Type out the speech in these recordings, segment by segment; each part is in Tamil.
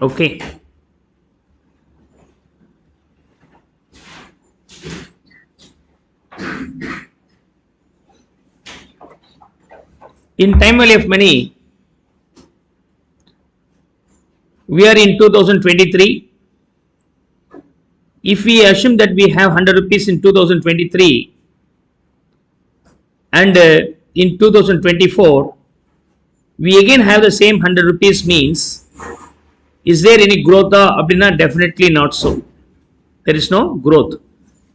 Okay. In time value of money, we are in 2023. If we assume that we have 100 rupees in 2023 and in 2024 we again have the same 100 rupees, means is there any growth? Abdina? Definitely not so. There is no growth.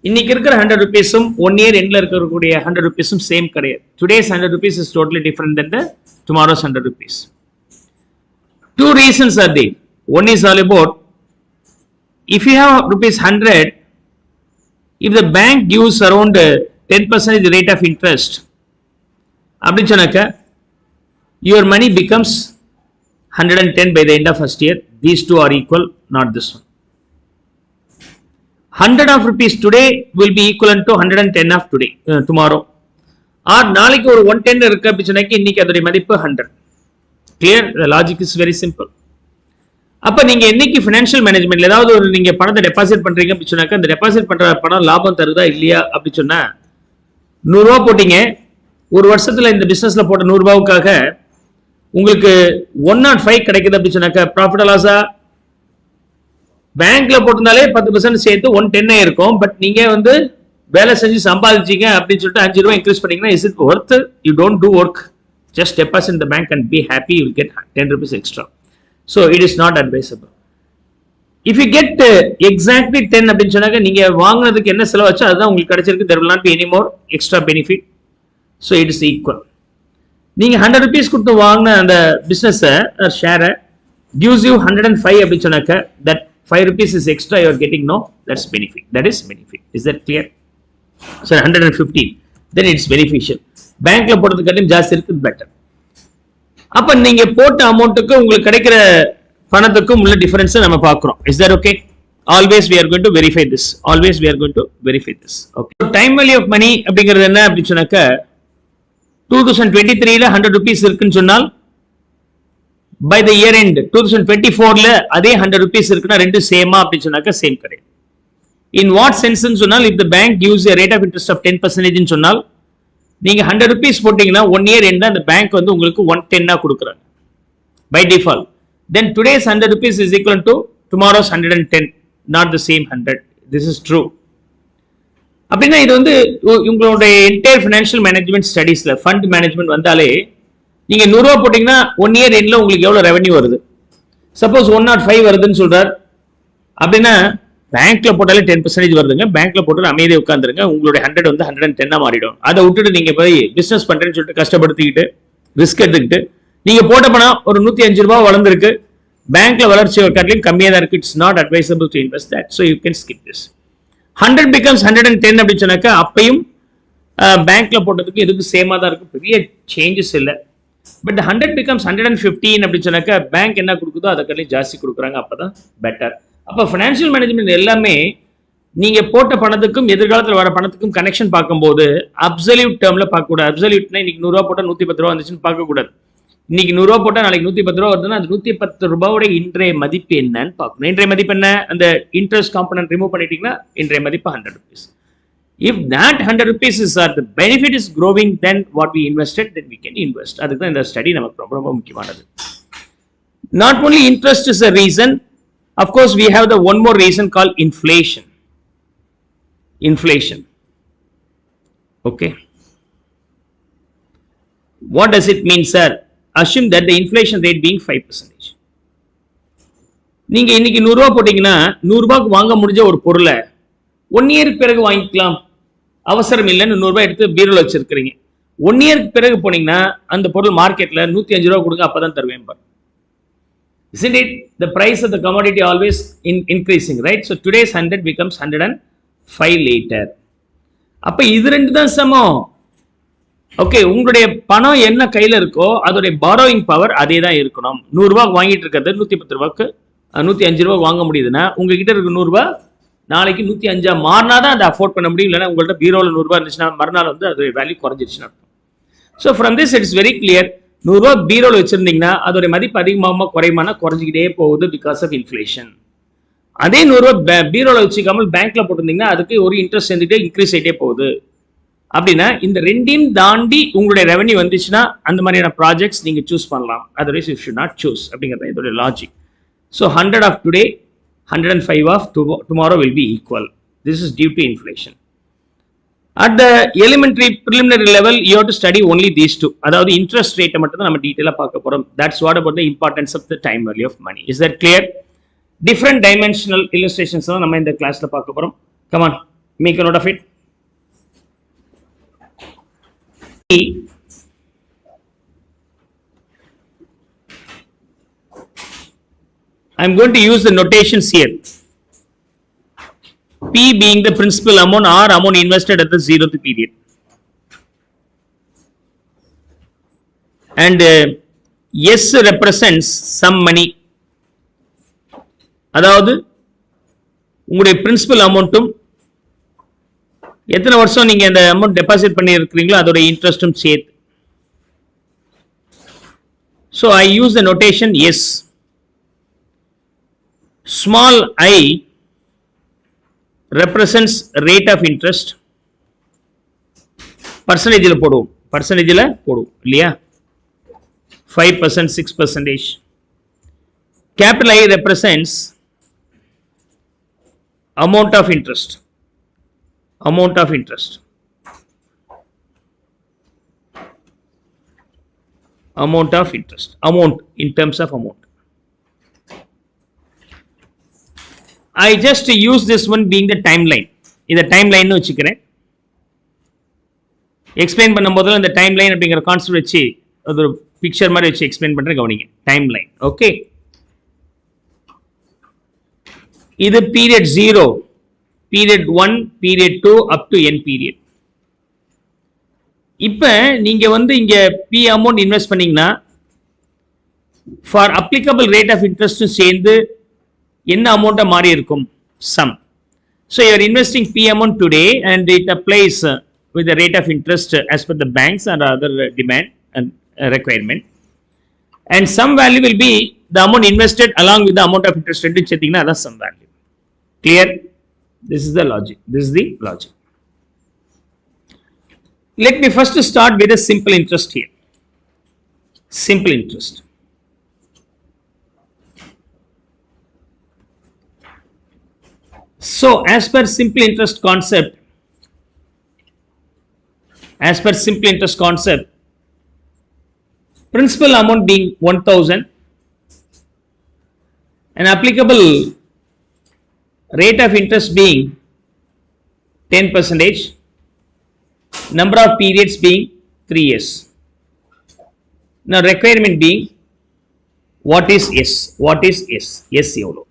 இன்னைக்கு இருக்கிற 100 rupeesum 1 year endல இருக்கக்கூடிய 100 rupeesum same கிடையாது. Today's 100 rupees is totally different than the tomorrow's 100 rupees. Two reasons are there. One is all about, if you have rupees 100, if the bank gives around 10% rate of interest, அப்படின்னு சொன்னாக்க your money becomes 110 by the end of first year. These two are equal, not this one. 100 of rupees today will be equivalent to 110 of today, tomorrow. Or நாளைக்கு ஒரு 110 இருக்கு அப்படி சொன்னாக்க இன்னைக்கு அதோட மதிப்பு 100. Clear? The logic is very simple. அப்ப நீங்க இன்னைக்கு financial managementல ஏதாவது ஒரு நீங்க பணத்தை டெபாசிட் பண்றீங்க அப்படி சொன்னாக்க அந்த டெபாசிட் பண்ற பணம் லாபம் தருதா இல்லையா அப்படி சொன்னா 100 ரூபாய் போட்டீங்க, ஒரு வருஷத்துல இந்த பிசினஸ்ல போட்ட 100 ரூபாய்க்காக உங்களுக்கு 105 கிடைக்குது அப்படி சொன்னாக்க ப்ராஃபிட் லாஸா? பேங்க்ல போட்டிருந்தாலே 10% சேர்த்து 110 இருக்கும். பட் நீங்க வந்து வேலை செஞ்சு சம்பாதிச்சீங்க அப்படின்னு சொல்லிட்டு 5 ரூபாய் இன்க்ரீஸ் பண்ணீங்கன்னா is it worth? You don't do work, just deposit in the bank and be happy, you will get 10 rupees extra. So it is not advisable. If you get exactly 10 அப்படின்னு சொன்னாக்க நீங்க வாங்குனதுக்கு என்ன செலவாச்சோ அதுதான் உங்களுக்கு கிடைச்சிருக்கு. there will not be any more extra benefit. So it is equal. நீங்க 100 rupees கொடுத்து வாங்கின அந்த பிசினஸ் ஷேரை gives you 105 அப்படின்னு சொன்னாக்க that 5 rupees is extra you are getting, no, that's benefit. That is benefit. Is that clear? So 115, then it's beneficial. பேங்க்ல போடுறதுக்கு ஜாஸ்தி இருக்கு, better. அப்ப நீங்க போட்ட அமௌண்ட்டுக்கு உங்களுக்கு கிடைக்கிற பணத்துக்கும் உள்ள டிஃபரன்ஸ் நம்ம பார்க்கிறோம். Is that okay? Always we are going to verify this. Always we are going to verify this. Okay. So time value of money அப்படிங்கிறது என்ன அப்படி சொன்னாக்க 2023 ல 100 rupees இருக்குன்னு சொன்னால் by the year end 2024 ல அதே 100 rupees இருக்குன்னா ரெண்டு சேமா அப்படி சொன்னாக்க சேம் கிடையாது. In what sense ன்னு சொன்னால், if the bank gives a rate of interest of 10% ன்னு சொன்னால் நீங்க 100 rupees போட்டீங்கன்னா 1 year end அந்த பேங்க் வந்து உங்களுக்கு 110 கொடுக்குறாங்க by default. Then today's 100 rupees is equal to tomorrow's 110, not the same 100. This is true. அப்படின்னா இது வந்து உங்களுடைய என்டையர் ஃபினான்ஷியல் மேனேஜ்மெண்ட் ஸ்டடீஸ்ல ஃபண்ட் மேனேஜ்மெண்ட் வந்தாலே நீங்க 100 ரூபாய் போட்டீங்கன்னா 1 year endல உங்களுக்கு எவ்வளவு ரெவென்யூ வருது? சப்போஸ் 105 வருதுன்னு சொல்றார் அப்படின்னா பேங்க்ல போட்டாலே 10% வருதுங்க. பேங்க்ல போட்டு அமைதியை உட்காந்துருங்க, உங்களுடைய 100 வந்து 110 மாறிடும். அதை விட்டுட்டு நீங்க போய் பிசினஸ் பண்றேன்னு சொல்லிட்டு கஷ்டப்படுத்திக்கிட்டு ரிஸ்க் எடுத்துக்கிட்டு நீங்க போட்ட பணம் ஒரு 105 ரூபாய் வளர்ந்துருக்கு, பேங்க்ல வளர்ச்சி காட்டிலும் கம்மியா தான் இருக்கு. It's not advisable to invest that. So you can skip this. 100 becomes 110 அப்படின்னு சொன்னாக்கா அப்பையும் பேங்க்ல போட்டதுக்கு இதுக்கு சேமா தான் இருக்கு, பெரிய சேஞ்சஸ் இல்லை. பட் 100 becomes 115 அப்படின்னு சொன்னாக்கா பேங்க் என்ன கொடுக்குதோ அதை கட்டி ஜாஸ்தி கொடுக்குறாங்க, அப்பதான் பெட்டர். அப்போ ஃபினான்ஷியல் மேனேஜ்மெண்ட் எல்லாமே நீங்க போட்ட பணத்துக்கும் எதிர்காலத்தில் வர பணத்துக்கும் கனெக்ஷன் பார்க்கும்போது அப்சல்யூட் டேர்ம்ல பார்க்கக்கூடாது. அப்சல்யூட்னா இன்னைக்கு 100 ரூபா போட்டா 110 ரூபா வந்துச்சுன்னு பார்க்கக்கூடாது. இன்னைக்கு 100 ரூபா போட்டா நாளைக்கு 110 ரூபா வருதுன்னா அந்த 110 ரூபாவோட இன்றைய மதிப்பு என்னன்னு பார்க்கணும். இன்றைய மதிப்பு என்ன? அந்த இன்ட்ரெஸ்ட் காம்பனன்ட் ரிமூவ் பண்ணிட்டீங்கன்னா இன்றைய மதிப்பு 100 rupees. If that 100 rupees is the benefit is growing, then what we invested, then we can invest. அதுக்கு தான் இந்த ஸ்டடி நமக்கு ரொம்ப ரொம்ப முக்கியமானது. Not only interest is a reason, of course we have the one more reason called inflation. Inflation. Okay. What does it mean, sir? Assume that the inflation rate being 5%. நீங்க இன்னைக்கு 100 ரூபாய் போட்டீங்கன்னா 100 ரூபாய்க்கு வாங்க முடிஞ்ச ஒரு பொருளை 1 இயருக்கு பிறகு வாங்கிக்கலாம், அவசரம் இல்லைன்னு 100 ரூபாய் எடுத்து பீரோல வச்சிருக்கீங்க. 1 இயருக்கு பிறகு போனீங்கன்னா அந்த பொருள் மார்க்கெட்ல 105 ரூபாய் கொடுங்க, அப்பதான் தருவேன் பாரு. Isn't it? The price of the commodity always increasing, right? So today's 100 becomes 105 later. அப்ப இது ரெண்டு தான் சமம். ஓகே, உங்களுடைய பணம் என்ன கையில இருக்கோ அதோடைய பாரோயிங் பவர் அதே தான் இருக்கணும். 100 ரூபாய் வாங்கிட்டு இருக்கிறது 110 ரூபாய்க்கு 105 ரூபாய் வாங்க முடியுதுன்னா உங்ககிட்ட இருக்க 100 ரூபாய் நாளைக்கு 105 மாறினாதான் அதை அஃபோர்ட் பண்ண முடியும். இல்லைன்னா உங்கள்ட்ட பீரோல 100 ரூபாய் இருந்துச்சுன்னா மறுநாள் வந்து அதோடைய வேல்யூ குறைஞ்சிருச்சுன்னா. So from this it's very clear, 100 பீரோல வச்சிருந்தீங்கன்னா அதோட மதிப்பு அதிகமாகுமா குறையுமானா குறைஞ்சிக்கிட்டே போகுது பிகாஸ் ஆஃப் இன்ஃப்ளேஷன். அதே 100 பீரோல வச்சுக்காமல் பேங்க்ல போட்டிருந்தீங்கன்னா அதுக்கு ஒரு இன்ட்ரெஸ்ட் சேர்ந்துட்டே இன்க்ரீஸ் ஆகிட்டே போகுது. அப்படின்னா இந்த ரெண்டையும் தாண்டி உங்களுடைய ரெவன்யூ வந்துச்சுன்னா அந்த மாதிரியான ப்ராஜெக்ட்ஸ் நீங்க சூஸ் பண்ணலாம். Otherwise you should not choose அப்படிங்கிறது இதோட logic. So 100 of today, 105 of tomorrow will be equal. This is due to inflation. At the elementary preliminary level, you have to study only these two. அதாவது interest rate மட்டும் தான் நம்ம டீடைலா பார்க்க போறோம். That's what about the importance of the time value of money. Is that clear? Different dimensional illustrations நம்ம இந்த கிளாஸ்ல பார்க்க போறோம். Come on, make a note of it. I'm going to use the notations here. P being the principal amount or amount invested at the 0th period. And S represents some money. அதாவது உங்களுடைய பிரின்சிபல் அமௌண்ட்டும் எத்தனை வருஷம் நீங்க அந்த அமௌண்ட் டெபாசிட் பண்ணி இருக்கிறீங்களோ அதோட இன்ட்ரெஸ்டும் சேர்த்து. So I use the notation S. Small I represents rate of interest. Percentage போடுவோம் இல்லையா? 5%, 6%. Capital I represents amount of interest. Amount in terms of amount. I just use this one being the timeline. இந்த timeline வச்சுக்கிறேன். எக்ஸ்பிளைன் பண்ணும்போது இந்த timeline அப்படிங்கிற கான்செப்ட் வச்சு அது ஒரு பிக்சர் மாதிரி வச்சு எக்ஸ்பிளைன் பண்றேன் கவனிங்க. timeline. ஓகே. இது period 0, period 1, period 2 up to n period. இப்போ நீங்க இங்க P amount இன்வெஸ்ட் பண்ணீங்கன்னா for applicable rate of interest சேர்ந்து என்ன அமௌண்ட்டா மாறி இருக்கும்? sum. So you are investing P amount today and it applies with the rate of interest as per the banks and other demand and requirement, and some value will be the amount invested along with the amount of interest ரெண்டு சேர்த்தீங்கன்னா அதான் some value. Clear? This is the logic. Let me first start with a simple interest here. Simple interest. So as per simple interest concept, principal amount being 1000 and applicable rate of interest being 10%, number of periods being 3 years. Now requirement being what is S? S எவ்வளோ?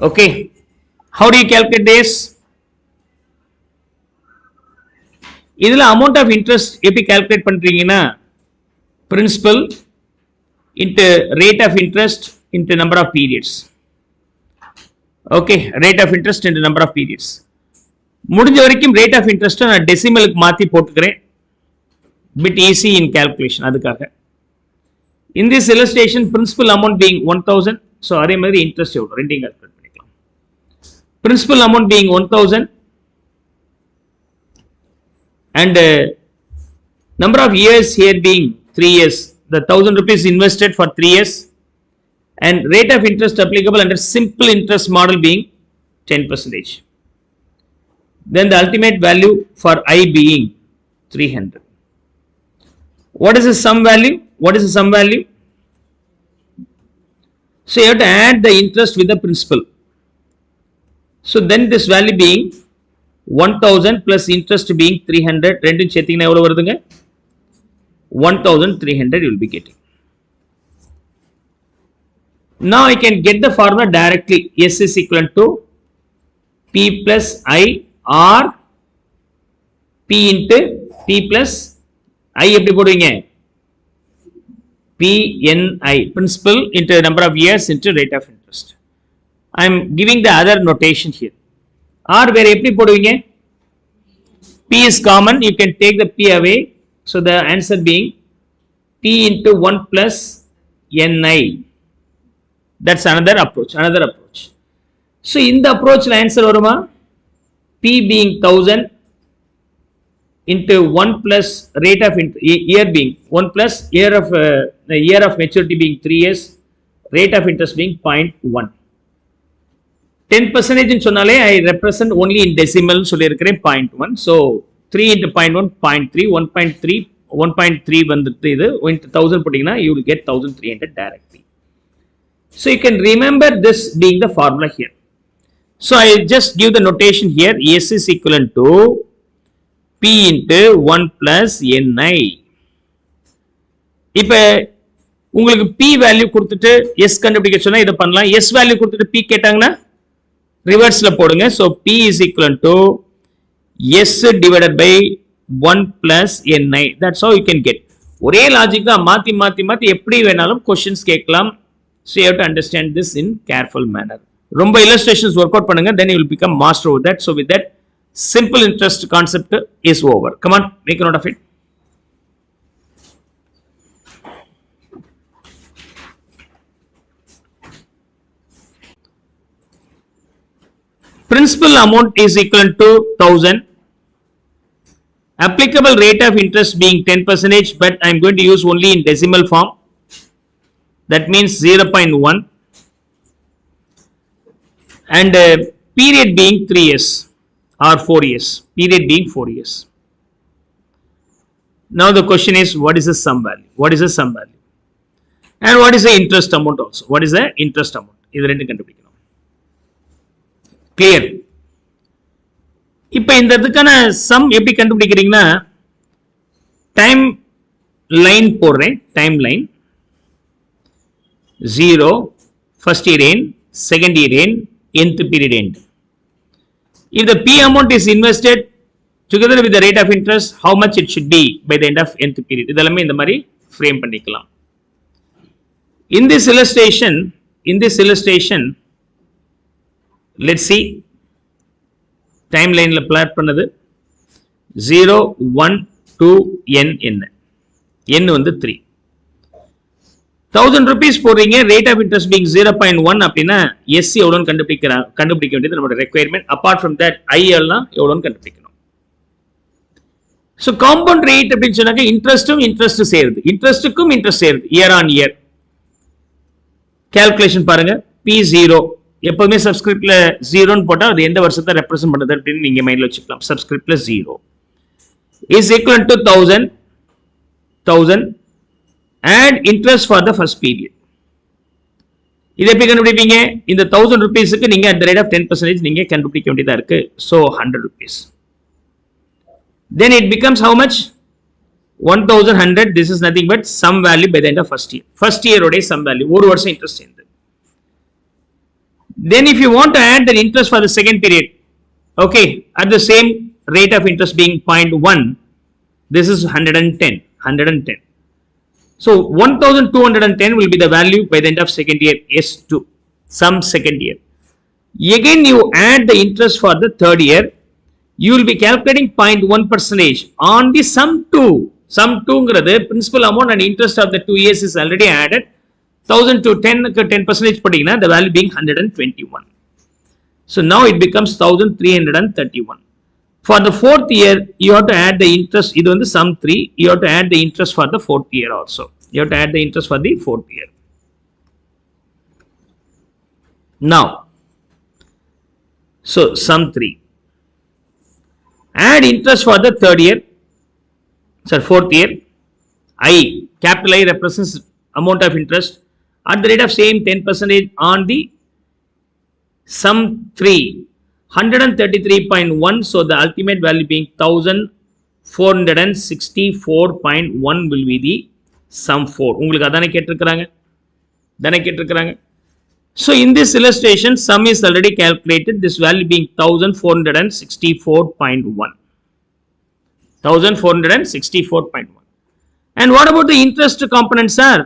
Okay, how do you calculate this? இதுல amount of interest எப்படி calculate பண்றீங்கன்னா principal into rate of interest into number of periods. Okay, rate of interest into number of periods. முடிஞ்ச வரைக்கும் rate of interest நான் டெசிமலுக்கு மாத்தி போட்டுக்கிறேன். bit easy in calculation அதுக்காக. In this illustration principal amount being 1000, so அதே மாதிரி interest எவ்வளவு ரெண்டையும் calculate பண்ணிக்கலாம். Principal amount being 1000 and number of years here being 3 years. The 1000 rupees invested for 3 years and rate of interest applicable under simple interest model being 10%. Then the ultimate value for I being 300. What is the sum value? So you have to add the interest with the principal. So then this value being 1000 plus interest being 300, ரெண்டும் சேர்த்தீங்கன்னா எவ்வளவு வருதுங்க? 1300 you will be getting. Now I can get the formula directly. S is equal to P plus I or P into P plus I எப்படி போடுவீங்க? PNI, principal into number of years into rate of interest. I am giving the other notation here. Or வேற எப்படி போடுவீங்க? P P is common, you can take the P away. So the answer being P into 1 plus Ni. That's another approach. So in the approach, the answer varuma P being 1000 into 1 plus rate of year being 1 plus year of the year of maturity being 3 years, rate of interest being 0.1. 10% in சொன்னாலே I represent only in decimal சொல்லியிருக்கிறேன் 0.1. So 3 into 0.1, 0.3, 1.3, 1.3 வந்துட்டு இது 1000 போட்டிங்கன்னா you will get 1300 directly. So you can remember this being the formula here. So I just give the notation here. S is equivalent to P into 1 plus Ni. இப்போ உங்களுக்கு P வேல்யூ கொடுத்துட்டு S கண்டுபிடிக்க சொன்னா இதை பண்ணலாம். S வேல்யூ கொடுத்துட்டு P கேட்டாங்கன்னா ரிவர்ஸ்ல போடுங்க. So P is equivalent to S divided by 1 plus Ni. That's how you can get. ஒரே லாஜிக் தான், மாத்தி எப்படி வேணாலும் கொஸ்டின்ஸ் கேட்கலாம். So you have to understand this in careful manner. ரொம்ப illustrations work out பண்ணுங்க, then you will become master over that. So with that, simple interest concept is over. Come on, make a note of it. Principal amount is equal to 1000. Applicable rate of interest being 10%, but I am going to use only in decimal form. That means 0.1. And period being 3 years or 4 years. Period being 4 years. Now the question is, what is the sum value? What is the sum value? And what is the interest amount also? What is the interest amount? இது ரெண்டு கண்டுபிடிக்கணும். Clear? இப்போ இந்த இதுக்கான sum எப்படி கண்டுபிடிக்கிறீங்கன்னா, டைம் லைன் போடுறேன். Time line 0, first year end, second year end, nth period end. If the P amount is invested together with the rate of interest, how much it should be by the end of nth period? இதெல்லாமே இந்த மாதிரி frame பண்ணிக்கலாம். In this illustration, let's see. Timeline la plot பண்ணது 0, 1, 2, n என்ன? n வந்து 3. 1000 rupees போடுறீங்க, rate of interest being 0.1 அப்படின்னா S எவ்வளோன்னு கண்டுபிடிக்க வேண்டியது நம்மளோட requirement. Apart from that, I எல்லாம் எவ்வளோன்னு கண்டுபிடிக்கணும். So compound rate அப்படின்னு சொன்னாக்க இன்ட்ரெஸ்ட் சேருது, இன்ட்ரெஸ்ட்டுக்கும் இன்ட்ரெஸ்ட் சேருது இயர் ஆன் இயர். கால்குலேஷன் பாருங்க. P0 எப்பவுமே சப்ஸ்கிரிப்ட்ல 0ன்னு போட்டா அது எந்த வருஷத்தை ரெப்ரசென்ட் பண்ணுது அப்படின்னு நீங்க மைண்ட்ல வச்சுக்கலாம். சப்ஸ்கிரிப்ட்ல 0 is equal to 1000 and interest for the first period. இதை எப்படி கண்டுபிடிப்பீங்க? இந்த 1000 rupeesக்கு நீங்க at the rate of 10% நீங்க கண்டுபிடிக்க வேண்டியதா இருக்கு. So 100 rupees. Then it becomes how much? 1100. This is nothing but sum value by the end of first year. First year உடைய sum value ஒரு வருஷம் இன்ட்ரெஸ்ட் சேர்ந்து. Then if you want to add the interest for the second period, okay, at the same rate of interest being 0.1, this is 110. So 1210 will be the value by the end of second year, S2, sum second year. Again you add the interest for the third year, you will be calculating 0.1% on the sum 2. Sum 2 ங்கிறது principal amount and interest of the 2 years is already added. 1000 to 10% போட்டீங்கன்னா the value being 121. So now it becomes 1331. For the fourth year, you have to add the interest. இது வந்து sum 3. You have to add the interest for the fourth year also. You have to add the interest for the fourth year. Now, so sum 3. Add interest for the third year. Sorry, fourth year. I, capital I represents amount of interest at the rate of same 10% on the sum 3. 133.1. So the ultimate value being 1464.1 will be the sum 4. உங்களுக்கு அதானே கேட்டிருக்கிறாங்க. So in this illustration, sum is already calculated. This value being 1464.1. 1464.1. And what about the interest components, sir?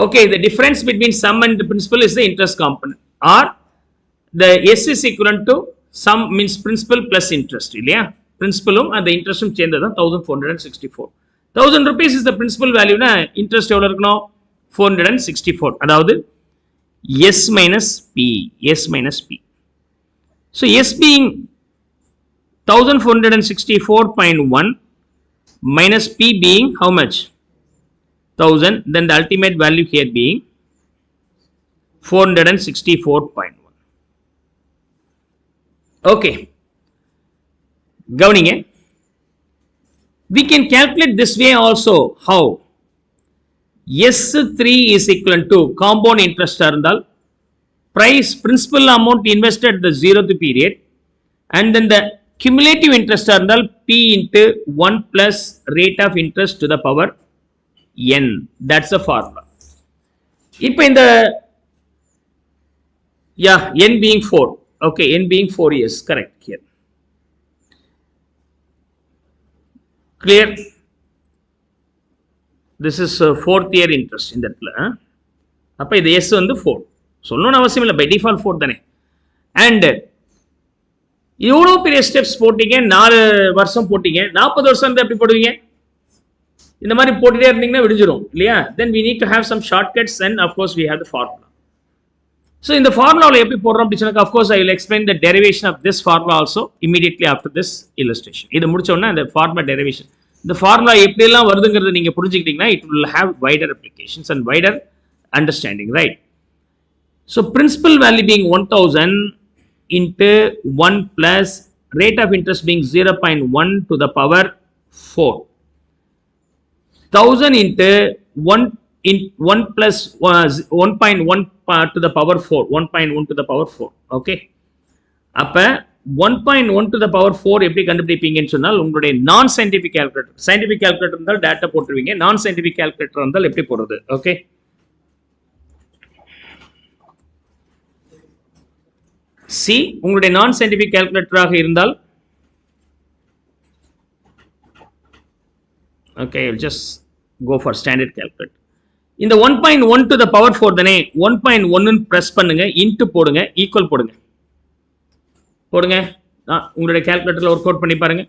Okay, the difference between sum and the principal is the interest component, or the S is equivalent to sum means principal plus interest. principal and the interest சேர்ந்தது தான் 1464. 1000 rupees is the principal value na interest எவ்வளவு இருக்கணும் 464. அதாவது S minus P. S minus P. So S being 1464.1 minus P being how much? 1000. Then the ultimate value here being 464.1. Okay. Governing it. We can calculate this way also. How? S3 is equal to compound interest arundal price principal amount invested at the 0th period and then the cumulative interest arundal P into 1 plus rate of interest to the power N. That's the formula. இப்போ இந்த N being 4. Okay, N being 4 years. Correct here. Clear? This is 4th year interest in that. அப்போ இது S வந்து 4. சொல்லணும்னு அவசியம் இல்லை, by default 4 தானே. And எவ்வளோ பெரிய ஸ்டெப்ஸ் போட்டீங்க, 4 வருஷம் போட்டீங்க, 40 வருஷம் வந்து எப்படி போடுவீங்க? இந்த மாதிரி போட்டுட்டே இருந்தீங்கன்னா விடிஞ்சிரும் இல்லையா? Then we need to have some shortcuts and of course we have the formula. So இந்த ஃபார்முலாவில் எப்படி போடுறோம் அப்படின்னு சொன்னாக்க of course I will explain the derivation of this formula also immediately after this illustration. இது முடிச்ச உடனே அந்த ஃபார்முலா டெரிவேஷன், இந்த ஃபார்முலா எப்படியெல்லாம் வருதுங்கிறத நீங்க புரிஞ்சுக்கிட்டீங்கன்னா it will have wider applications and wider understanding, right? So principal value being 1000 into 1 plus rate of interest being 0.1 to the power 4. 1000 into 1 plus 1.1 to the power 4. 1.1 to the power 4. Okay. அப்ப 1.1 to the power 4 எப்படி கண்டுபிடிப்பீங்கன்னு சொன்னால் உங்களுடைய நான் சயின்டிபிக் கால்குலேட்டர், சயின்டிபிக் கால்குலேட்டர் இருந்தால் டேட்டா போட்டுருவீங்க, நான் சயின்டிபிக் கால்குலேட்டர் இருந்தால் எப்படி போடுறது? ஓகே. சி உங்களுடைய நான் சயின்டிபிக் கால்குலேட்டராக இருந்தால் okay, I'll just go for standard calculator. இந்த 1.1 to the power 4 தானே, 1.1 பிரஸ் பண்ணுங்க, இன்ட்டு போடுங்க, ஈக்குவல் போடுங்க. உங்களுடைய கால்குலேட்டர்ல ஒர்க் அவுட் பண்ணி பாருங்க.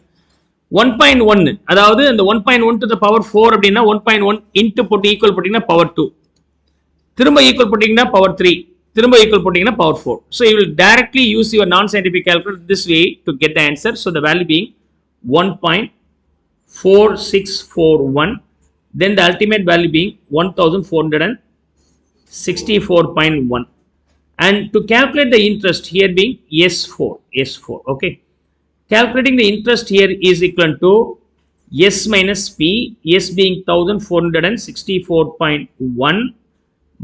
1.1 அதாவது அந்த 1.1 to the power 4 அப்படின்னா 1.1 இன்ட்டு போட்டு ஈக்குவல் போட்டீங்கன்னா பவர் 2, திரும்ப ஈக்குவல் போட்டீங்கன்னா பவர் 3, திரும்ப ஈக்குவல் போட்டீங்கன்னா power 4. So you will directly use your non-scientific calculator this way to get the answer. So the value being 1.4641, then the ultimate value being 1464.1, and to calculate the interest here being S4. Okay, calculating the interest here is equal to S minus P, S being 1464.1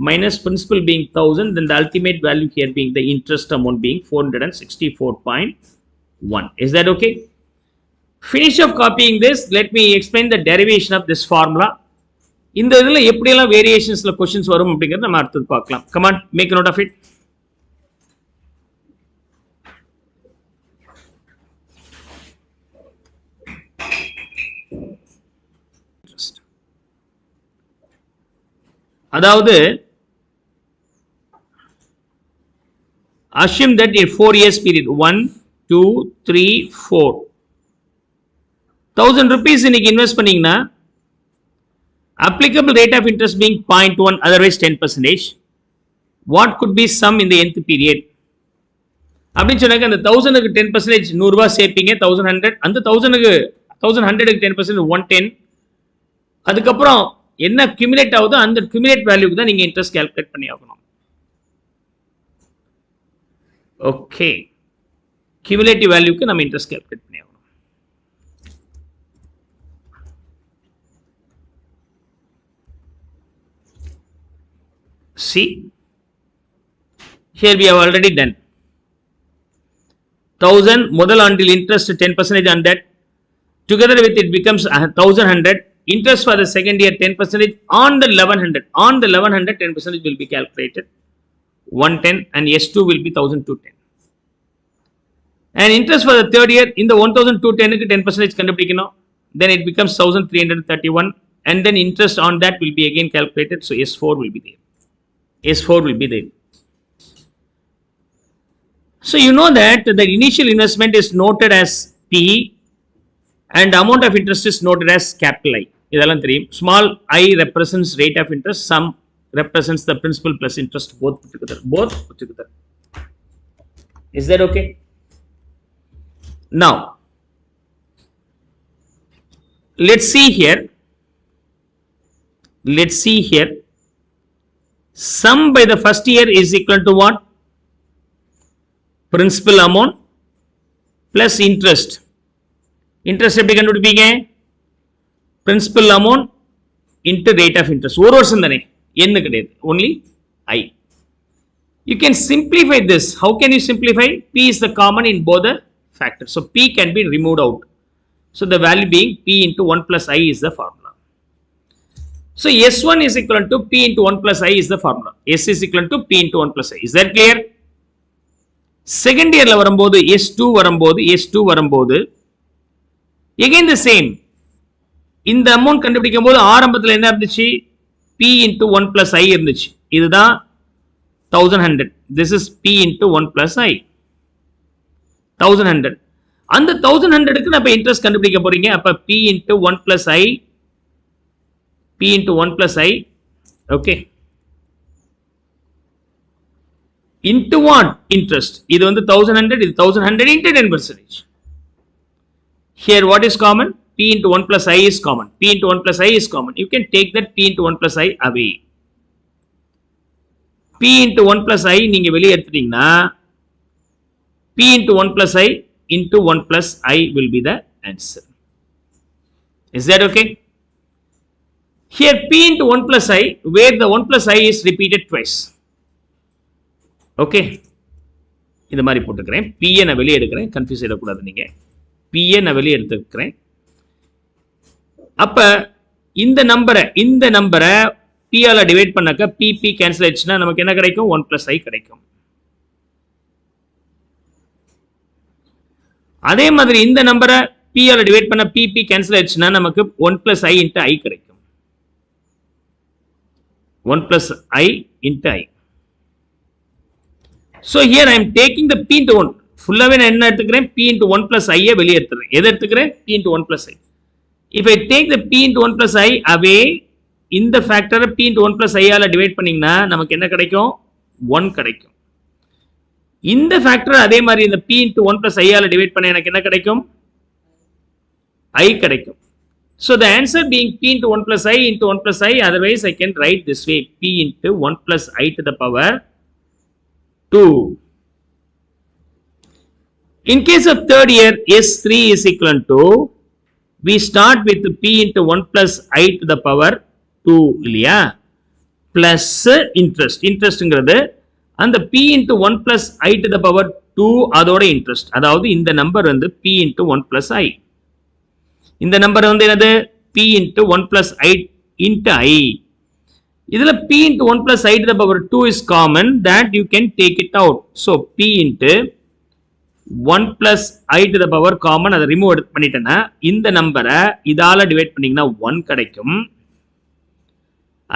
minus principal being 1000, then the ultimate value here being the interest amount being 464.1. Is that okay? Finish of copying this, let me explain the derivation of this formula. இந்த இதுல எப்படியெல்லாம் வேரியேஷன்ஸ்ல क्वेश्चंस வரும் அப்படிங்கறத நம்ம அடுத்து பார்க்கலாம். Come on, make a note of it. அதாவது assume that a 4 years period 1 2 3 4 1000 rupees இன்னைக்கு இன்வெஸ்ட் பண்ணீங்கன்னா applicable rate of interest being 0.1, otherwise 10%. What could be sum in the nth period? அப்படின்னு சொன்னாக்க அந்த 1000க்கு 10% 100 ரூபாய் சேர்ப்பீங்க, 1100, அந்த 1000க்கு 1100க்கு 10% 110, அதுக்கப்புறம் என்ன கியூமுலேட் ஆகுதோ அந்த கியூமுலேட் வேல்யூக்கு தான் நீங்க இன்ட்ரெஸ்ட் கால்குலேட் பண்ணி ஆகணும். ஓகே, கியூமுலேட்டிவ் வேல்யூக்கு நம்ம இன்ட்ரெஸ்ட் கால்குலேட் பண்ணி ஆகணும். See, here we have already done 1000 முதல் ஆண்டில் interest 10% on that, together with it becomes 1100. Interest for the second year 10% on the 1100. On the 1100 10% will be calculated 110, and S2 will be 1210. And interest for the third year in the 1210 க்கு 10% கண்டுபிடிக்கணும், then it becomes 1331, and then interest on that will be again calculated. So S4 will be there. S4 will be there. So you know that the initial investment is noted as P, and amount of interest is noted as capital I. இதெல்லாம் தெரியும். Small I represents rate of interest, sum represents the principal plus interest, both put together. Is that okay? Now let's see here, sum by the first year is equal to what? Principal amount plus interest. Interest எப்படி கண்டுபிடிப்பீங்க? Principal amount into rate of interest. ஒரு வருஷம் தானே, என்ன கிடையாது, only I. You can simplify this. How can you simplify? P is the common in both the factors, so P can be removed out. So the value being P into 1 plus I is the formula. So S1 is equal to P into 1 plus I is the formula. S is equal to P into 1 plus I. Is that clear? Second year la varumbodhu S2 varumbodhu again the same. இந்த amount கண்டுபிடிக்கும் போது ஆரம்பத்தில் என்ன இருந்துச்சு? P into 1 plus I இருந்துச்சு. இதுதான் 1100. This is P into 1 plus I. 1100. அந்த 1100க்கு நான் இப்ப இன்ட்ரெஸ்ட் கண்டுபிடிக்க போறீங்க. அப்ப P into 1 plus I, P into 1 plus I, okay, into what? Interest. இது வந்து 1100, இது 1100 into 10%. Here what is common? P into 1 plus I is common. P into 1 plus I is common. You can take that P into 1 plus I away. P into 1 plus I நீங்க வெளியே எடுத்துட்டீங்கன்னா P into 1 plus I into 1 plus I will be the answer. Is that okay? Here P into 1 plus I, where the 1 plus I is repeated twice. Okay. இந்த மாதிரி போட்டுக்கிறேன். P நான் வெளியே எடுக்கிறேன். கன்ஃபியூஸ் ஆயிடக்கூடாது நீங்க. P நான் வெளியே எடுத்துக்கிறேன். அப்ப இந்த நம்பரை P ஆல டிவைட் பண்ணாக்க P கேன்சல் ஆயிடுச்சுன்னா நமக்கு என்ன கிடைக்கும்? 1 plus I கிடைக்கும். அதே மாதிரி இந்த நம்பரை P ஆல டிவைட் பண்ண P கேன்சல் ஆயிடுச்சுன்னா நமக்கு 1 plus I into I கிடைக்கும். 1 plus I into I. So here I am taking the P into 1. ஃபுல்லாவே நான் என்ன எடுத்துக்கிறேன்? P into 1 plus I வெளியே எடுத்துறேன். எதை எடுத்துக்கிறேன்? P into 1 plus I. If I take the P into 1 plus I away, இந்த ஃபேக்டரை P into 1 plus I ஆல டிவைட் பண்ணீங்கன்னா நமக்கு என்ன கிடைக்கும்? 1 கிடைக்கும். இந்த ஃபேக்டர் அதே மாதிரி இந்த P into 1 plus I ஆல டிவைட் பண்ண எனக்கு என்ன கிடைக்கும்? I கிடைக்கும். So the answer being P into 1 plus I into 1 plus I, otherwise I can write this way, P into 1 plus I to the power 2. In case of third year, S3 is equal to, we start with P into 1 plus I to the power 2 இல்லையா, plus interest. இன்ட்ரெஸ்ட்ங்கிறது அந்த P into 1 plus I to the power 2 அதோட இன்ட்ரெஸ்ட். அதாவது இந்த நம்பர் வந்து P into 1 plus I. இந்த நம்பர் வந்து என்னது? P into 1 plus I into I. இதுல P into 1 plus I to the power 2 is common, that you can take it out. So P into 1 plus I to the power common, அதை ரிமூவ் பண்ணிட்டேன்னா இந்த நம்பரை இதால டிவைட் பண்ணீங்கன்னா 1 கிடைக்கும்.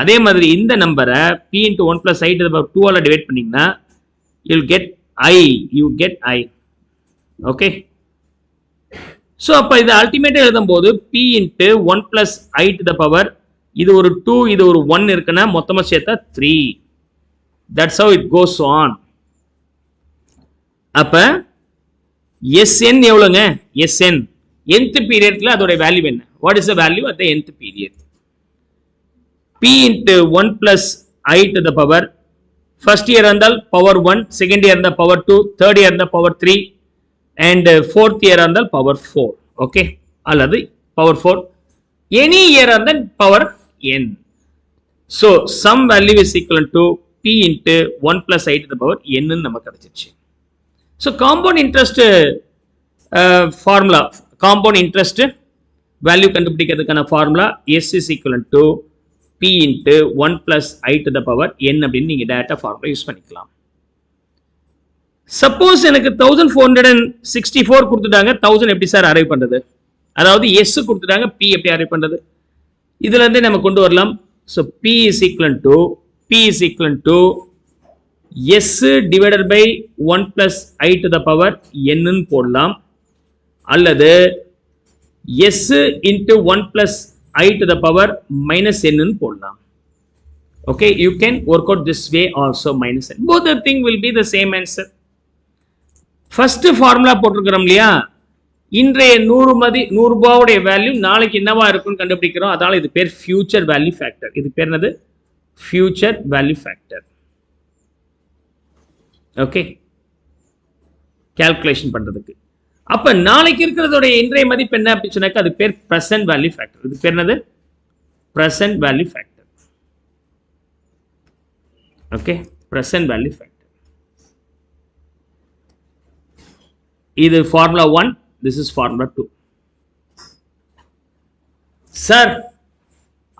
அதே மாதிரி இந்த நம்பரை P into 1 plus I to the power 2 ஆல டிவைட் பண்ணீங்கன்னா you get I. Okay. So அப்ப இது அல்டிமேட்டா எழுதும்போது P into 1 plus I to the power, இது ஒரு 2 இது ஒரு 1 இருக்குன்னா மொத்தமா சேர்த்தா 3. That's how it goes on. அப்ப SN எவ்வளவுங்க? SN nth பீரியட்ல அதோட வேல்யூ என்ன? What is the value at the nth period? P into 1 plus I to the power, first year இருந்தால் power 1, second year இருந்தால் power 2, third year இருந்தால் power 3 and fourth year இருந்தால் power 4. Okay, அல்லது power 4, any year இருந்தால் power n. So some value is equal to P into 1 plus I to the power n ன்னு நமக்கு கிடைச்சிருச்சு. So compound interest formula, compound interest value கண்டுபிடிக்கிறதுக்கான formula S is equal to P into 1 plus I to the power n அப்படின்னு நீங்க டேட்டா ஃபார்முலா யூஸ் பண்ணிக்கலாம். சப்போஸ் எனக்கு 1464 கொடுத்துட்டாங்க, 1000 எப்படி சார் அரைவ் பண்றது? அதாவது S கொடுத்துட்டாங்க, P எப்படி அரைவ் பண்றது? இதுல இருந்து நம்ம கொண்டு வரலாம். So P is equal to S divided by 1 plus I to the power n ன்னு போடலாம். அல்லது S into 1 plus I to the power minus n ன்னு போடலாம். Okay, you can work out this way also minus n. Both the thing will be the same answer. First formula போட்டிருக்கிறோம் இல்லையா, இன்றைய 100 ரூபாவுடைய வேல்யூ நாளைக்கு என்னவா இருக்கும்னு கண்டுபிடிக்கிறோம். அதனால இது பேர் ஃபியூச்சர் வேல்யூ ஃபேக்டர். இது பேர் என்னது? Future value factor. Okay, calculation பண்றதுக்கு. அப்ப நாளைக்கு இருக்கிறதோட இன்றைய மதிப்பு என்ன அப்படின்னு சொன்னாக்க அது பேர் பிரசன்ட் வேல்யூ ஃபேக்டர். இது பேர் என்னது? Present value factor. Okay, present value factor. இது formula 1, this is formula 2. Sir,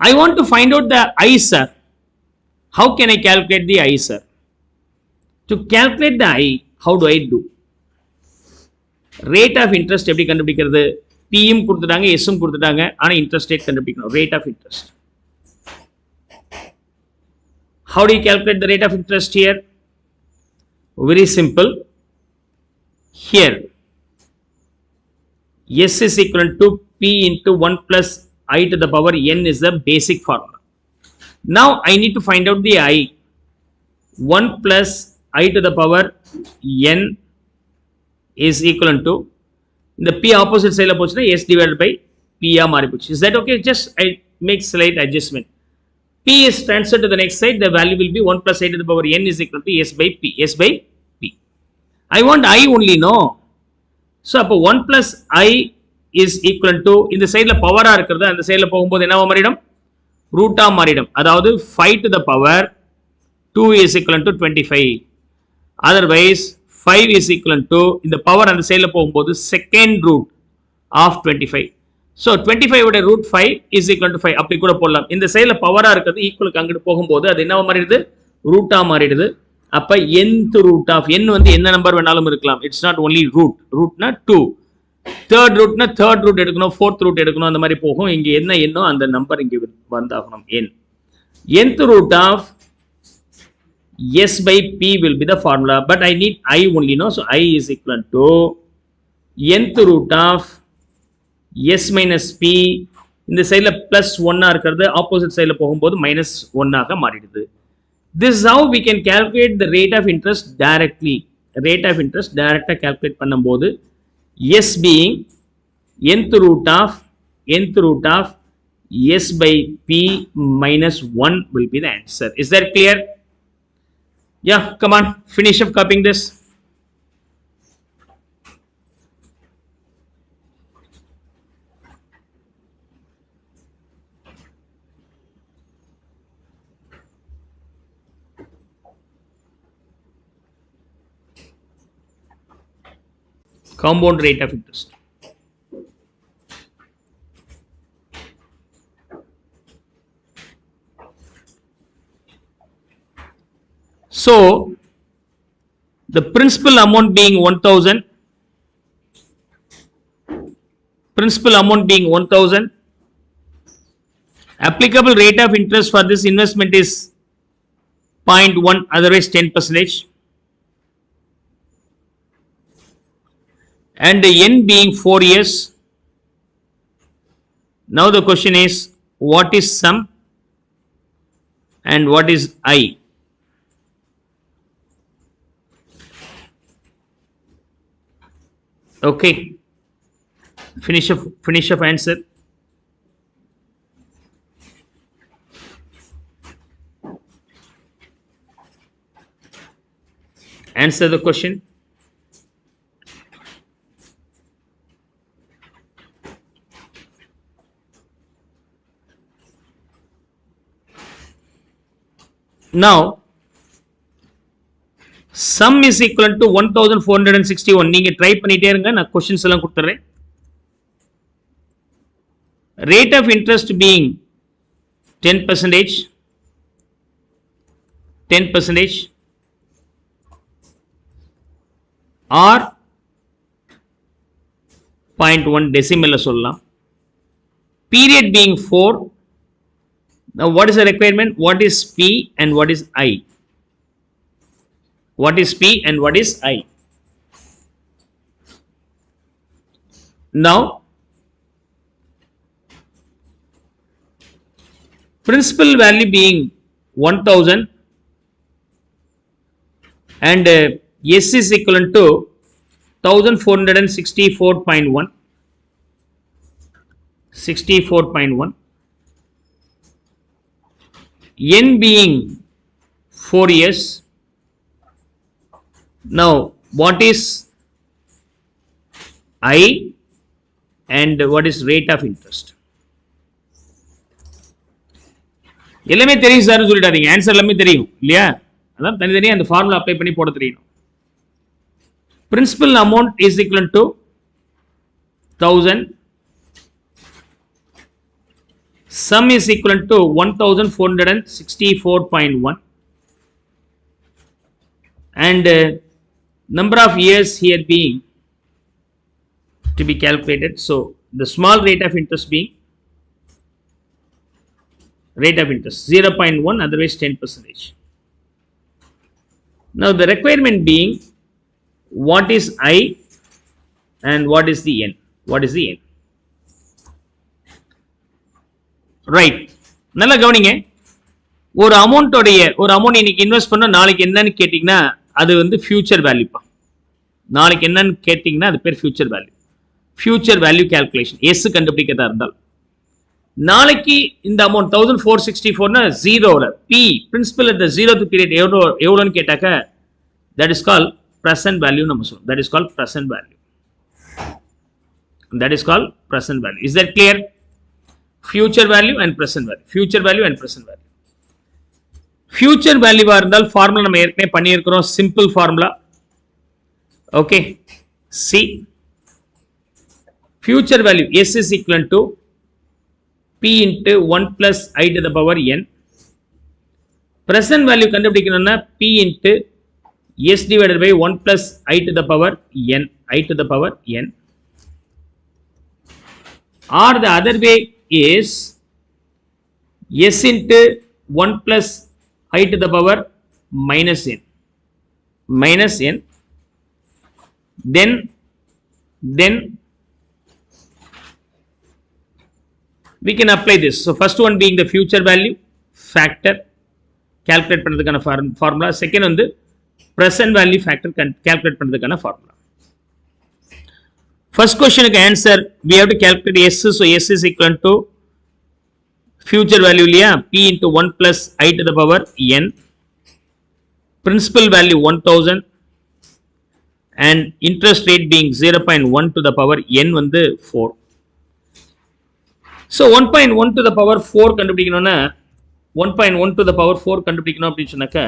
I want to find out the I, sir. How can I calculate the I, sir? To calculate the I, how do I do? Rate of interest எப்படி கண்டுபிடிக்கிறது? P யும் கொடுத்துட்டாங்க, S ம் கொடுத்துட்டாங்க, ஆனா interest rate கண்டுபிடிக்கணும். Rate of interest. How do you calculate the rate of interest here? Very simple. Here, S is equal to P into 1 plus I to the power n is the basic formula. Now I need to find out the I. 1 plus I to the power n is equal to, the P opposite side of S divided by P a mari pochu. Is that okay? Just I make slight adjustment. P is transferred to the next side, the value will be 1 plus I to the power n is equal to S by P. S by P. I want I only, no. So, அப்போ 1 plus I is equal to, இந்த சைடில் பவராக இருக்கிறது, அந்த சைடில் போகும்போது என்னவா மாறிடும்? ரூட்டாக மாறிடும். அதாவது 5 to the power 2 is equal to 25. Otherwise, 5 is equal to, இந்த பவர் அந்த சைடில் போகும்போது second root of 25. So, 25 உடைய root 5 is equal to 5. அப்படி கூட போடலாம். இந்த சைடில் பவராக இருக்கிறது ஈக்குவலுக்கு அங்கிட்டு போகும்போது அது என்னவா மாறிடுது? ரூட்டாக மாறிடுது. அப்ப nth root of n வந்து என்ன நம்பர் வேணாலும் இருக்கலாம். It's not only root. Rootனா 2. Third rootனா third root எடுக்கணும், fourth root எடுக்கணும், அந்த மாதிரி போகும். இங்க என்ன என்னோ அந்த நம்பர் இங்க வந்தாகணும். n. Nth root of S by P will be the formula, but I need I only, no. So I is equal to nth root of S minus P. இந்த சைடில் பிளஸ் 1 இருக்கிறது, ஆப்போசிட் சைடில் போகும்போது மைனஸ் 1 மாறிடுது. This is how we can calculate the rate of interest directly. Rate of interest directly calculate பண்ணும்போது S being nth root of S by P minus 1 will be the answer. Is that clear? Yeah, come on, finish up copying this. Compound rate of interest. So, the principal amount being 1000, applicable rate of interest for this investment is 0.1, otherwise 10%. And the n being 4 years. Now the question is, what is sum and what is I? Okay, finish up answer. Answer the question. Now, sum is equal to 1461. நீங்க ட்ரை பண்ணிட்டே இருங்க, நான் क्वेश्चंस எல்லாம் கொடுத்துறேன். Rate of interest being 10%, or 0.1 decimal சொல்லலாம். Period being 4. Now, what is the requirement? What is P and what is I? What is P and what is I? Now, principal value being 1000 and S is equivalent to 1464.1 64.1, N being 4 years. Now what is I and what is rate of interest? எல்லாமே தெரியும் சார் சொல்லிட்டாதீங்க, ஆன்சர் எல்லாமே தெரியும் இல்லையா? அதான் தனித்தனியாக அந்த ஃபார்முலா அப்ளை பண்ணி போட தெரியணும். Principal amount is equal to 1000, sum is equal to 1464.1 and number of years here being to be calculated. So the small rate of interest being rate of interest 0.1, otherwise 10%. Now the requirement being what is I and what is the N? What is the N? Right. நல்லா கவனிங்க. ஒரு அமௌண்ட் இன்னைக்கு இன்வெஸ்ட் பண்ண நாளைக்கு என்னன்னு கேட்டீங்கன்னா அது வந்து ஃபியூச்சர் வேல்யூப்பா. நாளைக்கு என்னன்னு கேட்டீங்கன்னா அது பேர் future value. Future value calculation எஸ் கண்டுபிடிக்கிறதா இருந்தால் நாளைக்கு இந்த அமௌண்ட் 1464 ஜீரோல P principal at the 0th period எவ்வளோன்னு கேட்டாக்க that is called present value நம்ம சொல்லுவோம். That is called present value. That is called present value. Is that clear? Future value and present value. Future value and present value. Future value இருந்தால் ஃபார்முலா நம்ம ஏற்கனவே பண்ணியிருக்கிறோம். Simple formula. Okay, C future value S is equal to P into 1 plus I to the power N. Present value கண்டுபிடிக்கணும்னா P into S divided by 1 plus I to the power N. I to the power N. Or the other way is S into 1 plus I to the power minus N. Minus N. Then we can apply this. So first one being the future value factor calculate பண்றதுக்கான formula. Second வந்து present value factor calculate பண்றதுக்கான formula. First question answer we have to calculate S. So S is equal to future value இல்லையா P into 1 plus I to the power N. Principal value 1000 and interest rate being 0.1 to the power N வந்து 4. So 1.1 to the power 4 கண்டுபிடிக்கணும்னா 1.1 to the power 4 கண்டுபிடிக்கணும் அப்படின்னு சொன்னாக்க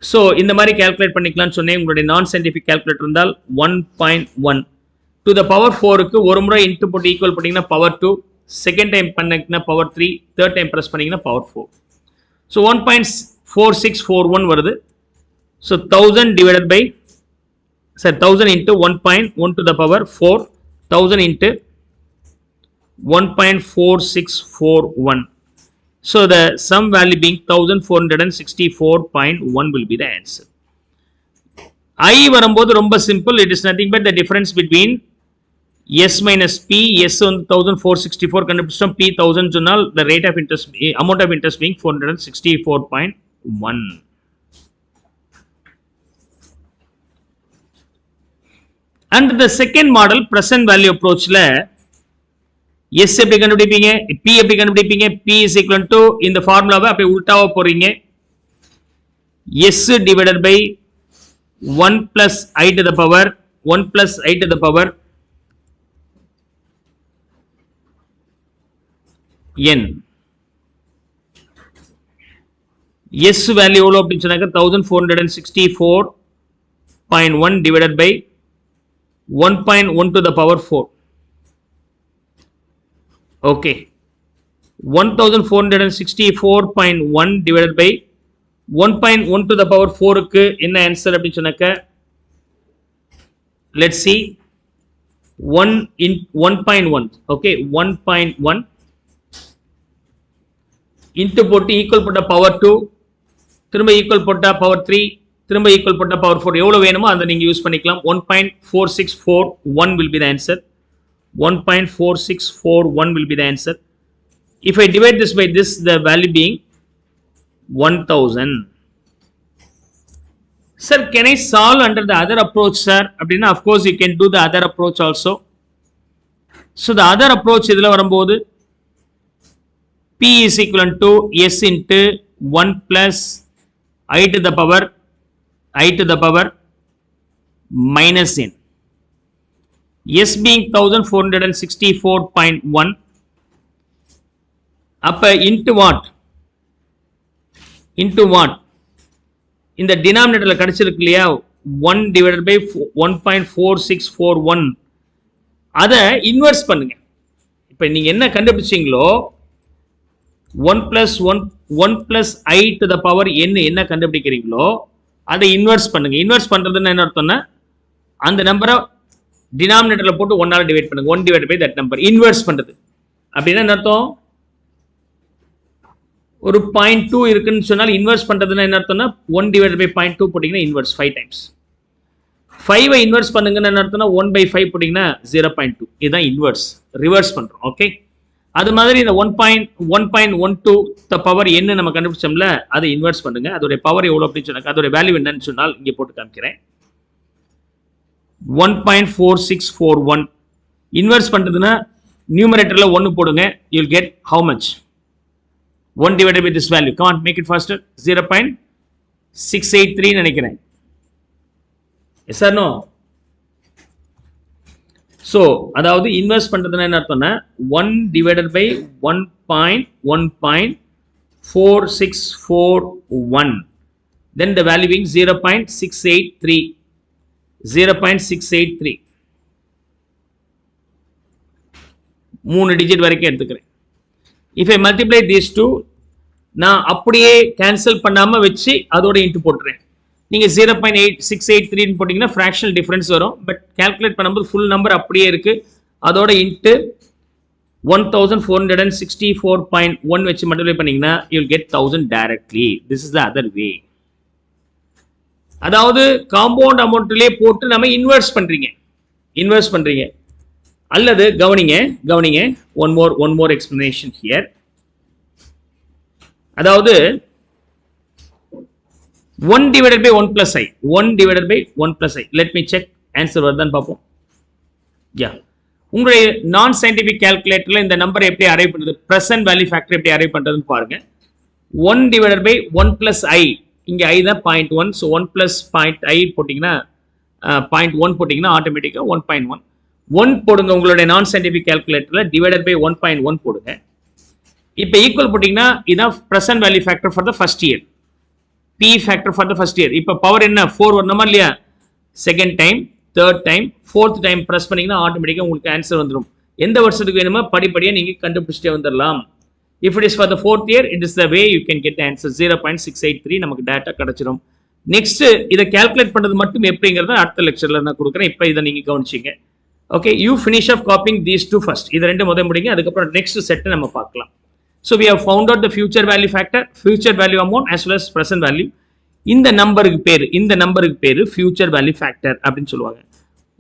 ஸோ இந்த மாதிரி கால்குலேட் பண்ணிக்கலாம்னு சொன்னேன். உங்களுடைய நான் சயின்டிஃபிக் கால்குலேட்டர் இருந்தால் 1.1 to the power 4க்கு ஒரு முறை இன்ட்டு போட்டு ஈக்குவல் பண்ணிங்கன்னா பவர் 2, செகண்ட் டைம் பண்ணிங்கன்னா பவர் 3, தேர்ட் டைம் ப்ரெஸ் பண்ணிங்கன்னா பவர் 4. ஸோ 1.4641 வருது. So 1000 divided by 1000 into 1.1 to the power 4, 1000 into 1.4641. So the sum value being 1464.1 will be the answer. I வரும்போது ரொம்ப simple. It is nothing but the difference between S minus P. S on 1464 கண்டுபிடிச்சோம். P 1000 சொன்னால் the rate of interest amount of interest being 464.1. And the second model present value approach ல S எப்படி கண்டுபிடிப்பீங்க, P எப்படி கண்டுபிடிப்பீங்க? P is equal to இந்த ஃபார்முலாவை அப்படியே உல்டாவா போறீங்க. S divided by 1 plus I to the power 1 plus I to the power N. S value எவ்வளோ அப்படின்னு சொன்னாக்க 1464.1 divided by 1.1 to the power 4. Okay, 1464.1 divided by 1.1 to the power 4 க்கு என்ன ஆன்சர் அப்படி சொன்னாக்க let's see 1.1. okay, 1.1 into போட்டு ஈக்குவல் போட்ட பவர் 2, திரும்ப ஈக்குவல் போட்ட பவர் 3, திரும்ப ஈக்குவல் போட்ட பவர் 4 எவ்வளவு வேணுமோ அதை நீங்க யூஸ் பண்ணிக்கலாம். 1.4641 will be the answer. 1.4641 will be the answer. If I divide this by this, the value being 1000. Sir, can I solve under the other approach, sir? Of course, you can do the other approach also. So, the other approach is P is equivalent to S into 1 plus I to the power minus n. S being 1464.1. Up into what? Into what? In the denominator, 1 divided by 1.4641. அதை இன்வெர்ஸ் பண்ணுங்க. இப்போ நீங்க என்ன கண்டுபிடிச்சீங்களோ 1 plus I to the power n என்ன கண்டுபிடிக்கிறீங்களோ அதை இன்வெர்ஸ் பண்ணுங்க. இன்வெர்ஸ் பண்றதுன்னா என்ன அர்த்தம்னா அந்த நம்பரை டினாமினேட்டர்ல போட்டு 1 ஆல டிவைட் பண்ணுங்க. 1 divided by that number. Inverse பண்றது அப்படின்னா என்ன அர்த்தம்? ஒரு 0.2 இருக்குன்னு சொன்னால் இன்வெர்ஸ் பண்றதுன்னா என்ன அர்த்தம்னா 1 divided by 0.2 போட்டீங்கன்னா இன்வெர்ஸ் 5 times. 5 இன்வெர்ஸ் பண்ணுங்கன்னு என்ன அர்த்தம்னா 1 by 5 போட்டீங்கன்னா 0.2. இதுதான் இன்வெர்ஸ். ரிவர்ஸ் பண்றோம். ஓகே, அது மாதிரி இந்த 1.12 the power n நம்ம கண்டுபிடிச்சோம்ல அதை இன்வெர்ஸ் பண்ணுங்க. அதோட பவர் எவ்வளவு அப்படின்னு சொன்னாக்க அதோட வேல்யூ என்னன்னு சொன்னால் இங்கே போட்டு காமிக்கிறேன். 1.4641. இன்வெர்ஸ் பண்றதுன்னா நியூமரேட்டர்ல 1 போடுங்க. you'll get how much? 1 divided by this value. Come on, make it faster. 0.683 நினைக்கிறேன். Yes or no? So, அதாவது இன்வெர்ஸ் பண்றதுன்னா என்ன அர்த்தம்னா 1 divided by 1.4641. Then the value being 0.683. 0.683. 3 digit வரைக்கும் எடுத்துக்கிறேன். If I multiply these two, நான் அப்படியே கேன்சல் பண்ணாம வச்சு அதோட இன்டு போட்டுறேன். நீங்க 0.683 போட்டீங்கன்னா ஃபிராக்ஷனல் டிஃபரன்ஸ் வரும். பட் கால்குலேட் பண்ணும்போது ஃபுல் நம்பர் அப்படியே இருக்கு. அதோட இன்டு 1464.1 வச்சு மல்டிப்ளை பண்ணீங்கன்னா you'll get 1000 directly. This is the other way. அதாவது காம்பவுண்ட் அமௌண்ட்லயே போட்டு நம்ம இன்வெர்ஸ் பண்றீங்க. அல்லது கவனிங்க one more explanation here. அதாவது 1 divided by 1 plus I. 1 divided by 1 plus I. Let me check answer வருதான்னு பார்ப்போம். Yeah. உங்களுடைய நான் சயின்டிபிக் கால்குலேட்டர்ல இந்த நம்பர் எப்படி அரைவ் பண்றது, பிரசன்ட் வேல்யூ ஃபேக்டர் எப்படி அரைவ் பண்றதுன்னு பாருங்க. 1 divided by 1 plus I. இங்க I தான் 0.1. so 1 plus I போட்டீங்கன்னா 0.1 போட்டீங்கன்னா ஆட்டோமேட்டிக்கா 1.1. 1 போடுங்க உங்களுடைய நான் சயின்டிபிக் கால்குலேட்டர்ல டிவைடட் பை 1.1 போடுங்க. இப்போ ஈக்குவல் போட்டீங்கன்னா இதான் present value factor for the first year. P factor for the first year. இப்போ பவர் என்ன 4 வரணுமா இல்லையா? Second time, third time, fourth time press பண்ணீங்கன்னா ஆட்டோமேட்டிக்கா உங்களுக்கு ஆன்சர் வந்துடும். எந்த வருஷத்துக்கு வேணுமோ படிப்படியா நீங்க கண்டுபிடிச்சிட்டே வந்துடலாம். If it is for the fourth year, it is the way you can get the answer. 0.683 நமக்கு டேட்டா கிடைச்சிடும். நெக்ஸ்ட் இதை கால்குலேட் பண்றது மட்டும் எப்படிங்கிறத அடுத்த லெக்சர்ல நான் கொடுக்குறேன். இப்போ இதை நீங்க கவனிச்சிங்க. Okay, you finish off copying these two first. இது ரெண்டு முதல்ல முடிங்க, அதுக்கப்புறம் நெக்ஸ்ட் செட் நம்ம பார்க்கலாம். So we have found out the future value factor, future value amount as well as present value. இந்த நம்பருக்கு பேரு future value factor அப்படின்னு சொல்லுவாங்க.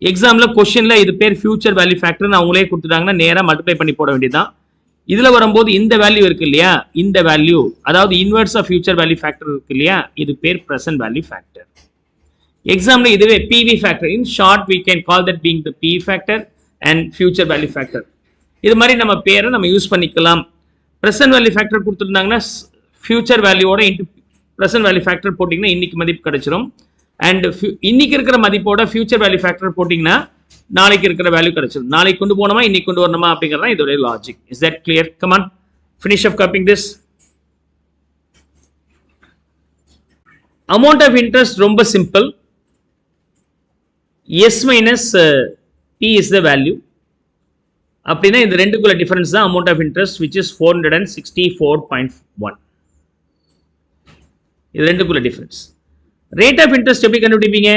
எக்ஸாம்ல क्वेश्चनல இது பேர் future value factor ன்னு அவங்களே கொடுத்துட்டாங்கன்னா நேரா மல்டிப்ளை பண்ணி போட வேண்டியதுதான். இதுல வரும்போது இந்த வேல்யூ இருக்கு இல்லையா, இந்த வேல்யூ அதாவது inverse of future value factor இருக்கு இல்லையா, இது பேர் present value factor. எக்ஸாம்ல இதுவே PV factor. In short we can call that being the PV factor and future value factor. இது மாதிரி நம்ம பேரை நம்ம யூஸ் பண்ணிக்கலாம். present value factor கொடுத்துருந்தாங்கன்னா future வேல்யூவோட இன்டு present value factor போட்டிங்கன்னா இன்னைக்கு மதிப்பு கிடைச்சிரும். அண்ட் இன்னைக்கு இருக்கிற மதிப்போட future value factor போட்டிங்கன்னா நாளைக்கு இருக்கிற வேல்யூ கிடைச்சிரும். நாளைக்கு கொண்டு போனோமா இன்னைக்கு கொண்டு வரணுமா அப்படிங்கிறதா இதோட logic. Is that clear? Come on, finish up copying this. amount of interest ரொம்ப simple. S minus P is the value. அப்படின்னா இந்த ரெண்டுக்குள்ள டிஃபரன்ஸ் தான் amount of interest, which is 464.1. இது ரெண்டுக்குள்ள டிஃபரன்ஸ். ரேட் ஆஃப் இன்ட்ரெஸ்ட் எப்படி கண்டுபிடிப்பீங்க?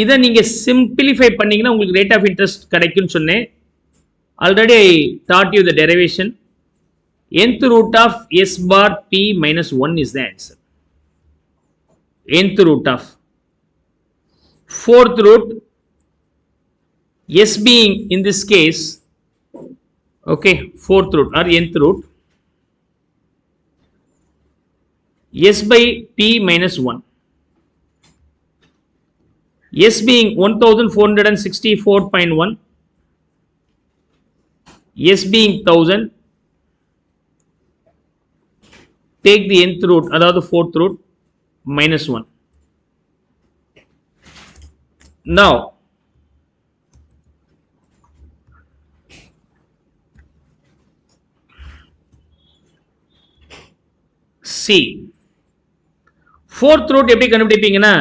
இதை நீங்க சிம்பிளிஃபை பண்ணீங்கன்னா உங்களுக்கு ரேட் ஆஃப் இன்ட்ரெஸ்ட் கிடைக்கும்னு சொன்னேன். Already I dot you the derivation. nth root of S bar P minus 1 is the answer. nth root of fourth root S being in this case Okay, fourth root or nth root. S by P minus 1. S being 1464.1. S being 1000. Take the nth root, அதாவது fourth root, minus 1. Now, see, fourth root எப்படி கண்டுபிடிப்பீங்கன்னா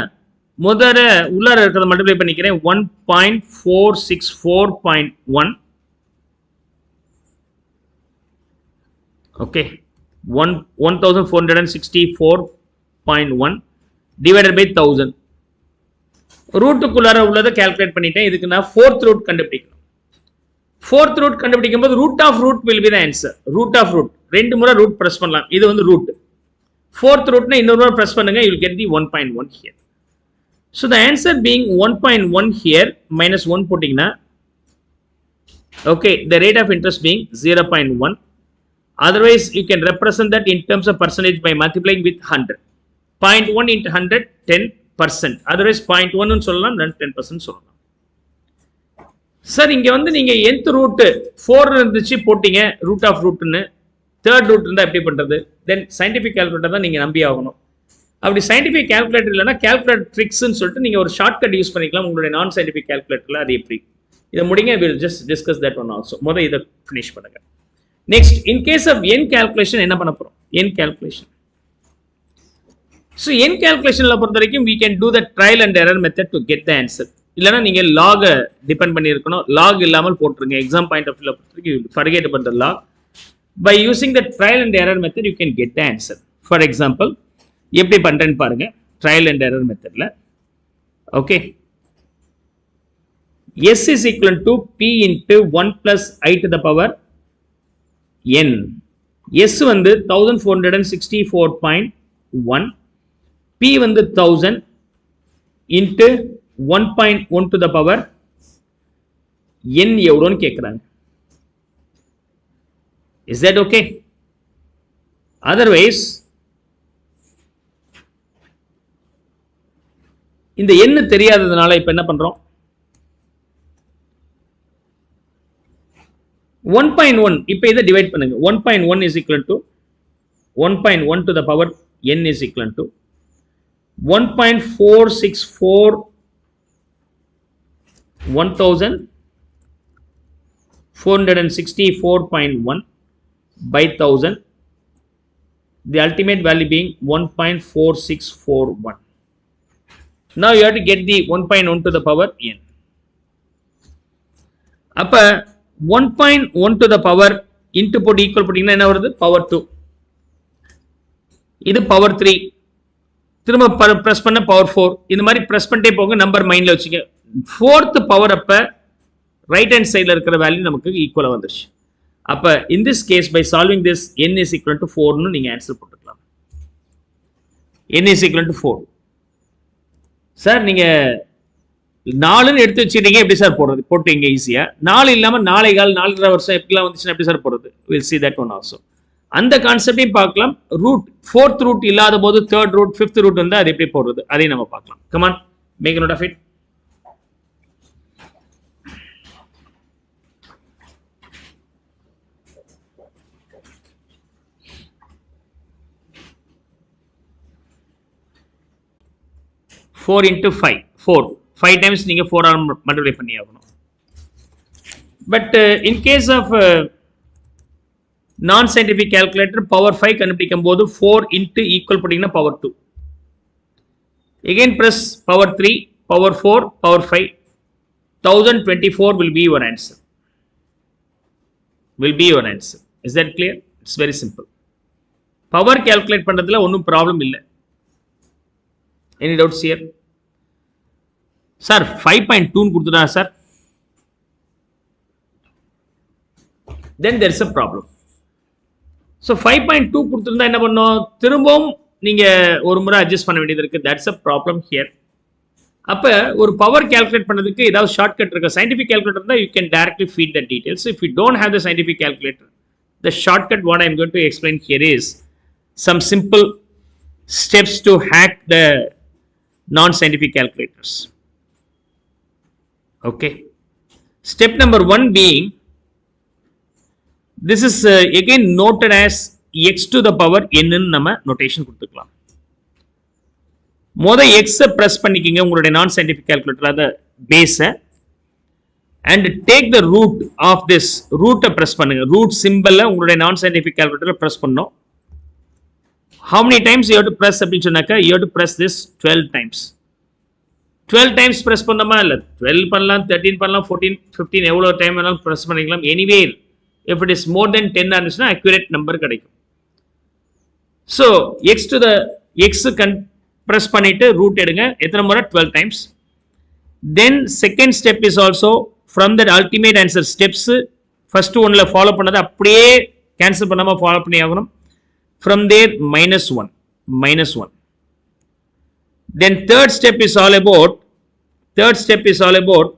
முதல்ல உள்ளார இருக்கிறத மல்டிப்ளை பண்ணிக்கிறேன் 1.464.1. okay, 1464.1 divided by 1000. ரூட்டுக்குள்ளார உள்ளதை கால்குலேட் பண்ணிட்டேன். இதுக்கு நான் fourth root கண்டுபிடிக்கணும். fourth root கண்டுபிடிக்கும் போது root of root will be the answer. root of root ரெண்டு முறை root பிரஸ் பண்ணலாம். இது வந்து root. fourth root னா இன்னொரு முறை பிரஸ் பண்ணுங்க, you will get the 1.1 here. So the answer being 1.1 here minus 1 போட்டிங்கன்னா okay, the rate of interest being 0.1. Otherwise you can represent that in terms of percentage by multiplying with 100. 0.1 into 100 10%. otherwise 0.1 னு சொல்லலாம், 10% சொல்லலாம். சார் இங்க வந்து நீங்க nth root 4 இருந்துச்சு போட்டீங்க root of root னு, third root இருந்தா எப்படி பண்றது? then scientific calculator தான் நீங்க நம்பி ஆகணும். அப்படி scientific calculator இல்லனா calculator tricks னு சொல்லிட்டு நீங்க ஒரு ஷார்ட்கட் யூஸ் பண்ணிக்கலாம் உங்களுடைய நான் scientific calculatorல. அது எப்படி இத முடிங்க, we will just discuss that one also. முத இத finish பண்ணுங்க. next, in case of n calculation என்ன பண்ண போறோம்? n calculation. so n calculation ல பொறுத்த வரைக்கும் we can do the trial and error method to get the answer. இல்லனா நீங்க log டிபெண்ட் பண்ணி இருக்கணும். log இல்லாமல் போட்டுருங்க. exam point of view ல பொறுத்த வரைக்கும் forget about the log. by using the trial and error method you can get the answer. for example, எப்படி பண்றேன்னு பாருங்க trial and error methodல. okay, s is equal to p into 1 plus I to the power n. s வந்து 1464.1, p வந்து 1000 into 1.1 to the power n எவ்வளோன்னு கேட்குறாங்க. is that okay? otherwise இந்த n தெரியாததுனால இப்ப என்ன பண்றோம்? 1.1 இப்ப இதை டிவைட் பண்ணுங்க. 1.1 is equal to 1.1 to the power n is equal to 1.464 1464.1 by 1000, the ultimate value being 1.4641. now you have to get the 1.1 to the power n. அப்ப 1.1 to the power into போட்டு ஈக்குவல் போட்டீங்கன்னா என்ன வருது? power 2. இது power 3. திரும்ப பிரஸ் பண்ண power 4. இந்த மாதிரி பிரஸ் பண்ணிட்டே போங்க, நம்பர் மைண்ட்ல வச்சுங்க. fourth power அப்ப ரைட் ஹேண்ட் சைடுல இருக்கிற வேல்யூ நமக்கு ஈக்குவலா வந்துருச்சு. அப்ப in this case by solving this n is equal to 4 னு நீங்க ஆன்சர் போட்டுக்கலாம். n is equal to 4. Sir நீங்க 4ன்னு எடுத்து வச்சிட்டீங்க, எப்படி சார் போடுறது? போட்டீங்க ஈஸியா. 4 இல்லாம 4.25 4.5 வருஷம் எப்படிலாம் வந்துச்சுன்னா எப்படி சார் போடுறது? we'll see that one also. அந்த கான்செப்டையும் பார்க்கலாம். ரூட் fourth root இல்லாத போது third root fifth root வந்து அது எப்படி போடுறது அதையும் நம்ம பார்க்கலாம். come on, make a note of it. four into 5 5 times நீங்க 4 ஆல் மல்டிப்ளை பண்ணி ஆகணும். பட் இன் கேஸ் ஆஃப் நான் சயின்டிபிக் கால்குலேட்டர் பவர் 5 கண்டுபிடிக்கும் போது 4 into ஈக்குவல் போட்டீங்கன்னா power 2. again press power 3 power 4 power 5. 1024 will be your answer. is that clear? it's very simple. power calculate பண்றதுல ஒன்றும் ப்ராப்ளம் இல்லை. any doubts here? சார் 5.2 கொடுத்துட்டா sir, then there is a problem. so 5.2 கொடுத்திருந்தா என்ன பண்ணோம்? திரும்பவும் நீங்க ஒரு முறை அட்ஜஸ்ட் பண்ண வேண்டியது இருக்கு. that's a problem here. அப்ப ஒரு பவர் கால்குலேட் பண்ணதுக்கு ஏதாவது ஷார்ட்கட் இருக்கா? சயின்டிஃபிக் கால்குலேட்டர் இருந்தா you can directly feed the details. If you don't have the scientific calculator, the shortcut what I am going to explain here is some simple steps to hack the non-scientific calculators. Okay. Step number 1 being, this is again noted as x to the power n ன்னு நம்ம நோட்டேஷன் கொடுத்துக்கலாம். மொத x பிரஸ் பண்ணிக்கிங்க உங்களுடைய நான் சயின்டிஃபிக் கால்குலேட்டர் அத பேஸ and take the root of this root press பண்ணுங்க. root symbol உங்களுடைய நான் சயின்டிஃபிக் கால்குலேட்டர்ல பிரஸ் பண்ணனும். how many times you have to press அப்படி சொன்னாக்க you have to press this 12 times. 12 times press பண்ணோமா இல்ல 12 பண்ணலாம் 13 பண்ணலாம் 14 15 எவ்வளவு டைம் வேணாலும் பிரஸ் பண்ணிக்கலாம். anyway if it is more than 10 ஆனிச்சுனா accurate number கிடைக்கும். so x to the x press பண்ணிட்டு root எடுங்க. எத்தனை முறை? 12 times. then second step is also from that ultimate answer steps first one ல ஃபாலோ பண்ணத அப்படியே கேன்சல் பண்ணாம ஃபாலோ பண்ணி ஆகணும். from there -1 then third step is all about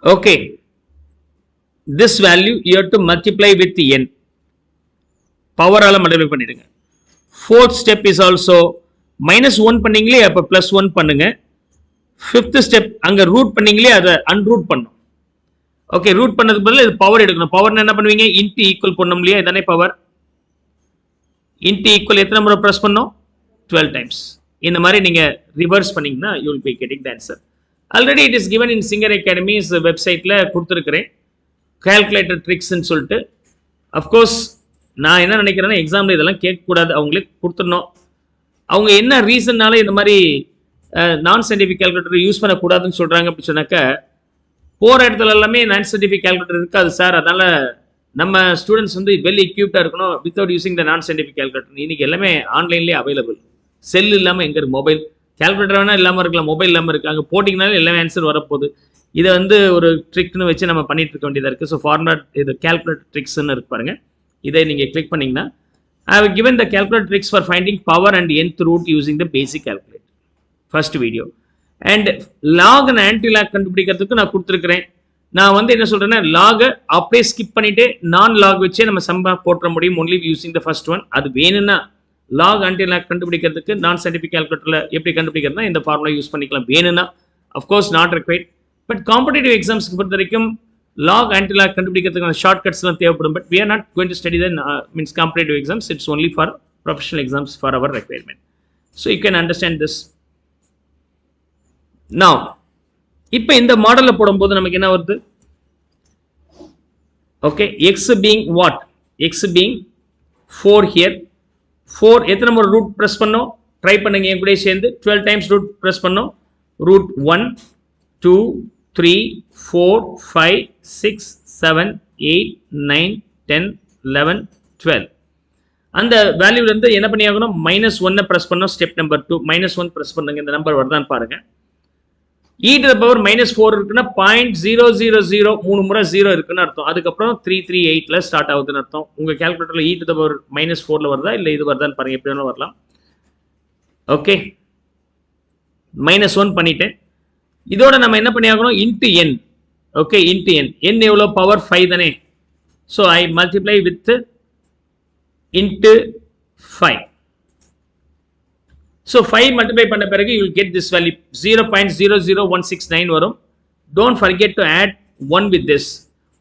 okay, this value you have to multiply with n, power ஆல மல்டிப்ளை பண்ணிடுங்க. fourth step is also -1 பண்ணீங்களே அப்ப +1 பண்ணுங்க. fifth step அங்க ரூட் பண்ணீங்களே அத அன்ரூட் பண்ணனும். ஓகே, ரூட் பண்ணதுக்கு பதிலா இது பவர் எடுக்கணும். பவர் என்ன பண்ணுவீங்க? இன்ட் ஈக்குவல் பண்ணனும் இல்லையா? இதானே பவர். இன்ட் ஈக்குவல் எத்தனை முறை பிரஸ் பண்ணனும்? 12 times. இந்த மாதிரி நீங்க ரிவர்ஸ் பண்ணீங்கன்னா you will be getting the answer. already it is given in Singar Academy's வெப்சைட்ல கொடுத்திருக்கிறேன் calculator tricks ன்னு சொல்லிட்டு. of course நான் என்ன நினைக்கிறேன்னா எக்ஸாம்ல இதெல்லாம் கேட்க கூடாது, அவங்களுக்கு கொடுத்துடணும். அவங்க என்ன ரீசன்னால இந்த மாதிரி நான் சயின்டிஃபிக் கால்குலேட்டர் யூஸ் பண்ணக்கூடாதுன்னு சொல்றாங்க அப்படி சொன்னாக்க, போற இடத்துல எல்லாமே நான் சயின்டிஃபிக் கால்குலேட்டர் இருக்காது சார், அதனால நம்ம ஸ்டூடெண்ட்ஸ் வந்து வெல் எக்யூப்டா இருக்கணும் வித்வுட் யூசிங் த நான் சயின்டிஃபிக் கால்குலேட்டர். இன்னைக்கு எல்லாமே ஆன்லைன்லேயே அவைலபிள். செல் இல்லாம எங்க இருக்கு? மொபைல் கால்குலேட்டர் வேணா இல்லாம இருக்கலாம், மொபைல் இல்லாம இருக்கு. அங்கே போட்டிங்கனாலே எல்லாமே ஆன்சர் வரப்போகுது. இதை வந்து ஒரு ட்ரிக்னு வச்சு நம்ம பண்ணிட்டு இருக்க வேண்டியதா இருக்கு. ஸோ ஃபார்முலா இது கால்குலேட்டர் ட்ரிக்ஸ்ன்னு இருக்கு பாருங்க. இதை நீங்க கிளிக் பண்ணீங்கன்னா I have given the calculator tricks for finding power and nth root using the basic calculator. First video. And log and anti-log கண்டுபிடிக்கிறதுக்கு நான் கொடுத்திருக்கிறேன். நான் வந்து என்ன சொல்றேன்னா log அப்படியே ஸ்கிப் பண்ணிட்டு நான் log வச்சே நம்ம சம்பா போட்ற முடியும் only using the first one. அது வேணும்னா log anti-log கண்டுபிடிக்கிறதுக்கு நான் சயின்டிஃபிக் கால்குலேட்டர்ல எப்படி கண்டுபிடிக்கிறதுனா இந்த ஃபார்முலா யூஸ் பண்ணிக்கலாம் வேணும்னா. of course not required. But competitive exams பொறுத்த வரைக்கும் log anti-log கண்டுபிடிக்கிறதுக்கான ஷார்ட்கட்ஸ் எல்லாம் தேவைப்படும். But we are not going to study the means competitive exams. It's only for professional exams for our requirement. So you can understand this. Now இப்போ இந்த மாடல்ல போடும்போது நமக்கு என்ன வருது? Okay, x being what? x being 4 here. 4 எத்தனை முறை ரூட் பிரஸ் பண்ணோம்? ட்ரை பண்ணுங்க என் கூட சேர்ந்து 12 times ரூட் பிரஸ் பண்ணோம். ரூட் 1 2 3 4 5 6 7 8 9 10 11 12 அந்த வேல்யூல இருந்து என்ன பண்ணி ஆகணும்? -1 பிரஸ் பண்ணோம். ஸ்டெப் நம்பர் 2 -1 பிரஸ் பண்ணுங்க. இந்த நம்பர் வருதான்னு பாருங்க. e to the power -4 இருக்குன்னா 0.000 மூணு முறை 0 இருக்குன்னு அர்த்தம். அதுக்கப்புறம் 338ல ஸ்டார்ட் ஆகுதுன்னு அர்த்தம். உங்க கால்குலேட்டர்ல e to the power -4ல வருதா இல்ல இது வருதான்னு பாருங்க. எப்படி வேணாலும் வரலாம். ஓகே, -1 பண்ணிட்டேன். இதோட நம்ம என்ன பண்ணி ஆகணும்? Into n. Okay, into n. n எவ்வளோ? பவர் 5 தானே. So I multiply with into 5. So 5 multiply பண்ண பிறகு you will get this value 0.00169 வரும். Don't forget to add 1 with this.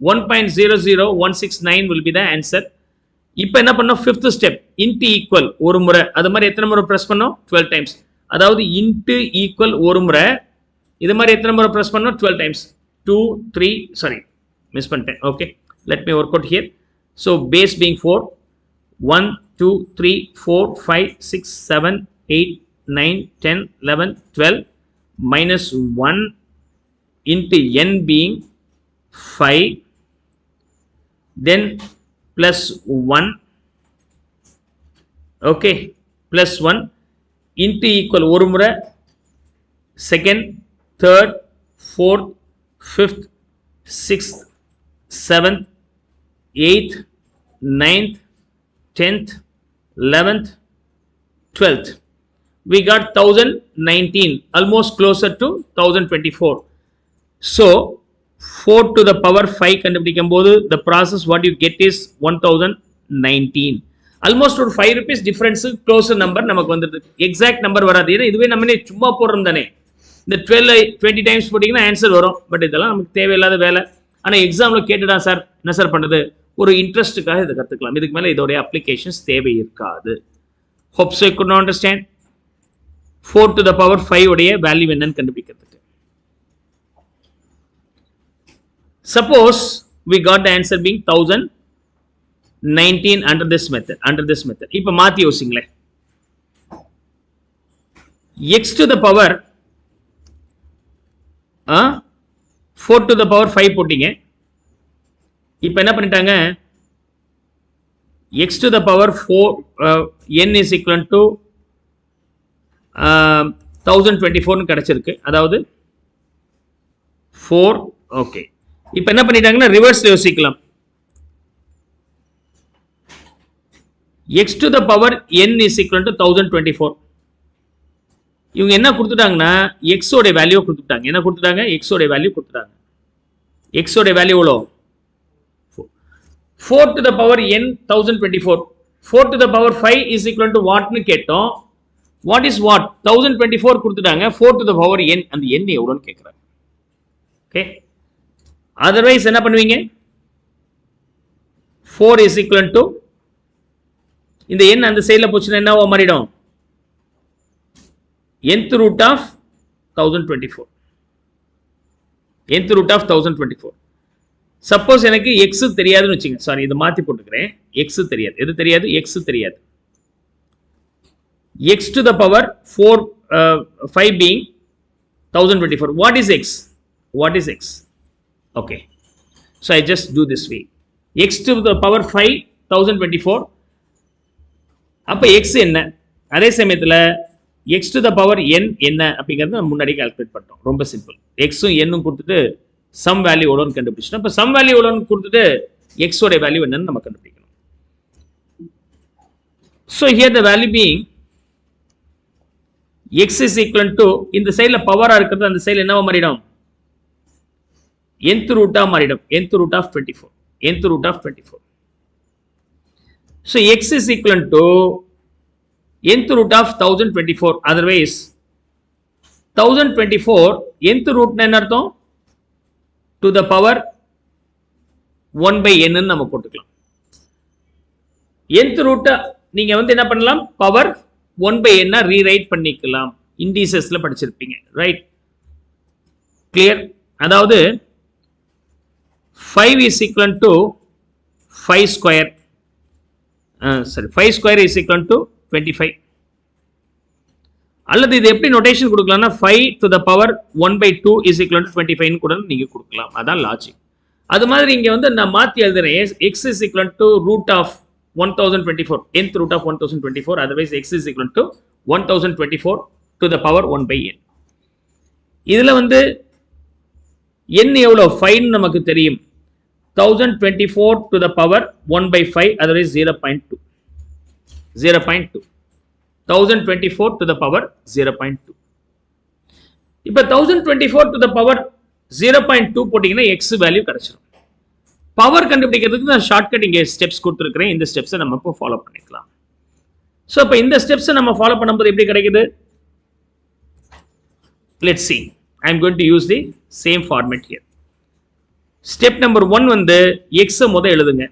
1.00169 will be the answer. இப்போ என்ன பண்ணோம்? ஃபிஃப்த் ஸ்டெப் இன்டு ஈக்குவல் ஒரு முறை. அது மாதிரி எத்தனை முறை ப்ரெஸ் பண்ணோம்? 12 times. அதாவது இன்டு ஈக்குவல் ஒரு முறை. இது மாதிரி எத்தனை முறை பிரஸ் பண்ணோம்? 12 times. 2 3 சாரி மிஸ் பண்ணிட்டேன். Okay, let me work out here. So base being 4 1 2 3 4 5 6 7 8 9 10 11 12 -1 into n being 5 then +1 okay +1 into equal ஒரு முறை second third, fourth, fifth, sixth, seventh, eighth, ninth, 10th, 11th, 12th. we got 1019, almost closer to 1024. So 4 to the power 5 the process what you get is 1019. Almost ஒரு 5 rupees difference closer number நமக்கு வந்திருக்கு. Exact number வராது. ஏன்னா இதுவே நம்மனே சும்மா போடுறோம் தானே. இந்த 20 times போட்டீங்கன்னா ஆன்சர் வரும். பட் இதெல்லாம் நமக்கு தேவையில்லாத வேலை. ஆனா எக்ஸாம்ல கேட்டுடா சார் என்ன சார் பண்றது? ஒரு இன்ட்ரெஸ்ட்டுக்காக இதை கத்துக்கலாம். இதுக்கு மேல இதோட அப்ளிகேஷன்ஸ் தேவை இருக்காது. Hope so you could not understand. 4 to the power 5 உடைய வேல்யூ என்னன்னு கண்டுபிடிக்கிறதுக்கு. Suppose we got the answer being 1019 under this method. இப்ப மாத்தி யோசிங்களே. x to the power 4 to the power 5 போட்டீங்க. இப்ப என்ன பண்ணிட்டாங்க? x to the power 4 n is equal to 1024 கிடைச்சிருக்கு. அதாவது 4 ஓகே. இப்ப என்ன பண்ணிட்டாங்கன்னா ரிவர்ஸ்ல யோசிக்கலாம். x to the power n is equal to 1024. இவங்க என்ன கொடுத்துட்டாங்கன்னா x ஓட வேல்யூ கொடுத்துட்டாங்க. என்ன கொடுத்துட்டாங்க? x ஓட வேல்யூ கொடுத்துட்டாங்க. x ஓட வேல்யூ எவ்வளோ? 4 to the power n 1024. 4 to the power 5 is equal to what னு கேட்டோம். What is what? 1024 கொடுத்துட்டாங்க. 4 to the power n அந்த n எவ்வளோன்னு கேட்குறாங்க. ஓகே. Otherwise என்ன பண்ணுவீங்க? 4 is equal to இந்த n அந்த சைடுல போச்சுன்னா என்னவா மாறிடும்? nth root of 1024. nth root of 1024. Suppose எனக்கு x தெரியாதுன்னு வச்சுங்க. சாரி இதை மாத்தி போட்டுக்கிறேன். x தெரியாது. எது தெரியாது? x தெரியாது. x to the power 5 being 1024. What is x? What is x? Okay. So I just do this way. x to the power 5 1024. அப்ப x என்ன? அதே சமயத்துல x to the power n என்ன அப்படிங்கறத நம்ம முன்னாடி கால்குலேட் பண்ணிட்டோம். ரொம்ப சிம்பிள். x உம் n உம் கொடுத்துட்டு சம் வேல்யூ எவ்வளவுன்னு கண்டுபிடிச்சோம். அப்ப சம் வேல்யூ எவ்வளவுன்னு கொடுத்துட்டு x ஓட வேல்யூ என்னன்னு நம்ம கண்டுபிடிக்கணும். So here the value being x is equal to இந்த சைடுல பவரா இருக்குது அந்த சைடுல என்னவா மாறிடும்? nth root ஆ மாறிடும். nth root of 24. nth root of 24. So x is equal to nth root of 1024. Otherwise 1024 nth root என்ன அர்த்தம்? To the power 1 by n ன்னு நம்ம போட்டுக்கலாம். nth root நீங்க வந்து என்ன பண்ணலாம்? பவர் 1 by n ரீரைட் பண்ணிக்கலாம். இண்டிசஸ்ல படிச்சிருப்பீங்க. ரைட்? கிளியர்? அதாவது 5 is equal to 5 square. 5 square is equal to 25. அல்லது இது எப்படி notation கொடுக்கலாம்னா 5 to the power 1 by 2 is equal to 25 ன்னு கூட நீங்க கொடுக்கலாம். அதான் லாஜிக். அது மாதிரி இங்க வந்து நான் மாத்தி எழுதுறேன். x is equal to root of 1024. nth root of 1024. Otherwise x is equal to 1024 to the power 1 by n. இதுல வந்து n எவ்வளவு? 5 ன்னு நமக்கு தெரியும். 1024 to the power 1 by 5. Otherwise 0.2. 0.2. 1024 to the power 0.2. இப்ப 1024 to the power 0.2 போட்டீங்கன்னா x வேல்யூ கிடைச்சிடும். பவர் கண்டுபிடிக்கிறதுக்கு நான் ஷார்ட்கட் இங்க ஸ்டெப்ஸ் கொடுத்துருக்கிறேன். இந்த ஸ்டெப்ஸை நம்ம இப்போ ஃபாலோ பண்ணிக்கலாம். ஸோ இப்போ இந்த ஸ்டெப்ஸை நம்ம ஃபாலோ பண்ணும்போது எப்படி கிடைக்குது? Let's see. I am going to use the same format here. Step number 1 வந்து x முத எழுதுங்க.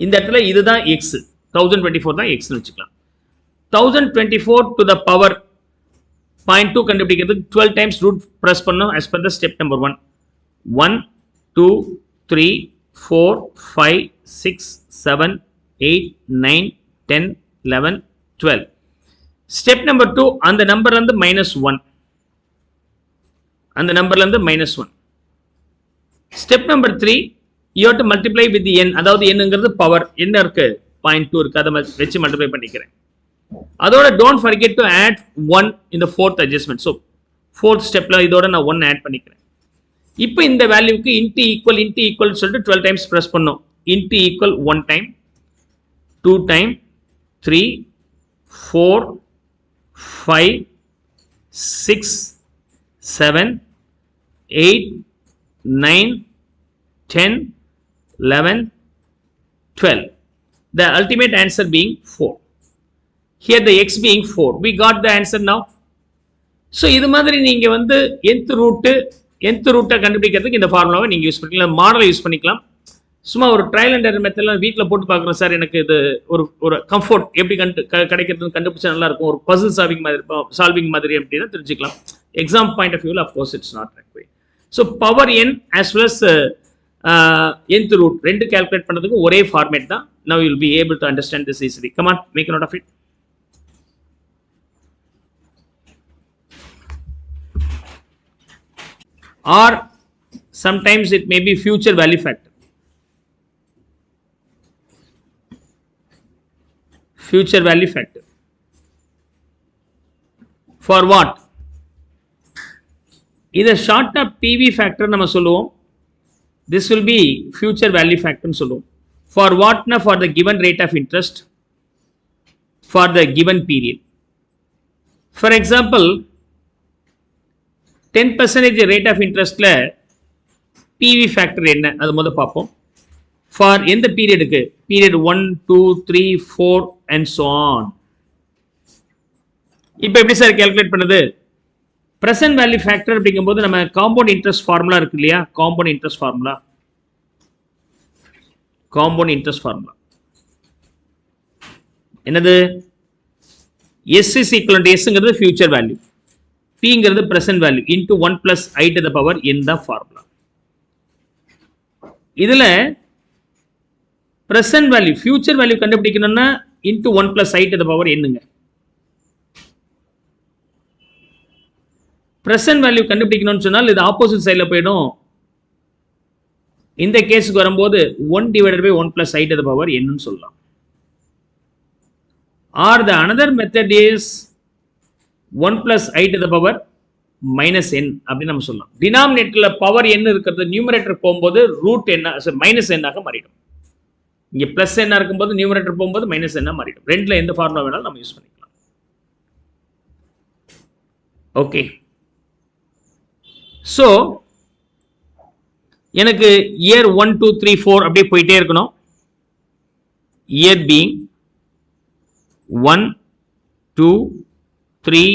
இந்த இடத்துல இதுதான் x. 1024 தான் x ன்னு வச்சுக்கலாம். 1024 to the power 0.2 கண்டுபிடிக்கிறதுக்கு 12 times root press பண்ணணும் as per the step number 1. 1 2 3 4 5 6 7 8 9 10 11 12. Step number 2 அந்த நம்பர்ல இருந்து -1. அந்த நம்பர்ல இருந்து -1. Step number 3 you have to multiply with the n. அதாவது என்னங்கிறது பவர் என்ன இருக்கு? 0.2 இருக்கு. அதை வச்சு மல்டிப்ளை பண்ணிக்கிறேன். அதோட don't forget to add 1 in the fourth adjustment. So fourth stepல இதோட நான் 1 ஆட் பண்ணிக்கிறேன். இப்போ இந்த வேல்யூக்கு int equal சொல்லிட்டு 12 times press பண்ணோம். int equal 1 time 2 time 3 4 5, 6, 7, 8, 9, 10, 11, 12. The ultimate answer being 4. Here the x being 4. We got the answer now. So இது மாதிரி நீங்க வந்து nth ரூட்டை கண்டுபிடிக்கிறதுக்கு இந்த ஃபார்முலாவை நீங்க யூஸ் பண்ணிக்கலாம், மாடலை யூஸ் பண்ணிக்கலாம். சும்மா ஒரு ட்ரையல் அண்ட் எரர் மெத்தட்ல வீட்டில் போட்டு பார்க்குறோம் சார், எனக்கு இது ஒரு கம்ஃபர்ட் எப்படி கிடைக்கிறதுன்னு கண்டுபிடிச்சா நல்லா இருக்கும், ஒரு பசில் சால்விங் மாதிரி அப்படின்னா தெரிஞ்சுக்கலாம். எக்ஸாம் பாயிண்ட் ஆஃப் வியூவில் of course it's not right way. So power n as well as nth root ரெண்டு கால்குலேட் பண்ணுறதுக்கு ஒரே ஃபார்மேட் தான். Now you will be able to understand this easily. Come on, make a note of it. Or sometimes it may be future value factor. Future value factor. For what? Either short up PV factor nama solluvom. This will be future value factor nu solluvom. For what na? For the given rate of interest for the given period. For example, 10% rate of interest la PV factor enna adu moda paapom. For எந்த பீரியடுக்கு? Period 1, 2, 3, 4 and so on. இப்போ எப்படி சார் கால்குலேட் பண்ணுது? பிரசன்ட் வேல்யூ ஃபேக்டர் அப்படிங்கும்போது நம்ம காம்பவுண்ட் இன்ட்ரெஸ்ட் ஃபார்முலா இருக்கு இல்லையா? காம்பவுண்ட் இன்ட்ரெஸ்ட் ஃபார்முலா என்னது? S is equivalent to Sங்கிறது ஃபியூச்சர் வேல்யூ, Pங்கிறது present value into 1 plus I to the power n the formula. இதுல present value future value கண்டுபிடிக்கணும்னா into 1 plus I to the power என்னங்க? present value கண்டுபிடிக்கணும்னு சொன்னால் இது ஆப்போசிட் சைடில் போயிடும். இந்த கேஸுக்கு வரும்போது 1 divided by 1 plus I to the power n ன்னு சொல்லலாம். Or the another method is 1 plus I to the power minus n அப்படின்னு நம்ம சொல்லலாம். டினாமினேட்டர்ல பவர் n இருக்கிறது நியூமரேட்டர் போகும்போது ரூட் என்ன மைனஸ் n ஆக மாறிடும். இங்கே பிளஸ் என்ன இருக்கும்போது நியூமரேட்டர் போகும்போது மைனஸ் என்ன மாறிடும். ரெண்டுல எந்த ஃபார்முலா வேணாலும் நம்ம யூஸ் பண்ணிக்கலாம். ஓகே, ஸோ எனக்கு இயர் 1, 2, 3, 4 அப்படியே போயிட்டே இருக்கணும். Year being 1, 2, 3,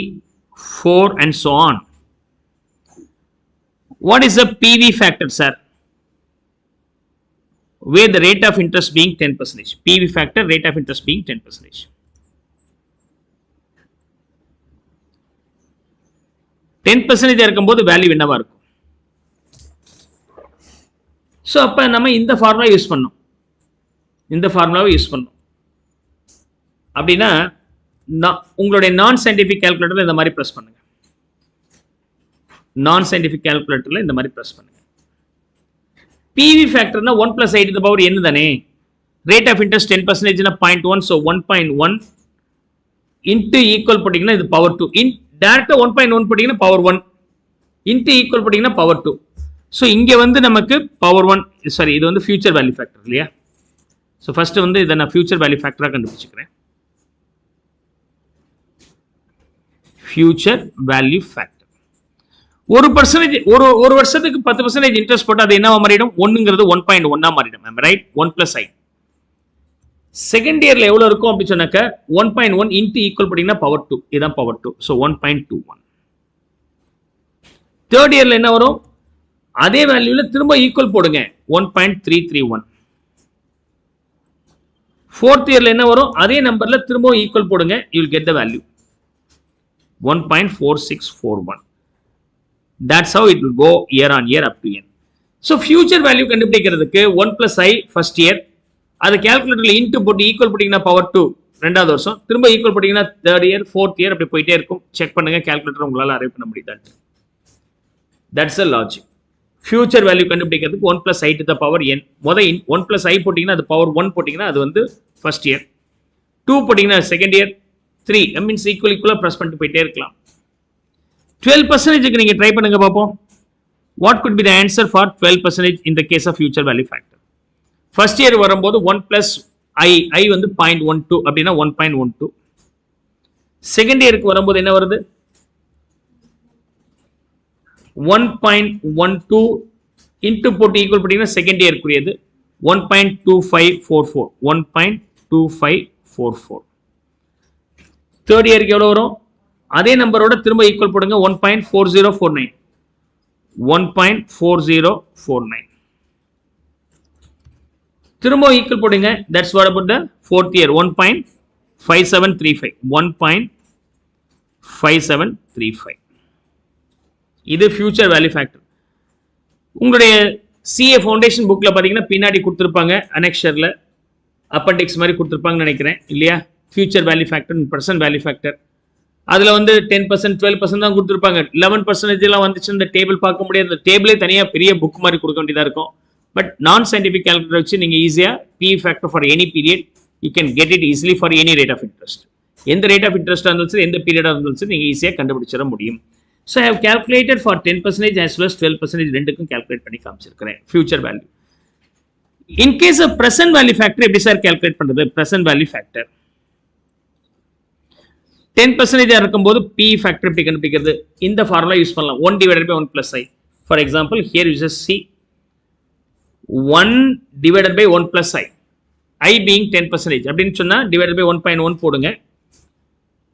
4 and so on. What is the PV factor, sir? Where the rate of interest being 10%. PV factor, rate of interest being 10%. 10% இருக்கும்போது வேல்யூ என்னவா இருக்கும்? ஸோ அப்போ நம்ம இந்த ஃபார்முலா யூஸ் பண்ணோம். அப்படின்னா உங்களுடைய நான் சயின்டிஃபிக் கால்குலேட்டர்ல இந்த மாதிரி ப்ரெஸ் பண்ணுங்க. PV ஃபேக்டர்னா 1 plus I to the power n தானே. Rate of interest 10% 0.1, so 1.1 into equal போட்டிங்கன்னா இது பவர் 2. டேரக்டாக 1.1 போட்டிங்கன்னா பவர் 1 இன்ட்டு ஈக்குவல் போட்டிங்கன்னா பவர் 2. ஸோ இங்கே வந்து நமக்கு பவர் 1, சாரி இது வந்து ஃபியூச்சர் வேல்யூ ஃபேக்டர் இல்லையா? ஸோ ஃபர்ஸ்ட் வந்து இதை நான் ஃபியூச்சர் வேல்யூ ஃபேக்டராக கண்டுபிடிச்சிக்கிறேன். ஃபியூச்சர் வேல்யூ ஃபேக்டர் ஒரு வருஷத்துக்கு 10% இன்ட்ரெஸ்ட் போட்டு அது என்னவா மாறிடும்? 1ங்கிறது 1.1 மாறிடும். ரைட்? 1 plus I. செகண்ட் இயர்ல எவ்வளவு இருக்கும் அப்படி சொன்னாக்க 1.1 இன்ட்டு ஈக்குவல் போட்டீங்கன்னா பவர் 2. இதுதான் பவர் 2. ஸோ 1.21. தேர்ட் இயர்ல என்ன வரும்? அதே வேல்யூல திரும்ப ஈக்குவல் போடுங்க 1.331. ஃபோர்த் இயர்ல என்ன வரும்? அதே நம்பர்ல திரும்ப ஈக்குவல் போடுங்க, you will get the value 1.4641. That's how it will go year on year up to n. So future value கண்டுபிடிக்கிறதுக்கு 1 plus I first year, அது கால்குலேட்டர்ல இன்ட்டு போட்டு ஈக்குவல் போட்டீங்கன்னா பவர் 2 ரெண்டாவது வருஷம், திரும்ப ஈக்குவல் போட்டீங்கன்னா தேர்ட் இயர், ஃபோர்த் இயர் அப்படி போயிட்டே இருக்கும். செக் பண்ணுங்க கால்குலேட்டர் உங்களால அரைவ் பண்ண முடியுதான்னு. That's the logic. Future value கண்டுபிடிக்கிறதுக்கு 1 plus I to the power n. 1 plus I போட்டீங்கன்னா அது பவர் 1 போட்டீங்கன்னா அது வந்து ஃபர்ஸ்ட் இயர், 2 போட்டீங்கன்னா செகண்ட் இயர், 3 மீன்ஸ் ஈக்குவலா ப்ரெஸ் பண்ணிட்டு போயிட்டே இருக்கலாம். 12% நீங்க ட்ரை பண்ணுங்க பாப்போம். What could be the answer for 12% in the case of future value factor? First year வரும்போது 1 plus I வந்து 0.12 அப்படின்னா 1.12. செகண்ட் இயருக்கு வரும்போது என்ன வருது 1.12 இன்டு போட்டு ஈக்குவல் பண்ணிங்கன்னா செகண்ட் இயருக்குரியது 1.2544 1.2544 தேர்ட் இயருக்கு எவ்வளவு வரும் அதே நம்பரோட திரும்ப ஈக்குவல் போடுங்க 1.4049 1.4049 திரும்ப ஈக்குவல் போடுங்க that's what about the fourth year 1.5735 1.5735 இது ஃபியூச்சர் வேல்யூ ஃபேக்டர் உங்களுடைய CA ஃபவுண்டேஷன் புக்ல பாத்தீங்கன்னா பின்னாடி கொடுத்திருப்பாங்க அனெக்ஷர்ல அப்பெண்டிக்ஸ் மாதிரி கொடுத்திருப்பாங்கன்னு நினைக்கிறேன் இல்லையா future value factor present value factor அதுல வந்து 10% 12% தான் கொடுத்திருப்பாங்க 11% எல்லாம் வந்துச்சு இந்த டேபிள் பார்க்க முடியாது அந்த டேபிளே தனியா பெரிய புக் மாதிரி கொடுக்க வேண்டியதா இருக்கும் பட் நான் சயின்டிபிக் கால்குலேட்டர் வச்சு நீங்க ஈஸியா PE factor for any period you can get it easily for any rate of interest எந்த ரேட் ஆஃப் இன்ட்ரெஸ்ட் இருந்தாலும் சரி எந்த பீரியடா இருந்தாலும் சரி நீங்க ஈஸியா கண்டுபிடிச்சிட முடியும் so I have calculated for 10% as well as 12% ரெண்டுக்கும் calculate பண்ணி காமிச்சிருக்கிறேன் future value in case of present value factor எப்படி சார் calculate பண்றது present value factor 10% இருக்கும்போது PE factor எப்படி கண்டுபிடிக்கிறது இந்த ஃபார்முலா யூஸ் பண்ணலாம் 1 divided by 1 plus I for example here you just see 1 divided by 1 plus I being 10% அப்படின்னு சொன்னா divided by 1.1 போடுங்க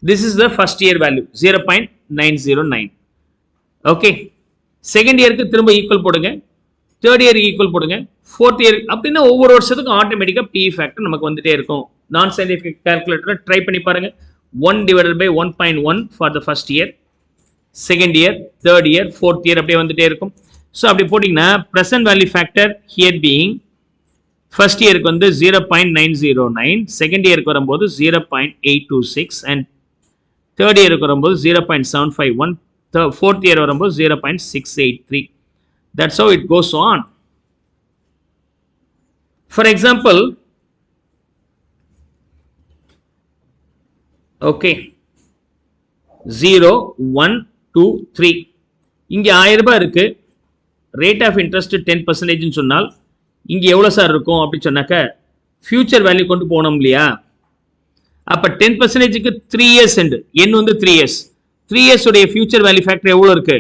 this is the first year value 0.909 okay second இயருக்கு திரும்ப ஈக்குவல் போடுங்க third இயருக்கு ஈக்குவல் போடுங்க fourth இயர் அப்படினா ஒவ்வொரு வருஷத்துக்கும் ஆட்டோமேட்டிக்கா PE ஃபேக்டர் நமக்கு வந்துட்டே இருக்கும் நான் சயின்டிபிக் கால்குலேட்டரை ட்ரை பண்ணி பாருங்க 1 divided by 1.1 for the first year second year third year fourth year அப்படியே வந்துட்டே இருக்கும் so அப்படி போடிங்கனா present value factor here being first இயருக்கு வந்து 0.909 second இயருக்கு வரும்போது 0.826 and third year வரும்போது 0.751 fourth year வரும்போது 0.683 that's how it goes on for example okay 0 1 2 3 இங்க 1000 ரூபாய் இருக்கு rate of interest 10% ன்னு சொன்னால் இங்க எவ்வளவு சார் இருக்கும் அப்படி சொன்னாக்க ஃபியூச்சர் வேல்யூ கொண்டு போணும் இல்லையா அப்ப 10% க்கு 3 years end n வந்து 3 years 3 years உடைய ஃபியூச்சர் வேல்யூ ஃபேக்டர் எவ்வளவு இருக்கு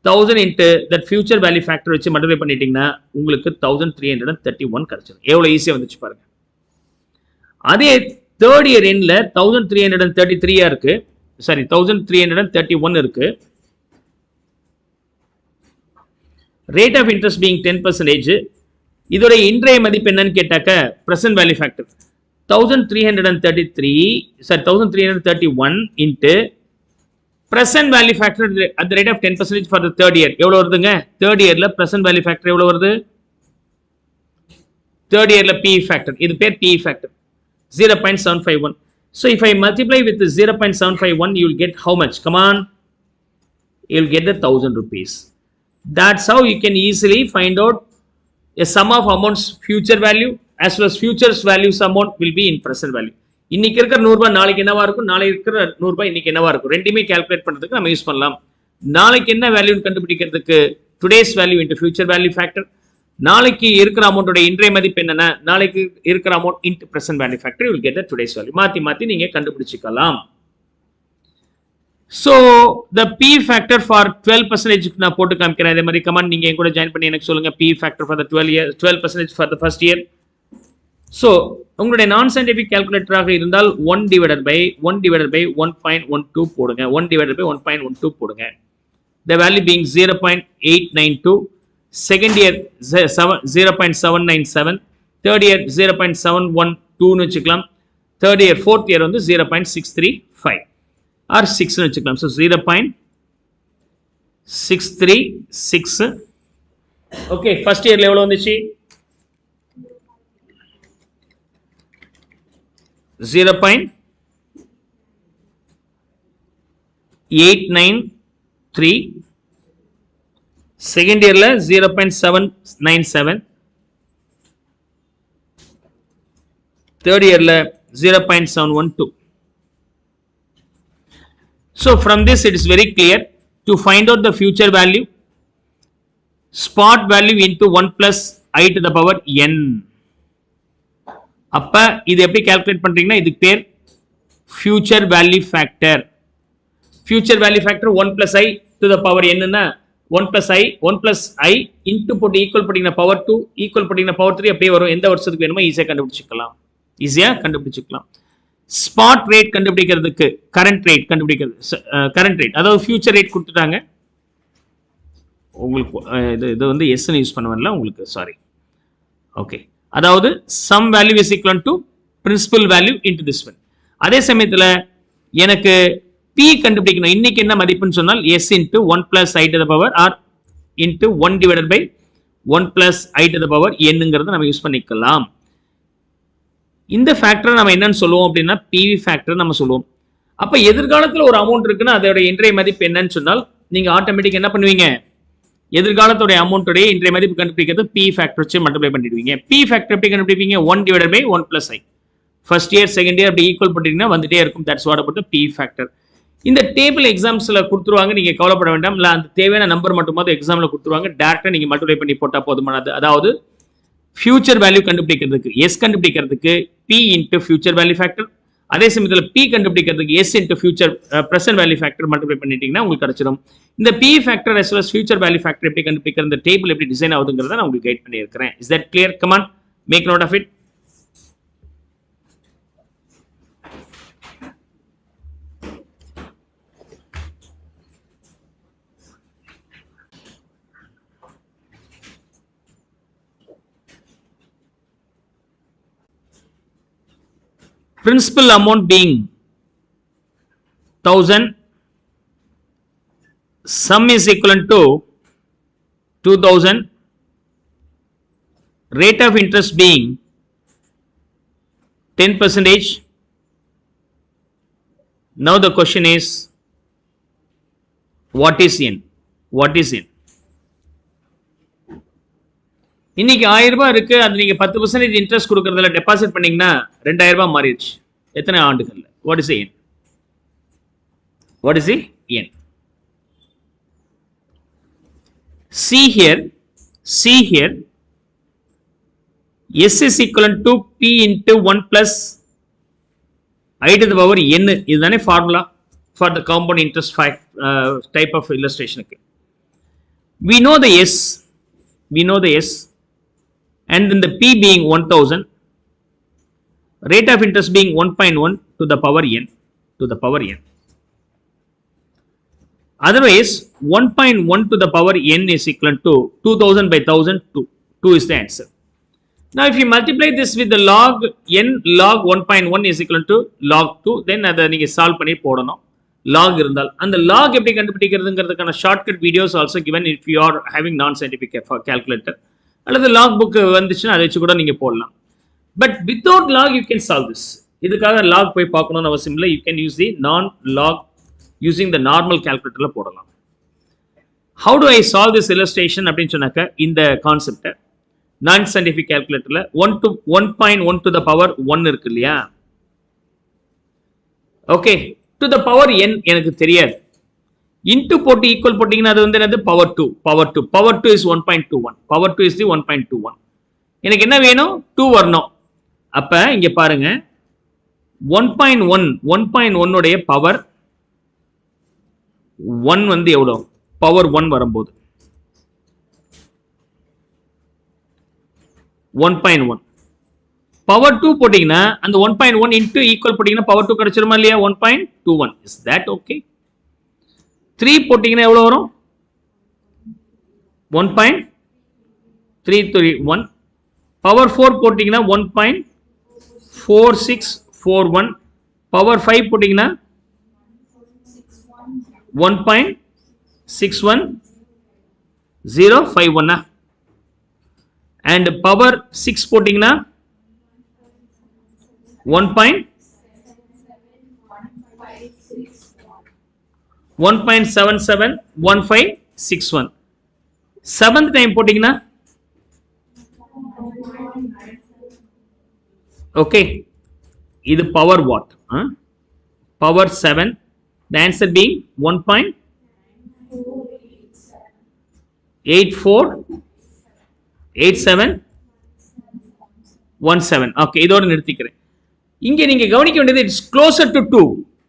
1000 into that future value factor வச்சு மல்டிப்ளை பண்ணிட்டீங்கன்னா உங்களுக்கு 1331 கிடைச்சிடும் எவ்வளவு ஈஸியா வந்துச்சு பாருங்க அதே third year endல 1333 இருக்கு சாரி 1331 இருக்கு rate of interest being 10% இதோட இன்றைய மதிப்பு என்னன்னு கேட்டாக்க present value factor 1331 into present value factor at the rate of 10% for the third year எவ்வளவு வருதுங்க third yearல present value factor எவ்வளவு வருது third yearல PE factor இது பேர் PE factor 0.751 so if I multiply with the 0.751 you will get how much come on you will get the 1000 rupees that's how you can easily find out a sum of amounts future value as well as futures values amount will be in present value இன்னைக்கு இருக்கிற 100 ரூபாய் நாளைக்கு என்னவா இருக்கும் நாளைக்கு இருக்கிற 100 ரூபாய் இன்னைக்கு என்னவா இருக்கும் ரெண்டுமே கால்குலேட் பண்றதுக்கு நம்ம யூஸ் பண்ணலாம் நாளைக்கு என்ன வேல்யூன்னு கண்டுபிடிக்கிறதுக்கு today's value into future value factor நாளைக்கு இருக்கிற அமௌண்டோட இன்றைய மதிப்பு என்னன்னா நாளைக்கு இருக்கிற amount into present value factor you will get the today's value மாத்தி நீங்க கண்டுபிடிச்சிக்கலாம் so the PE factor for 12% நான் போட்டு காமிக்கிறேன் அதே மாதிரி கமெண்ட் நீங்க என் கூட ஜாயின் பண்ணி எனக்கு சொல்லுங்க PE factor for the 12% for the first year so உங்களுடைய நான் சயின்டிபிக் கால்குலேட்டராக இருந்தால் 1 divided by 1.12 போடுங்க 1 divided by 1.12 போடுங்க the value being 0.892 second year 0.797 third year 0.712 னு வெச்சுக்கலாம் third year fourth year வந்து 0.635 or 6 னு வெச்சுக்கலாம் so 0.636 okay first year எவ்வளவு வந்துச்சு 0.893 second yearல 0.797 third yearல 0.712 so from this it is very clear to find out the future value spot value into 1 plus I to the power n அப்ப இது எப்படி கால்குலேட் பண்றீங்கன்னா இதுக்கு பேர் future value factor. Future value factor 1 plus I to the power n na 1 plus I into போட்டு ஈக்குவல் பண்ணிங்கன்னா பவர் 2 ஈக்குவல் பண்ணிங்கன்னா பவர் 3 அப்படியே வரும். எந்த வருஷத்துக்கு வேணுமோ ஈஸியாக கண்டுபிடிச்சிக்கலாம். ஸ்பாட் ரேட் கண்டுபிடிக்கிறதுக்கு கரண்ட் ரேட் அதாவது ஃபியூச்சர் ரேட் கொடுத்துட்டாங்க உங்களுக்கு. இது வந்து எஸ் யூஸ் பண்ணுவேன்ல உங்களுக்கு, சாரி. ஓகே, அதாவது sum value is equal to principal value into this one. அதே சமயத்தில் எனக்கு P கண்டுபிடிக்கணும். இன்னைக்கு என்ன மதிப்புன்னு சொன்னால் S into 1 plus I to the power or into 1 divided by 1 plus I to the power என்னங்கிறத நம்ம யூஸ் பண்ணிக்கலாம். இந்த ஃபேக்டரை நம்ம என்னன்னு சொல்லுவோம் அப்படின்னா PV ஃபேக்டர் நம்ம சொல்லுவோம். அப்போ எதிர்காலத்தில் ஒரு அமௌண்ட் இருக்குன்னா அதோட இன்றைய மதிப்பு என்னன்னு சொன்னால் நீங்கள் ஆட்டோமேட்டிக் என்ன பண்ணுவீங்க, எதிர்காலத்துடைய அமௌண்ட்டுடைய இன்றைய மதிப்பு கண்டுபிடிக்கிறது P ஃபேக்டர் வச்சு மல்டிப்ளை பண்ணிடுவீங்க. P ஃபேக்டர் எப்படி கண்டுபிடிப்பீங்க, 1 divided by 1 plus I. First year second year அப்படி ஈக்குவல் பண்ணிட்டீங்கன்னா வந்துட்டே இருக்கும். That's what about the P factor. இந்த டேபிள் எக்ஸாம்ஸ்ல கொடுத்துருவாங்க, நீங்க கவலைப்பட வேண்டாம். இல்லை அந்த தேவையான நம்பர் மட்டுமாவது எக்ஸாம்ல கொடுத்துருவாங்க. டேரக்டா நீங்க மல்டிப்ளை பண்ணி போட்டா போதுமானது. அதாவது ஃபியூச்சர் வேல்யூ கண்டுபிடிக்கிறதுக்கு எஸ் கண்டுபிடிக்கிறதுக்கு P into future value factor, அதே சமயத்தில் P கண்டுபிடிக்கிறதுக்கு S into future present value factor multiply பண்ணிட்டீங்கன்னா உங்களுக்கு கிடைச்சிடும். இந்த P factor as well as future value factor எப்படி கண்டுபிடிக்கிற இந்த டேபிள் எப்படி டிசைன் ஆகுதுங்கிறத நான் உங்களுக்கு கைட் பண்ணியிருக்கிறேன். Is that clear? Come on, make note of it. Principal amount being 1000, sum is equivalent to 2000, rate of interest being 10%. Now the question is, what is n? இன்னைக்கு 1000 ரூபாய் இருக்கு, அது நீங்க 10% இன்ட்ரெஸ்ட் கொடுக்கறதுல டெபாசிட் பண்ணீங்கன்னா 2000 ரூபாய் மாறிடுச்சு. எத்தனை ஆண்டுகள்ல? What is n? See here, S is equivalent to P into 1 plus I to the power n. இதுதானே formula for the compound interest type of இல்லஸ்ட்ரேஷனுக்கு. We know the S, and then the P being 1000, rate of interest being 1.1 to the power n. Otherwise 1.1 to the power n is equal to 2000 by 1000, 2 is the answer. Now if you multiply this with the log n, log 1.1 is equal to log 2, then அதை நீங்க சால்வ் பண்ணி போடணும். log இருந்தால் அந்த log எப்படி கண்டுபிடிக்கிறதுங்கிறதுக்கான shortcut videos also given if you are having non scientific calculator, அல்லது லாக் புக் வந்துச்சுன்னா அதை வச்சு கூட நீங்க போடலாம். But without log you can solve this. இதுக்காக லாக் போய் பார்க்கணும்னு அவசியம் இல்லை. You can use the non log using the normal கால்குலேட்டர்ல போடலாம். How to I solve this illustration அப்படின்னு சொன்னாக்க இந்த கான்செப்டை நான் சயின்டிஃபிக் கால்குலேட்டர்ல 1.1 டு த பவர் 1 இருக்கு இல்லையா, okay, to the power n எனக்கு தெரியாது. இன்டு போட்டு ஈக்குவல் போட்டீங்கன்னா அது வந்து என்னது, power 2 is 1.21, power 2 is the 1.21. எனக்கு என்ன வேணும், 2 வரணும். அப்ப இங்க பாருங்க 1.1 உடைய பவர் 1 வந்து எவ்வளவு, பவர் 1 வரும்போது 1.1 பவர் 2 போட்டீங்கன்னா அந்த 1.1 இன்டு ஈக்குவல் போட்டீங்கன்னா பவர் 2 கிடைச்சிருமா இல்லையா, 1.21. Is that okay? 3 போட்டீங்கன்னா எவ்வளவு வரும், 1.331. பவர் 4 போட்டீங்கன்னா 1.4641. பவர் 5 போட்டீங்கன்னா 1.61051. and பவர் 6 போட்டீங்கன்னா 1.771561. செவன்த் டைம் போட்டீங்கன்னா ஓகே, இது power watt, power 7. the answer being 1.848717. Okay, இதோட நிறுத்திக்கிறேன். இங்க நீங்க கவனிக்க வேண்டியது இட்ஸ் க்ளோசர் டு 2.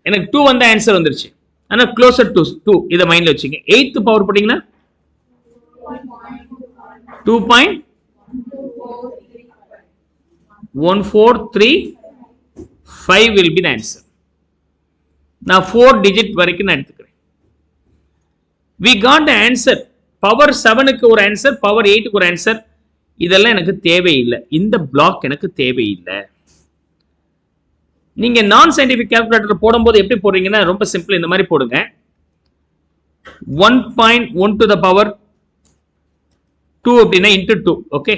எனக்கு 2 வந்த ஆன்சர் வந்துருச்சு. ஆனா க்ளோசர் டு 2 இத மைண்ட்ல வச்சுங்க. 8th பவர் போட்டீங்கன்னா 2.1435 will be the answer. நான் 4 digit வரைக்கும் நான் எடுத்துக்கிறேன். we got the answer. Power 7க்கு ஒரு ஆன்சர், பவர் 8க்கு ஒரு ஆன்சர். இதெல்லாம் எனக்கு தேவையில்லை. இந்த பிளாக் எனக்கு தேவையில்லை. நீங்க நான் சயின்டிபிக் கால்குலேட்டர் போடும்போது எப்படி போடுறீங்கன்னா ரொம்ப சிம்பிள். இந்த மாதிரி போடுங்க. 1.1 to the power 2 அப்படின்னா into 2. Okay,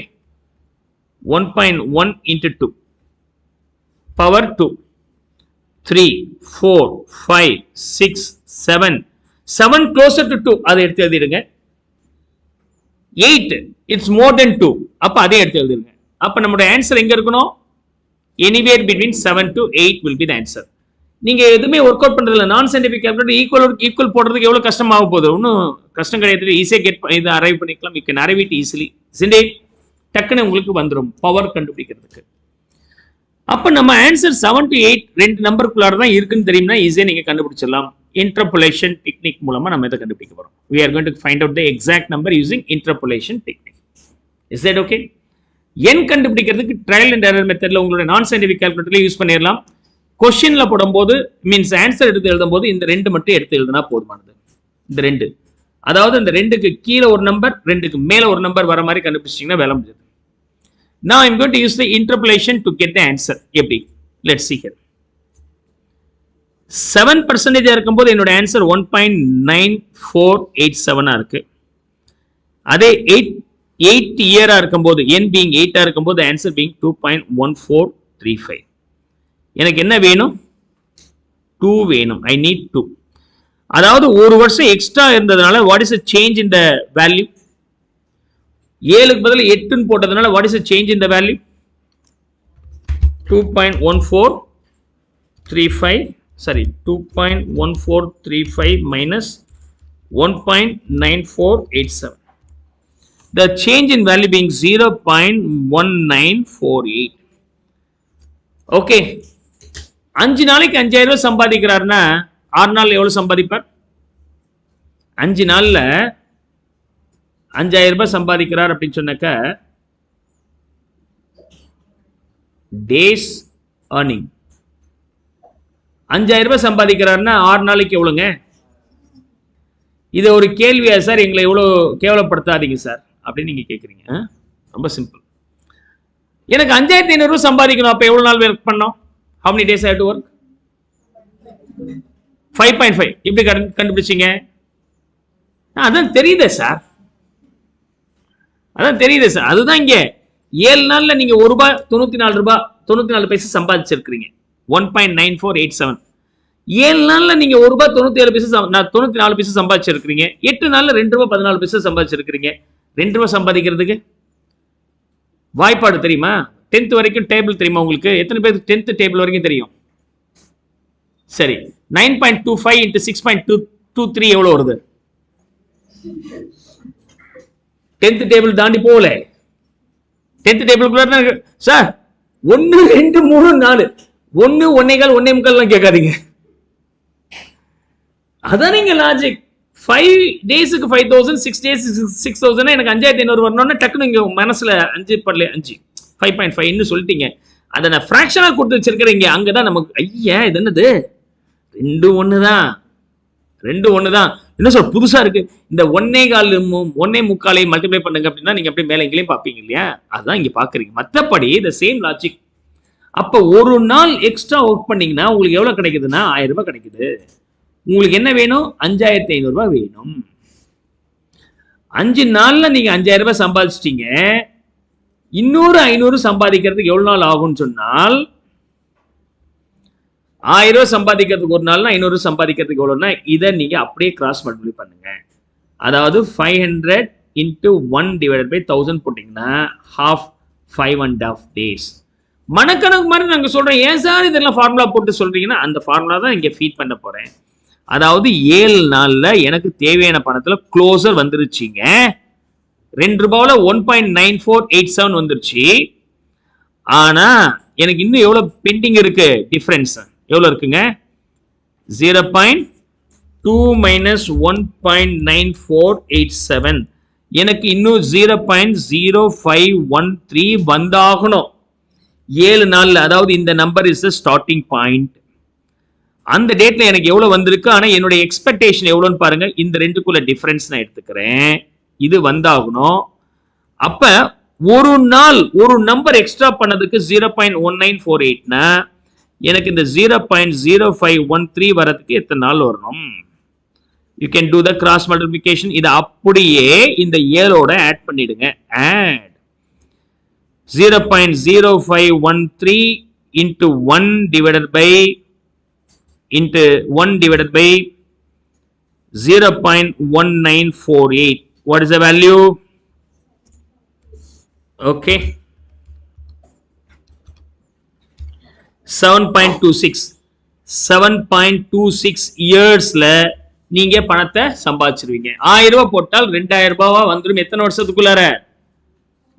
1.1 into 2 power 2 3 4 5 6 7 7 closer to 2 அதை எடுத்து எழுதிடுங்க. 8 it's more than 2 அப்ப அதை எடுத்து எழுதிடுங்க. அப்ப நம்மளுடைய ஆன்சர் எங்க இருக்கணும்? anywhere between 7 to 8 will be the answer. நீங்க எதுவுமே ஒர்க் அவுட் பண்றதுல நான் சயின்டிபிக் கால்குலேட்டர் ஈக்குவல் போடுறதுக்கு எவ்வளவு கஷ்டமாக போகுது? ஒன்றும் கஷ்டம் கிடையாது. ஈஸியா கெட் இதை அரைவ் பண்ணிக்கலாம். You can arrive it easily. Shinde டக்குன்னு உங்களுக்கு வந்துடும் பவர் கண்டுபிடிக்கிறதுக்கு. அப்ப நம்ம ஆன்சர் 7 to 8 ரெண்டு நம்பருக்குள்ளார தான் இருக்குன்னு தெரியும்னா ஈஸியா நீங்க கண்டுபிடிச்சிடலாம். interpolation technique மூலமா நம்ம இதை கண்டுபிடிக்க போறோம். we are going to find out the exact number using interpolation technique. is that okay? n கண்டுபிடிக்கிறதுக்கு ட்ரையல் அண்ட் எரர் மெத்தட்ல உங்களோட நான் சயின்டிபிக் கால்குலேட்டர்ல யூஸ் பண்ணிடலாம். क्वेश्चनல போடும்போது மீன்ஸ் ஆன்சர் எடுத்து எழுதும்போது இந்த ரெண்டு மட்டும் எடுத்து எழுதுனா போதுமானது. இந்த ரெண்டு, அதாவது இந்த ரெண்டுக்கு கீழே ஒரு நம்பர், ரெண்டுக்கு மேல ஒரு நம்பர் வர மாதிரி கண்டுபிடிச்சிட்டீங்கன்னா வேலை முடிஞ்சது. now I am going to use the interpolation to get the answer. எப்படி? let's see here. 7% இருக்கும்போது என்னோட ஆன்சர் 1.9487 இருக்கு. அதே 8 இயரா இருக்கும்போது n being 8 இருக்கும்போது ஆன்சர் being 2.1435. எனக்கு என்ன வேணும்? 2 வேணும். I need 2. அதாவது ஒரு வருஷம் எக்ஸ்ட்ரா இருந்ததுனால what is the change in the value? 7க்கு பதிலா 8ன்னு போட்டதுனால what is the change in the value? 2.1435 minus 1.9487. The change in value being 0.1948. okay, 5 நாளைக்கு 5000 ரூபாய் சம்பாதிக்கிறார்னா 6 நாள் எவ்வளவு சம்பாதிப்பார்? 5 நாள்ல 5000 ரூபாய் சம்பாதிக்கிறார் அப்படின்னு சொன்னாக்க டேஸ் earning 5000 ரூபாய் சம்பாதிக்கிறார்னா 6 நாளைக்கு எவ்வளவுங்க? இது ஒரு கேள்வியா சார்? எங்களை எவ்வளவு கேவலப்படுத்தாதீங்க சார் அப்படின்னு நீங்க கேக்குறீங்க. ரொம்ப சிம்பிள். எனக்கு 5500 ரூபாய் சம்பாதிக்கணும். அப்ப எவ்வளவு நாள் ஒர்க் பண்ணோம்? how many days I have to work? 5.5. எப்படி கண்டுபிடிச்சீங்க? அதான் தெரியுதே சார், அதான் தெரியுதே சார். அதுதான் இங்க 7 நாள்ல நீங்க 1 ரூபாய் 94 ரூபாய் 94 பைசா சம்பாதிச்சிருக்கீங்க. 1.9487. 7 நாள்ல நீங்க 1 ரூபாய் 97 பைசா 94 பைசா சம்பாதிச்சிருக்கீங்க. 8 நாள்ல 2 ரூபாய் 14 பைசா சம்பாதிச்சிருக்கீங்க. 2 ரூபாய் சம்பாதிக்கிறதுக்கு வாய்ப்பாடு தெரியுமா? 10th வரைக்கும் டேபிள் தெரியுமா உங்களுக்கு? எத்தனை பேருக்கு 10th டேபிள் வரைக்கும் தெரியும்? சரி, 9.25 into 6.23 எவ்வளவு வருது? 10th டேபிள் தாண்டி போகல. 10th டேபிளுக்குள்ள சார் 1 2 3 4 1 1 1/4 1 1/4 கேட்காதீங்க. அதான் நீங்க லாஜிக். 5 டேஸ்க்கு 5000, 6 டேஸ் 6000. எனக்கு 5500 வரணும்னா டக்குனு இங்க மனசுல 5 படல 5 5.5 ன்னு சொல்லிட்டீங்க. அத நான் ஃபிராக்ஷனா கொடுத்து வச்சிருக்கீங்க. அங்கதான் நமக்கு ஐயா இது என்னது? 2 1 தான், 2 1 தான். என்ன சார் புதுசா இருக்கு? இந்த 1 1/4 மல்டிப்ளை பண்ணுங்க அப்படின்னா நீங்க அப்படியே மேல எங்கேயும் பாப்பீங்க இல்லையா? அதான் இங்க பாக்குறீங்க. மத்தபடி the same logic. அப்ப ஒரு நாள் எக்ஸ்ட்ரா ஒர்க் பண்ணீங்கன்னா உங்களுக்கு எவ்வளவு கிடைக்குதுன்னா 1000 ரூபாய் கிடைக்குது. உங்களுக்கு என்ன வேணும்? 5500 ரூபாய் வேணும். 5 நாள்ல நீங்க 5000 ரூபாய் சம்பாதிச்சிட்டீங்க. இன்னொரு 500 சம்பாதிக்கிறதுக்கு எவ்வளவு நாள் ஆகும்னு சொன்னால் 1000 ரூபாய் சம்பாதிக்கிறதுக்கு ஒரு நாள்னா 500 சம்பாதிக்கிறதுக்கு எவ்வளவுனா இதை நீங்க அப்படியே கிராஸ் மல்டிப்ளை பண்ணுங்க. அதாவது 500 into 1 divided by 1000 போட்டீங்கன்னா half 5.5 days. மணக்கணக்கு மாதிரி நாங்க சொல்றோம். ஏன் சார் இதெல்லாம் ஃபார்முலா போட்டு சொல்றீங்கன்னா அந்த ஃபார்முலா தான் இங்க ஃபீட் பண்ண போறேன். அதாவது 7 நாள்ல எனக்கு தேவையான பணத்துல க்ளோசர் வந்துருச்சுங்க. 2 ரூபாயில 1.9487 வந்துருச்சு. ஆனா எனக்கு இன்னும் எவ்வளவு பெண்டிங் இருக்கு டிஃபரன்ஸ் எவ்வளவு இருக்குங்க 0.2 மைனஸ் 1.9487 எனக்கு இன்னும் 0.0513 வந்தாகணும் 7 நாள்ல அதாவது இந்த நம்பர் இஸ் ஸ்டார்டிங் பாயிண்ட் அந்த டேட்ல எனக்கு எவ்வளவு வந்திருக்கு ஆனா என்னோட எக்ஸ்பெக்டேஷன் எவ்வளவுன்னு பாருங்க இந்த ரெண்டுக்குள்ள டிஃபரன்ஸ் நான் எடுத்துக்கிறேன் இது வந்தாகணும் அப்ப ஒரு நாள் ஒரு நம்பர் எக்ஸ்ட்ரா பண்ணதுக்கு 0.1948 னா எனக்கு இந்த 0.0513 வரதுக்கு எத்தனை நாள் வரணும் you can do the cross multiplication இத அப்படியே இந்த 7 ஓட ஆட் பண்ணிடுங்க add 0.0513 into 1 divided by 0.1948 what is the value okay 7.26 இயர்ஸ்ல நீங்க பணத்தை சம்பாதிச்சிருவீங்க 1000 ரூபாய் போட்டால் 2000 ரூபாய் வந்துரும் எத்தனை வருஷத்துக்குள்ளார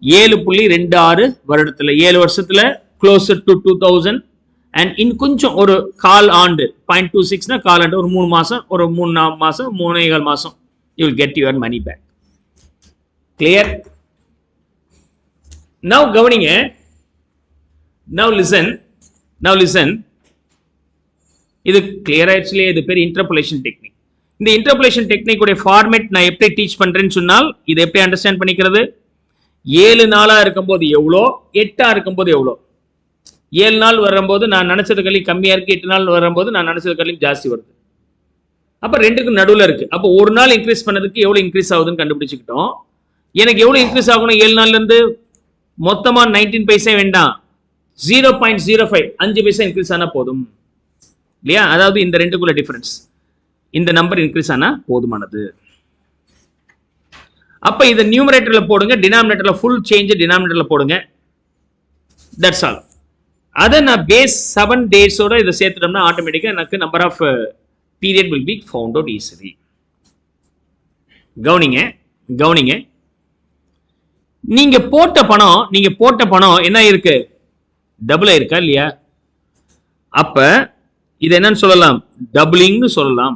7.26 வருடத்துல 7 வருஷத்துல closer to 2000 and in கொஞ்சம் ஒரு கால் ஆண்டு 0.26 னா கால் ஆண்டு ஒரு 3 மாசம் ஒரு 3 மாசம் 3.5 மாசம் you will get your money back clear now கவனிங்க now listen இது clear ஆயிடுச்சுல இது பேர் இன்டர்போலேஷன் டெக்னிக் இந்த இன்டர்போலேஷன் டெக்னிக் உடைய ஃபார்மேட் நான் எப்படி டீச் பண்றேன்னு சொன்னால் இதை எப்படி அண்டர்ஸ்டாண்ட் பண்ணிக்கிறது 7 நாளா இருக்கும்போது எவ்வளோ 8 இருக்கும்போது எவ்வளோ 7 நாள் வரும்போது நான் நினைச்சது கல்வி கம்மியா இருக்கு 8 நாள் வரும்போது நான் நினைச்சது கல்வி ஜாஸ்தி வருது அப்ப ரெண்டுக்கும் நடுவில் இருக்கு அப்போ ஒரு நாள் இன்க்ரீஸ் பண்ணதுக்கு எவ்வளவு இன்க்ரீஸ் ஆகுதுன்னு கண்டுபிடிச்சுக்கிட்டோம் எனக்கு எவ்வளவு இன்க்ரீஸ் ஆகணும் 7 நாள்ல இருந்து மொத்தமா 19 பைசா வேண்டாம் 0.05 5 பைசா இன்க்ரீஸ் ஆனா போதும் இல்லையா அதாவது இந்த ரெண்டுக்குள்ள டிஃபரன்ஸ் இந்த நம்பர் இன்க்ரீஸ் ஆனா போதுமானது அப்ப இத நியூமரேட்டர்ல போடுங்க டினாமினேட்டர்ல ஃபுல் சேஞ்ச் டினாமினேட்டர்ல போடுங்க தட்ஸ் ஆல் அத நான் பேஸ் 7 டேஸோட இத சேர்த்துட்டோம்னா ஆட்டோமேட்டிக்கா எனக்கு number of period will be found out easily கவனிங்க நீங்க போட்ட பணம் என்ன இருக்கு டபுள் ஆயிருக்கா இல்லையா அப்ப இது என்னன்னு சொல்லலாம் டபுளிங்னு சொல்லலாம்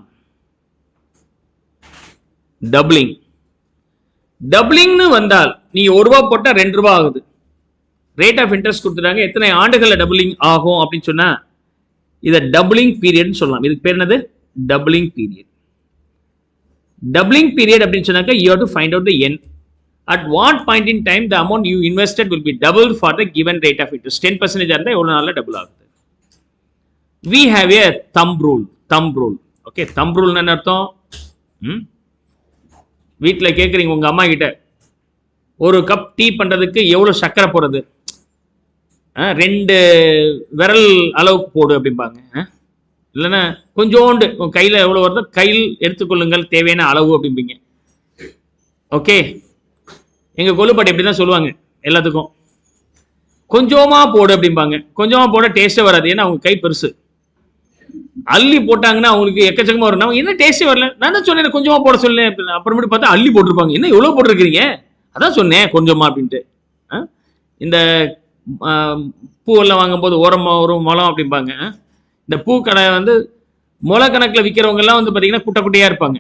டபுளிங்னு வந்தால் நீ 1 ரூபாய் போட்டா 2 ரூபாய் ஆகுது ரேட் ஆஃப் இன்ட்ரெஸ்ட் கொடுத்துட்டாங்க எத்தனை ஆண்டுகள்ல டபுளிங் ஆகும் அப்படின்னு சொன்னா இத டபுளிங் பீரியட்னு சொல்லலாம் இதுக்கு பேர் என்னது டபுளிங் பீரியட் அப்படின்னு சொன்னாக்க you have to find out the n at what point in time the amount you invested will be doubled for the given rate of interest 10% இருந்தா எவ்வளவு நாள்ல டபுள் ஆகுது we have a thumb rule okay thumb rule என்ன அர்த்தம் வீட்ல கேக்குறீங்க உங்க அம்மா கிட்ட ஒரு கப் டீ பண்றதுக்கு எவ்வளவு சக்கரை போடுறது 2 விரல் அளவுக்கு போடு அப்படிம்பாங்க இல்லைன்னா கொஞ்சோண்டு உங்க கையில எவ்வளவு வருதோ கையில் எடுத்துக்கொள்ளுங்கள் தேவையான அளவு அப்படிம்பீங்க ஓகே எங்க கொல்லுப்பாட்டி இப்படிதான் சொல்லுவாங்க எல்லாத்துக்கும் கொஞ்சமா போடு அப்படிம்பாங்க கொஞ்சமா போட டேஸ்டே வராது ஏன்னா அவங்க கை பெருசு அள்ளி போட்டாங்கன்னா அவங்களுக்கு எக்கச்சக்கமா வரும் என்ன டேஸ்டே வரல நான் தான் சொன்னேன் கொஞ்சமா போட சொன்னேன் அப்புறமேட்டு பார்த்தா அள்ளி போட்டிருப்பாங்க என்ன எவ்வளவு போட்டிருக்கீங்க அதான் சொன்னேன் கொஞ்சமா அப்படின்ட்டு இந்த பூவெல்லாம் வாங்கும்போது ஒரு முளம் அப்படிம்பாங்க இந்த பூ கடை வந்து முளை கணக்கில் விற்கிறவங்க எல்லாம் வந்து பார்த்தீங்கன்னா குட்டையா இருப்பாங்க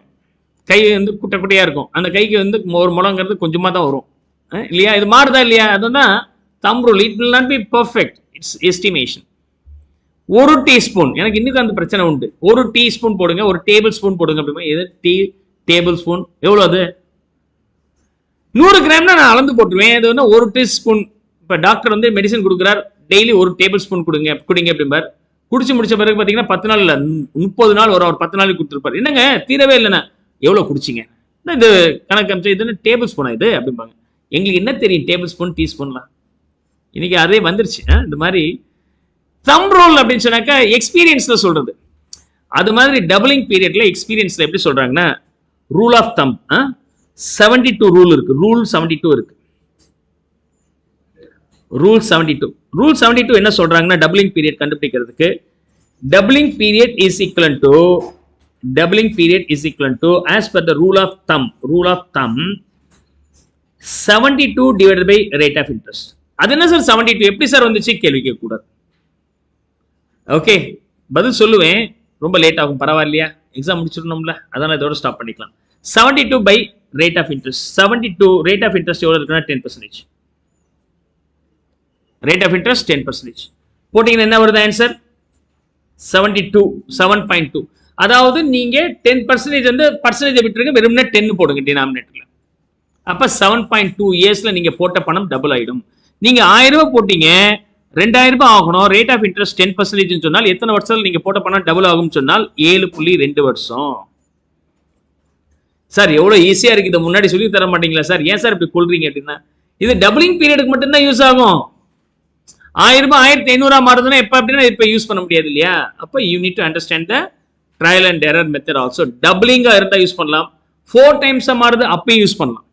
கை வந்து குட்டையா இருக்கும் அந்த கைக்கு வந்து ஒரு முளங்கிறது கொஞ்சமா தான் வரும் இல்லையா இது மாறுதா இல்லையா அதுதான் thumb rule it will not be perfect it's estimation ஒரு டீஸ்பூன் எனக்கு இன்னைக்கு அந்த பிரச்சனை உண்டு ஒரு டீஸ்பூன் போடுங்க ஒரு டேபிள் ஸ்பூன் போடுங்க அப்படிமா எது டேபிள் ஸ்பூன் எவ்வளவு அது 100 கிராம்னா நான் அளந்து போட்டுருவேன் அது வந்து ஒரு டீஸ்பூன் இப்ப டாக்டர் வந்து மெடிசன் கொடுக்குறார் டெய்லி ஒரு டேபிள் ஸ்பூன் குடிங்க அப்படிம்பார் குடிச்சு முடிச்ச பிறகு பாத்தீங்கன்னா 10 நாள் இல்ல 30 நாள் ஒரு 10 நாளைக்கு கொடுத்துருப்பாரு என்னங்க தீரவே இல்லைண்ணா எவ்வளவு குடிச்சிங்க இது கணக்கு அமைச்சு இது டேபிள் ஸ்பூனா இது அப்படிம்பாங்க எங்களுக்கு என்ன தெரியும் டேபிள் ஸ்பூன் டீஸ்பூன்லாம் இன்னைக்கு அதே வந்துருச்சு இந்த மாதிரி thumb rule அப்படின்னு சொன்னாக்கா எக்ஸ்பீரியன்ஸ்ல சொல்றது அது மாதிரி டபுளிங் பீரியட்ல எக்ஸ்பீரியன்ஸ்ல எப்படி சொல்றாங்கன்னா ரூல் ஆஃப் தம் 72 ரூல் இருக்கு ரூல் 72 இருக்கு ரூல் 72 என்ன சொல்றாங்கன்னா டபுளிங் பீரியட் கண்டுபிடிக்கிறதுக்கு doubling period is equal to as per the rule of thumb 72 divided by rate of interest அது என்ன சார் 72 எப்படி சார் வந்துச்சு கேள்வி கேட்க கூடாது. ஓகே, பதில் சொல்லுவேன், ரொம்ப லேட் ஆகும், பரவாயில்லையா, எக்ஸாம் முடிச்சிடணும்ல, அதனால இதோட ஸ்டாப் பண்ணிக்கலாம். 72 by rate of interest. 72 rate of interest எவ்வளவு இருக்குன்னா 10%. rate of interest 10%. போட்டீங்கன்னா என்ன வருது ஆன்சர்? 72, 7.2. அதாவது நீங்க 10% வந்து பர்சன்டேஜ் விட்டுருங்க, வெறும்னா 10 போடுங்க டினாமினேட்டர்ல. அப்ப 7.2 இயர்ஸ்ல நீங்க போட்ட பணம் டபுள் ஆயிடும். நீங்க 1000 ரூபாய் போட்டீங்க, 2000 ரூபாய் ஆகணும். ரேட் ஆஃப் இன்ட்ரெஸ்ட் 10% சொன்னால் எத்தனை வருஷம் நீங்க போட்ட பணம் டபுள் ஆகும் சொன்னால் 7.2 வருஷம். சார் எவ்வளவு ஈஸியா இருக்கு, இதை முன்னாடி சொல்லி தர மாட்டீங்களா சார், ஏன் சார் இப்படி கொள்றீங்க அப்படின்னா, இது டபுளிங் பீரியடுக்கு மட்டும்தான் யூஸ் ஆகும். 1000 ரூபாய் 1500 மாறுதுன்னா எப்ப அப்படின்னா இப்ப யூஸ் பண்ண முடியாது இல்லையா. அப்ப you need to understand the trial and error method also. டபுளிங்கா இருந்தா யூஸ் பண்ணலாம், 4 டைம்ஸ் மாறுது அப்பயும் யூஸ் பண்ணலாம்.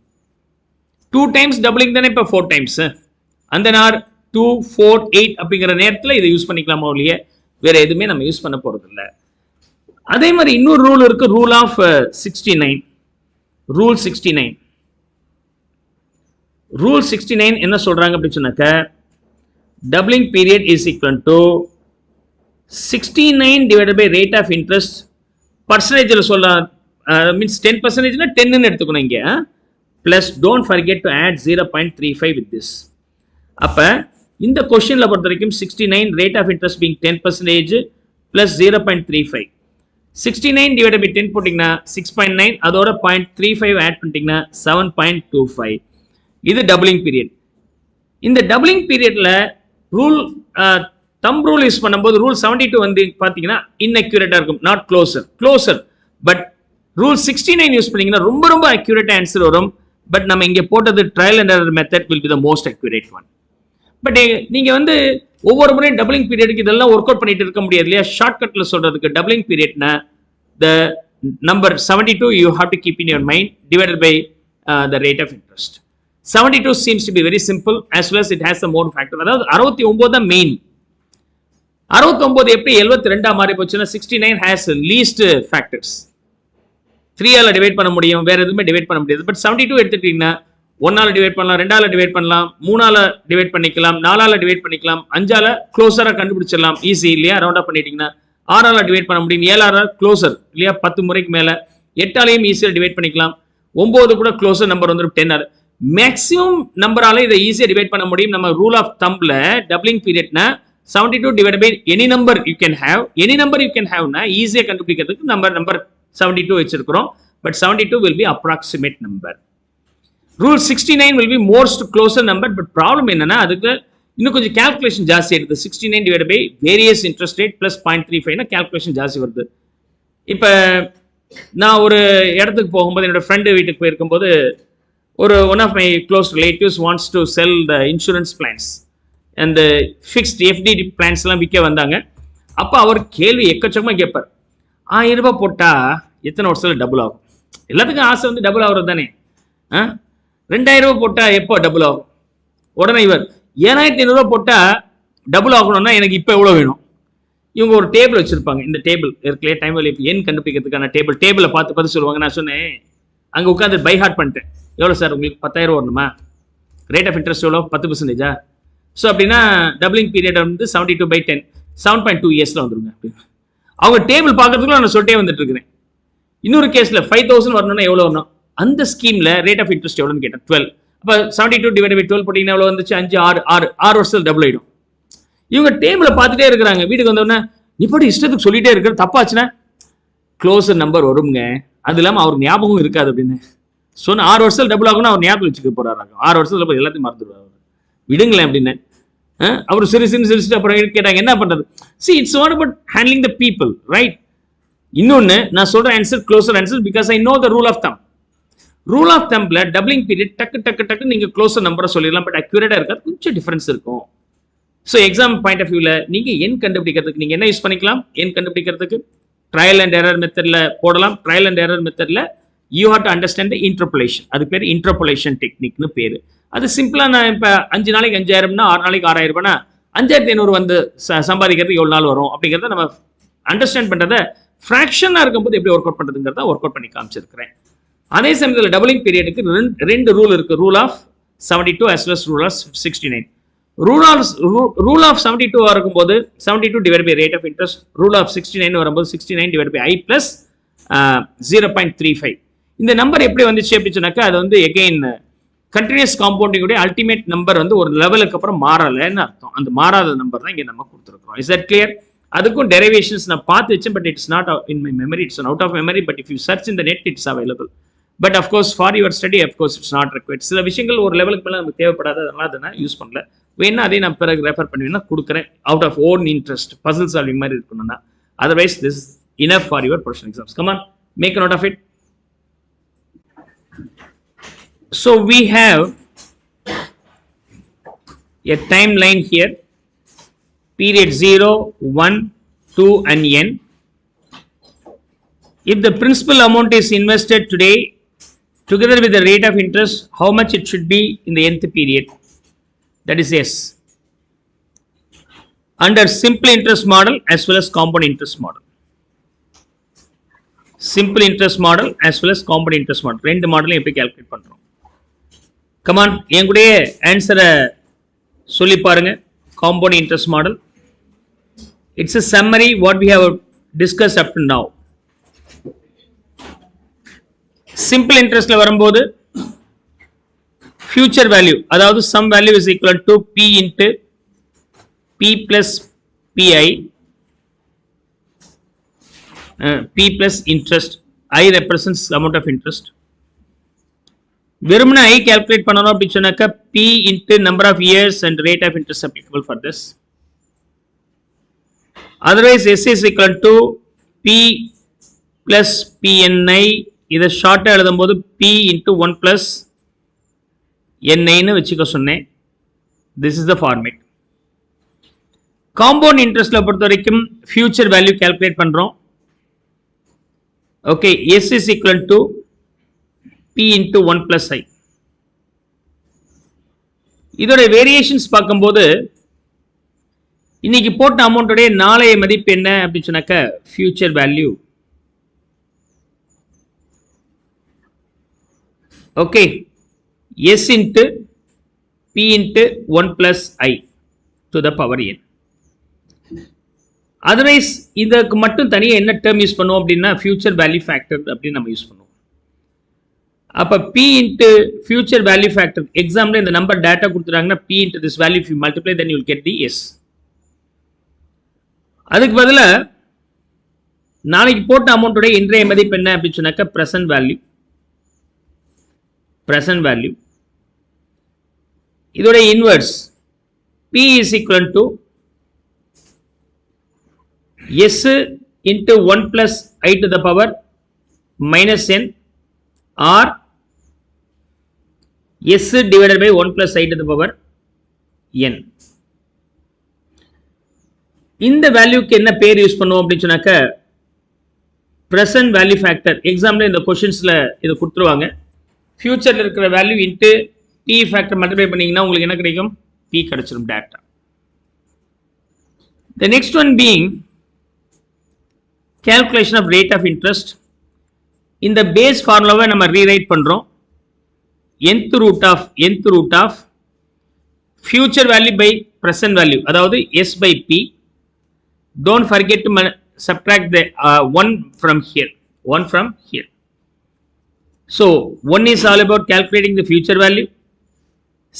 2 டைம்ஸ் டபுளிங் தானே இப்ப 4 டைம்ஸ், அந்த நார் 2, 4, 8 அப்படிங்கிற நேரத்தில் இதை யூஸ் பண்ணிக்கலாமா ஒழிய வேற எதுவுமே நம்ம யூஸ் பண்ண போறது இல்லை. அதே மாதிரி இன்னொரு ரூல் இருக்கு, ரூல் ஆஃப் 69. ரூல் 69, ரூல் 69 என்ன சொல்றாங்க அப்படின்னு சொன்னாக்க, doubling period is equal to 69 divided by rate of interest. பர்சன்டேஜ்ல சொல்ல மீன்ஸ் 10% 10 எடுத்துக்கணும் இங்க, plus don't forget to add 0.35 with this. அப்ப இந்த கொஸ்டின்ல பொறுத்த வரைக்கும் 69 rate of interest being 10% plus 0.35. 69 divided by 10 போட்டீங்கன்னா 6.9, அதோட 0.35 ஆட் பண்ணிட்டீங்கன்னா 7.25. இது டபுளிங் பீரியட். இந்த டபுளிங் பீரியட்ல ரூல் தம் ரூல் யூஸ் பண்ணும்போது ரூல் 72 வந்து பாத்தீங்கன்னா இன்அக்யூரேட்டா இருக்கும், not closer. But rule 69 use பண்ணீங்கன்னா ரொம்ப ரொம்ப அக்யூரேட்டா ஆன்சர் வரும். பட் நம்ம இங்க போட்டது trial and error method will be the most accurate one. But நீங்க வந்து ஒவ்வொரு முறையும் டபுளிங் பீரியடுக்கு இதெல்லாம் ஒர்க் அவுட் பண்ணிட்டு இருக்க முடியாது இல்லையா. ஷார்ட்கட்ல சொல்றதுக்கு doubling பீரியட்னா the number 72 you have to keep in your mind divided by the rate of interest. 72 seems to be very simple as well as it has the more factor. அதாவது 69 தான் மெயின். 69 எப்படி 72 மாறி போச்சுன்னா 69 has least factors. 3 ஆல டிவைட் பண்ண முடியும், வேற எதுவுமே டிவைட் பண்ண முடியாது. பட் 72 எடுத்துட்டீங்கன்னா 1 ஆல டிவைட் பண்ணலாம், 2 ஆல டிவைட் பண்ணலாம், 3 ஆல டிவைட் பண்ணிக்கலாம், 4 ஆல டிவைட் பண்ணிக்கலாம், 5 ஆல க்ளோசரா கண்டுபிடிச்சிடலாம் ஈஸி இல்லையா. ரவுண்ட் அப் பண்ணிட்டீங்கன்னா 6 ஆல டிவைட் பண்ண முடியும், 7 ஆல க்ளோசர் இல்லையா 10 முறைக்கு மேல, 8 ஆலையும் ஈஸியா டிவைட் பண்ணிக்கலாம், 9 கூட க்ளோசர் நம்பர் வந்து 10 ஆல மேக்ஸிமம் நம்பரால இதை ஈஸியா டிவைட் பண்ண முடியும். நம்ம ரூல் ஆஃப் தம்ப்ல டபுளிங் பீரியட்னா 72 divide by any number you can have னா ஈஸியா கண்டுபிடிக்கிறதுக்கு நம்பர் 72 வச்சிருக்கிறோம். But 72 will be approximate number. Rule 69 will be most closer number. But problem என்னன்னா அதுக்கு இன்னும் கொஞ்சம் கால்குலேஷன் ஜாஸ்தி எடுத்து 69 divide by various interest rate plus 0.35 calculation ஜாஸ்தி வருது. இப்போ நான் ஒரு இடத்துக்கு போகும்போது என்னோட ஃப்ரெண்டு வீட்டுக்கு போயிருக்கும்போது ஒரு one of my close relatives wants to sell the insurance plans அந்த ஃபிக்ஸ்ட் எஃப்டி பிளான்ஸ்லாம் விற்க வந்தாங்க. அப்போ அவர் கேள்வி எக்கச்சக்கமாக கேட்பார், 1000 ரூபாய் போட்டால் எத்தனை வருஷத்தில் டபுள் ஆகும்? எல்லாத்துக்கும் ஆசை வந்து டபுள் ஆகுறது தானே. 2000 ரூபாய் போட்டால் எப்போ டபுள் ஆகும்? உடனே இவர் 7500 ரூபாய் போட்டால் டபுள் ஆகணும்னா எனக்கு இப்போ எவ்வளோ வேணும்? இவங்க ஒரு டேபிள் வச்சிருப்பாங்க. இந்த டேபிள் இருக்கலையே டைம் வேல்யூ எண் கண்டுபிடிக்கிறதுக்கான டேபிளை பார்த்து சொல்லுவாங்க. நான் சொன்னேன் அங்கே உட்காந்து பை ஹார்ட் பண்ணிட்டேன். எவ்வளோ சார் உங்களுக்கு 10000 வரணுமா? ரேட் ஆஃப் இன்ட்ரெஸ்ட் எவ்வளோ? 10%. ஸோ அப்படின்னா டபுளிங் பீரியட் வந்து 72 by 10 7.2 இயர்ஸில் வந்துருங்க. அவங்க டேபிள் பார்க்கறதுக்குள்ள நான் சொல்லிட்டே வந்துட்டு இருக்கிறேன். இன்னொரு கேஸில் 5000 வரணும்னா எவ்வளோ வரணும்? அந்த ஸ்கீமில் ரேட் ஆஃப் இன்ட்ரெஸ்ட் எவ்வளோன்னு கேட்டேன். 12. அப்போ 72 டிவைட் பை 12 போட்டிங்கன்னா எவ்வளோ வந்துச்சு? 6 வருஷத்தில் டபுள் ஆகிடும். இவங்க டேபிளை பார்த்துட்டே இருக்கிறாங்க. வீட்டுக்கு வந்தோடனே நீ போட்டு இஷ்டத்துக்கு சொல்லிட்டே இருக்கிற, தப்பாச்சுன்னா க்ளோசர் நம்பர் வருங்க, அது இல்லாமல் அவருக்கு ஞாபகம் இருக்காது அப்படின்னு சொன்ன. 6 வருஷத்தில் டபுள் ஆகும்னா அவர் ஞாபகம் வச்சுக்க போறாரு. 6 வருஷத்தில் எல்லாத்தையும் மறந்துடுவார். விடுங்களேன் அப்படின்னு அவர் சிரிச்சுட்டு அப்புறம் கேட்டாங்க என்ன பண்றது? see it's not about handling the people, right? இன்னொன்னு நான் சொல்ற answer closer answer because I know the rule of thumb. Rule of தம்ப்ல டபுளிங் பீரியட் டக்கு நீங்க க்ளோசர் நம்பரை சொல்லிடலாம். பட் அக்யூரேட்டா இருக்காது, கொஞ்சம் டிஃபரன்ஸ் இருக்கும். ஸோ எக்ஸாம் பாயிண்ட் ஆஃப் வியூல நீங்க எண் கண்டுபிடிக்கிறதுக்கு நீங்க என்ன யூஸ் பண்ணிக்கலாம்? எண் கண்டுபிடிக்கிறதுக்கு ட்ரையல் அண்ட் எரர் மெத்தட்ல போடலாம். ட்ரையல் அண்ட் எரர் மெத்தட்ல you have to understand the interpolation. அது பேர் இன்டர்போலேஷன் டெக்னிக்னு பேரு. அது சிம்பிளா நான் இப்போ 5 நாளைக்கு 5000னா 6 நாளைக்கு 6000 ரூபாய்னா 5500 வந்து சம்பாதிக்கிறதுக்கு எவ்வளவு நாள் வரும் அப்படிங்கிறத நம்ம அண்டர்ஸ்டாண்ட் பண்றதை ஃப்ராக்ஷனா இருக்கும்போது எப்படி ஒர்க் அவுட் பண்றதுங்கிறத ஒர்க் அவுட் பண்ணி காமிச்சிருக்கிறேன். அதே சமயத்தில் டபுளிங் பீரியடுக்கு ரெண்டு ரூல் இருக்கு. Rule of 72 as well as rule of 69. rule of 72 வரும்போது 72 divided by rate of interest, rule of 69 வரும்போது 69 divided by I plus 0.35. இந்த நம்பர் எப்படி வந்துச்சு அப்படி சொன்னாக்கா அது வந்து again continuous compounding உடைய ultimate நம்பர் வந்து ஒரு லெவலுக்கு அப்புறம் மாறலைன்னு அர்த்தம். அந்த மாறாத நம்பர் தான் இங்க நம்ம கொடுத்துருக்கோம். Is that clear? அதுக்கும் derivations நான் பார்த்து வச்சேன், but it's not in my memory, it's out of memory, but if you search in the net it's available. But of course for your study of course it's not required. சில விஷயங்கள் ஒரு லெவலுக்கு மேல நமக்கு தேவைப்படாத, அதனால அதை நான் யூஸ் பண்ணல. வேணா அதே நான் பிறகு ரெஃபர் பண்ணுவேன்னா கொடுக்குறேன், out of own interest puzzle solving மாதிரி இருக்கணும்னா. Otherwise this is enough for your professional exams. Come on, make a note of it. So we have a timeline here, period 0, 1, 2 and n. If the principal amount is invested today together with the rate of interest, how much it should be in the nth period? That is S. Under simple interest model as well as compound interest model. Simple interest model as well as compound interest model. ரெண்டு மாடலையும் எப்படி கால்குலேட் பண்றோம்? Come on, என் கூடயே ஆன்சரை சொல்லி பாருங்க. Compound interest model. It's a summary what we have discussed up to now. Simple interest வரும்போது future value, அதாவது some value is equal to P into P plus PI, P plus interest. I represents amount of interest. வெறுமனே I calculate பண்ணணும் அப்படி சொன்னாக்க P into number of years and rate of interest applicable for this. Otherwise S is equal to P plus PNI. இதை ஷார்ட்டாக எழுதும்போது P into 1 plus NI வச்சுக்க சொன்னேன். This is the format. Compound interestல பொறுத்த வரைக்கும் future value calculate பண்றோம். Okay, S is equal to P into 1 plus I. இதோட வேரியேஷன்ஸ் பார்க்கும்போது இன்னைக்கு போட்ட அமௌண்ட்டோடைய நாளைய மதிப்பு என்ன அப்படின்னு சொன்னாக்க future value. Okay, S into P into 1 plus I to the power n. Otherwise இதுக்கு மட்டும் தனியா என்ன டேர்ம் யூஸ் பண்ணுவோம் அப்படின்னா future value factor அப்படி நம்ம யூஸ் பண்ணுவோம். அப்ப P into future value factor, example இந்த நம்பர் டேட்டா கொடுத்துட்டாங்கன்னா P into this value if you multiply then you will get the S. அதுக்கு பதிலா நாளைக்கு போட்ட அமௌண்ட்டோட இன்றைய மதிப்பு என்ன அப்படின்னு சொன்னாக்க present value. இதோட inverse P is equal to S into 1 plus I to the power minus n or S divided by 1 plus I to the power n. இந்த வேல்யூக்கு என்ன பேர் யூஸ் பண்ணுவோம் அப்படின்னு சொன்னாக்க present value factor. எக்ஸாம்பிள் இந்த கொஸ்டின்ஸ்ல இதை கொடுத்துருவாங்க. ஃபியூச்சர்ல இருக்கிற value into P factor multiply பண்ணீங்கன்னா உங்களுக்கு என்ன கிடைக்கும்? P கிடைச்சிடும் data. The next one being calculation of rate of interest. இந்த பேஸ் ஃபார்முலாவை நம்ம ரீரைட் பண்றோம். nth root of future value by present value, அதாவது S by P. Don't forget to subtract the 1 from here. So 1 is all about calculating the future value,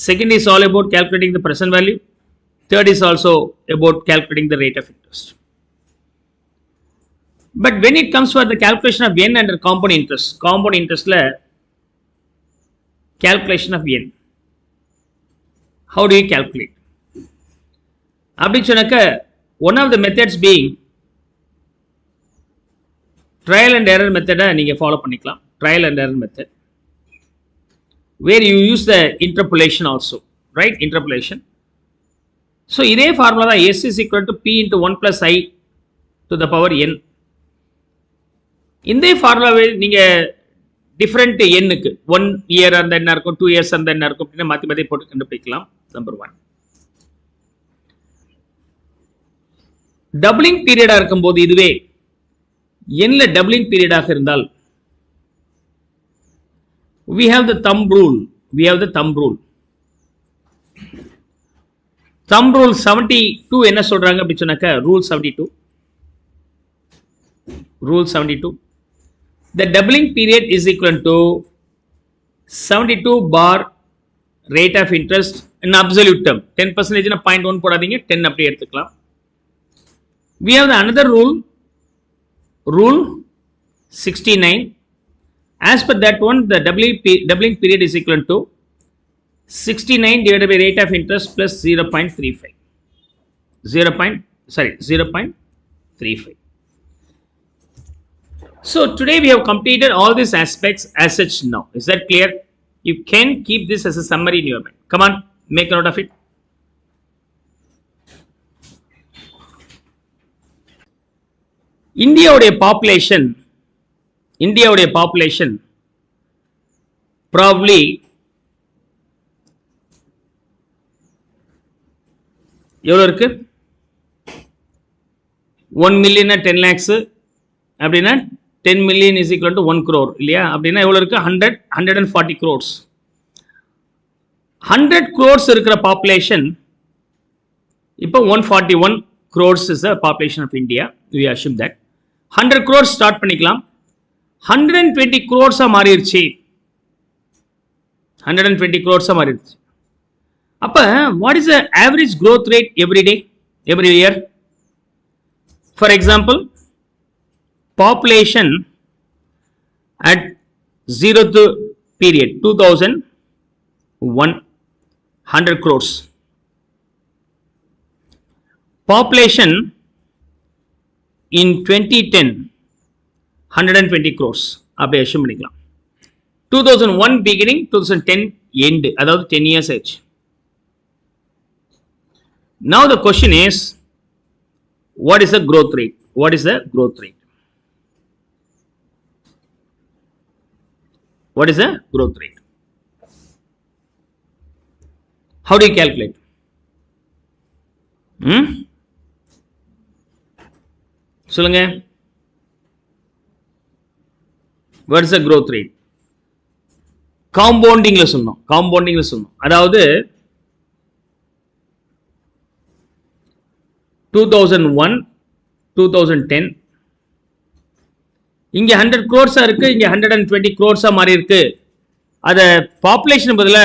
second is all about calculating the present value, third is also about calculating the rate of interest. But when it comes for the calculation of n under compound interest la calculation of n, how do you calculate? அப்படி சொன்னாக்க one of the methods being trial and error method நீங்க ஃபாலோ பண்ணிக்கலாம். Trial and error method, where you use the interpolation also, right? Interpolation. So இதே ஃபார்முலா தான் S is equal to P into 1 plus I to the power n. இந்த ஃபார்முலாவை நீங்க டிஃபரெண்ட் எண்ணுக்கு 1 இயர் அந்த என்ன இருக்கும், 2 இயர்ஸ் அந்த என்ன இருக்கும் அப்படின்னா மாற்றி போட்டு கண்டுபிடிக்கலாம். நம்பர் 1. டபுளிங் பீரியடா இருக்கும்போது இதுவே எண்ல டபுளிங் பீரியடாக இருந்தால் we have the thumb rule. thumb rule 72 என்ன சொல்றாங்க அப்படி சொன்னாக்க rule 72 the doubling period is equal to 72 bar rate of interest in absolute term 10% na 0.1 போடாதீங்க 10 அப்படியே எடுத்துக்கலாம். We have the another rule 69. As per that one, the doubling period is equal to 69 divided by rate of interest plus 0.35. 0.35. So today we have completed all these aspects as such now. Is that clear? You can keep this as a summary in your mind. Come on, make a note of it. India population probably எவ்வளோ இருக்கு 1 million 10 lakhs அப்படின்னா 10 million is equal to 1 crore இல்லையா அப்படின்னா எவ்வளோ இருக்கு 140 crores 100 crores இருக்கிற population இப்போ 141 crores is the population of India. We assume that 100 crores start பண்ணிக்கலாம் 120 crores மாறிடுச்சு 120 crores மாறிடுச்சு அப்ப what is the average growth rate every year? For example, population at 0th period 2001 100 crores, population in 2010 120 crores அப்படியே assume பண்ணிக்கலாம் 2001 beginning 2010 end அதாவது 10 years age. Now the question is, what is the growth rate? What is the growth rate? What is the growth rate? How do you calculate? சொல்லுங்க. What is the growth rate? காம்பவுண்டிங்ல சொன்னோம் அதாவது 2001 2010 இங்க 100 crores இருக்கு இங்க 120 crores மாறி இருக்கு அத பாப்புலேஷன் பதிலா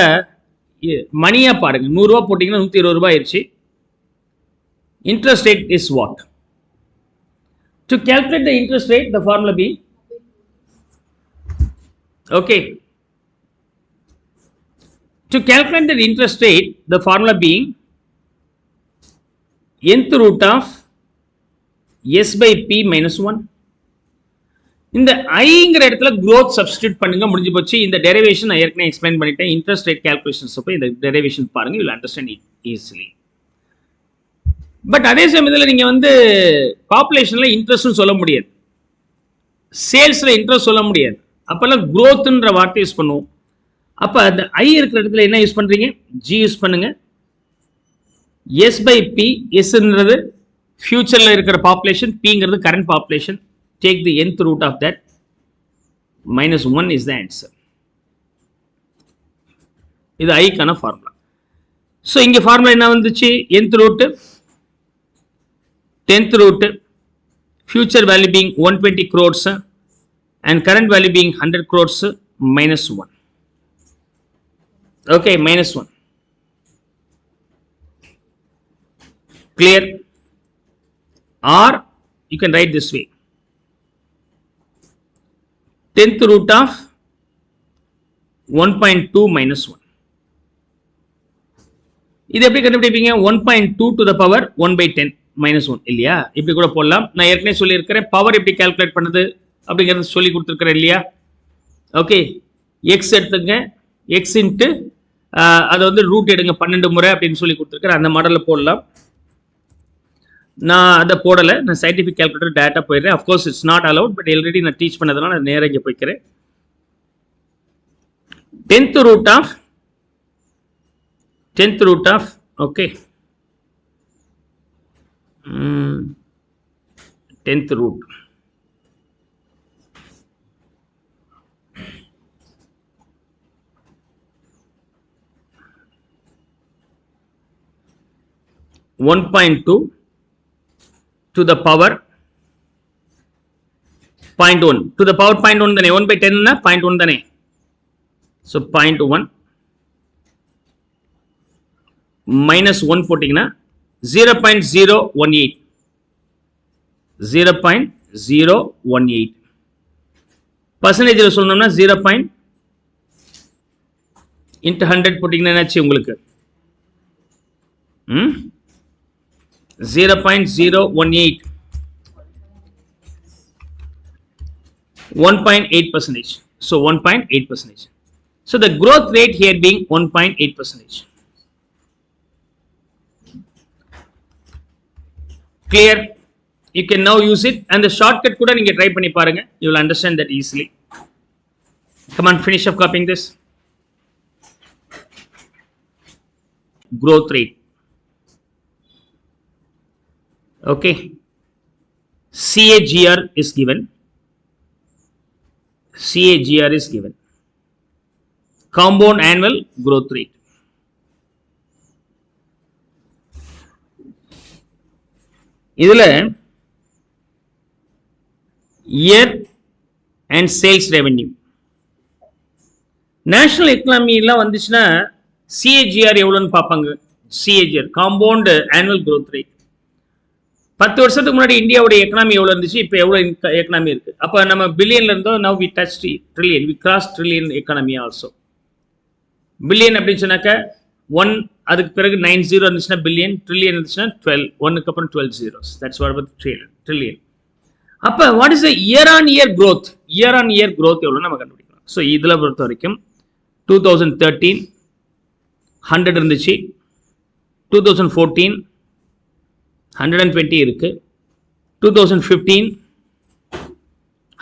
மணியா பாருங்க 100 ரூபாய் போட்டீங்கன்னா 120 ரூபாய் ஆயிருச்சு interest rate is what? To calculate the interest rate the formula be okay to calculate the interest rate the formula being nth root of s by p minus 1 இந்த ஐங்கிற இடத்துல growth substitute பண்ணுங்க முடிஞ்சு போச்சு இந்த derivation நான் ஏற்கனவே explain பண்ணிட்டேன் interest rate calculations அப்ப இந்த derivation பாருங்க you will understand it easily but அதே சமயத்தில் நீங்க வந்து பாப்புலேஷன்ல இன்ட்ரெஸ்ட் சொல்ல முடியாது சேல்ஸ்ல இன்ட்ரெஸ்ட் சொல்ல முடியாது அப்பெல்லாம் growthன்ற வார்த்தை யூஸ் பண்ணுவோம் அப்ப அந்த ஐ இருக்கிற இடத்துல என்ன யூஸ் பண்றீங்க ஜி யூஸ் பண்ணுங்க S by P, S ன்றது futureல இருக்கிற population, P ங்கிறது current population. Take the nth root of that. Minus 1 is the answer. இது I கான formula. So, இங்க formula என்ன வந்துச்சு? nth root, 10th root, future value being 120 crores and current value being 100 crores minus 1. Okay, minus 1. Clear? Or you can write this way 10th root of 1.2 minus 1 இது எப்படி கண்டுபிடிப்பீங்க 1.2 to the power 1 by 10 minus 1 இல்லையா இப்படி கூட போடலாம் நான் ஏற்கனவே சொல்லி இருக்கிறேன் பவர் எப்படி கால்குலேட் பண்ணுது அப்படிங்கறது சொல்லி கொடுத்திருக்கிறேன் இல்லையா ஓகே x எடுத்துங்க x இன்டு அது வந்து ரூட் எடுங்க 12 முறை அப்படினு சொல்லி கொடுத்திருக்கிறேன் அந்த மாடல்ல போடலாம் நான் அத போடல நான் சயின்டிஃபிக் கால்குலேட்டர் டேட்டா போயிடுறேன் of course it's not allowed but already நான் டீச் பண்ணதனால நான் நேரா இங்க போய்க்கிறேன் 10th root of okay 10th root 1.2 to the power 0.1 to the power 0.1 தானே 1 by 10 னா 0.1 தானே so 0.1 minus 1 போட்டிங்கன்னா 0.018 0.018 பர்சன்டேஜில் சொல்லணும்னா 0. into 100 போட்டிங்கன்னா என்னாச்சு உங்களுக்கு 0.018 1.8%. So 1.8%. So the growth rate here being 1.8%. Clear? You can now use it and the shortcut kuda neenga try panni paarenga. You will understand that easily. Come on, finish up copying this. Growth rate. Okay. CAGR is given. CAGR is given. Compound annual growth rate. இதுல year and sales revenue. National economy எல்லாம் வந்துச்சுன்னா CAGR எவ்வளோன்னு பார்ப்பாங்க. CAGR compound annual growth rate. 10 வருஷத்துக்கு முன்னாடி இந்தியாவுடைய எக்கனாமி எவ்வளோ இருந்துச்சு, இப்போ எவ்வளோ எக்கனாமி இருக்கு. அப்போ நம்ம பில்லியன்ல இருந்தோம், now we touch trillion, we cross trillion economy also. Billion அப்படின்னு சொன்னாக்க 1, அதுக்கு பிறகு 9 0 இருந்துச்சுன்னா பில்லியன், ட்ரில்லியன் இருந்துச்சுன்னா 12, 1க்கு அப்புறம் 12 zeros. That's what about trillion. அப்போ what is the year on year growth? Year on year growth எவ்வளோ நம்ம கண்டுபிடிக்கலாம். ஸோ இதில் பொறுத்த வரைக்கும் 2013 100 இருந்துச்சு, 2014 120 இருக்கு, 2015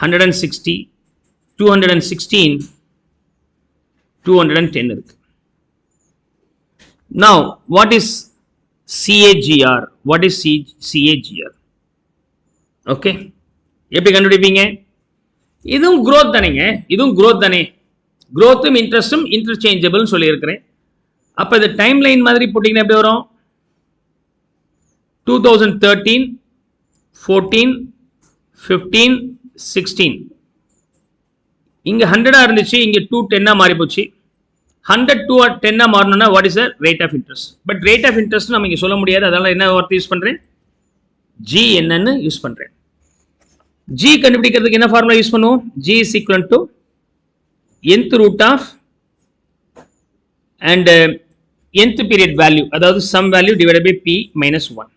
160, 216, 210 இருக்கு. Now what is CAGR? What is CAGR? Okay, எப்படி கண்டுபிடிப்பீங்க? இதுவும் growth தானேங்க, இதுவும் growth தானே. growthம் இன்ட்ரெஸ்டும் இன்டர்சேஞ்சபிள் சொல்லி இருக்கிறேன். அப்ப இந்த டைம் லைன் மாதிரி போட்டீங்கன்னா எப்படி வரும்? 2013, 14, 15, 16. இங்க 100 இருந்துச்சு, இங்க 210 மாறி போச்சு. 100 210 மாறணும்னா what is the rate of interest? But rate of interest நம்ம இங்க சொல்ல முடியாது, அதனால என்ன வார்த்தை யூஸ் பண்றேன்? G என்னன்னு யூஸ் பண்றேன். G கண்டுபிடிக்கிறதுக்கு என்ன ஃபார்முலா யூஸ் பண்ணுவோம்? G is equal to nth root of and nth period value, அதாவது sum value divided by P minus 1.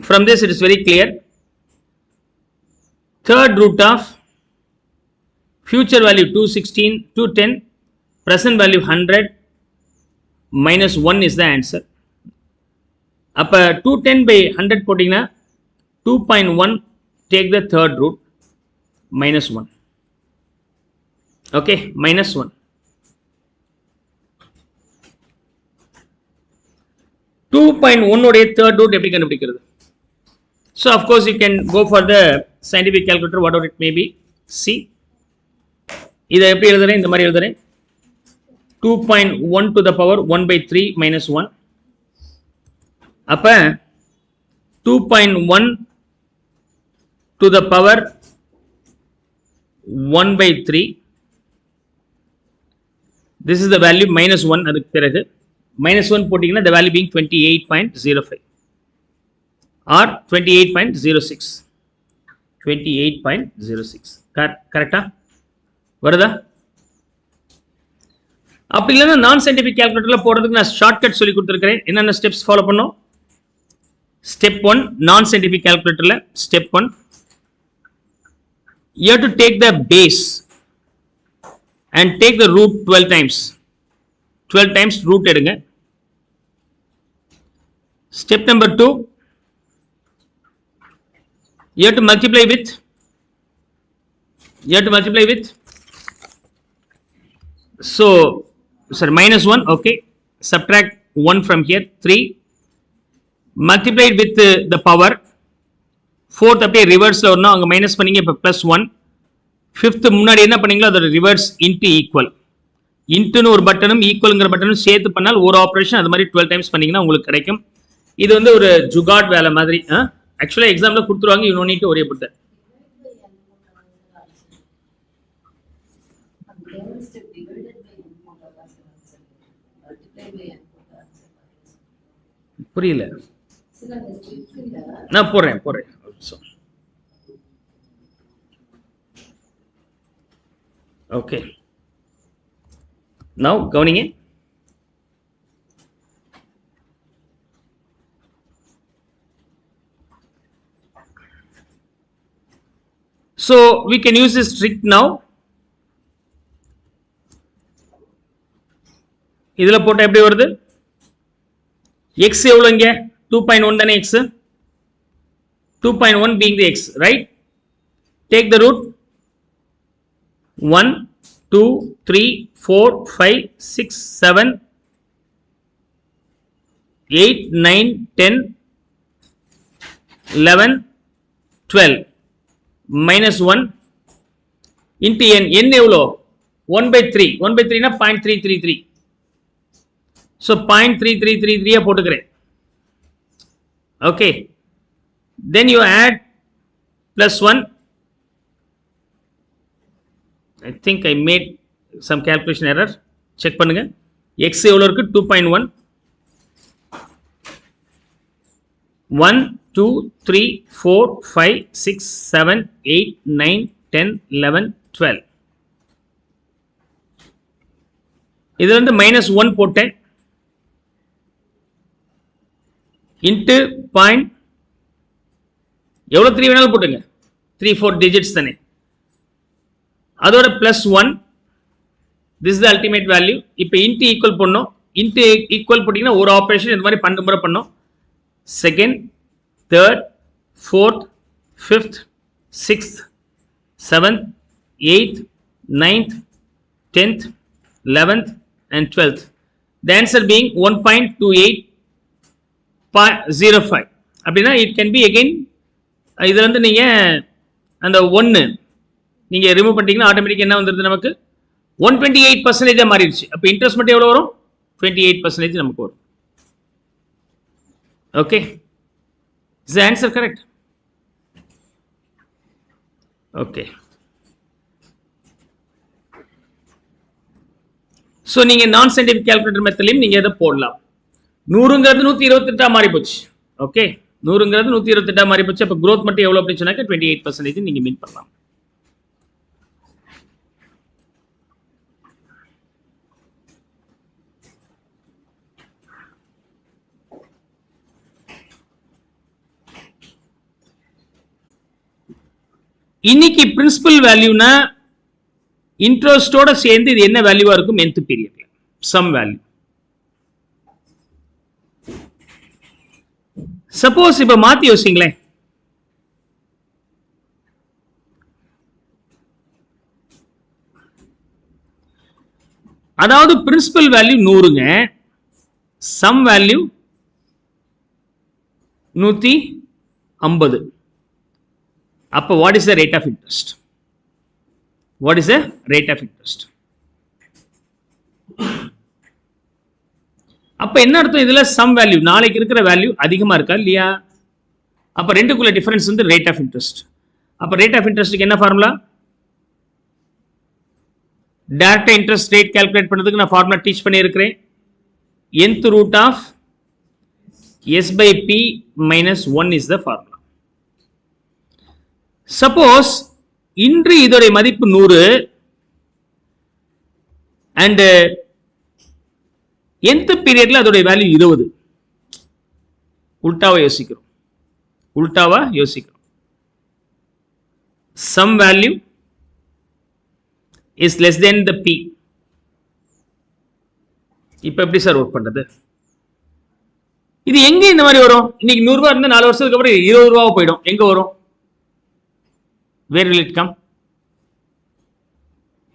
From this it is very clear. Third root of future value 216, 210, present value 100 minus 1 is the answer. அப்ப 210 by 100 போட்டீங்கன்னா 2.1, take the third root minus 1. Okay, minus 1. 2.1 உடைய third root எப்படி கண்டுபிடிக்கிறது? So of course you can go for the scientific calculator, whatever it may be. See, இதை எப்படி எழுதுறேன்? இந்த மாதிரி எழுதுறேன். 2.1 to the power 1 by 3 minus 1. அப்ப 2.1 to the power 1 by 3. This is the value minus 1. அதுக்கு பிறகு minus 1 போட்டீங்கன்னா the value being 28.05 or 28.06. 28.06. கரெக்டா வருதா? அப்படி இல்லைன்னா நான் சயின்டிபிக் கால்குலேட்டர்ல போடுறதுக்கு நான் ஷார்ட்கட் சொல்லி கொடுத்துருக்கிறேன். என்னென்ன ஸ்டெப்ஸ் ஃபாலோ பண்ணோம்? ஸ்டெப் 1 நான் scientific கால்குலேட்டர்ல step 1, you have to take the base and take the root 12 times. 12 times root எடுங்க. Step number 2, you have to multiply with so sorry minus 1. Okay, subtract 1 from here, 3, multiplied with the power. 4th அப்படியே ரிவர்ஸ்ல வரணும், அங்க மைனஸ் பண்ணீங்க, இப்ப +1. 5th முன்னாடி என்ன பண்ணீங்களோ அதோட ரிவர்ஸ் இன்டு ஈக்குவல். இன்ட்டுன்னு ஒரு பட்டனும் ஈக்குவல்ங்கிற பட்டனும் சேர்த்து பண்ணால் ஒரு ஆப்ரேஷன் அது மாதிரி 12 டைம்ஸ் பண்ணீங்கன்னா உங்களுக்கு கிடைக்கும். இது வந்து ஒரு ஜுகாட் வேலை மாதிரி. ஆக்சுவலாக எக்ஸாமில் கொடுத்துருவாங்க, you no need to worry about that. புரியல, நான் போடுறேன். ஓகே, now கவனிங்க. So we can use this trick now. இதுல போட்டா எப்படி வருது? x எவ்வளவு இங்க 2.1 தானே x, 2.1 being the x, right? Take the root 1 2 3 4 5 6 7 8 9 10 11 12 minus 1 into n. n எவ்வளோ? 1/3. 1/3 னா 0.333. so 0.3333 போட்டுக்கிறேன். okay, then you add plus 1. I think I made some calculation error. check பண்ணுங்க. x எவ்வளோ இருக்கு? 2.1. 1 2 3 4 5 6 7 8 9 10 11 12. இதுல இருந்து -1 போட்டேன். இன்ட்டு பாயிண்ட் எவ்வளோ 3 வேணாலும் போட்டுங்க, 3-4 டிஜிட்ஸ் தானே. அதோட +1. this is the ultimate value. இப்போ இன்ட்டு ஈக்குவல் பண்ணோம். இன்ட்டு ஈக்குவல் போட்டிங்கன்னா ஒரு ஆப்ரேஷன் இந்த மாதிரி 12 முறை பண்ணோம். Second, third, fourth, fifth, sixth, seventh, eighth, ninth, 10th, 11th and 12th. the answer being 1.2805. அப்படின்னா it can be again, இதுல இருந்து நீங்க அந்த 1 நீங்க ரிமூவ் பண்ணிட்டீங்கன்னா ஆட்டோமேட்டிக்கா என்ன வந்துருது? நமக்கு 128% மாறிடுச்சு. அப்போ இன்ட்ரெஸ்ட் மட்டும் எவ்வளவு வரும்? 28% நமக்கு வரும். Okay, is the answer correct? okay, so நீங்க நான் சயின்டிஃபிக் கால்குலேட்டர் மெத்தட்லயும் நீங்க இதை போடலாம். 100ங்கிறது 128 மாறி போச்சு. ஓகே, 100ங்கிறது 128 மாறி போச்சு. அப்ப growth மட்டும் எவ்வளவு அப்படி சொன்னாக்க 28% நீங்க மீன் பண்ணலாம். இன்னைக்கு பிரின்சிபல் வேல்யூனா இன்ட்ரெஸ்டோட சேர்ந்து இது என்ன வேல்யூவா இருக்கும்? nth பீரியட்ல சம் வேல்யூ. சப்போஸ் இப்ப மாத்தி யோசிங்களேன். அதாவது பிரின்சிபல் வேல்யூ 100ங்க, சம் வேல்யூ 150. அப்ப what is the rate of interest? what is the rate of interest? அப்ப என்ன அர்த்தம்? இதுல சம் வேல்யூ நாளைக்கு இருக்கிற வேல்யூ அதிகமா இருக்கா இல்லையா? அப்ப ரெண்டுக்குள்ள டிஃபரன்ஸ் வந்து ரேட் ஆஃப் இன்ட்ரெஸ்ட். அப்ப ரேட் ஆஃப் இன்ட்ரெஸ்ட்க்கு என்ன formula? Direct interest rate calculate பண்றதுக்கு நான் ஃபார்முலா டீச் பண்ணி இருக்கிறேன். nth root of s by p minus 1 is the formula. Suppose இன்று இதோட மதிப்பு 100 அண்ட் nth பீரியட்ல அதோட வேல்யூ 20. உல்டாவா யோசிக்கிறோம். Sum value is less than the P. இப்ப எப்படி சார் ஒர்க் பண்றது? இது எங்க இந்த மாதிரி வரும்? இன்னைக்கு 100 ரூபாய் இருந்தா 4 வருஷத்துக்கு அப்புறம் 20 ரூபாய் போயிடும். எங்க வரும்? where will it come?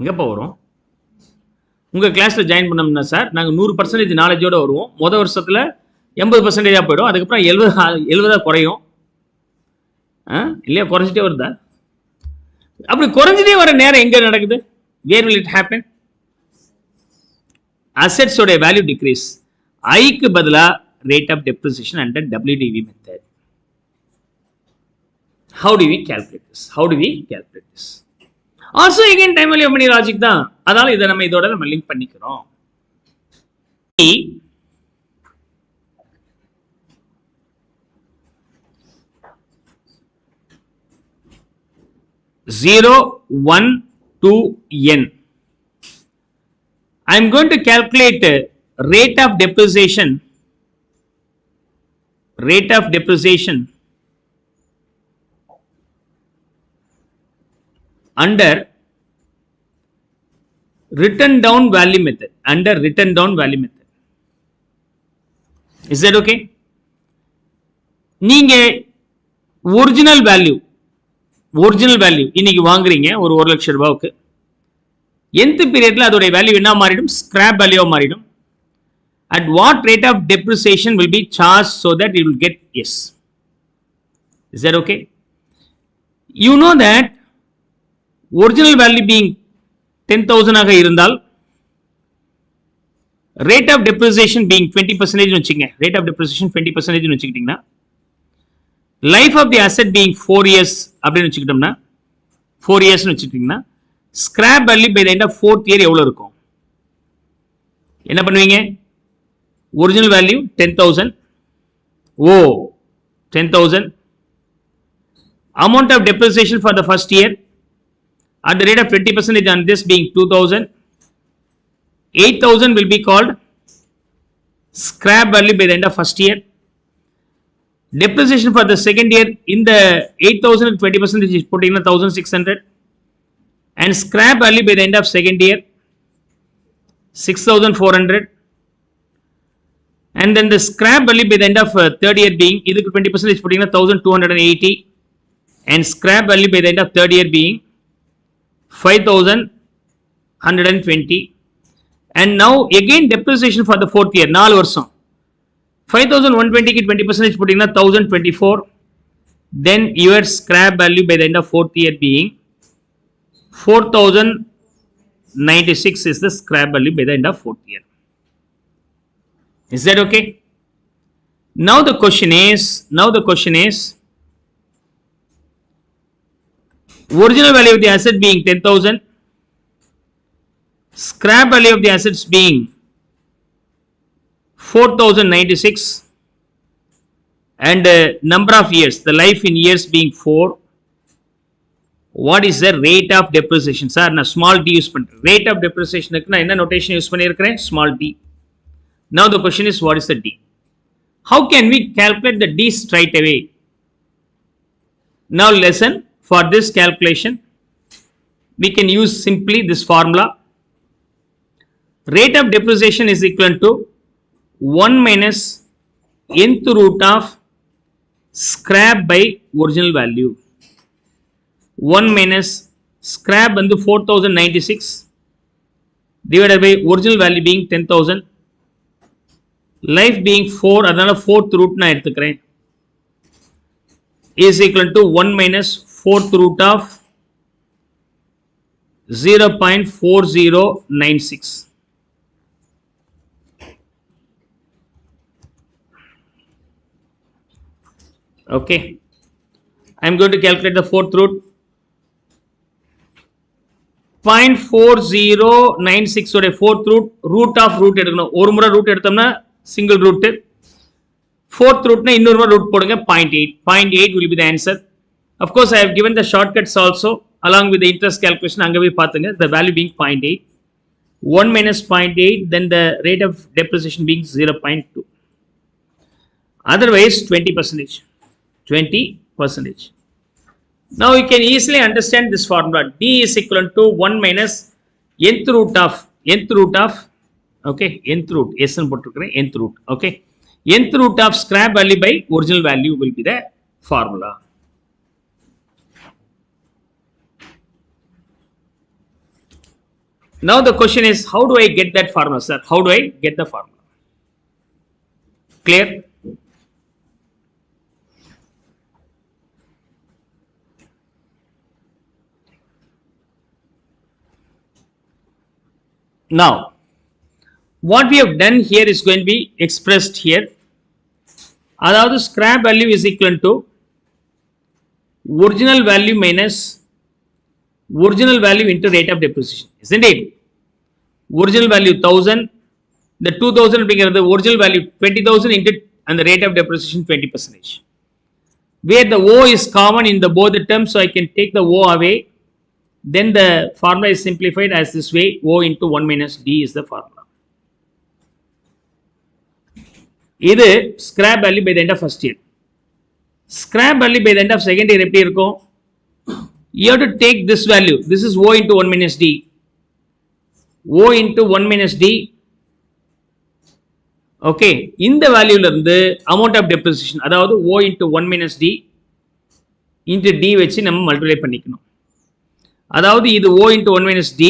எங்கப்பா வரும்? உங்க கிளாஸ்ல ஜாயின் பண்ணோம்னா சார் நாங்க 100% நாலேஜோட வருவோம். முதல் வருஷத்துல 80% போயிடும். அதுக்கப்புறம் 70 குறையும். இல்லையா? குறைஞ்சிட்டே வருதா? அப்படி குறைஞ்சிட்டே வர நேரம் எங்க நடக்குது? where will it happen? assets oda value decrease. I க்கு பதிலா rate of depreciation under WDV method. How do we calculate this? How do we calculate this? Also again time value of money logic தான். அதனால இதை நம்ம இதோட நம்ம லிங்க் பண்ணிக்கிறோம். 0, 1 to n. I am going to calculate rate of depreciation under written down value method. Is that okay? நீங்க ஒரிஜினல் வேல்யூ இன்னைக்கு வாங்குறீங்க ஒரு 1 லட்சம் ரூபாய்க்கு nth பீரியட்ல அதோட வேல்யூ என்ன மாறிடும்? ஸ்கிராப் வேல்யூ மாறிடும். At what rate of depreciation will be charged so that you will get yes? Is that okay? You know that original value being 10,000 ஆக இருந்தால் rate of depreciation being 20% வச்சுங்க. Rate of depreciation 20% வச்சுக்கிட்டீங்கன்னா life of the asset being 4 years அப்படின்னு வச்சுக்கிட்டோம்னா 4 years வச்சுக்கிட்டீங்கன்னா scrap value by the end of 4th year எவ்வளவு இருக்கும்? என்ன பண்ணுவீங்க? Original value 10,000. 10,000. Amount of depreciation for the first year at the rate of 20% on this being 2,000. 8,000 will be called scrap value by the end of first year. Depreciation for the second year in the 8,000 20% is putting in 1,600. And scrap value by the end of second year 6,400. And then the scrap value by the end of third year being either 20% is putting in 1,280. And scrap value by the end of third year being 5,120. And now again depreciation for the fourth year 4 வருஷம் 5,120 க்கு 20% putting in 1,024. Then your scrap value by the end of fourth year being 4,096 is the scrap value by the end of fourth year. Is that okay? Now the question is original value of the asset being 10,000, scrap value of the assets being 4,096, and number of years, the life in years being 4. What is the rate of depreciation? Sir, na small d use பண்றேன். Rate of depreciation க்கு நான் என்ன notation use பண்ணியிருக்கிறேன்? Small d. Now the question is, what is the d? How can we calculate the d straight away? Now listen, for this calculation we can use simply this formula. Rate of depreciation is equal to 1 minus nth root of scrap by original value. 1 minus scrap வந்து 4,096 divided by original value being 10,000, life being 4, அதனால 4th root நான் எடுத்துக்கிறேன், is equal to 1 minus 4th root of 0.4096. Okay, I am going to calculate the 4th root. 0.4096 உடைய 4th root of root எடுக்கணும். ஒரு முறை root எடுத்தோம்னா single root, 4th root னா இன்னொரு முறை root போடுங்க 0.8 will be the answer. Of course I have given the shortcuts also along with the interest calculation. அங்க போய் பாத்துங்க. The value being 0.8, 1 minus 0.8, then the rate of depreciation being 0.2, otherwise 20%. Now you can easily understand this formula. D is equivalent to 1 minus nth root of okay, nth root, s ன்னு போட்டுக்கிறேன், nth root, okay, nth root of scrap value by original value will be the formula. Now the question is, how do I get that formula, sir? How do I get the formula? Clear? Now What we have done here is going to be expressed here. அதாவது scrap value is equal to original value minus original value into rate of depreciation, isn't it? Original value 1000, the 2000 அப்படிங்கிறது original value 20,000 into and the rate of depreciation 20%. Where the O is common in the both the terms, so I can take the O away. Then the formula is simplified as this way: O into 1 minus D is the formula. இது scrap value by the end of first year. Scrap value by the end of second year எப்படி இருக்கும்? You have to take this value. This is O into 1 minus D. O into 1 minus D. Okay, இந்த வேல்யூல இருந்து amount of depreciation, அதாவது O into 1 minus D into D வச்சு நம்ம மல்டிப்ளை பண்ணிக்கணும். அதாவது இது O into 1 minus D,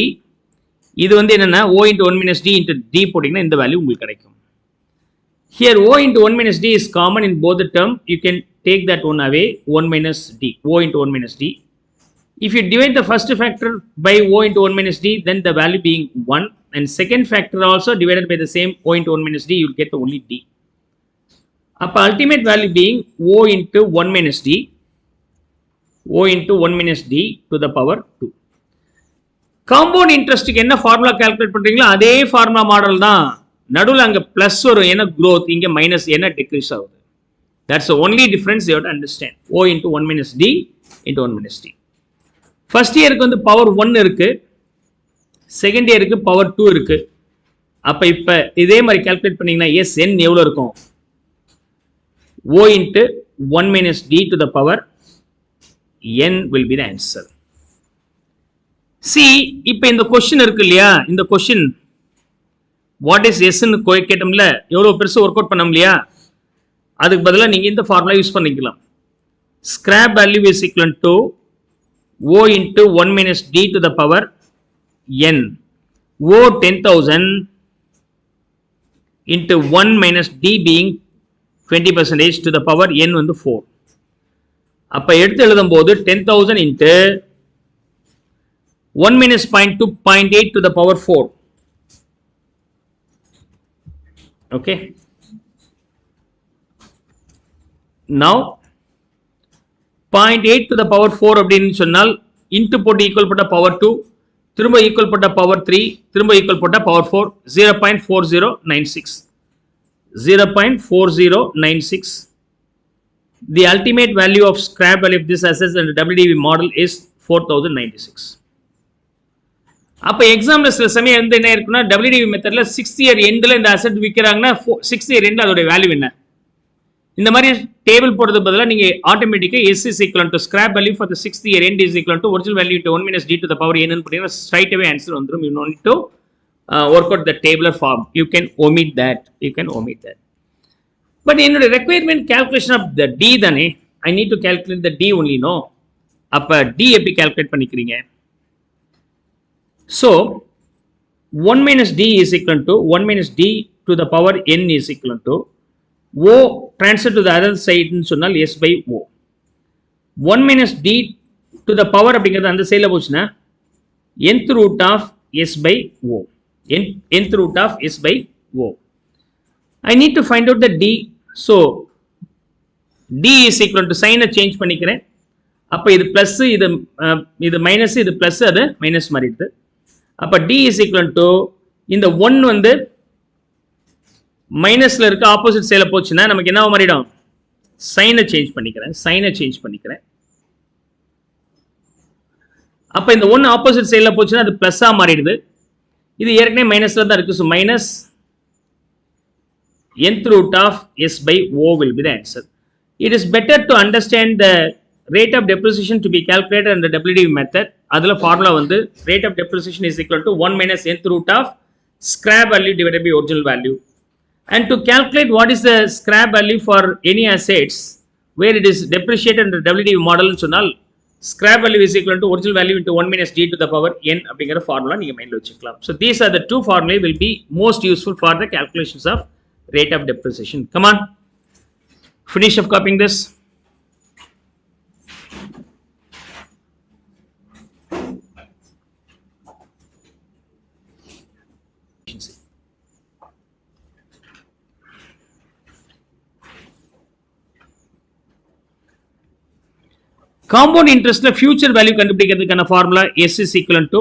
இது வந்து என்னன்னா O into 1 minus D into D போட்டீங்கன்னா இந்த வேல்யூ உங்களுக்கு கிடைக்கும். Here O into 1 minus D is common in both the term. You can take that one away, 1 minus D, O into 1 minus D. If you divide the first factor by O into 1 minus D, then the value being 1, and second factor also divided by the same O into 1 minus D, you will get only D. Upper ultimate value being O into 1 minus D, O into 1 minus D to the power 2. Compound interest க்கு என்ன formula calculate பண்றீங்களோ அதே formula model தான். நடுவுல அங்க plus வரும், என்ன growth, இங்க minus, என்ன decrease ஆகுது. That's the only difference you have to understand. O into 1 minus D into 1 minus D. First இயருக்கு வந்து பவர் 1 இருக்கு, செகண்ட் இயருக்கு பவர் 2 இருக்கு. அப்ப இப்ப இதே மாதிரி கால்குலேட் பண்ணீங்கன்னா Sn எவ்வளவு இருக்கும்? O into 1 minus D to the power n will be the answer. See, இப்ப இந்த கொஸ்டின் இருக்கு இல்லையா, இந்த கொஸ்டின் what is S ன்னு கேட்டோம்ல, எவ்வளவு பெருசு ஒர்க் அவுட் பண்ணோம் இல்லையா, அதுக்கு பதிலா நீங்க இந்த ஃபார்முலா யூஸ் பண்ணிக்கலாம். Scrap value is equal to O into 1 minus D to the power n. O 10,000 into 1 minus D being 20% to the power n வந்து 4. அப்ப எடுத்து எழுதும் போது 10,000 into 1 minus 0.2, 0.8 to the power 4. Okay. Now 0.8 to the power 4 அப்படின்னு சொன்னால் இன்ட்டு போட்டு ஈக்குவல் போட்ட பவர் 2, திரும்ப ஈக்குவல் போட்ட பவர் 3, திரும்ப ஈக்குவல் போட்ட power 4, 0.4096. 0.4096. The ultimate value of scrap value of this asset and WDV model is 4096. அப்ப எக்ஸாம்ல சில சமயம் வந்து என்ன இருக்குன்னா WDV மெத்தட்ல 6th இயர் எண்ட்ல இந்த அசெட் விற்கிறாங்கன்னா 6th இயர் எண்ட்ல அதோட வேல்யூ என்ன, இந்த மாதிரி டேபிள் போடுறது பதிலா நீங்க ஆட்டோமேட்டிக்கா S is equal to scrap value for the 6th year end is equal to original value into 1 minus D to the power n ன்னு போட்டீங்கன்னா straight away answer வந்துரும். You don't need to work out the tabular form. You can omit that. But in the requirement calculation of the D தானே, I need to calculate the D only, no? அப்ப D எப்படி calculate பண்ணிக்கிறீங்க? So 1 minus D is equal to 1 minus D to the power n is equal to O transfer to the other side ன்னு சொன்னால் S by O. 1 minus D to the power அப்படிங்கிறது அந்த சைடில் போச்சுன்னா nth root of S by O. nth root of S by O. I need to find out the D. So D is equal to sign change பண்ணிக்கிறேன். அப்ப இது பிளஸ், இது மைனஸ், இது பிளஸ், அது மைனஸ் மாறிடுது. அப்ப D is equal to இந்த 1 வந்து மைனஸ்ல இருக்க ஆப்போசிட் சைடில் போச்சுன்னா நமக்கு என்ன மாறிடும், சைனை சேஞ்ச் பண்ணிக்கிறேன். அப்ப இந்த 1 ஆப்போசிட் சைடில் போச்சுன்னா அது பிளஸ்ஸா மாறிடுது. இது ஏற்கனவே மைனஸ்ல தான் இருக்கு. So minus nth root of S by O will be the answer. It is better to understand the rate of depreciation to be calculated in the WDV method. அதுல ஃபார்முலா வந்து rate of depreciation is equal to 1 minus nth root of scrap value divided by original value. And to calculate what is the scrap value for any assets where it is depreciated in the WDV model ன்னு சொன்னால் scrap value is equal to original value into 1 minus D to the power n அப்படிங்கிற ஃபார்முலா நீங்க மைண்ட்ல வச்சுக்கலாம். So these are the two formulae will be most useful for the calculations of rate of depreciation. Come on, finish of copying this. Compound interest future value கண்டுபிடிக்கிறதுக்கான formula S is equal to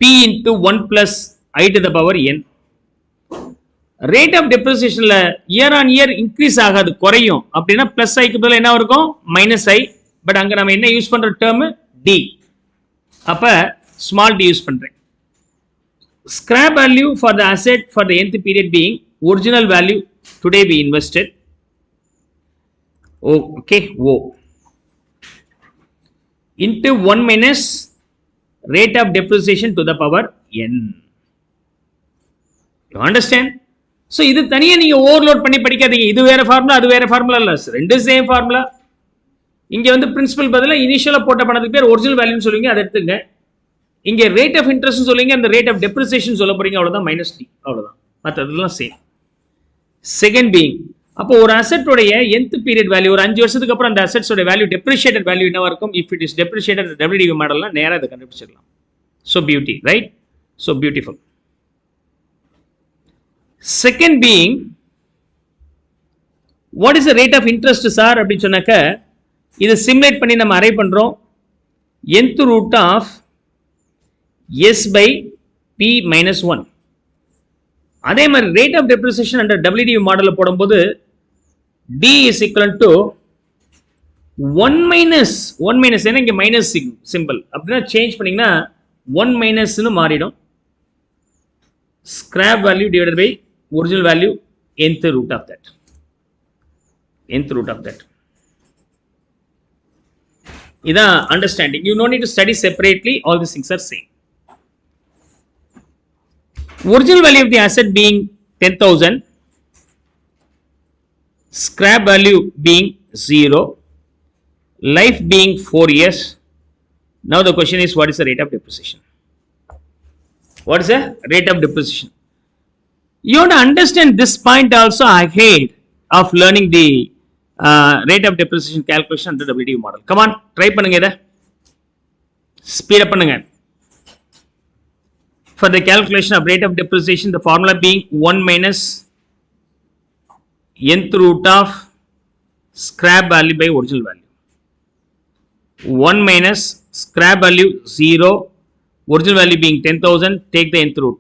P into 1 plus I to the power n. Rate of depreciation year on year increase ஆகாது, குறையும். அப்படின்னா plus I க்கு பதிலா என்ன இருக்கும்? minus I. பட் அங்க நம்ம என்ன யூஸ் பண்ற term D. அப்ப small d யூஸ் பண்றேன். Scrap value for the asset for the nth period being original value today we invested. Okay, O. Into 1 minus rate of depreciation to the power n. You understand? So இது தனியா நீங்க ஓவர்லோட் பண்ணி படிக்காதீங்க. இது வேற ஃபார்முலா, அது வேற ஃபார்முலா இல்ல. ரெண்டு சேம் ஃபார்முலா. இங்க வந்து பிரின்சிபல் பதிலா இனிஷியலா போட்ட பணத்துக்கு பேர் ஒரிஜினல் வேல்யூன்னு சொல்லுவீங்க, அதை எடுத்துங்க. இங்க ரேட் ஆஃப் இன்ட்ரெஸ்ட் சொல்லுவீங்க, அந்த ரேட் ஆஃப் டெப்ரிசியேஷன் சொல்ல போறீங்க, அவ்வளவுதான், மைனஸ் டி, அவ்வளவுதான். மற்றதெல்லாம் சேம். செகண்ட் பீயிங், அப்போ ஒரு அசெட்டோடைய nth பீரியட் வேல்யூ ஒரு 5 வருஷத்துக்கு அப்புறம் அந்த அசெட்ஸோட வேல்யூ டெப்ரிஷியேட்டட் வேல்யூ என்னவா இருக்கும்? If it is depreciated WDV மாடல்னா நேரா இதை கண்டுபிடிச்சிடலாம். So beauty, right? So beautiful. Second being, what is the rate of interest sir அப்படின்னு சொன்னாக்க, இதை சிமுலேட் பண்ணி நம்ம அரைவ் பண்றோம். nth root of s by p minus 1. அதே மாதிரி rate of depreciation under WDV மாடல்ல போடும்போது d is equal to 1 minus ஏன்னா இங்க மைனஸ் சிம்பிள், அப்படின்னா சேஞ்ச் பண்ணீங்கன்னா 1 மைனஸ்னு மாறிடும். Scrap value divided by original value nth root of that. nth root of that. இதான் understanding. You no need to study separately, all these things are same. Original value of the asset being 10,000, scrap value being 0, life being 4 years. Now the question is, what is the rate of depreciation? What is the rate of depreciation? You have to understand this point also ahead of learning the rate of depreciation calculation under WDV model. Come on, try பண்ணுங்க இத. Speed up பண்ணுங்க. For the calculation of rate of depreciation, the formula being 1 minus nth root of scrap value by original value. 1 minus scrap value 0, original value being 10,000, take the nth root.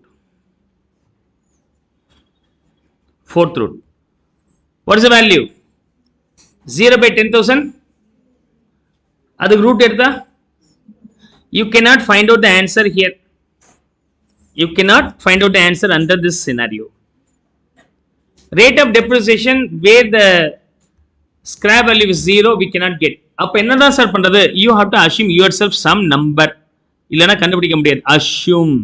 Fourth root. What is the value? 0 by 10,000. அதுக்கு root எடுத்தா you cannot find out the answer here. You cannot find out the answer under this scenario. Rate of depreciation where the scrap value is 0 we cannot get. அப்ப என்னதான் சார் பண்றது? You have to assume yourself some number. இல்லனா கண்டுபிடிக்க முடியாது. Assume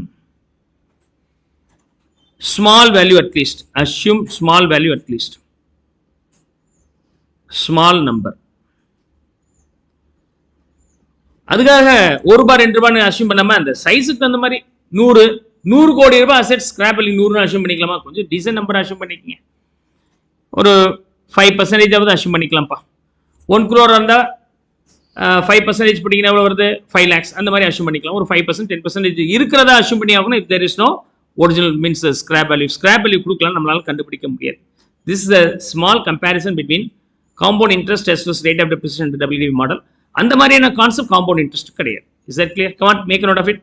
small value at least. Assume small value at least. Small number. அதுக்காக 1 ரூபாய் 2 ரூபாய் அஸ்யூம் பண்ணாம அந்த சைஸுக்கு தகுந்த மாதிரி 100 கோடி ரூபாய் அசெட் ஸ்கிராப் வேல்யூ 100 அஸ்யூம் பண்ணிக்கலாமா? கொஞ்சம் டீசன்ட் நம்பர் அஸ்யூம் பண்ணிக்கங்க. ஒரு 5% ஆவது அஸ்யூம் பண்ணிக்கலாம்ப்பா. 1 crore இருந்தா 5% போட்டீங்கன்னா எவ்வளவு வருது? 5 lakhs. அந்த மாதிரி அஸ்யூம் பண்ணிக்கலாம். ஒரு 5% 10% இருக்கிறதா அஸ்யூம் பண்ணி ஆகணும். if there is no original means scrap value கொடுக்கலாம், நம்மளால கண்டுபிடிக்க முடியாது. This is a small comparison between compound interest as well as rate of depreciation in the WDV model. அந்த மாதிரியான கான்செப்ட் காம்பவுண்ட் இன்ட்ரெஸ்ட் கிடையாது. Is that clear? Come on, make a note of it.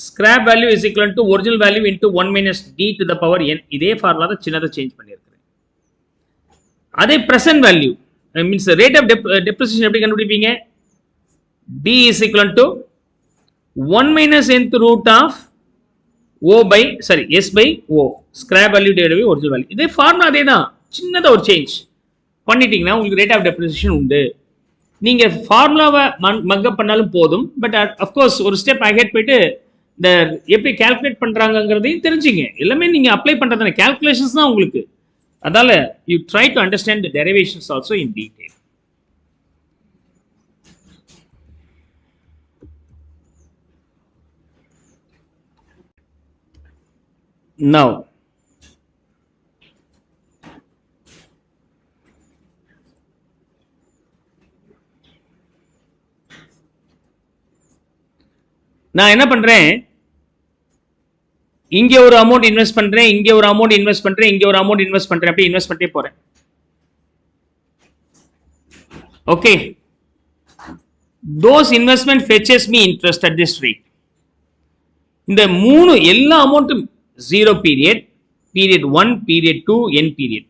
Scrap value is equal to original value into 1 minus d to the power n. இதே ஃபார்முலா தான் சின்னதா சேஞ்ச் பண்ணியிருக்கிறேன். அதே present value means rate of depreciation எப்படி கண்டுபிடிப்பீங்க? d is equal to 1 minus nth root of s by o, scrap value divided by original value. இதே ஃபார்முலா அதே தான், சின்னதா ஒரு சேஞ்ச் பண்ணிட்டீங்கன்னா உங்களுக்கு ரேட் ஆஃப் டெப்ரிசியேஷன் உண்டு. நீங்க ஃபார்முலாவை மக்கப் பண்ணாலும் போதும். பட் அஃப்கோர்ஸ் ஒரு ஸ்டெப் அஹெட் போயிட்டு இந்த எப்படி கால்குலேட் பண்றாங்கிறதையும் தெரிஞ்சுங்க. எல்லாமே நீங்க அப்ளை பண்றதான கால்குலேஷன்ஸ் தான் உங்களுக்கு. அதால you try to understand the derivations also in detail. Now, நான் என்ன பண்றேன், இங்க ஒரு அமௌண்ட் இன்வெஸ்ட் பண்றேன், இங்க ஒரு அமௌண்ட் இன்வெஸ்ட் பண்றேன், இங்க ஒரு அமௌண்ட் இன்வெஸ்ட் பண்றேன், அப்படி இன்வெஸ்ட் பண்ணிட்டே போறேன். Okay, those investment fetches me interest at this rate. இந்த மூணு எல்லா அமௌண்ட்டும் 0 period, period 1, period 2, n period.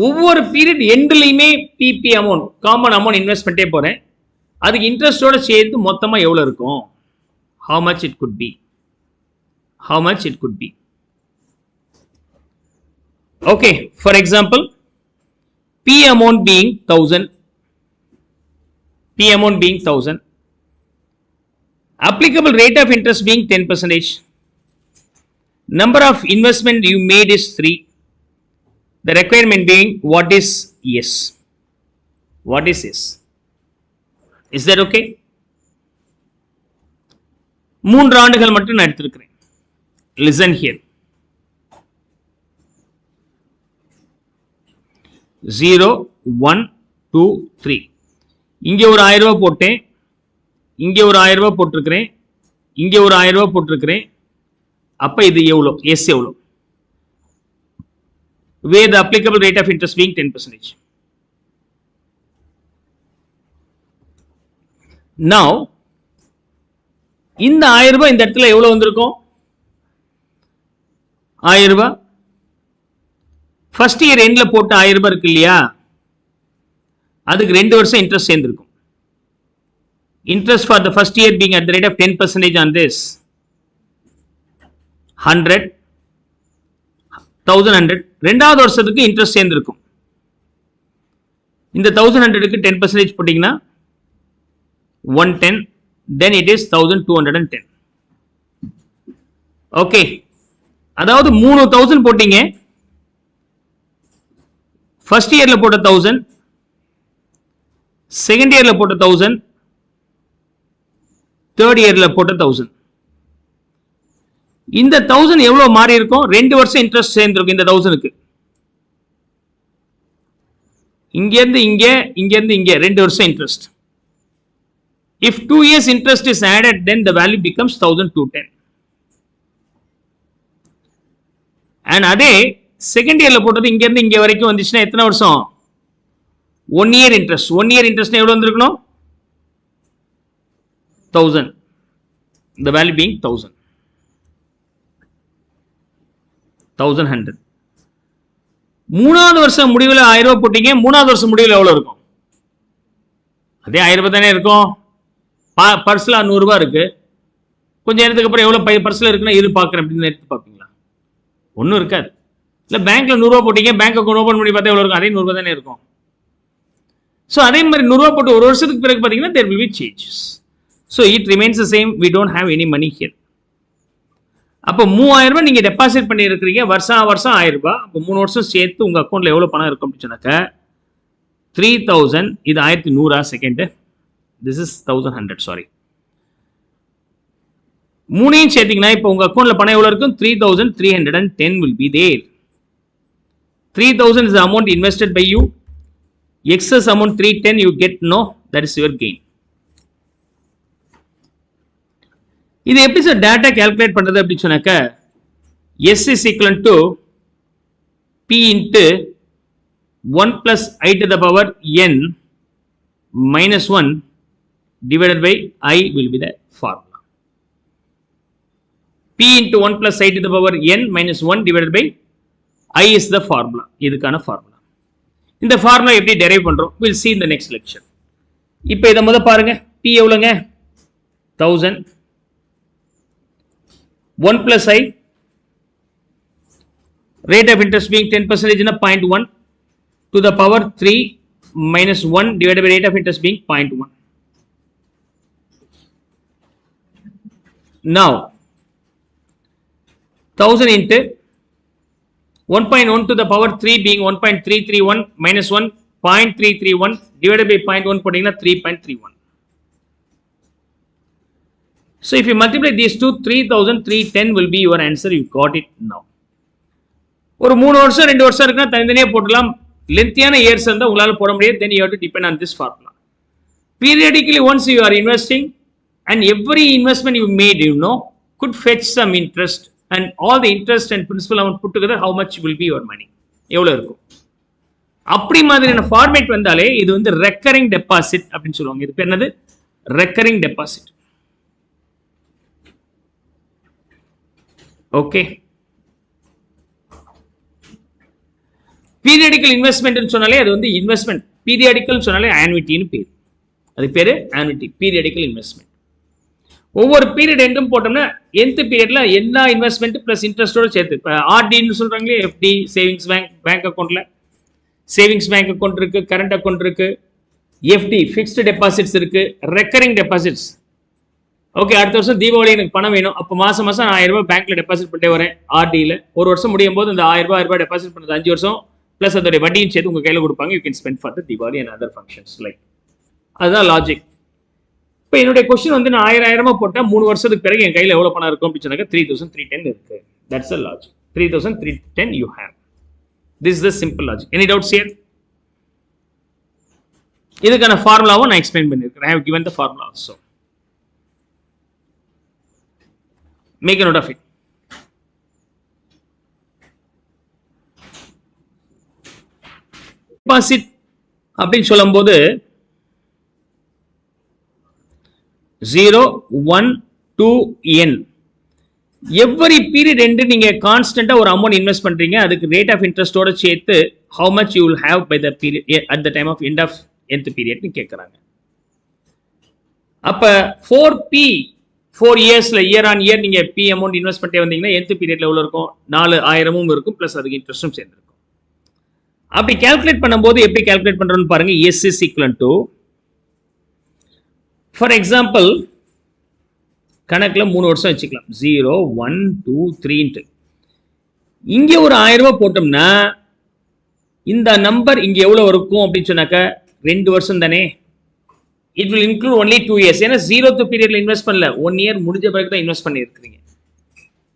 ஒவ்வொரு பீரியட் எண்ட்லையுமே பிபி அமௌண்ட், காமன் அமௌண்ட் இன்வெஸ்ட் பண்ணிட்டே போறேன். அதுக்கு இன்ட்ரெஸ்டோட சேர்த்து மொத்தமா எவ்வளவு இருக்கும்? how much it could be, how much it could be. Okay, for example, p amount being 1000, p amount being 1000, applicable rate of interest being 10%, number of investment you made is 3, the requirement being what is yes, what is yes. Is that okay? 3 ஆண்டுகள் மட்டும் நான் எடுத்திருக்கிறேன். Listen here. 0, 1, 2, 3. இங்க ஒரு 1000 ரூபாய் போட்டேன், இங்க ஒரு 1000 ரூபாய் போட்டிருக்கிறேன், இங்க ஒரு 1000 ரூபாய் போட்டிருக்கிறேன். அப்ப இது எவ்வளவு? எஸ் எவ்வளவு? Where the applicable rate of interest being 10%. Now, இந்த 1000 ரூபாய் இந்த இடத்துல எவ்வளவு வந்திருக்கும்? 1000 ரூபாய் ஃபர்ஸ்ட் இயர் எண்ட்ல போட்ட 1000 ரூபாய் இருக்கு இல்லையா, அதுக்கு 2 வருஷம் இன்ட்ரெஸ்ட் சேர்ந்திருக்கும். Interest for the first year being at the rate of 10% on this 100, 1100. ரெண்டாவது வருஷத்துக்கு இன்ட்ரெஸ்ட் சேர்ந்திருக்கும். இந்த 1100க்கு 10% போட்டீங்கன்னா 110, then it is 1210. ஓகே, அதாவது 3000 போட்டீங்க. ஃபர்ஸ்ட் இயர்ல போட்ட 1000, செகண்ட் இயர்ல போட்ட 1000, தேர்ட் இயர்ல போட்ட 1000. இந்த 1000 எவ்வளவு மாறி இருக்கும்? 2 வருஷம் இன்ட்ரெஸ்ட் சேர்ந்திருக்கும் இந்த 1000க்கு. இங்க இருந்து இங்க, இங்க இருந்து இங்க 2 வருஷம் interest. If 2 years interest is added, then the value becomes 1210. And அதே செகண்ட் இயர்ல போட்டது இங்க இருந்து இங்க வரைக்கும் வந்துச்சுன்னா எத்தனை வருஷம்? 1 year interest. 1 year interest எவ்வளவு வந்திருக்கணும்? 1000. The value being 1000. 1100. மூணாவது வருஷம் முடிவில் 1000 ரூபாய் போட்டீங்க. மூணாவது வருஷம் முடிவில் எவ்வளவு இருக்கும்? அதே 1000 ரூபாய் தானே இருக்கும். பர்ஸ்ல 100 ரூபாய் இருக்கு. கொஞ்சம் நேரத்துக்கு அப்புறம் எவ்வளவு பர்ஸ்ல இருக்குன்னா இரு பாக்குறேன் அப்படின்னு எடுத்து பாப்பீங்களா? ஒன்றும் இருக்காது. இல்ல பேங்க்ல 100 ரூபாய் போட்டீங்க, பேங்க் அக்கௌண்ட் ஓபன் பண்ணி பார்த்தா எவ்வளவு இருக்கும்? அதே 100 ரூபாய் தானே இருக்கும். ஸோ அதே மாதிரி 100 ரூபாய் போட்டு ஒரு வருஷத்துக்கு பிறகு பார்த்தீங்கன்னா there will be changes. So it remains the same. We don't have any money here. அப்போ 3000 ரூபாய் நீங்க டெபாசிட் பண்ணி இருக்கிறீங்க, வருஷம் 1000 ரூபாய். அப்போ 3 வருஷம் சேர்த்து உங்க அக்கௌண்ட்ல எவ்வளவு பணம் இருக்கும் அப்படின்னு சொன்னாக்க 3000. இது 1100 செகண்ட். This is 1100, sorry. மூணையும் சேர்த்தீங்கன்னா இப்போ உங்க அக்கௌண்ட்ல பணம் எவ்வளவு இருக்கும்? 3310 will be there. 3000 is the amount invested by you. Excess amount 310 you get, no, that is your gain. இது எப்படி சார் டேட்டா கால்குலேட் பண்றது அப்படி சொன்னாக்க S is equal to P into 1 plus I to the power n minus 1 divided by I will be the formula. P into 1 plus I to the power n minus 1 divided by I is the formula. இதுக்கான formula. இந்த formula எப்படி derive பண்றோம்? We'll see in the next lecture. இப்போ இத முத பாருங்க. P எவ்வளவுங்க? 1000. 1 plus I, rate of interest being 10% in a 0.1 to the power 3 minus 1 divided by rate of interest being 0.1. Now 1000 into 1.1 to the power 3 being 1.331 minus 1 0.331 divided by 0.1 போட்டீங்கன்னா 3.31. So if you multiply these two, 3310 will be your answer. You got it now. ஒரு 3 வருஷம் 2 வருஷம் இருக்குன்னா தனித்தனியா போடலாம். லென்த்தியான இயர்ஸ் இருந்தா உங்களால போட முடியாது. Then you have to depend on this formula. Periodically once you are investing and every investment you made, could fetch some interest, and all the interest and principal amount put together, how much will be your money? எவ்வளவு இருக்கும்? அப்படி மாதிரியான ஃபார்மேட் வந்தாலே இது வந்து ரெக்கரிங் டெபாசிட் அப்படின்னு சொல்லுவாங்க. இது பேர் என்னது? Recurring deposit. Okay. Periodical investment சொன்னாலே அது வந்து இன்வெஸ்ட்மெண்ட். பீரியாடிக்கல் சொன்னாலே ஆனுவிட்டின்னு பேர். அது பேரு ஆனுவிட்டி, பீரியாடிக்கல் இன்வெஸ்ட்மெண்ட். ஒவ்வொரு பீரியட் எண்டும் போட்டோம்னா nth பீரியட்ல எல்லா இன்வெஸ்ட்மெண்ட் பிளஸ் இன்ட்ரெஸ்டோட சேர்த்து. இப்போ ஆர்டின்னு சொல்றாங்களே, எஃப்டி, சேவிங்ஸ் பேங்க் அக்கௌண்ட்ல சேவிங்ஸ் பேங்க் அக்கௌண்ட் இருக்கு, கரண்ட் அக்கௌண்ட் இருக்கு, எஃப்டி ஃபிக்ஸ்டு டெபாசிட்ஸ் இருக்கு, ரெக்கரிங் டெபாசிட்ஸ். ஓகே, அடுத்த வருஷம் தீபாவளி எனக்கு பணம் வேணும், அப்போ மாசம் மாசம் 1000 ரூபாய் பேங்க்ல டெபாசிட் பண்ணிட்டே வரேன் ஆர்டியில். ஒரு வருஷம் முடியும் போது அந்த 1000 ரூபாய் டெபாசிட் பண்ணது 5 வருஷம் பிளஸ் அதோட வட்டியும் சேர்த்து உங்க கையில் கொடுப்பாங்க. You can spend for the Deepavali and other functions like. அதுதான் லாஜிக். இப்போ என்னுடைய கொஸ்டின் வந்து நான் 1000 போட்டால் 3 வருஷத்துக்கு பிறகு என் கையில் எவ்வளோ பணம் இருக்கும் அப்படின்னு சொன்னாக்க 3310 இருக்கு. That's a logic. 3310 you have. This is the simple logic. Any doubts here? இதுக்கான ஃபார்முலாவும் நான் எக்ஸ்பிளைன் பண்ணியிருக்கேன். I have given the formula also. Make a note of it. Deposit அப்படின்னு சொல்லும்போது 0, 1, 2, n. எவ்வரி பீரியட் எண்டு நீங்க கான்ஸ்டன்டா ஒரு அமௌண்ட் இன்வெஸ்ட் பண்றீங்க, அதுக்கு ரேட் ஆஃப் இன்ட்ரெஸ்டோட சேர்த்து how much you will have by the period at the time of end of nth period னு கேக்குறாங்க. அப்ப 4p 4 இயர்ஸ்ல இயர் ஆன் இயர் நீங்க p அமௌண்ட் இன்வெஸ்ட் பண்ணிட்டே வந்தீங்கன்னா nth பீரியட்ல எவ்வளவு இருக்கும்? 4000 இருக்கும் பிளஸ் அதுக்கு இன்ட்ரெஸ்டும் சேர்ந்திருக்கும். அப்படி கால்குலேட் பண்ணும்போது எப்படி கால்குலேட் பண்றோம்னு பாருங்க. s is equal to, for example, கணக்குல 3 வருஷம் வச்சுக்கலாம். 0, 1, 2, 3. இங்க ஒரு 1000 ரூபாய் போட்டோம்னா இந்த நம்பர் இங்க எவ்வளவு இருக்கும் அப்படின்னு சொன்னாக்க 2 வருஷம் தானே. It will include only 2 years. ஏன்னா 0th பீரியட்ல இன்வெஸ்ட் பண்ணல, 1 இயர் முடிஞ்ச பிறகு தான் இன்வெஸ்ட் பண்ணி இருக்கிறீங்க.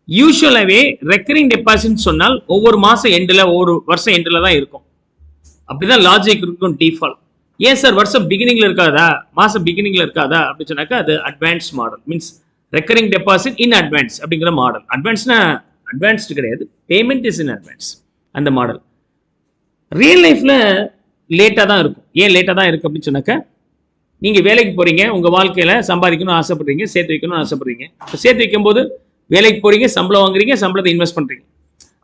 யூசுவலாவே ரெக்கரிங் டெபாசிட் சொன்னால் ஒவ்வொரு மாசம் எண்ட்ல, ஒவ்வொரு வருஷம் எண்ட்ல தான் இருக்கும். அப்படிதான் லாஜிக் இருக்கும் டிஃபால்ட். ஏன் சார் வருஷம் பிகினிங்ல இருக்காதா, மாசம் பிகினிங்ல இருக்காதா அப்படின்னு சொன்னாக்கா அது advance model. Means recurring deposit in advance அப்படிங்கிற மாடல். அட்வான்ஸ்னா அட்வான்ஸ்டு கிடையாது, பேமெண்ட் இஸ் இன் அட்வான்ஸ் அந்த மாடல். ரியல் லைஃப்ல லேட்டா தான் இருக்கும். ஏன் லேட்டா தான் இருக்கு அப்படின்னு சொன்னாக்க, நீங்க வேலைக்கு போறீங்க, உங்க வாழ்க்கையில சம்பாதிக்கணும்னு ஆசைப்படுறீங்க, சேர்த்து வைக்கணும்னு ஆசைப்படுறீங்க. சேர்த்து வைக்கும் போது வேலைக்கு போறீங்க, சம்பளம் வாங்குறீங்க, சம்பளத்தை இன்வெஸ்ட் பண்றீங்க.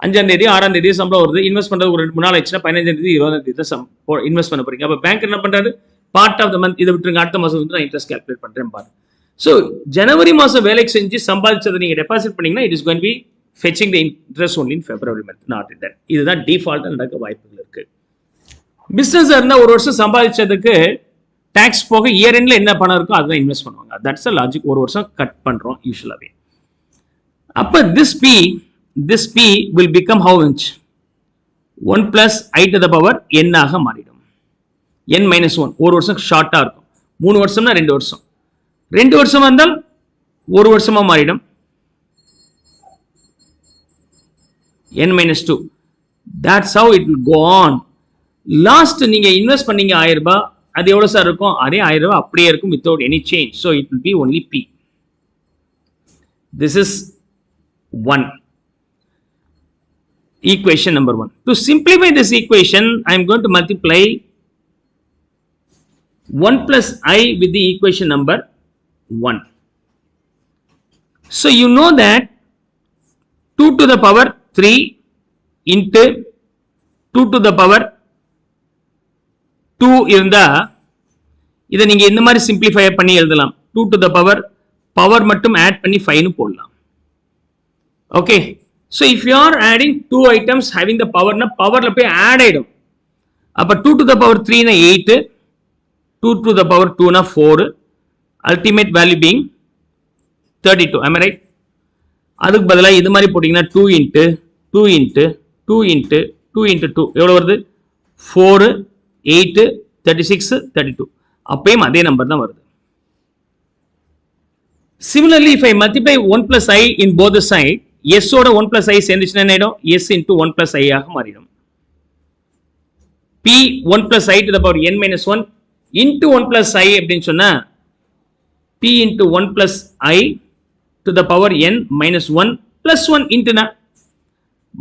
5ஆம் தேதி 6ஆம் தேதி சம்பளம் வருது, இன்வெஸ்ட் பண்றது ஒரு 2-3 நாள் ஆச்சுன்னா 15ஆம் தேதி 20ஆம் தேதி தான் இன்வெஸ்ட் பண்ண போறீங்க. அப்ப பேங்க் என்ன பண்றாரு? பார்ட் ஆஃப் த மந்த் இதை விட்டுருங்க, அடுத்த மாசம் வந்து நான் இன்ட்ரெஸ்ட் கால்குலேட் பண்றேன் பாருங்க. ஸோ ஜனவரி மாசம் வேலைக்கு செஞ்சு சம்பாதிச்சதை நீங்க டெபாசிட் பண்ணீங்கன்னா it is going be fetching the interest only in February month, not in that. இதுதான் டிஃபால்ட்டா நடக்க வாய்ப்புகள் இருக்கு. பிசினஸ் இருந்தா ஒரு வருஷம் சம்பாதிச்சதுக்கு டாக்ஸ் போக இயர் எண்ட்ல என்ன பணம் இருக்கோ அதுதான் இன்வெஸ்ட் பண்ணுவாங்க. That's a logic. ஒரு வருஷம் கட் பண்றோம் யூசுவலாவே. அப்ப this p will become how much? 1 plus I to the power n ஆக மாறிடும். n minus 1 ஒரு வருஷம் ஷார்ட்டா இருக்கும். 3 வருஷம்னா 2 வருஷம். 2 வருஷம் வந்தால் ஒரு வருஷமா மாறிடும். n minus 2. That's how it will go on. Last நீங்க இன்வெஸ்ட் பண்ணீங்க 1000 ரூபாய், அது எவ்வளவு சார் இருக்கும்? அதே 1000 ரூபாய் அப்படியே இருக்கும் without any change. So it will be only p. This is 1. Equation number 1. To simplify this equation, I am going to multiply 1 plus I with the equation number 1. So you know that 2 to the power 3 into 2 to the power 2 இருந்தா இதை நீங்க இந்த மாதிரி சிம்பிளிஃபை பண்ணி எழுதலாம். 2 to the power பவர் மட்டும் ஆட் பண்ணி 5 னு போடலாம். Okay. So if you are adding 2 items having the power na power la போய் add ஆயிடும். அப்ப 2 to the power 3 na 8, 2 to the power 2 na 4, ultimate value being 32. Am I right? அதுக்கு பதிலா இது மாதிரி போட்டீங்கன்னா 2 into 2 into 2 into 2 into 2 எவ்வளவு வருது? 4, 8, 36, 32. அப்பயும் அதே நம்பர் தான் வருது. Similarly, if I multiply 1 plus I in both the side, S ஓட 1 plus I சேர்ந்துச்சுன்னா என்ன ஆயிடும்? S into 1 plus I ஆக மாறிடும். P 1 plus I to the power n minus 1 into 1 plus I அப்படின்னு சொன்னா P into 1 plus I to the power n minus 1 plus 1 into na.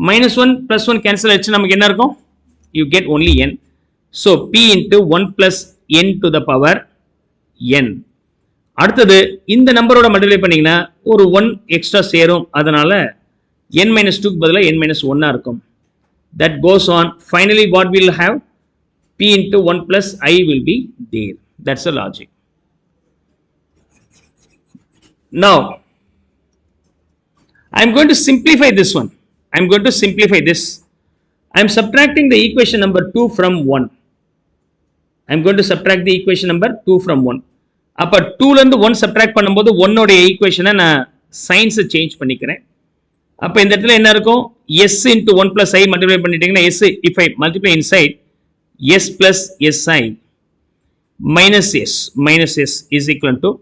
Minus 1 plus 1 cancel ஆச்சு நமக்கு என்ன இருக்கும்? You get only n. So P into 1 plus n to the power n. அடுத்தது இந்த நம்பரோட மல்டிப்ளை பண்ணீங்கன்னா ஒரு 1 எக்ஸ்ட்ரா சேரும். அதனால n minus 2 க்கு பதிலா n minus 1 இருக்கும். That goes on. Finally what we will have? P into 1 plus I will be there. That's the logic. Now I am going to simplify this one. I am going to simplify this. I am subtracting the equation number 2 from 1. I am going to subtract the equation number 2 from 1. அப்ப 2 ல இருந்து 1 subtract பண்ணும்போது 1 உடைய ஈக்குவேஷனை நான் சைன்ஸ் சேஞ்ச் பண்ணிக்கிறேன். அப்ப இந்த இடத்துல என்ன இருக்கும்? s into 1 plus I multiply பண்ணிட்டீங்கன்னா s if I multiply inside s plus si minus s is equal to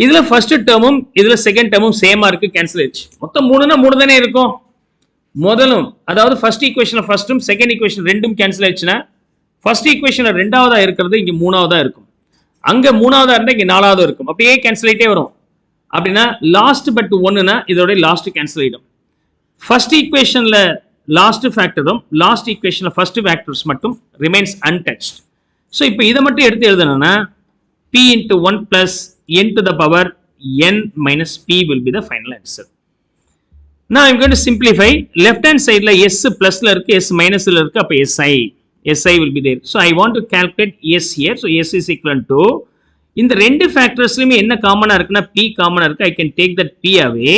இதுல ஃபர்ஸ்ட் டேர்மும் இதுல செகண்ட் டேர்மும் சேமா இருக்கு, கேன்சல் ஆயிடுச்சு. மொத்தம் 3னா 3 தானே இருக்கும். முதலும் அதாவது ஃபர்ஸ்ட் ஈக்குவேஷன்ல ஃபர்ஸ்டும் செகண்ட் ஈக்குவேஷன் ரெண்டும் கேன்சல் ஆயிடுச்சுன்னா ஃபர்ஸ்ட் ஈக்குவேஷன்ல ரெண்டாவதா இருக்கிறது இங்க மூணாவதா இருக்கும். அங்க மூணாவதா இருந்தா இங்க நாலாவதா இருக்கும். அப்படியே கேன்சல் ஆயிட்டே வரும். அப்படின்னா லாஸ்ட் பட் ஒன்னுனா இதோட லாஸ்ட் கேன்சல் ஆயிடும். ஃபர்ஸ்ட் ஈக்குவேஷன்ல லாஸ்ட் ஃபேக்டரும் லாஸ்ட் ஈக்குவேஷன்ல ஃபர்ஸ்ட் ஃபேக்டர்ஸ் மட்டும் ரிமைன்ஸ் அன்டச்ட். ஸோ இப்போ இதை மட்டும் எடுத்து எழுதணும்னா p into 1 plus n to the power n minus p will be the final answer. Now I am going to simplify. Left hand side la s plus la irukku, s minus la irukku, appo si will be there. So I want to calculate s here. So s is equal to இந்த ரெண்டு ஃபேக்டர்ஸ்லயுமே என்ன காமனா இருக்குன்னா p காமனா இருக்கு. I can take that p away.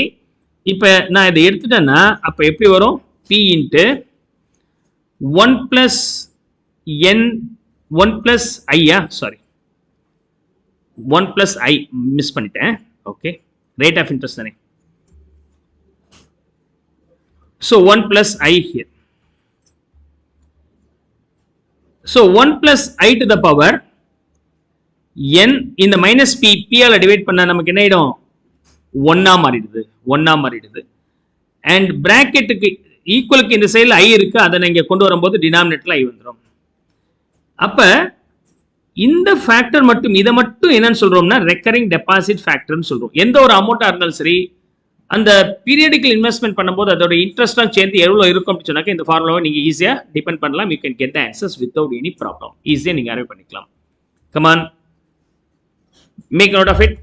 இப்போ நான் இதை எடுத்துட்டேன்னா அப்ப எப்படி வரும்? p into 1 plus n 1 plus i sorry 1 plus I miss பண்ணிட்டேன். ஓகே, ரேட் ஆஃப் இன்ட்ரெஸ்ட் தானே. So 1 plus I here. So 1 plus I to the power n இந்த மைனஸ் p p ஆல டிவைட் பண்ணா நமக்கு என்ன ஆயிடும்? 1 மாறிடுது. அண்ட் பிராக்கெட்டுக்கு ஈக்குவலுக்கு இந்த சைடுல I இருக்கு, அதை இங்க கொண்டு வரும்போது டினாமினேட்டர்ல I வந்துடும். அப்ப இந்த ஃபேக்டர் மட்டும் இதை மட்டும் என்னன்னு சொல்றோம்னா ரெக்கரிங் டெபாசிட் ஃபேக்டர்னு சொல்றோம். எந்த ஒரு அமௌண்ட்டா இருந்தாலும் சரி அந்த பீரியடிக்கல் இன்வெஸ்ட்மெண்ட் பண்ணும்போது அதோட இன்ட்ரெஸ்ட்லாம் சேர்ந்து எவ்வளவு இருக்கும் அப்படின்னு சொன்னாக்க இந்த ஃபார்முலாவை நீங்க ஈஸியா டிபெண்ட் பண்ணலாம். You can get the answers without any problem. ஈஸியா நீங்க அரைவ் பண்ணிக்கலாம். Come on, make note of it.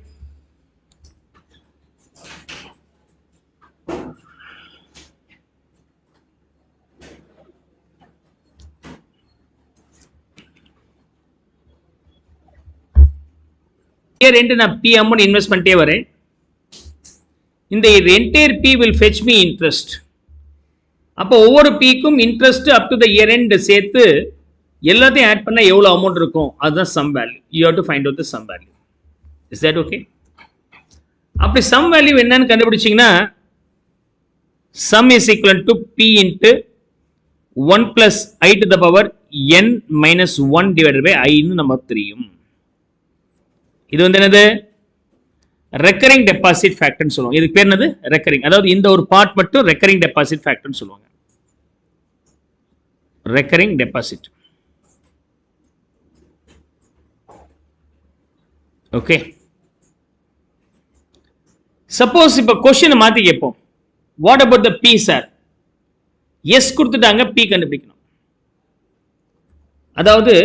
ரெண்டு நான் p அமௌண்ட் இன்வெஸ்ட் பண்ணிட்டே வரேன். இந்த entire p will fetch me interest. அப்போ ஒவ்வொரு pக்கும் interest up to the year end சேர்த்து எல்லாத்தையும் ஆட் பண்ணா எவ்வளவு அமௌண்ட் இருக்கும் அதுதான் sum value. You have to find out the sum value. Is that okay? அப்படி சம் வேல்யூ என்னன்னு கண்டுபிடிச்சீங்கன்னா sum is equal to p into 1 plus I to the power n minus 1 divided by I ன்னு நமக்கு தெரியும். இது வந்து என்னது? ரெக்கரிங் டெபாசிட் ஃபேக்டர்னு சொல்லுவாங்க. இதுக்கு பேர் என்னது? ரெக்கரிங். அதாவது இந்த ஒரு பார்ட் மட்டும் ரெக்கரிங் டெபாசிட் ஃபேக்டர்னு சொல்லுவாங்க. Recurring deposit. ஓகே, சப்போஸ் இப்ப क्वेश्चन மாத்தி கேட்போம். What about the p sir? S கொடுத்துட்டாங்க, p கண்டுபிடிக்கணும். அதாவது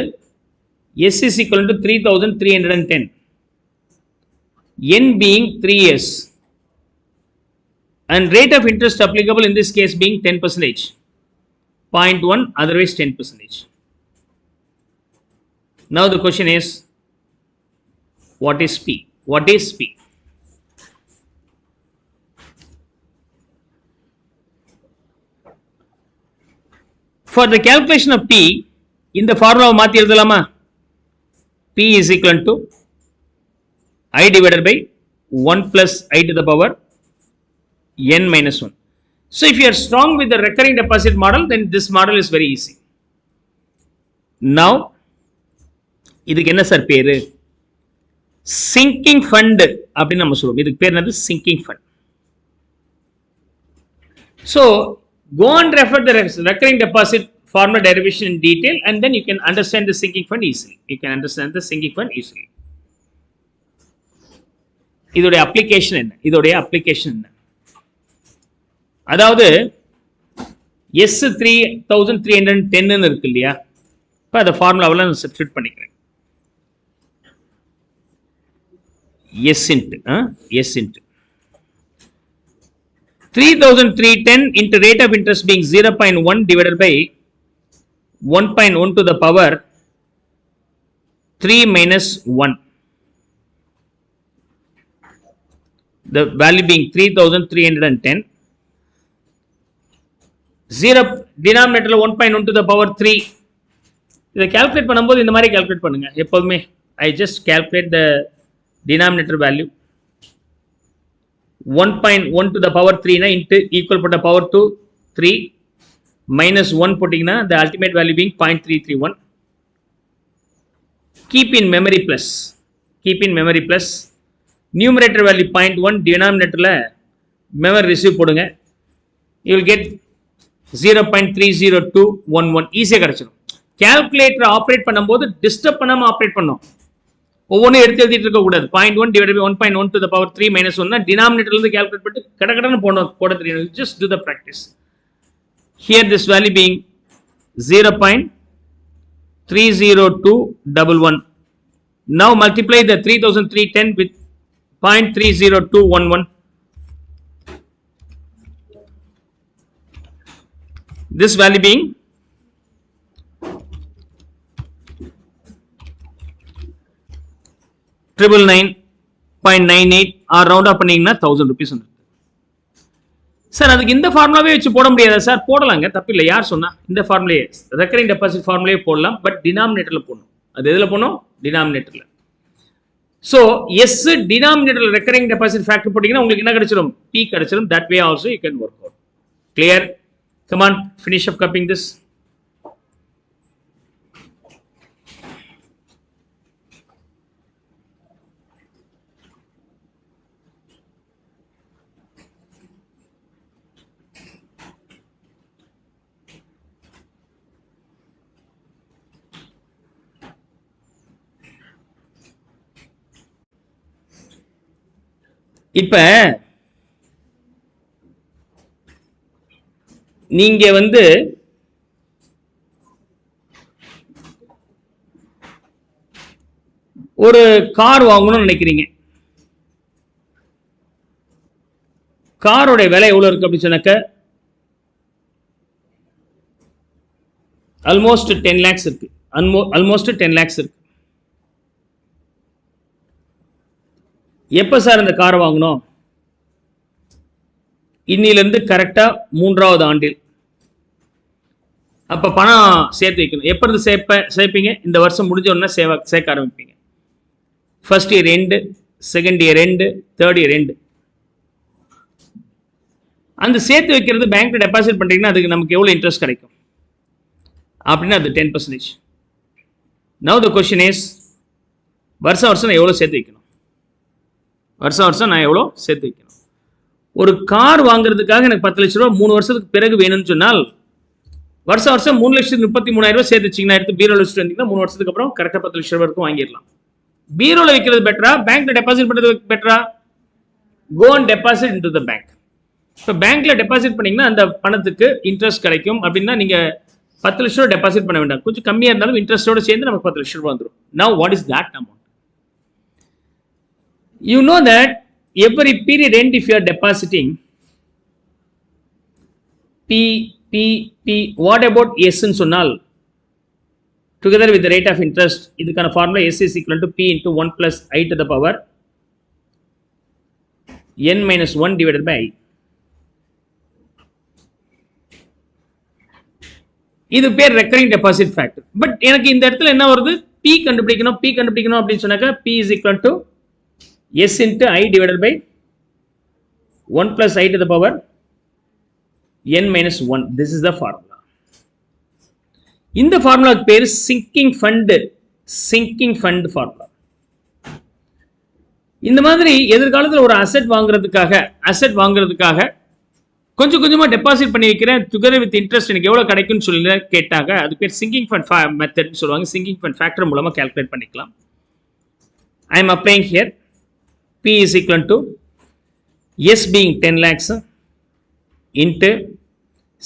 s is equal to 3310, n being 3 years and rate of interest applicable in this case being 10%, 0.1 otherwise 10%. Now the question is, what is p? What is p? For the calculation of p, இந்த ஃபார்முலாவை மாத்தி எழுதலாமா? p is equal to I divided by 1 plus I to the power n minus 1. So if you are strong with the recurring deposit model, then this model is very easy. Now இதுக்கு என்ன சார் பேரு? sinking fund அப்படின்னு நம்ம சொல்லுவோம். இதுக்கு பேர் என்னது? sinking fund. So go and refer the recurring deposit formula derivation in detail, and then you can understand the sinking fund easily. You can understand the sinking fund easily. இதோடைய அப்ளிகேஷன் என்ன? அதாவது S 3310 இருக்கு இல்லையா? இப்போ அந்த ஃபார்முலாவில் நான் சப்ஸ்டிட்யூட் பண்ணிக்கிறேன். S into 3310 into rate of interest being 0.1 divided by 1.1 to the power 3 minus 1. The value being 3310. 0 denominator 1.1 to the power 3. இதை calculate பண்ணும்போது இந்த மாதிரி calculate பண்ணுங்க எப்போதுமே. I just calculate the denominator value. 1.1 to the power 3 na into equal to the power to 3 minus 1 putting the ultimate value being 0.331. Keep in memory plus numerator value 0.1 denominator la memory receive podunga. You will get 0.30211 easy கிடைச்சிடும். calculator operate பண்ணும்போது disturb பண்ணாம ஆப்ரேட் பண்ணோம். ஒவ்வொன்றும் எடுத்து எழுதிட்டு இருக்க கூடாது. 0.1 divided by 1.1 to the power 3 minus 1 denominator இருந்து calculate பண்ணிட்டு கடகடன்னு போட தெரியும். Just do the practice. Here this value being 0.30211. Now multiply the 3310 with 0.30211. This value being 999.98 or round up பண்ணீங்கன்னா 1000 rupees வந்து. சார் அதுக்கு இந்த ஃபார்முலாவே வச்சு போட முடியாதா சார்? போடலாங்க, தப்பில்லை. யார் சொன்னா? இந்த ஃபார்முலையே ரெக்கரிங் டெபாசிட் ஃபார்முலையே போடலாம். பட் டினாமினேட்டர்ல போடணும். அது எதுல போடணும்? டினாமினேட்டர்ல. ஸோ எஸ் டினாமினேட்டர்ல ரெக்கரிங் டெபாசிட் ஃபேக்டர் போட்டீங்கன்னா உங்களுக்கு என்ன கிடைச்சிடும்? பி கிடைச்சிடும். That way also you can work out. Clear? Come on, finish up cupping this. இப்ப நீங்க வந்து ஒரு கார் வாங்கணும்னு நினைக்கிறீங்க. காரோட விலை எவ்வளவு இருக்கு அப்படின்னு சொன்னாக்க ஆல்மோஸ்ட் 10 lakhs இருக்கு. ஆல்மோஸ்ட் 10 lakhs இருக்கு. எப்ப சார் இந்த கார் வாங்கணும்? இன்னிலிருந்து கரெக்டா 3வது ஆண்டில். அப்ப பணம் சேர்த்து வைக்கணும். எப்ப இருந்து சேர்ப்பீங்க? இந்த வருஷம் முடிஞ்ச உடனே சேர்க்க ஆரம்பிப்பீங்க. First year end, second year end, third year end. அந்த சேர்த்து வைக்கிறது பேங்க்ல டெபாசிட் பண்றீங்கன்னா அதுக்கு நமக்கு எவ்வளவு இன்ட்ரெஸ்ட் கிடைக்கும் அப்படின்னா அது 10%. நவ் த கொஸ்டின் இஸ், வருஷம் நான் எவ்வளவு சேர்த்து வைக்கணும்? வருஷம் நான் எவ்வளவு சேர்த்து வைக்கணும்? ஒரு கார் வாங்குறதுக்காக எனக்கு 10 லட்சம் ரூபாய் 3 வருஷத்துக்கு பிறகு வேணும்னு சொன்னால் வருஷம் 3,33,000 ரூபாய் சேர்த்து வச்சிங்கன்னா எடுத்து பீரோல வச்சுட்டு வந்தீங்கன்னா 3 வருஷத்துக்கு அப்புறம் கரெக்டாக 10 லட்சம் ரூபாய் வரைக்கும் வாங்கிடலாம். பீரோல வைக்கிறது பெட்டரா, பேங்க்ல டெபாசிட் பண்றது பெட்டரா? Go and deposit into the bank. இப்போ பேங்க்ல டெபாசிட் பண்ணீங்கன்னா அந்த பணத்துக்கு இன்ட்ரெஸ்ட் கிடைக்கும். அப்படின்னா நீங்க 10 லட்சம் ரூபாய் டெபாசிட் பண்ண வேண்டாம். கொஞ்சம் கம்மியா இருந்தாலும் இன்ட்ரெஸ்டோட சேர்ந்து நமக்கு 10 லட்சம் ரூபாய் வந்துடும். Now what is that amount? You know that every period end if you are depositing P, what about S ன்னு சொன்னால் together with the rate of interest, இதுக்கான formula S is equal to P into 1 plus I to the power n minus 1 divided by I. இது பேர் recurring deposit factor. பட் எனக்கு இந்த இடத்துல என்ன வருது? P கண்டுபிடிக்கணும் அப்படின்னு சொன்னாக்க P is equal to S into I divided by 1 plus I to the power n minus 1. This is the formula. இந்த ஃபார்முலாக்கு பேர் sinking fund formula. இந்த மாதிரி எதிர்காலத்தில் ஒரு அசெட் வாங்குறதுக்காக கொஞ்சம் கொஞ்சமா டெபாசிட் பண்ணி வைக்கிறேன். டுகெதர் வித் இன்ட்ரெஸ்ட் எனக்கு எவ்வளவு கிடைக்கும்னு சொல்லி கேட்டாங்க. அது பேர் sinking fund method சொல்லுவாங்க. sinking fund factor மூலமா கால்குலேட் பண்ணிக்கலாம். I am applying here P is equal to S being 10 lakhs into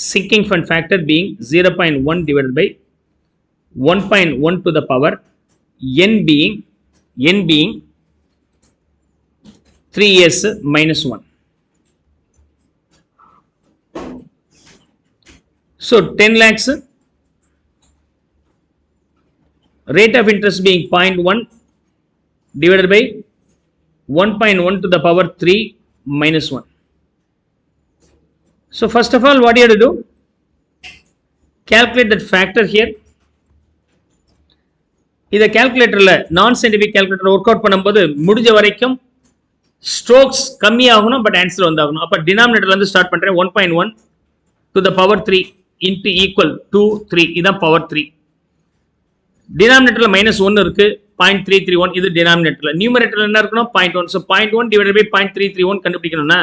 sinking fund factor being 0.1 divided by 1.1 to the power n being 3s minus 1. So 10 lakhs, rate of interest being 0.1 divided by 1.1 to the power 3 minus 1. So first of all, what do you have to do? Calculate that factor here. இதை calculatorல நான் scientific calculator ஒர்க் அவுட் பண்ணும்போது முடிஞ்ச வரைக்கும் ஸ்ட்ரோக்ஸ் கம்மியாகணும், பட் ஆன்சர் வந்தாகணும். அப்போ டினாமினேட்டர்ல இருந்து ஸ்டார்ட் பண்றேன். 1.1 to the power 3 into equal 2 3, இதான் பவர் 3. டினாமினேட்டர்ல -1 இருக்கு, 0.331, இது டினாமினேட்டர்ல. நியூமரேட்டர்ல என்ன இருக்கணும்? 0.1. So 0.1 divided by 0.331 கண்டுபிடிக்கணும்னா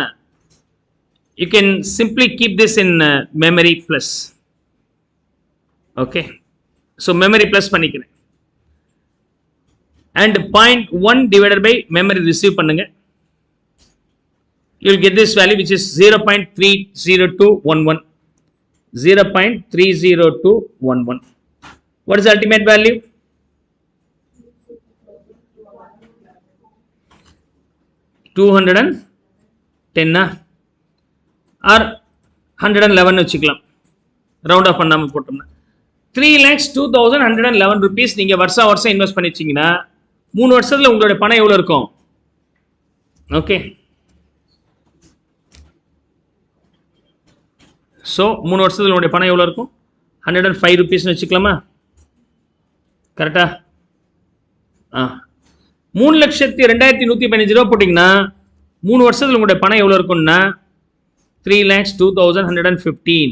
you can simply keep this in memory plus. Okay, so memory plus பண்ணிக்கிறேன். And 0.1 divided by memory receive பண்ணுங்க. You will get this value, which is 0.30211. 0.30211. What is the ultimate value? $210 or 111 வச்சுக்கலாம். ரவுண்ட் ஆஃப் பண்ணாம போட்டோம்னா 3,02,111 rupees நீங்க வருஷம் இன்வெஸ்ட் பண்ணிச்சீங்கன்னா 3 வருஷத்துல உங்களுடைய பணம் எவ்வளவு இருக்கும்? ஓகே, ஸோ 3 வருஷத்துல உங்களுடைய பணம் எவ்வளவு இருக்கும்? 105 rupees வச்சுக்கலாமா? கரெக்டா? 3,02,115 ரூபா போட்டிங்கன்னா 3 வருஷத்துல உங்களுடைய பணம் எவ்வளவு இருக்கும்னா 3,02,115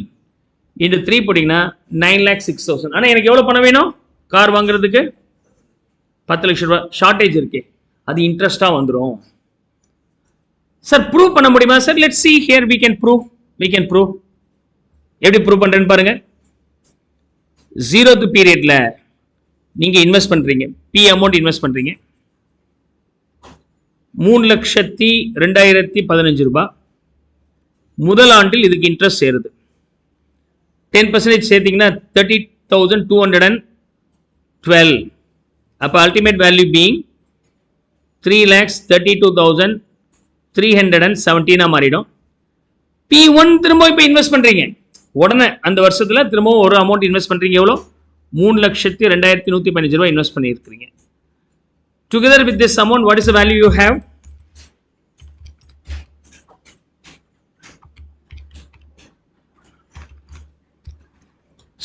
into 3 போட்டிங்கன்னா 9,06,000. ஆனால் எனக்கு எவ்வளோ பணம் வேணும்? கார் வாங்குறதுக்கு 10 லட்சம் ரூபா ஷார்டேஜ் இருக்கு, அது இன்ட்ரெஸ்டாக வந்துடும். சார் ப்ரூவ் பண்ண முடியுமா? Sir let's see here, we can prove. எப்படி ப்ரூவ் பண்றேன்னு பாருங்க. 0th பீரியட்ல நீங்க இன்வெஸ்ட் பண்றீங்க, பி அமௌண்ட் இன்வெஸ்ட் பண்றீங்க, 3,02,215 ரூபாய். முதல் ஆண்டில் இதுக்கு இன்ட்ரெஸ்ட் சேருது. 10% சேர்த்தீங்கன்னா 30,212. அப்போ அல்டிமேட் வேல்யூ பீயிங் 3,32,317 மாறிடும். P1 திரும்ப இப்போ இன்வெஸ்ட் பண்றீங்க, உடனே அந்த வருஷத்துல திரும்ப ஒரு அமௌண்ட் இன்வெஸ்ட் பண்றீங்க. எவ்வளோ? 3,02,115 ரூபாய் இன்வெஸ்ட் பண்ணியிருக்கிறீங்க. Together with this amount, what is the value you have?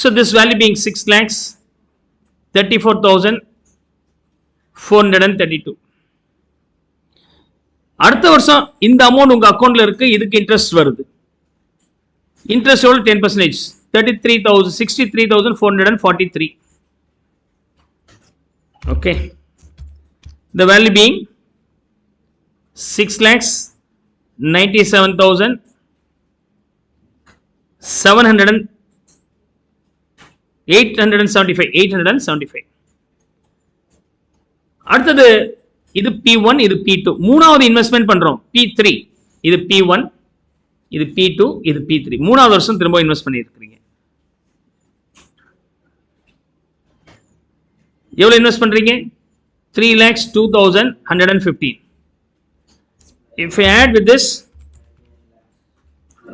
So this value being 6,34,432. அடுத்த வருஷம் இந்த அமௌண்ட் உங்க அக்கௌண்ட்ல இருக்கு, இதுக்கு இன்ட்ரெஸ்ட் வருது. இன்ட்ரெஸ்ட் எவ்வளவு? 10%, 63,443. Okay, the value being 6,97,875. அடுத்தது இது P1, இது P2. மூணாவது இன்வெஸ்ட்மெண்ட் பண்றோம், P3. இது P1, இது P2, இது P3. மூணாவது வருஷம் திரும்ப இன்வெஸ்ட் பண்ணி இருக்கிறீங்க. எவ்வளவு இன்வெஸ்ட் பண்றீங்க? 3,02,115. If I add with this,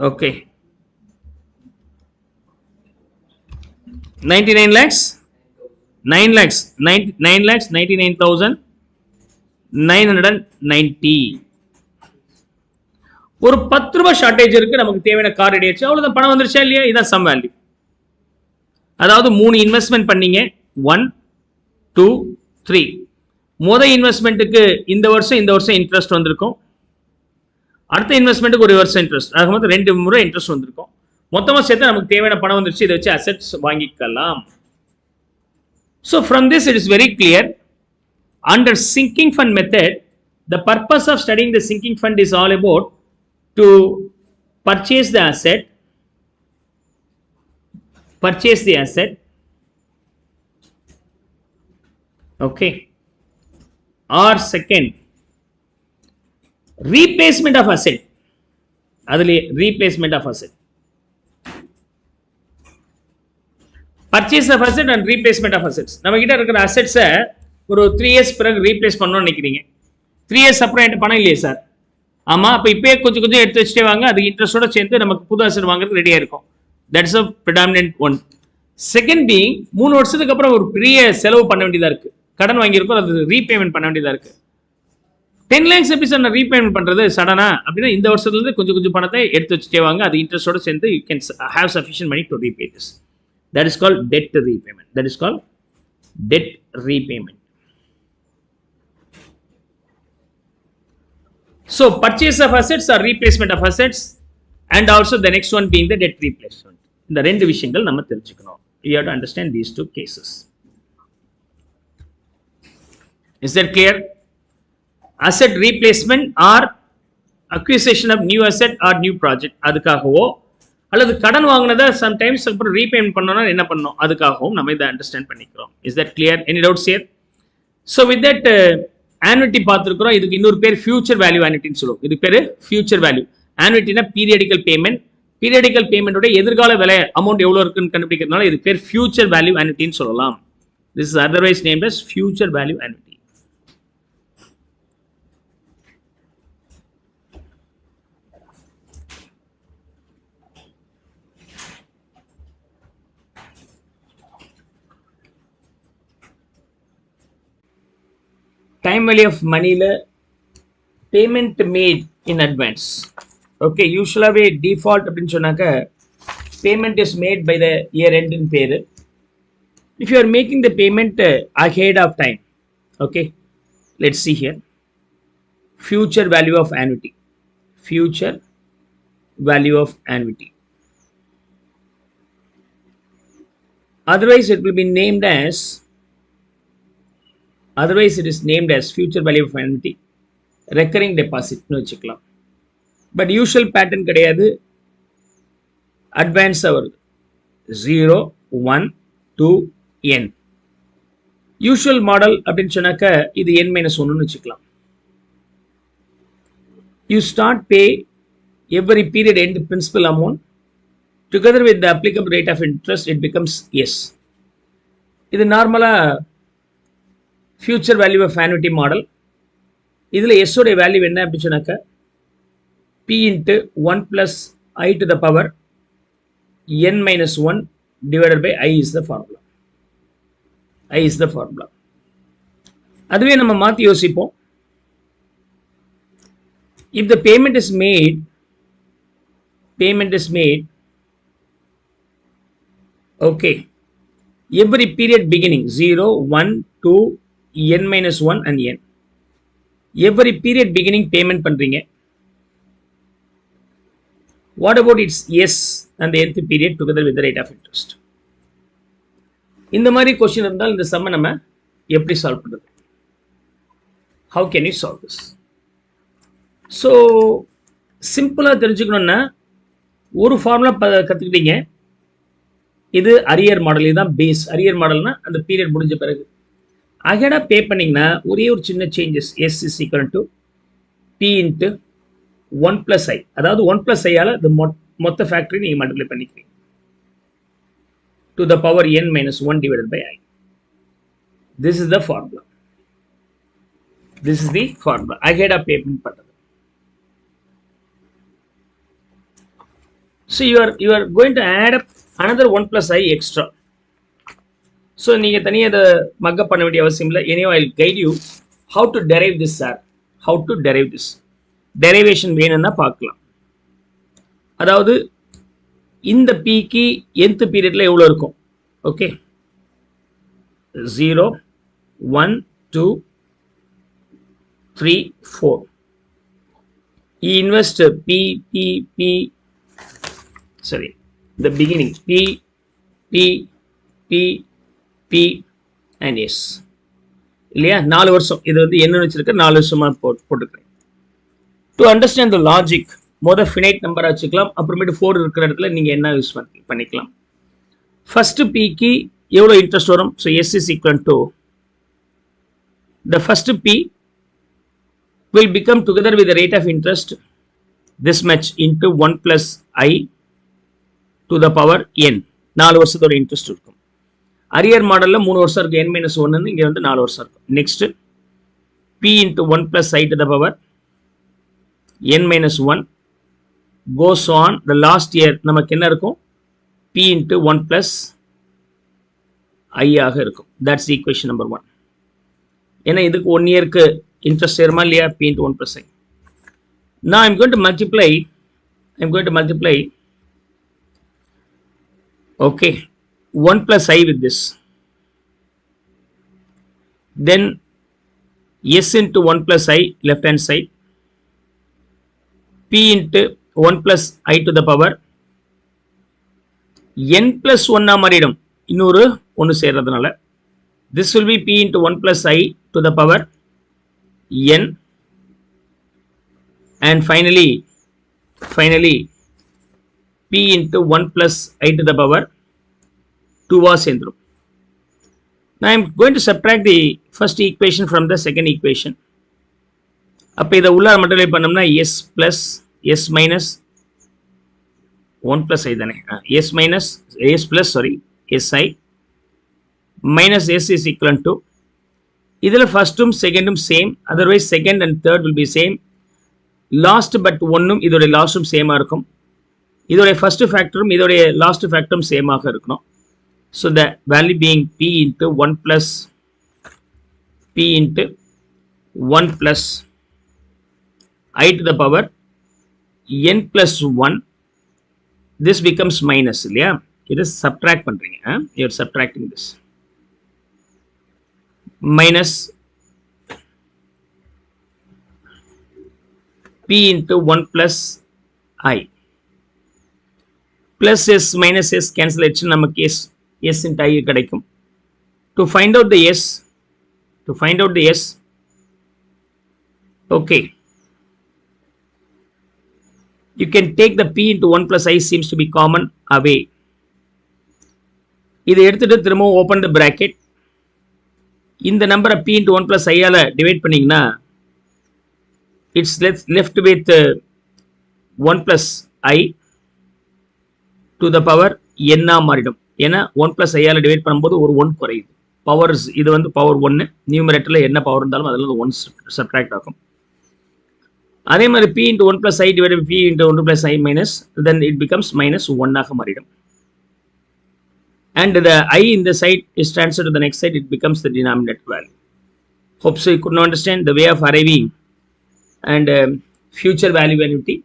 okay, 99 lakhs, 9,99,990. ஒரு 10 ரூபாய் ஷார்டேஜ் இருக்கு, நமக்கு தேவையான கார் ரெடி ஆச்சு, அவ்வளவுதான். பணம் வந்துருச்சா இல்லையா? இதான் சம் வேல்யூ. அதாவது 3 இன்வெஸ்ட்மெண்ட் பண்ணீங்க, 1 2 3. முதல் இன்வெஸ்ட்மெண்ட்டுக்கு இந்த வருஷம் இன்ட்ரெஸ்ட் வந்திருக்கும், அடுத்த இன்வெஸ்ட்மெண்ட்டுக்கு ஒரு வருஷம் இன்ட்ரெஸ்ட், ஆக மொத்தம் 2 முறை இன்ட்ரெஸ்ட் வந்திருக்கும். மொத்தமா சேர்த்து நமக்கு தேவையான பணம் வந்துருச்சு, இதை வச்சு அசெட்ஸ் வாங்கிக்கலாம். So from this it is very clear, under sinking fund method, the purpose of studying the sinking fund is all about to purchase the asset, okay, or second, Replacement of asset. அதுல replacement of asset. Purchase of asset and replacement of assets. நம்ம கிட்ட இருக்கிற assets ஒரு 3 years பிறகு ரீப்ளேஸ் பண்ணணும்னு நினைக்கிறீங்க. 3 years அப்புறம் என்கிட்ட பணம் இல்லையே சார். ஆமா, அப்ப இப்பயே கொஞ்சம் கொஞ்சம் எடுத்து வச்சுட்டே வாங்க, அது இன்ட்ரெஸ்டோட சேர்ந்து நமக்கு புது அசெட் வாங்குறது ரெடியா இருக்கும். That's a predominant one. Second being 3 வருஷத்துக்கு அப்புறம் ஒரு பெரிய செலவு பண்ண வேண்டியதா இருக்கு. கடன் வாங்கியிருக்கோம், அது ரீபேமெண்ட் பண்ண வேண்டியதா இருக்கு. 10 lakhs எப்படி சார் நான் ரீபேமெண்ட் பண்றது சடனா அப்படின்னா இந்த வருஷத்துல இருந்து கொஞ்சம் கொஞ்சம் பணத்தை எடுத்து வச்சுட்டே வாங்க, அது இன்ட்ரெஸ்டோட சேர்ந்து you can have sufficient money to repay this. That is called debt repayment. That is called debt repayment. So purchase of assets or replacement of assets, and also the next one being the debt replacement. இந்த ரெண்டு விஷயங்கள் நம்ம தெரிஞ்சுக்கணும். You have to understand these two cases. Is that clear? Asset replacement or acquisition of new asset or new project, அதுக்காகவோ அல்லது கடன் வாங்குனதை சம்டைம்ஸ் அப்புறம் ரீபேமெண்ட் பண்ணோம்னா என்ன பண்ணணும், அதுக்காகவும் நம்ம இதை அண்டர்ஸ்டாண்ட் பண்ணிக்கிறோம். Is that clear? Any doubts here? So with that annuity பார்த்துருக்கிறோம். இதுக்கு இன்னொரு பேர் ஃபியூச்சர் வேல்யூ ஆனுவிட்டின்னு சொல்லுவோம். இது பேர் ஃபியூச்சர் வேல்யூ. ஆனுவிட்டினா பீரியடிக்கல் பேமெண்ட். பீரியடிக்கல் பேமெண்டோட எதிர்கால விலை அமௌண்ட் எவ்வளோ இருக்குன்னு கண்டுபிடிக்கிறதுனால இது பேர் ஃபியூச்சர் வேல்யூ ஆனுவிட்டின்னு சொல்லலாம். This is otherwise named as future value annuity. Time value of money payment made in advance. Okay, usually default அப்படின்னு சொன்னாக்க payment is made by the year end in பேரு. If you are making the payment ahead of time, okay, let's see here. Future value of annuity. Future value of annuity. Otherwise it will be named as it is named as future value of annuity, recurring deposit nu vechikalam. But usual pattern கிடையாது, advance வருது 0 1 2 n. usual model அப்படின்னு சொன்னாக்க இது n-1 னு வச்சுக்கலாம். You start pay every period end principal amount together with the applicable rate of interest, it becomes S. இது நார்மலா future value of annuity model. இதில் எஸ்ஸோடைய வேல்யூ என்ன அப்படின்னு சொன்னாக்க P into 1 + i to the power n-1 divided by i is the formula. I is the formula. அதுவே நம்ம மாற்றி யோசிப்போம். If the payment is made, okay, every period beginning 0 1 2 n-1 and n. Every period beginning payment பண்றீங்க. What about its S and the nth period together with the rate of interest? இந்த மாதிரி கொஸ்டின் இருந்தால் இந்த சம்ம நம்ம எப்படி சால்வ் பண்றது? How can you solve this? So சிம்பிளா தெரிஞ்சுக்கணும்னா ஒரு ஃபார்முலா கத்துக்கிட்டீங்க. இது அரியர் மாடல். இதுதான் பேஸ். அரியர் மாடல்னா அந்த பீரியட் முடிஞ்ச பிறகு அகேடா பே பண்ணீங்கன்னா ஒரே ஒரு சின்ன changes. S is equal to P into 1 + i. அதாவது 1 + i ஆல இந்த மொத்த ஃபேக்டரி நீங்க மல்டிப்ளை பண்ணிக்கிறீங்க to the power n-1 divided by i. This is the formula. This is the formula. அகேடா பேமெண்ட் பண்றது. So you are going to add up another 1 + i extra. So நீங்க தனியா இத மக்கப் பண்ண வேண்டிய அவசியம் இல்லை. Anyway, I'll guide you how to derive this, sir. How to derive this. Derivation வேணும்னா பார்க்கலாம். அதாவது இந்த p க்கு nth பீரியட்ல எவ்வளவு இருக்கும்? Okay, 0 1 2 3 4. He invest the beginning P and S இல்லையா? 4 வருஷம். இது வந்து என்ன வச்சிருக்க 4 வருஷமா போட்டுக்கிறேன். டு அண்டர்ஸ்டாண்ட் த லாஜிக் மொதல் ஃபினைட் நம்பரா வச்சுக்கலாம். அப்புறமேட்டு 4 இருக்கிற இடத்துல நீங்க என்ன யூஸ் பண்ணிக்கலாம். ஃபர்ஸ்ட் பிக்கு எவ்வளவு இன்ட்ரெஸ்ட் வரும்? So S is equal to the first P will become together with the rate of interest this much into 1 plus I to the power n. 4 வருஷத்தோட இன்ட்ரெஸ்ட் இருக்கும். அரியர் மாடல்ல 3 வருஷம் இருக்கு, n minus 1 இங்க வந்து 4 வருஷம் இருக்கும். Next p into 1 plus I to the power n minus 1 goes on the last year நமக்கு என்ன இருக்கும், p into 1 plus I ஆக இருக்கும். That's equation number 1. ஏன்னா இதுக்கு 1 இயருக்கு இன்ட்ரெஸ்ட் ஏறுமா இல்லையா, p into 1 plus I. Now I'm going to multiply okay 1 plus I with this, then s into 1 plus I left hand side, p into 1 plus I to the power n plus 1 மாறிடும், இன்னொரு 1 சேர்றதுனால this will be p into 1 plus I to the power n, and finally p into 1 plus I to the power 2 was சேர்ந்துரும். Now I am going to subtract the first equation from the second equation. அப்ப இதை உள்ளார மல்டிப்ளை பண்ணோம்னா s plus s minus 1 plus I தானே, s minus s plus sorry si minus s is equal to, இதில் ஃபர்ஸ்டும் செகண்டும் same, otherwise second and third will be same. Last but ஒன்னும் இதோடைய லாஸ்டும் சேமா இருக்கும், இதோடைய ஃபர்ஸ்ட் ஃபேக்டரும் இதோடைய லாஸ்ட் ஃபேக்டரும் சேமாக இருக்கணும். So the value being p into 1 plus I to the power n plus 1, this becomes minus இல்லையா, இது subtract பண்றீங்க, you are subtracting this, minus p into 1 plus I plus s minus s cancel ஆயிடுச்சு, நமக்கு s into I கிடைக்கும். To find out the s, okay, you can take the p into 1 plus I seems to be common away. இதை எடுத்துட்டு திரும்ப open the bracket, இந்த நம்பரை p into 1 plus I ஆல டிவைட் பண்ணீங்கன்னா it's left with 1 plus I to the power n மாறிடும். ஏன்னா 1 plus I ஆல டிவைட் பண்ணும்போது ஒரு 1 குறையுது, பவர்ஸ் இது வந்து பவர் 1, நியூமரேட்டர்ல என்ன பவர் இருந்தாலும் அதில் 1 சப்ட்ராக்ட் ஆகும். அதே மாதிரி p into 1 plus I divided by p into 1 plus I minus, then it becomes minus 1 ஆக மாறிடும். And the I in the side is transferred to the next side, it becomes the denominator value. Hope so you could not understand the way of arriving and future value annuity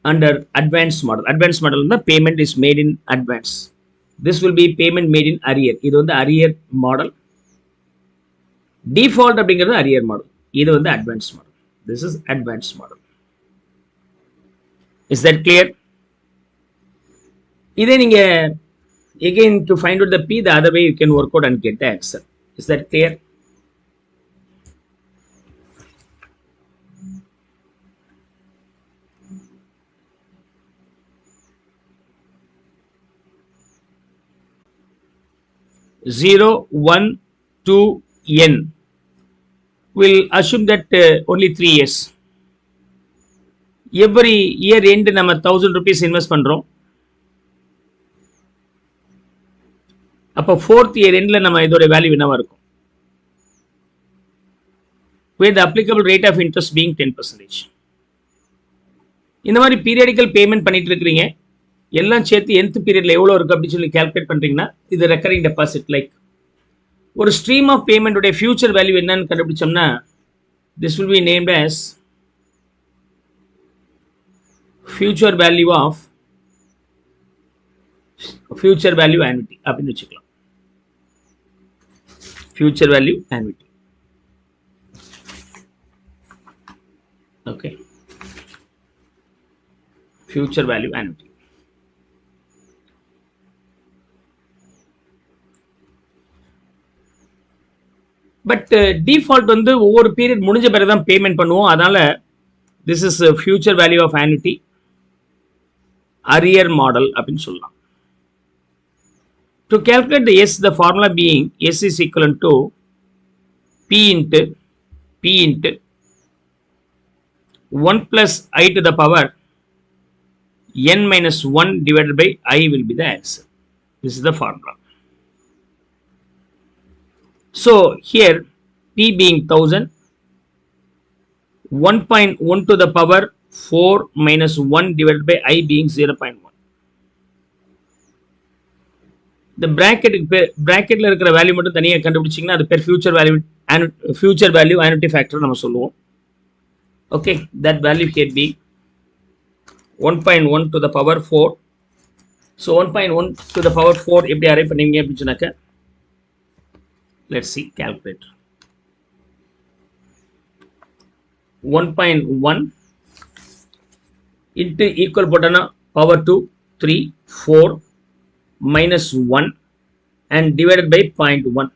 under advanced model. Advanced model the payment is made in advance. This will be payment made in arrear. இது வந்து arrear model. Default அப்படிங்கிறது arrear model. இது வந்து advanced model. This is advanced model. Is that clear? இதே நீங்க again to find out the p, the other way you can work out and get the answer. Is that clear? Zero, 1, 2, n. We'll assume that only 3 years. Every year end நம்ம 1000 rupees invest பண்றோம். அப்போ 4th year endல நம்ம இதோட வேல்யூ என்னவா இருக்கும்? With the applicable rate of interest being 10%. இந்த மாதிரி periodical payment பண்ணிட்டு இருக்கீங்க, எல்லாம் சேர்த்து nth பீரியட்ல எவ்வளவு இருக்கு அப்படி சொல்லி கால்குலேட் பண்றீங்கன்னா இது ரெக்கரிங் டெபாசிட். லைக் ஒரு ஸ்ட்ரீம் ஆஃப் பேமெண்ட் உடைய ஃபியூச்சர் வேல்யூ என்னன்னு கண்டுபிடிச்சோம்னா this will be named as future value of future value annuity அப்படின்னு வச்சுக்கலாம். future value annuity. Okay, future value annuity. பட் டிஃபால்ட் வந்து ஒவ்வொரு பீரியட் முடிஞ்ச பிறகு தான் பேமெண்ட் பண்ணுவோம். அதனால this is future value of annuity arrear model அப்படின்னு சொல்லலாம். To calculate the S, the formula being S is equivalent to P into 1 plus I to the power n minus 1 divided by I will be the answer. This is the formula. So here P being 1000, 1.1 to the power 4 minus 1 divided by I being 0.1. The bracket la இருக்கிற வேல்யூ மட்டும் தனியா கண்டுபிடிச்சீங்கன்னா அது per future value annuity factor நம்ம சொல்லுவோம். Okay, that value here be 1.1 to the power 4. So 1.1 to the power 4 எப்படி அரைவ் பண்ணுவீங்க அப்படின்னு சொன்னாக்க, let's see, calculate. 1.1 into equal போட்டனா power 2 3 4 minus 1 and divided by 0.1.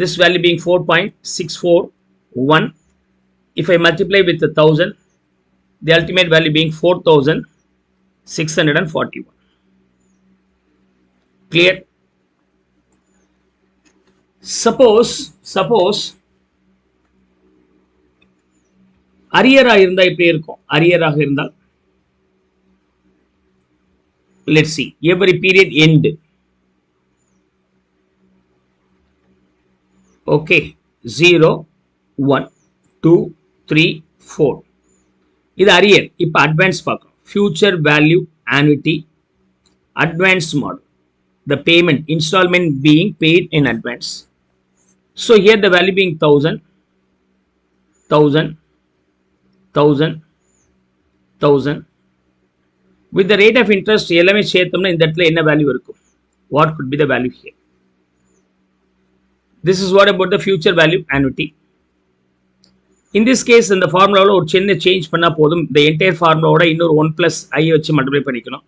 This value being 4.641. If I multiply with 1000, the ultimate value being 4641. Clear? Suppose arrear இருந்தா இப்படி இருக்கும். arrear ஆக இருந்தால், let's see, every period end. Okay, 0 1 2 3 4. இது arrear. இப்ப advance பார்க்கணும். future value annuity advance model. The payment installment being paid in advance. So here the value being 1000 1000 1000 1000 with the rate of interest எல்லாமே சேர்த்தோம்னா இந்த இடத்துல என்ன வேல்யூ இருக்கும்? What could be the value here? This is what about the future value annuity. In this case இந்த ஃபார்முலாவில் ஒரு சின்ன சேஞ்ச் பண்ணா போதும். the entire ஃபார்முலாவோட இன்னொரு 1 plus I வச்சு மல்டிப்ளை பண்ணிக்கணும்.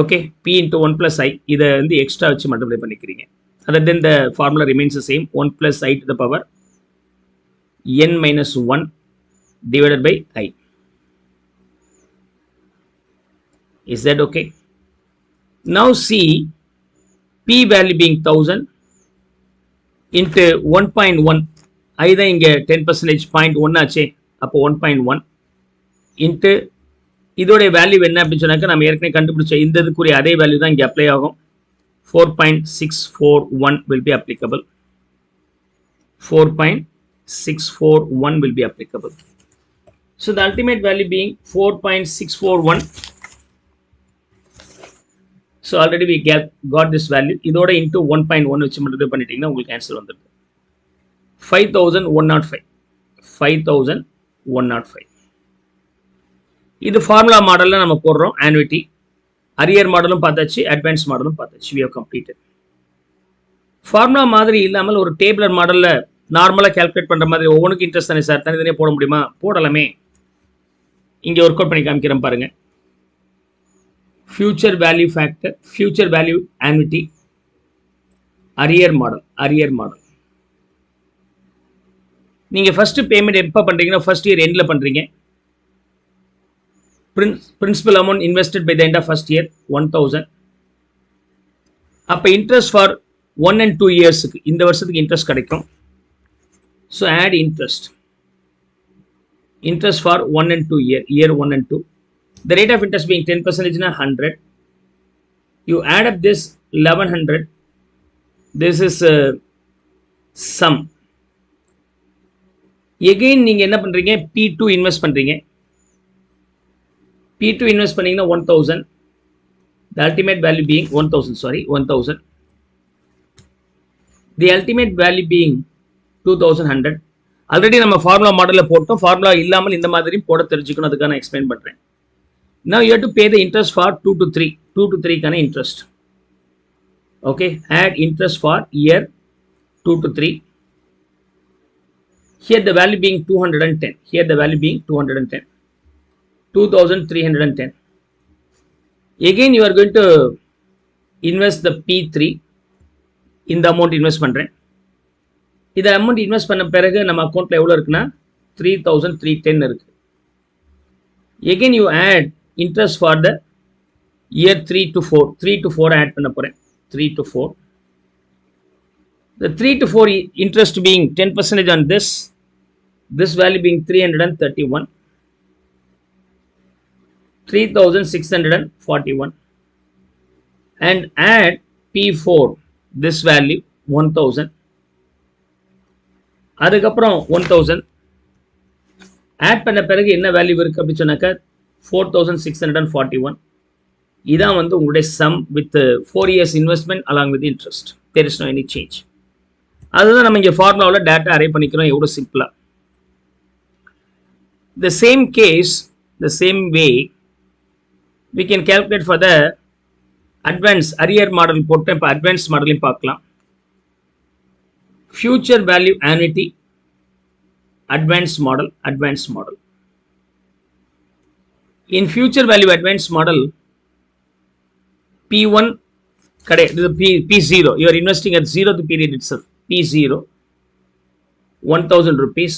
Okay, P into 1 plus I இதை வந்து எக்ஸ்ட்ரா வச்சு மல்டிப்ளை பண்ணிக்கிறீங்க. Other than the formula remains the same, 1 plus I to the power n minus 1 divided by I. Is that okay? Now see, P value being 1000 into 1.1, I தான் இங்க 10% 0.1 ஆச்சே, அப்போ 1.1 into இதோட வேல்யூ என்ன அப்படின்னு சொன்னாக்க நம்ம ஏற்கனவே கண்டுபிடிச்ச இந்த இதுக்குரிய அதே வேல்யூ தான் இங்க அப்ளை ஆகும். 4.641 will be applicable. 4.641 will be applicable. So the ultimate value being 4.641. So already we got this value. இதோட into 1.1 வச்சு மல்டிப்ளை பண்ணிட்டீங்கன்னா உங்களுக்கு ஆன்சர் வந்துடும். 5105. 5105. இது ஃபார்முலா மாடல்ல நம்ம போடுறோம் annuity. அரியர் மாடலும் பார்த்தாச்சு, அட்வான்ஸ் மாடலும் பார்த்தாச்சு. we have completed. ஃபார்முலா மாதிரி இல்லாமல் ஒரு டேபிளர் மாடல்ல நார்மலா கால்குலேட் பண்ற மாதிரி ஒவ்வொன்றுக்கு இன்ட்ரெஸ்ட் தானே சார், தனித்தனியே போட முடியுமா? போடலாமே. இங்க ஒர்க் அவுட் பண்ணி காமிக்கிறேன் பாருங்க. Future value factor, future value annuity, arrear model. நீங்க ஃபர்ஸ்ட் பேமெண்ட் எப்ப பண்றீங்கன்னா ஃபர்ஸ்ட் இயர் எண்ட்ல பண்றீங்க. principal amount invested by the end of first year 1000. அப்ப interest for 1 and 2 years இந்த வருஷத்துக்கு இன்ட்ரெஸ்ட் கிடைக்கும். So add interest for 1 and 2 year 1 and 2. The rate of interest being 10% na 100. You add up this 1100. This is sum. Again நீங்க என்ன பண்றீங்க? P2 இன்வெஸ்ட் பண்றீங்க. P2 invest பண்ணீங்கன்னா 1000. The ultimate value being 1000. The ultimate value being 2100. Already நம்ம ஃபார்முலா மாடல்ல போட்டோம். ஃபார்முலா இல்லாமல் இந்த மாதிரி போட தெரிஞ்சுக்கணும். அதுக்காக நான் எக்ஸ்பிளைன் பண்றேன். Now you have to pay the interest for 2 to 3. 2 to 3 கான interest. Okay, add interest for year 2 to 3. Here the value being 210. 2310. Again you are going to invest the P3. இந்த amount invest பண்றேன். இந்த amount invest பண்ண பிறகு நம்ம அக்கவுண்ட்ல எவ்வளவு இருக்குன்னா 3310 இருக்கு. Again you add interest for the year 3 to 4. 3 to 4 add பண்ண போறேன். 3 to 4. The 3 to 4 interest being 10% on this. this value being 331, 3641, and add P4, this value 1000, அதுக்கப்புறம் 1000 add பண்ண பிறகு என்ன வேல்யூ இருக்கு அப்படி சொன்னாக்க 4641. இதான் வந்து உங்களுடைய sum with 4 years investment along with interest. There is no any change. அதுதான் நம்ம இங்க ஃபார்முலாவில் டேட்டா அரே பண்ணிக்கிறோம் எவ்வளவு சிம்பிளா. The same case, the same way we can calculate for the advanced arrear model போட்டு இப்ப advanced மாடலையும் பார்க்கலாம். Future value annuity, advanced model. In future value advanced model, P1 correct, this is P0, you are investing at 0th period itself. P0 1000 rupees.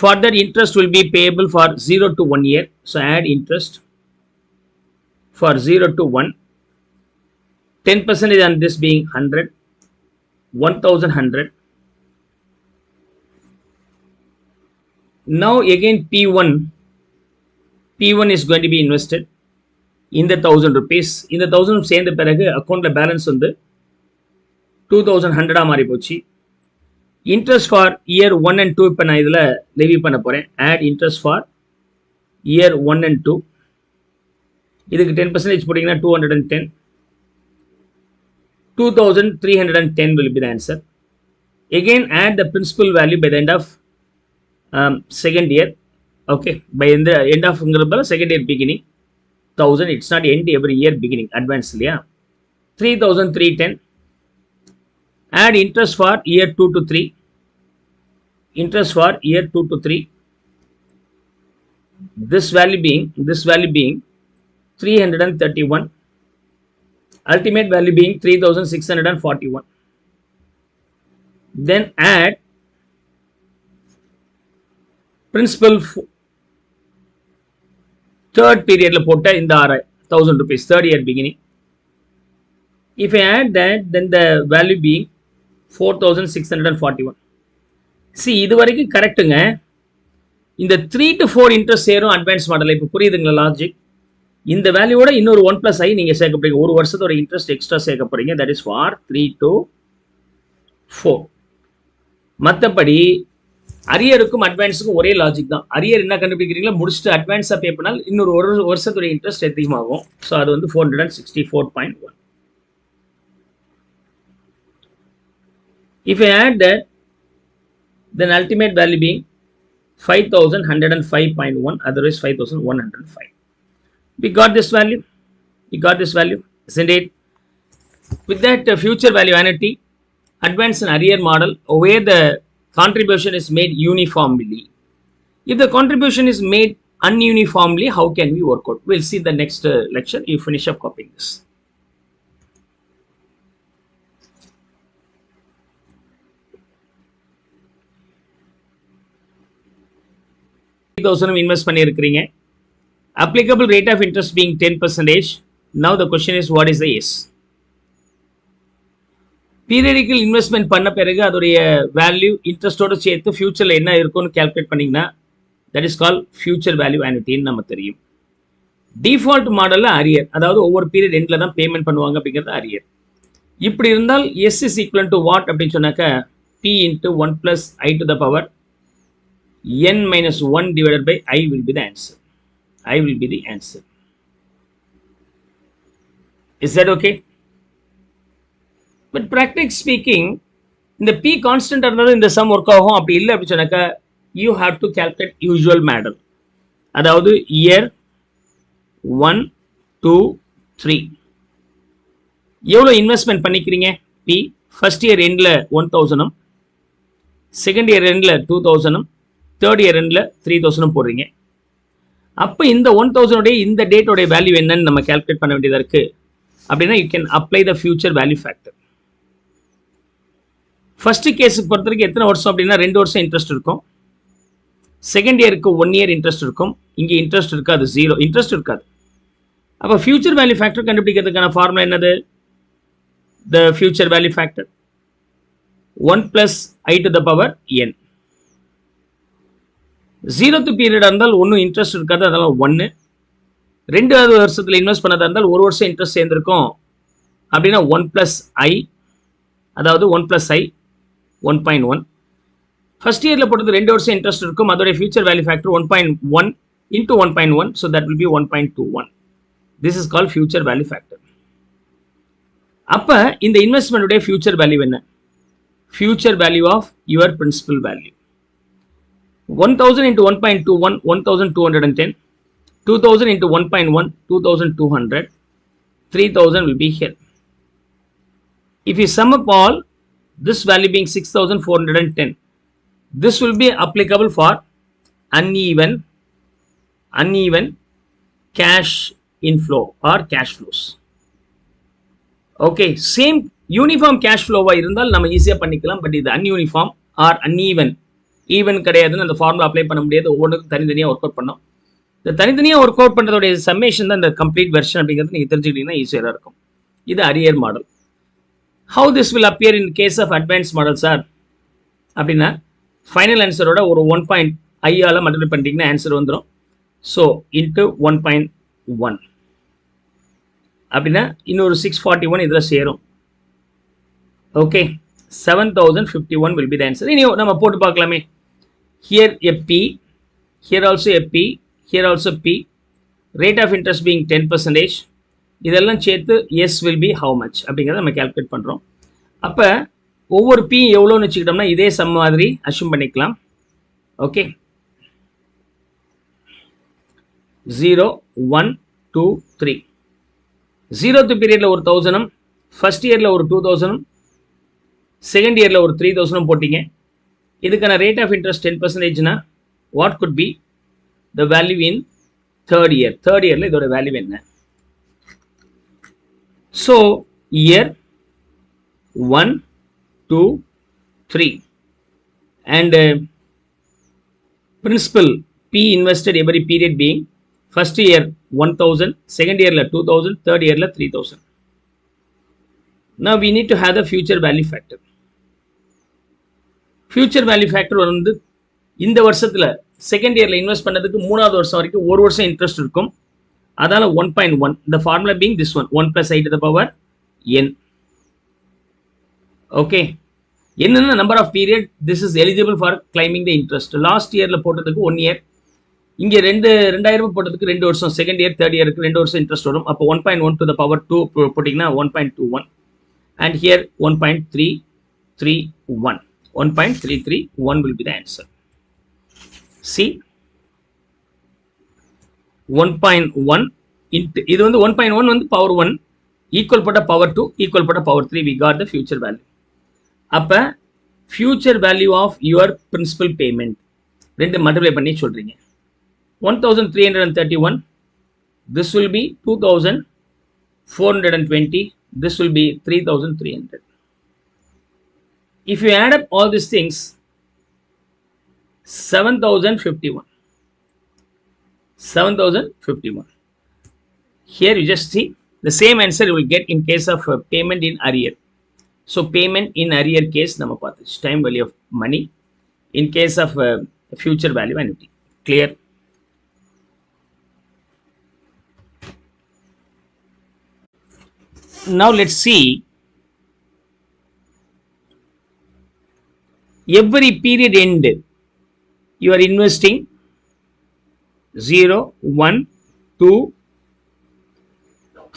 Further interest will be payable for 0 to 1 year, so add interest for 0 to 1. 10% on this being 100, 1100. Now again P1 is going to be invested in the 1000 rupees. In the 1000 சேர்ந்த பிறகு அக்கௌண்ட்ல பேலன்ஸ் வந்து 2100 மாறி போச்சு. இன்ட்ரெஸ்ட் ஃபார் இயர் 1 and 2 இப்போ நான் இதில் லெவி பண்ண போகிறேன். Add interest for year 1 and 2. இதுக்கு 10% போட்டிங்கன்னா 210. 2310 will be the answer. Again add the principal value by the end of second year. Okay, by the end of second year beginning 1000, it's not end every year beginning, advance இல்லையா. 3310. Add interest for year 2 to 3. Interest for year 2 to 3. This value being 331. Ultimate value being 3641. Then add principal third period la potta in the 1000 rupees, third year beginning. If I add that, then the value being 4641. See, இது வரைக்கும் கரெக்ட்டுங்க. இந்த 3 to 4 இன்ட்ரெஸ்ட் சேரும் அட்வான்ஸ் மாடல். இப்போ புரியுதுங்களா லாஜிக்? இந்த வேல்யூவோட இன்னொரு 1 plus I நீங்க சேர்க்க போறீங்க. ஒரு வருஷத்தோட இன்ட்ரெஸ்ட் எக்ஸ்ட்ரா சேர்க்க போறீங்க. That is for 3 to 4. மற்றபடி அரியருக்கும் அட்வான்ஸுக்கும் ஒரே லாஜிக் தான். அரியர் என்ன கண்டுபிடிக்கிறீங்களா, முடிச்சுட்டு அட்வான்ஸாக பே பண்ணால் இன்னொரு ஒரு வருஷத்துடைய இன்ட்ரெஸ்ட் அதிகமாகும். ஸோ அது வந்து 464.1. If I add that, then ultimate value being 5105.1, otherwise 5105. We got this value. Isn't it? With that future value annuity, advanced and arrear model, where the contribution is made uniformly. If the contribution is made ununiformly, how can we work out? We'll see the next lecture. You finish up copying this. Invest பண்ணியிருக்கிறீங்க. Applicable rate of interest being 10%. Now the question is, what is the S? Periodical investment பண்ண பிறகு அதோடைய வேல்யூ இன்ட்ரெஸ்டோட சேர்த்து ஃபியூச்சர்ல என்ன இருக்கும்னு கால்குலேட் பண்ணீங்கன்னா that is called future value annuity ன்னு நம்ம தெரியும். டிஃபால்ட் மாடல்ல அரியர், அதாவது ஒவ்வொரு பீரியட் எண்ட்ல தான் பேமெண்ட் பண்ணுவாங்க அப்படிங்கிறது அரியர். இப்படி இருந்தால் S is equal to what அப்படின்னு சொன்னாக்க P into 1 plus I to the power n minus 1 divided by I will be the answer. Is that okay? But practically speaking, in the P constant இருந்தாலும் இந்த sum work ஆகும். அப்படி இல்லை அப்படி சொன்னாக்க you have to calculate usual model. அதாவது year 1, 2, 3 எவ்வளோ இன்வெஸ்ட்மெண்ட் பண்ணிக்கிறீங்க? P ஃபர்ஸ்ட் இயர் எண்டில் 1000, செகண்ட் இயர் எண்டில் 2000, தேர்ட் இயர் எண்டில் 3000 போடுறீங்க. அப்போ இந்த 1000 இந்த டேட்டோடைய வேல்யூ என்னன்னு நம்ம கால்குலேட் பண்ண வேண்டியதாக இருக்கு. அப்படின்னா you can apply the future value factor. First கேஸுக்கு பொறுத்த வரைக்கும் எத்தனை வருஷம் அப்படின்னா 2 வருஷம் இன்ட்ரெஸ்ட் இருக்கும். செகண்ட் இயருக்கு 1 இயர் இன்ட்ரெஸ்ட் இருக்கும். இங்கே இன்ட்ரெஸ்ட் இருக்காது, 0 இன்ட்ரெஸ்ட் இருக்காது. அப்போ ஃபியூச்சர் வேல்யூ ஃபேக்டர் கண்டுபிடிக்கிறதுக்கான ஃபார்முலா என்னது? The future value factor 1 plus I to the power n. 0th period இருந்தால் ஒன்றும் இன்ட்ரெஸ்ட் இருக்காது, அதெல்லாம் 1. 2வது வருஷத்துல இன்வெஸ்ட் பண்ணதா இருந்தால் ஒரு வருஷம் இன்ட்ரெஸ்ட் சேர்ந்திருக்கும் அப்படின்னா 1 பிளஸ் ஐ, அதாவது 1 பிளஸ் ஐ 1.1. ஃபர்ஸ்ட் இயர்ல போட்டது 2 வருஷம் இன்ட்ரெஸ்ட் இருக்கும், அதோட future value factor 1.1 into 1.1, so that will be 1.21. This is called future value factor. அப்ப இந்த இன்வெஸ்ட்மெண்ட் உடைய ஃபியூச்சர் வேல்யூ என்ன? Future value of your principal value 1000 into 1.21 1210, 2000 into 1.1 2200, 3000 will be here. If you sum up all, this value being 6410, this will be applicable for uneven cash inflow or cash flows. Okay, same uniform cash flow இருந்தால் நம்ம ஈஸியா பண்ணிக்கலாம், பட் இது ununiform or uneven, ஈவன் கிடையாதுன்னு அந்த ஃபார்முலா அப்ளை பண்ண முடியாது, ஒவ்வொன்றுக்கும் தனித்தனியாக ஒர்க் அவுட் பண்ணோம். இந்த தனித்தனியாக ஒர்க் அவுட் பண்ணுறதோடைய சம்மேஷன் தான் இந்த கம்ப்ளீட் வெர்ஷன் அப்படிங்கிறது நீங்கள் தெரிஞ்சுக்கிட்டீங்கன்னா ஈஸியாக இருக்கும். இது arrear model. How this will appear in case of advance model sir அப்படின்னா ஃபைனல் ஆன்சரோட ஒரு 1.5 மல்டிப்ளை பண்ணிட்டீங்கன்னா ஆன்சர் வந்துடும். ஸோ இன்ட்டு 1.1 அப்படின்னா இன்னொரு 641 இதில் சேரும். Okay, 7051 will be the answer. இனி நம்ம போட்டு பார்க்கலாமே. Here a P, here also a P, here also P. Rate of interest being 10%. இதெல்லாம் சேர்த்து S will be how much அப்படிங்கிறத நம்ம கால்குலேட் பண்ணுறோம். அப்போ ஒவ்வொரு P எவ்வளோன்னு வச்சுக்கிட்டோம்னா இதே சம் மாதிரி அஷ்யூம் பண்ணிக்கலாம். ஓகே, 0 1 2 3. 0th பீரியட்ல ஒரு 1000, ஃபர்ஸ்ட் இயர்ல ஒரு 2000, செகண்ட் இயர்ல ஒரு 3000 போட்டீங்க. இதுக்கான ரேட் ஆஃப் இன்ட்ரெஸ்ட் 10%னா what could be the value in third year? Third இயர்ல இதோட வேல்யூ என்ன? So year 1 2 3 and principal P invested every period being first year 1000, second year 2000, third year 3000. Now we need to have the future value factor. Future value factor வந்து இந்த வருஷத்தில் செகண்ட் இயரில் இன்வெஸ்ட் பண்ணதுக்கு 3வது வருஷம் வரைக்கும் ஒரு வருஷம் இன்ட்ரெஸ்ட் இருக்கும், அதால் 1.1. இந்த formula being this one 1 + i to the power n. Okay, என்னென்ன number of period this is eligible for claiming the interest. Last இயரில் போட்டதுக்கு 1 இயர், இங்கே 2000 போட்டதுக்கு 2 வருஷம், செகண்ட் இயர் தேர்ட் இயருக்கு 2 வருஷம் இன்ட்ரெஸ்ட் வரும். அப்போ 1.1 to the power 2 போட்டிங்கன்னா 1.21 and here 1.331. 1.331 will be the answer. See, 1.1 into இது வந்து 1.1 வந்து power 1 equal பட்ட power 2 equal பட்ட power 3, we got the future value. அப்ப future value of your principal payment ரெண்டு மல்டிப்ளை பண்ணி சொல்றீங்க. 1331, this will be 2420, this will be 3300. If you add up all these things, 7051. 7051. Here you just see the same answer you will get in case of payment in arrear. So payment in arrear case nama paathu time value of money, in case of future value annuity. Clear? Now let's see every period end you are investing 0 1 2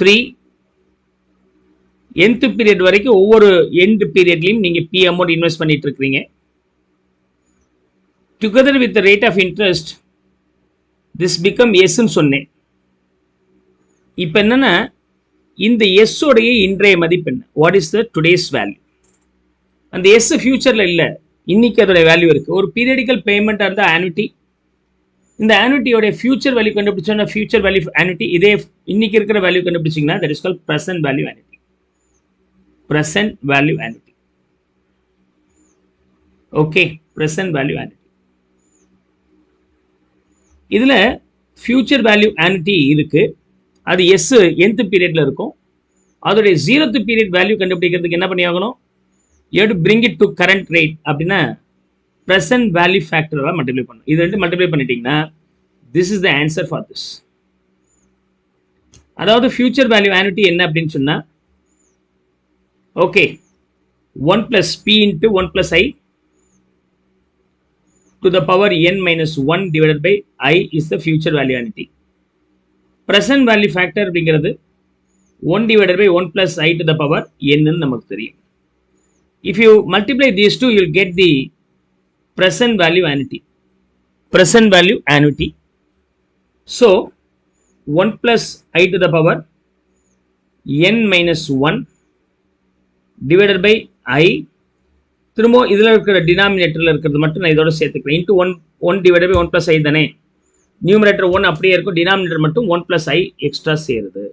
3 nth period வரைக்கும் ஒவ்வொரு end periodலயும் நீங்க P amount இன்வெஸ்ட் பண்ணிட்டு இருக்கீங்க. Together with the rate of interest this become S ன்னு சொன்னேன். இப்போ என்னன்னா இந்த S உடைய இன்றைய மதிப்பு என்ன? What is the today's value? அந்த S ஃபியூச்சர்ல இல்ல, இன்னைக்கு அதோட வேல்யூ இருக்கு. ஒரு பீரியடிக்கல் பேமெண்ட் இருந்தா ஆனுட்டி, இந்த ஆனுட்டியோட ஃபியூச்சர் வேல்யூ கண்டுபிடிச்சோம்னா ஃபியூச்சர் வேல்யூ ஆனுட்டி, இதே இன்னைக்கு இருக்கிற வேல்யூ கண்டுபிடிச்சிங்கன்னா that is called present value annuity. Present value annuity. Okay, present value annuity. இதுல ஃபியூச்சர் வேல்யூ ஆனுட்டி இருக்கு, அது எஸ் nth பீரியட்ல இருக்கும். அதோடைய 0th பீரியட் வேல்யூ கண்டுபிடிக்கிறதுக்கு என்ன பண்ணி ஆகணும்? You have to bring it to current rate அப்படின்னா present value factor multiply பண்ணணும். இது ரெண்டு மல்டிப்ளை பண்ணிட்டீங்கன்னா this is the answer for this. அதாவது future value annuity என்ன அப்படின்னு சொன்னா okay 1 plus p into 1 plus I to the power n minus 1 divided by I is the future value annuity. Present value factor அப்படிங்கிறது 1 divided by 1 plus I to the power n ன்னு நமக்கு தெரியும். If you multiply these two, you will get the present value annuity. Present value annuity. So 1 plus I to the power n minus 1 divided by I திரும்ப இதில் இருக்கிற டினாமினேட்டரில் இருக்கிறது மட்டும் நான் இதோட சேர்த்துக்கிறேன் into one divided by 1 plus I தானே நியூமரேட்டர் 1 அப்படியே இருக்கும் டினாமினேட்டர் மட்டும் 1 plus I எக்ஸ்ட்ரா சேருது.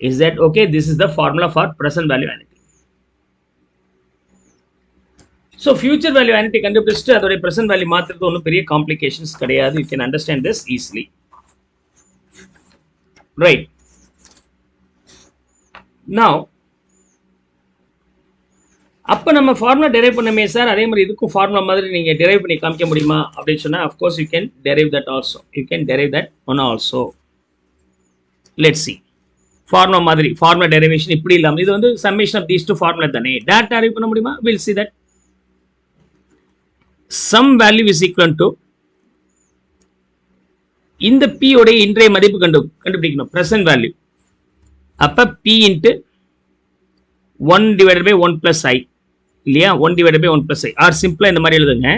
Is that okay? This is the formula for present value annuity. So future value annuity கண்டுபிடிச்சிட்டு அதோட present value மாத்துறது ஒன்றும் பெரிய complications கிடையாது. You can understand this easily. Right. Now அப்போ நம்ம ஃபார்முலா டெரைவ் பண்ணமே சார் அதே மாதிரி இதுக்கும் ஃபார்முலா மாதிரி நீங்கள் டெரைவ் பண்ணி காமிக்க முடியுமா அப்படின்னு சொன்னால் of course you can derive that also you can derive that one also. Let's see formula மாதிரி ஃபார்முலா டெரைவேஷன் இப்படி இல்லாமல் இது வந்து summation of these two formula தானே டேரக்ட் டெரைவ் பண்ண முடியுமா will see that sum value is equal to இந்த p உடைய இன்றைய மதிப்பு கண்டுபிடிக்கணும் பிரசன்ட் வேல்யூ அப்போ p into 1 divided by 1 plus I இல்லையா 1 divided by 1 plus I R சிம்பிளா இந்த மாதிரி எழுதுங்க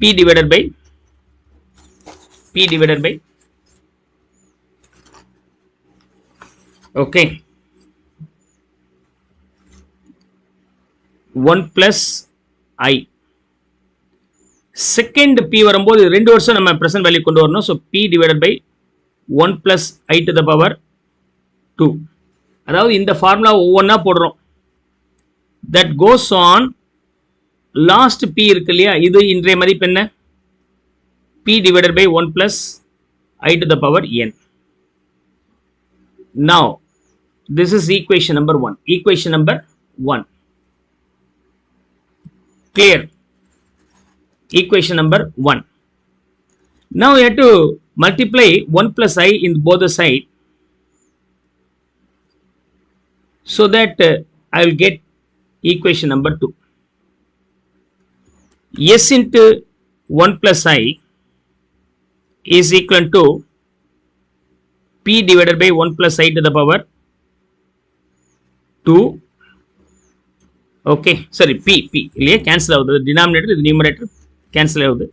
p divided by okay 1 plus I second p வரும்போது ரெண்டு வருஷம் நம்ம present value கொண்டு வரணும் so p divided by 1 plus I to the power 2 அதாவது இந்த ஃபார்முலா ஒவ்வொன்றா போடுறோம் that goes on last p இருக்கு இல்லையா இது இன்றைய மதிப்பு என்ன p divided by 1 plus I to the power n. Now this is equation number 1 clear equation number 1. Now you have to multiply 1 plus I in both the side so that I will get equation number 2. S into 1 plus I is equal to p divided by 1 plus I to the power 2 okay sorry p இல்லையே cancel ஆகுது denominator இது numerator cancel ஆகுது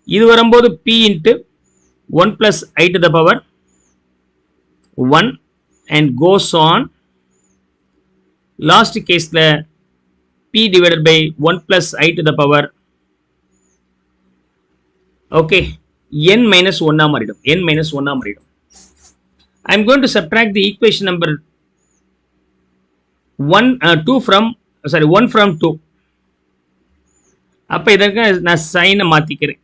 இது வரும்போது p into 1 plus I to the power 1 and goes on last case la p divided by 1 plus I to the power okay n minus 1 மாறிடும் I am going to subtract the equation number 1 from 2 அப்ப இதற்கு நான் சைனை மாத்திக்கிறேன்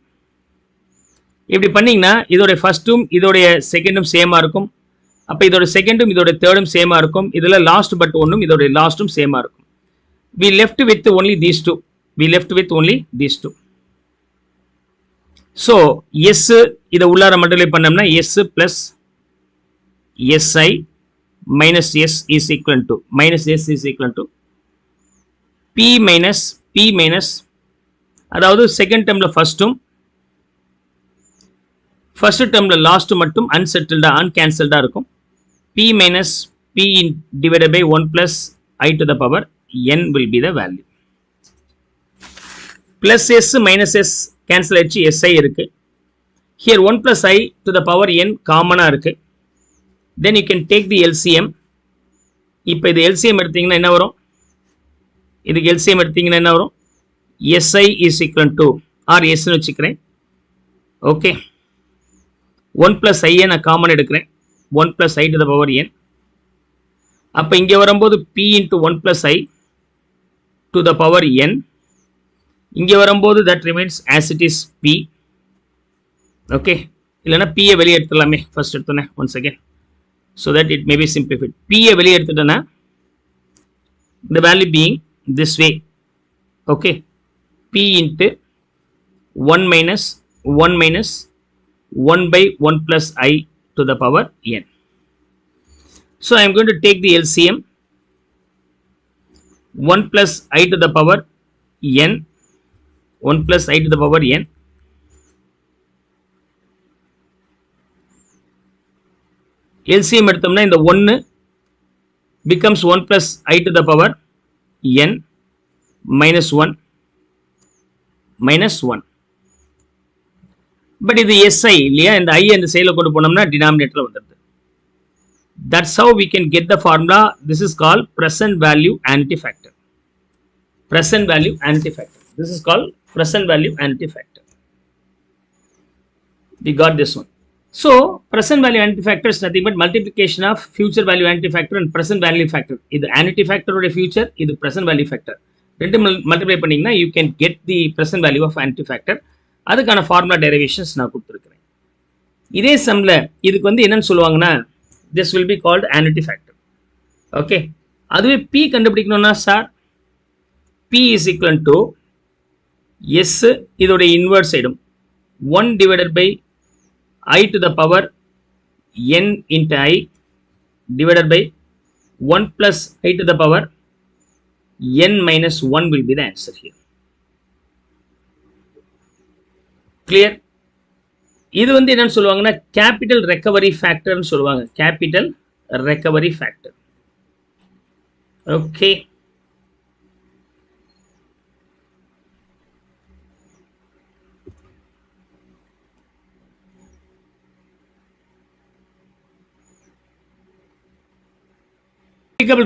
இப்படி பண்ணீங்கன்னா இதோட ஃபர்ஸ்டும் இதோட செகண்டும் சேமா இருக்கும் அப்ப இதோட செகண்டும் இதோட தேர்டும் சேமா இருக்கும் இதுல லாஸ்ட் பட் ஒன்னும் இதோட லாஸ்டும் சேமா இருக்கும் we left with only these two so s இத உள்ளார மல்டிப்ளை பண்ணோம்னா s plus si minus s is equal to p minus அதாவது செகண்ட் டேர்ம்ல ஃபர்ஸ்ட் டேர்ம்ல லாஸ்ட் மட்டும் அன்கேன்சல்டா இருக்கும் p minus p divided by 1 plus I to the power n will be the value. Plus s minus s cancel ஆயிடுச்சு si இருக்கு. Here 1 plus I to the power n காமனா இருக்கு. Then you can take the LCM. இப்போ இது LCM எடுத்தீங்கன்னா என்ன வரும் இதுக்கு LCM எடுத்தீங்கன்னா என்ன வரும் si is equal to or s னு வச்சுக்கிறேன் okay 1 plus I நான் காமன் எடுக்கிறேன் 1 plus I to the power n அப்ப இங்க வரும்போது p into 1 plus I to the power n இங்க வரும்போது that remains as it is p okay இல்லனா p ஐ வெளிய எடுத்துடலாமே first எடுத்தனே once again so that it may be simplified p ஐ வெளிய எடுத்துட்டனா the value being this way okay P into 1 minus 1 minus 1 by 1 plus I to the power n. So I am going to take the LCM 1 plus I to the power n, 1 plus I to the power n, LCM எடுத்தோம்னா இந்த 1 becomes 1 plus I to the power n minus 1 minus 1. But இது SI இல்லையா, இந்த I அந்த சைடில் கொண்டு போனோம்னா டினாமினேட்டர்ல வந்துடுது. That's how we can get the formula. This is called present value antifactor. Present value antifactor. This is called present value antifactor. We got this one. So present value antifactor is nothing but multiplication of future value antifactor and present value factor. இது antifactor ஓட future, இது present value factor. ரெண்டு மல்டிப்ளை பண்ணீங்கன்னா you can get the present value of antifactor. அதுக்கான ஃபார்முலா டெரிவேஷன்ஸ் நான் கொடுத்துருக்கிறேன். இதே சம்ல இதுக்கு வந்து என்னன்னு சொல்லுவாங்கன்னா this will be called antifactor. Okay, அதுவே P கண்டுபிடிக்கணும்னா sir P is equal to S இதோட இன்வர்ஸ் ஆயிடும் 1 divided by I to the power n into I divided by 1 plus I to the power n minus 1 will be the answer here. Clear? இது வந்து என்னன்னு சொல்லுவாங்கன்னா கேபிட்டல் ரெக்கவரி ஃபேக்டர்னு சொல்லுவாங்க. Capital recovery factor. Okay,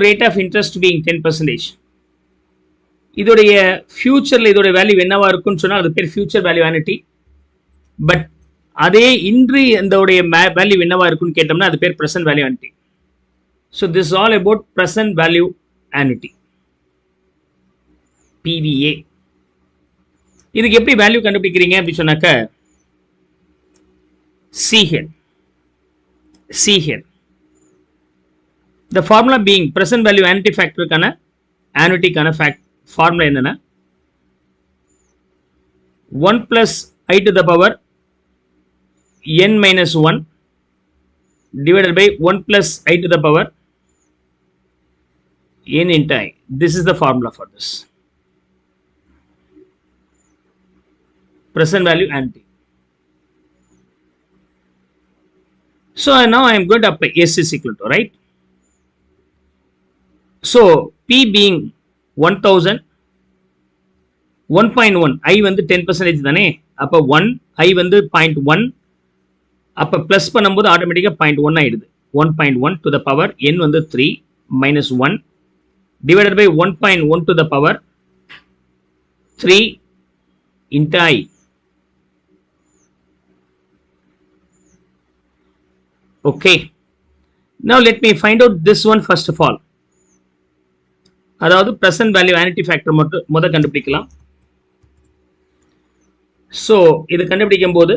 rate of interest being 10%. இதோடைய ஃபியூச்சர்ல இதோட வேல்யூ என்னவா இருக்கும்னு சொன்னா அது பேர் ஃபியூச்சர் வேல்யூ ஆனிட்டி. பட் அதே இன்று இதோடைய வேல்யூ என்னவா இருக்கும்னு கேட்டோம்னா அது பேர் present value annuity. So this all about present value ஆனிட்டி, PVA. இதுக்கு எப்படி வேல்யூ கண்டுபிடிக்கிறீங்க அப்படி சொன்னாக்க see here the formula being present value antifactor கான annuity கான formula என்னன்னா 1 plus I to the power n minus 1 divided by 1 plus I to the power n into I. This is the formula for this present value annuity. So now I am going to apply S is equal to, right? So P being 1000, 1.1 I வந்து 10% தானே, அப்ப 1 I வந்து 0.1, அப்ப பிளஸ் பண்ணும்போது ஆட்டோமேட்டிக்கா 0.1 ஆயிடுது. 1.1 to the power n வந்து 3 minus 1 divided by 1.1 to the power 3 into I. Okay, now let me find out this one first of all. அதாவது present value annuity factor முத கண்டுபிடிக்கலாம். So இது கண்டுபிடிக்கும் போது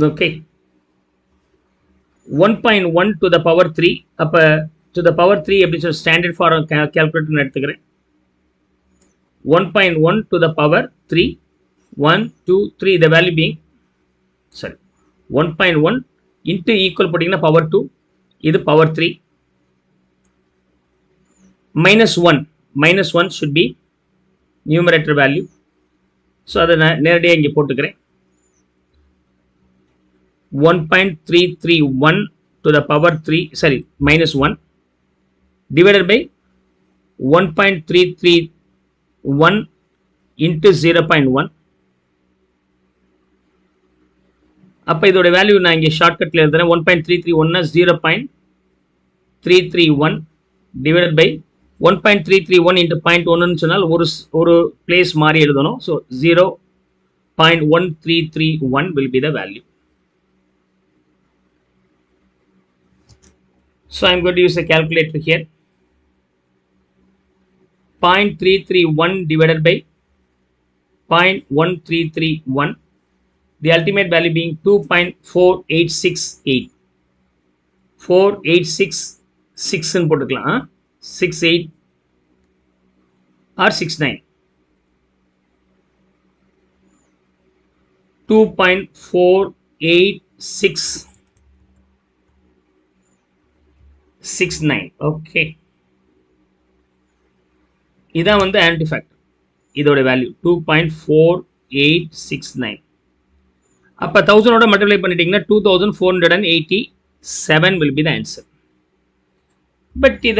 okay 1.1 to the power 3, அப்ப to the power 3 எப்படி சொல்ல ஸ்டாண்டர்ட் ஃபார்ம் கால்குலேட்டர் எடுத்துக்கிறேன். 1.1 to the power 3, 1 2 3, the value being 1.1 into equal போட்டீங்கன்னா power 2, இது power 3 minus 1 should be numerator value. So அதை நான் நேரடியாக இங்கே போட்டுக்கிறேன். 1.331 to the power 3 minus 1 divided by 1.331 into 0.1. அப்ப இதோட வேல்யூ நான் இங்கே ஷார்ட்கட்ல எழுதுறேன். 1.331 0.331 divided by 1.331 into 0.1 சொன்னால் ஒரு பிளேஸ் மாறி எழுதணும். So 0.1331 will be the value. So I am going to use a calculator here. 0.331 divided by 0.1331, the ultimate value being 2.4868. 4866 ன்னு போட்டுக்கலாம். 68 or 69. 2.48669. Okay. இதான் வந்து annuity factor. இதோட வேல்யூ 2.4869. அப்ப 1000 ஓட மல்டிப்ளை பண்ணிட்டீங்கன்னா 2487 will be the answer. But இத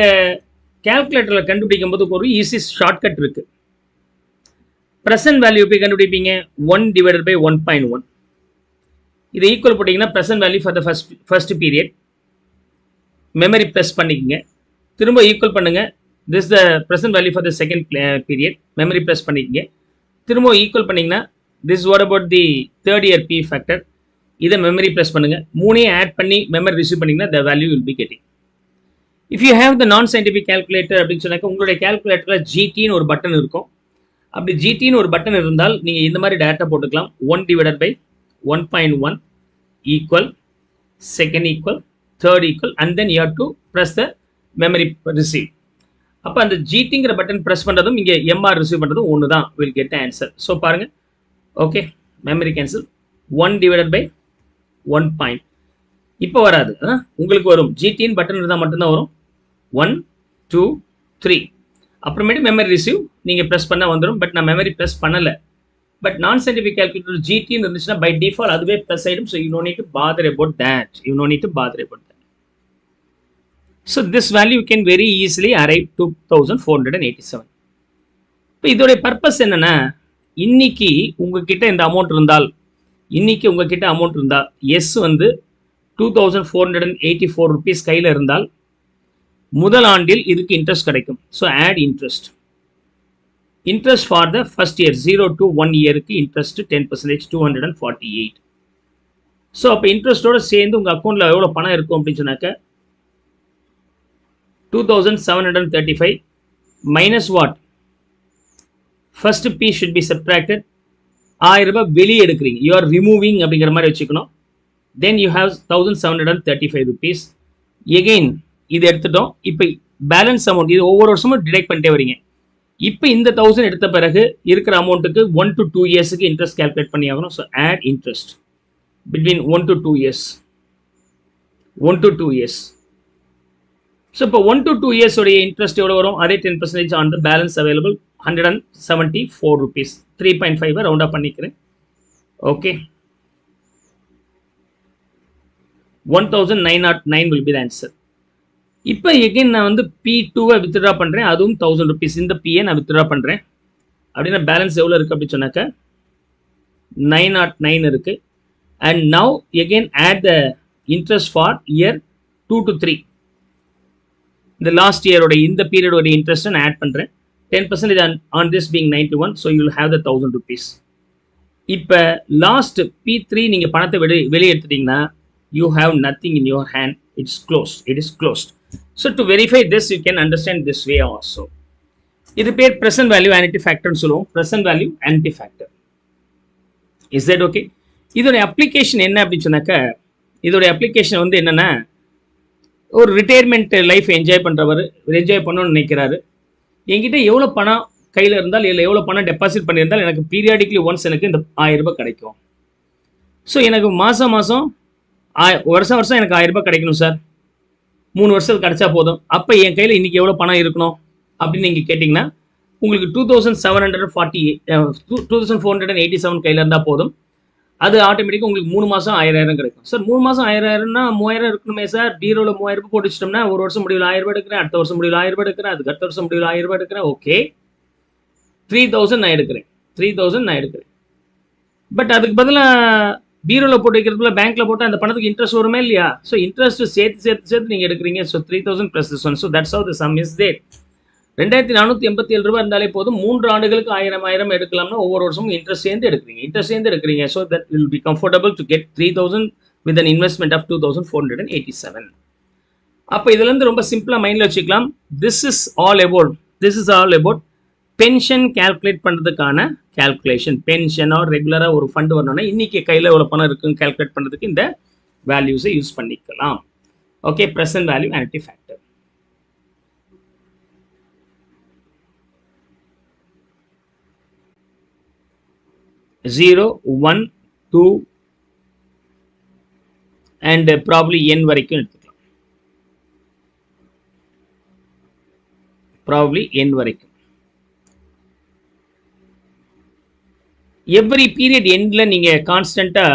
கால்குலேட்டர்ல கண்டுபிடிக்கும் போது ஒரு ஈஸி ஷார்ட்கட் இருக்கு. பிரசன்ட் வேல்யூ எப்படி கண்டுபிடிப்பீங்க? 1 divided by 1.1. இதை ஈக்குவல் போட்டீங்கன்னா present value for the first period. Memory press பண்ணிக்கங்க. திரும்ப ஈக்குவல் பண்ணுங்க. This the present value for the second period. Memory press பண்ணிக்கங்க. திரும்ப ஈக்குவல் பண்ணீங்கன்னா this what about the third year P factor. இதை மெமரி ப்ரெஸ் பண்ணுங்க. மூணையும் ஆட் பண்ணி மெமரி ரிசீவ் பண்ணீங்கன்னா the value will be getting. If you have the நான் சயின்டிஃபிக் கால்குலேட்டர் அப்படின்னு சொன்னாக்க உங்களுடைய கால்குலேட்டரில் ஜிடின்னு ஒரு பட்டன் இருக்கும். அப்படி ஜிடின்னு ஒரு பட்டன் இருந்தால் நீங்கள் இந்த மாதிரி டேட்டா போட்டுக்கலாம். 1 divided by 1.1 equal, second equal, third equal, and then you have to press the memory receive. அப்போ அந்த ஜிடிங்கிற பட்டன் ப்ரெஸ் பண்ணுறதும் இங்கே எம்ஆர் ரிசீவ் பண்ணுறதும் ஒன்று தான். Will get the answer. So பாருங்க. Okay, memory cancel. 1 divided by 1. இப்போ வராது, உங்களுக்கு வரும். ஜிடின்னு பட்டன் இருந்தால் மட்டும்தான் வரும். 1 2 3 அப்புறமேட்டு மெமரி ரிசீவ் நீங்கள் ப்ரெஸ் பண்ணால் வந்துடும். பட் நான் மெமரி ப்ரெஸ் பண்ணலை. பட் நான் சயின்டிஃபிக் கால்குலேட்டர் ஜிடின்னு இருந்துச்சுன்னா பை டிஃபால்ட் அதுவே ப்ளஸ் ஆகிடும். So you no need to bother about that. So this value you can very easily arrive 2487. இப்போ இதோடைய பர்பஸ் என்னன்னா, இன்னைக்கு உங்ககிட்ட இந்த அமௌண்ட் இருந்தால், எஸ் வந்து 2484 rupees கையில் இருந்தால் முதல் ஆண்டில் இதுக்கு இன்ட்ரெஸ்ட் கிடைக்கும். So add interest for the first year 0 to 1 இயருக்கு இன்ட்ரெஸ்ட் 10%, 248. ஸோ அப்போ இன்ட்ரெஸ்டோட சேர்ந்து உங்கள் அக்கௌண்ட்டில் எவ்வளோ பணம் இருக்கும் அப்படின்னு சொன்னாக்க 2735 minus what, first P should be subtracted. 1000 ரூபாய் வெளியே எடுக்கிறீங்க, யூ ஆர் ரிமூவிங் அப்படிங்கிற மாதிரி வச்சுக்கணும். Then you have 1735 rupees. Again இது எடுத்துட்டோம். இப்போ பேலன்ஸ் அமௌண்ட் இது ஒவ்வொரு வருஷமும் டிடெக்ட் பண்ணிட்டே வரீங்க. இப்போ இந்த 1000 எடுத்த பிறகு இருக்கிற அமௌண்ட்டுக்கு 1 to 2 இயர்ஸுக்கு இன்ட்ரெஸ்ட் கால்குலேட் பண்ணி ஆகணும். So add interest between 1 to 2 years. So இப்போ 1 to 2 இயர்ஸ் உடைய இன்ட்ரெஸ்ட் எவ்வளோ வரும்? அதே 10% on the balance available 174 rupees. 3.5 ரவுண்டாக பண்ணிக்கிறேன். Okay, 1909 will be the answer. இப்போ எகைன் நான் வந்து P2-வை வித்ட்ரா பண்ணுறேன். அதுவும் 1000 rupees. இந்த பிஏ நான் வித்ட்ரா பண்ணுறேன். அப்படின்னா பேலன்ஸ் எவ்வளோ இருக்குது அப்படின்னு சொன்னாக்க 909 இருக்குது. And now again add the interest for year 2 to 3. இந்த லாஸ்ட் இயரோட இந்த பீரியடோட இன்ட்ரெஸ்ட்டை நான் ஆட் பண்ணுறேன். 10% on this being 91. So you will have the 1000 rupees. இப்போ லாஸ்ட் P3 நீங்கள் பணத்தை வெளியே எடுத்துட்டீங்கன்னா you have nothing in your hand. It is closed. So to verify this you can understand this way also. இது பேர் present value annuity factor னு சொல்லுவோம். present value annuity factor. Is that okay? இதோட அப்ளிகேஷன் என்ன அப்படின்னு சொன்னாக்க, இதோட அப்ளிகேஷன் வந்து என்னன்னா, ஒரு ரிட்டையர்மெண்ட் லைஃப் என்ஜாய் பண்ணணும்னு நினைக்கிறாரு. என்கிட்ட எவ்வளோ பணம் கையில் இருந்தால், இல்லை எவ்வளோ பணம் டெபாசிட் பண்ணியிருந்தால் எனக்கு பீரியாடிக்லி ஒன்ஸ் எனக்கு இந்த 1000 ரூபாய் கிடைக்கும். ஸோ எனக்கு மாதம் வருஷம் எனக்கு 1000 ரூபாய் கிடைக்கணும் சார். 3 வருஷத்துக்கு கிடைச்சா போதும். அப்போ என் கையில் இன்னைக்கு எவ்வளோ பணம் இருக்கணும் அப்படின்னு நீங்கள் கேட்டிங்கன்னா உங்களுக்கு 2487 கையில் இருந்தால் போதும். அது ஆட்டோமேட்டிக்காக உங்களுக்கு 3 மாதம் 1000 கிடைக்கும். சார் 3 மாதம் 1000னா 3000 இருக்கணுமே சார். பீரோவில் 3000 ரூபாய் போட்டு வச்சிட்டோம்னா ஒரு வருஷம் முடிவில் 1000 ரூபாய் எடுக்கிறேன், அடுத்த வருஷம் முடிவில் 1000 ரூபாய் எடுக்கிறேன், அதுக்கு அடுத்த வருஷம் முடிவில் 1000 ரூபாய் எடுக்கிறேன். ஓகே, 3000 நான் எடுக்கிறேன். பட் அதுக்கு பதிலாக பீரோவில் போட்டு வைக்கிறதுல பேங்க்ல போட்டு அந்த பணத்துக்கு இன்ட்ரெஸ்ட் வருமே இல்லையா? ஸோ இன்ட்ரெஸ்ட் சேர்த்து நீங்கள் எடுக்கிறீங்க. So 3000 plus this one. So that's how the sum is there. 2487 ரூபாய் இருந்தாலே போதும். 3 ஆண்டுகளுக்கு 1000 எடுக்கலாம்னா ஒவ்வொரு வருஷமும் இன்ட்ரெஸ்ட் சேர்ந்து எடுக்கிறீங்க. So that will be comfortable to get 3000 with an investment of 2487. அப்போ இதுலேருந்து ரொம்ப சிம்பிளாக மைண்டில் வச்சுக்கலாம். This is all about pension calculate பண்ணுறதுக்கான கால்குலேஷன். பென்ஷனோ ரெகுலராக ஒரு ஃபண்ட் வரணும்னா இன்னைக்கு கையில் எவ்வளோ பணம் இருக்குன்னு கால்குலேட் பண்ணுறதுக்கு இந்த வேல்யூஸை யூஸ் பண்ணிக்கலாம். Okay, present value annuity factor. 0, 1, 2 and probably n வரைக்கும் எடுத்துக்கலாம். probably n வரைக்கும். எவ்ரி பீரியட் எண்ட்ல நீங்க கான்ஸ்டன்டா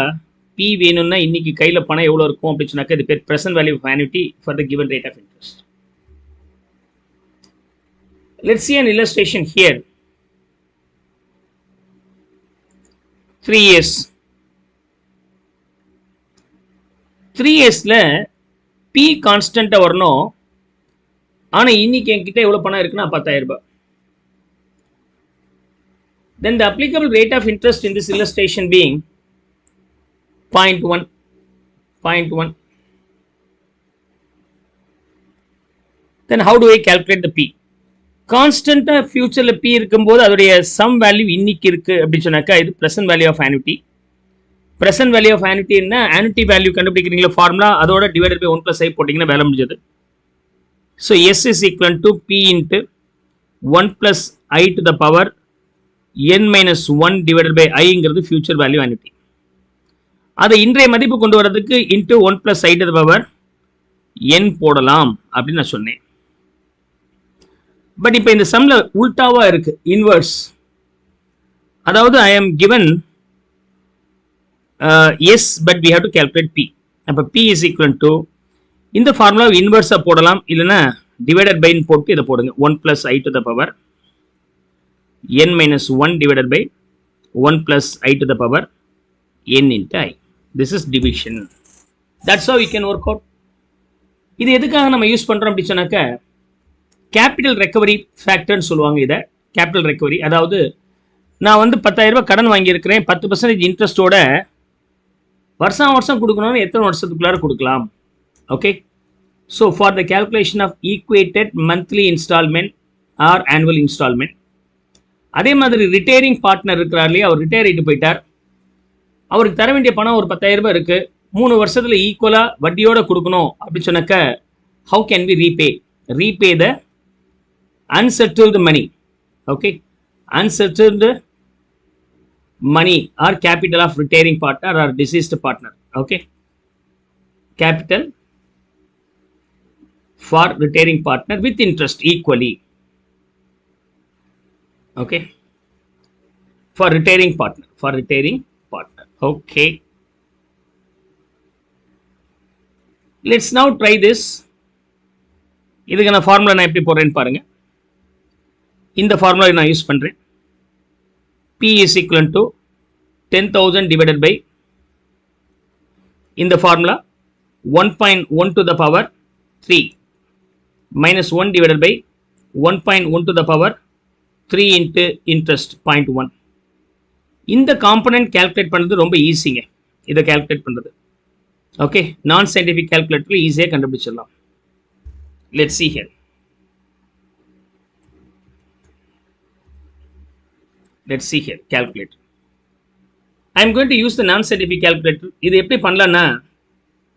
P வேணும்னா இன்னைக்கு கையில பணம் எவ்வளவு இருக்கும் அப்படின்னு சொன்னாக்க இது பேர் present value of annuity for the given rate of interest. Let's see an illustration here. 3 years. 3 yearsல P கான்ஸ்டன்டா வரணும். ஆனா இன்னைக்கு என்கிட்ட எவ்வளவு பணம் இருக்குன்னா 10,000 ரூபாய். Then the applicable rate of interest in this illustration being 0.1. Then how do I calculate the P? Constant future P இருக்கும்போது அதோடைய sum value இன்னைக்கு இருக்கு அப்படி சொன்னாக்கா இது present value of annuity. Present value of annuity என்ன annuity value கண்டுபிடிக்கிறீங்களா ஃபார்முலா அதோட divided by 1 plus I போட்டீங்கன்னா வேலை முடிஞ்சது. So S is equal to P into 1 plus I to the power n minus 1 divided by I ங்கிறது future value annuity. அதை இன்றைய மதிப்பு கொண்டு வரதுக்கு into 1 plus I to the power n போடலாம் அப்படின்னு நான் சொன்னேன். பட் இப்போ இந்த சம்ல உல்டாவா இருக்கு இன்வர்ஸ். அதாவது I am given S but we have to calculate P. அப்ப P is equal to இந்த ஃபார்முலா இன்வர்ஸா போடலாம் இல்லனா divided by போட்டு இத போடுங்க 1 plus I to the power n minus 1 divided by 1 plus I to the power n into I. This is division. That's how we can work out. இது எதுக்காக நம்ம யூஸ் பண்றோம் அப்படி சொன்னாக்க கேபிட்டல் ரெக்கவரி ஃபேக்டர்னு சொல்லுவாங்க இத. கேபிட்டல் ரெக்கவரி அதாவது நான் வந்து 10,000 ரூபாய் கடன் வாங்கி இருக்கிறேன் 10% இன்ட்ரெஸ்டோட வருஷம் கொடுக்கணும்னா எத்தனை வருஷத்துக்குள்ளார கொடுக்கலாம். Okay. So for the calculation of equated monthly installment or annual installment அதே மாதிரி ரிட்டையரிங் பார்ட்னர் இருக்கிறார் இல்லையா அவர் ரிட்டையர் ஆகிட்டு போயிட்டார் அவருக்கு தர வேண்டிய பணம் ஒரு 10,000 ரூபாய் இருக்கு 3 வருஷத்துல ஈக்குவலா வட்டியோட கொடுக்கணும் அப்படின்னு சொன்னாக்க how can we repay the unsettled money. Okay, unsettled money or capital of retiring partner or deceased partner. Okay, capital for retiring partner with interest equally. Okay, for retiring partner okay. Let's now try this. இதுக்கான ஃபார்முலா நான் எப்படி போடுறேன்னு பாருங்க. இந்த ஃபார்முலா நான் யூஸ் பண்றேன். P is equal to 10,000 divided by இந்த formula 1.1 to the power 3 minus 1 divided by 1.1 to the power 3 into interest 0.1. இந்த காம்பனன்ட் கால்குலேட் பண்றது ரொம்ப ஈஸிங்க. இதை கால்குலேட் பண்றது ஓகே நான் சயின்டிஃபிக் கால்குலேட்டர்ல ஈஸியா கண்டுபிடிச்சிடலாம். Let's see here. Calculate. I am going to use the non-scientific calculator. இது எப்படி பண்ணலாம்னா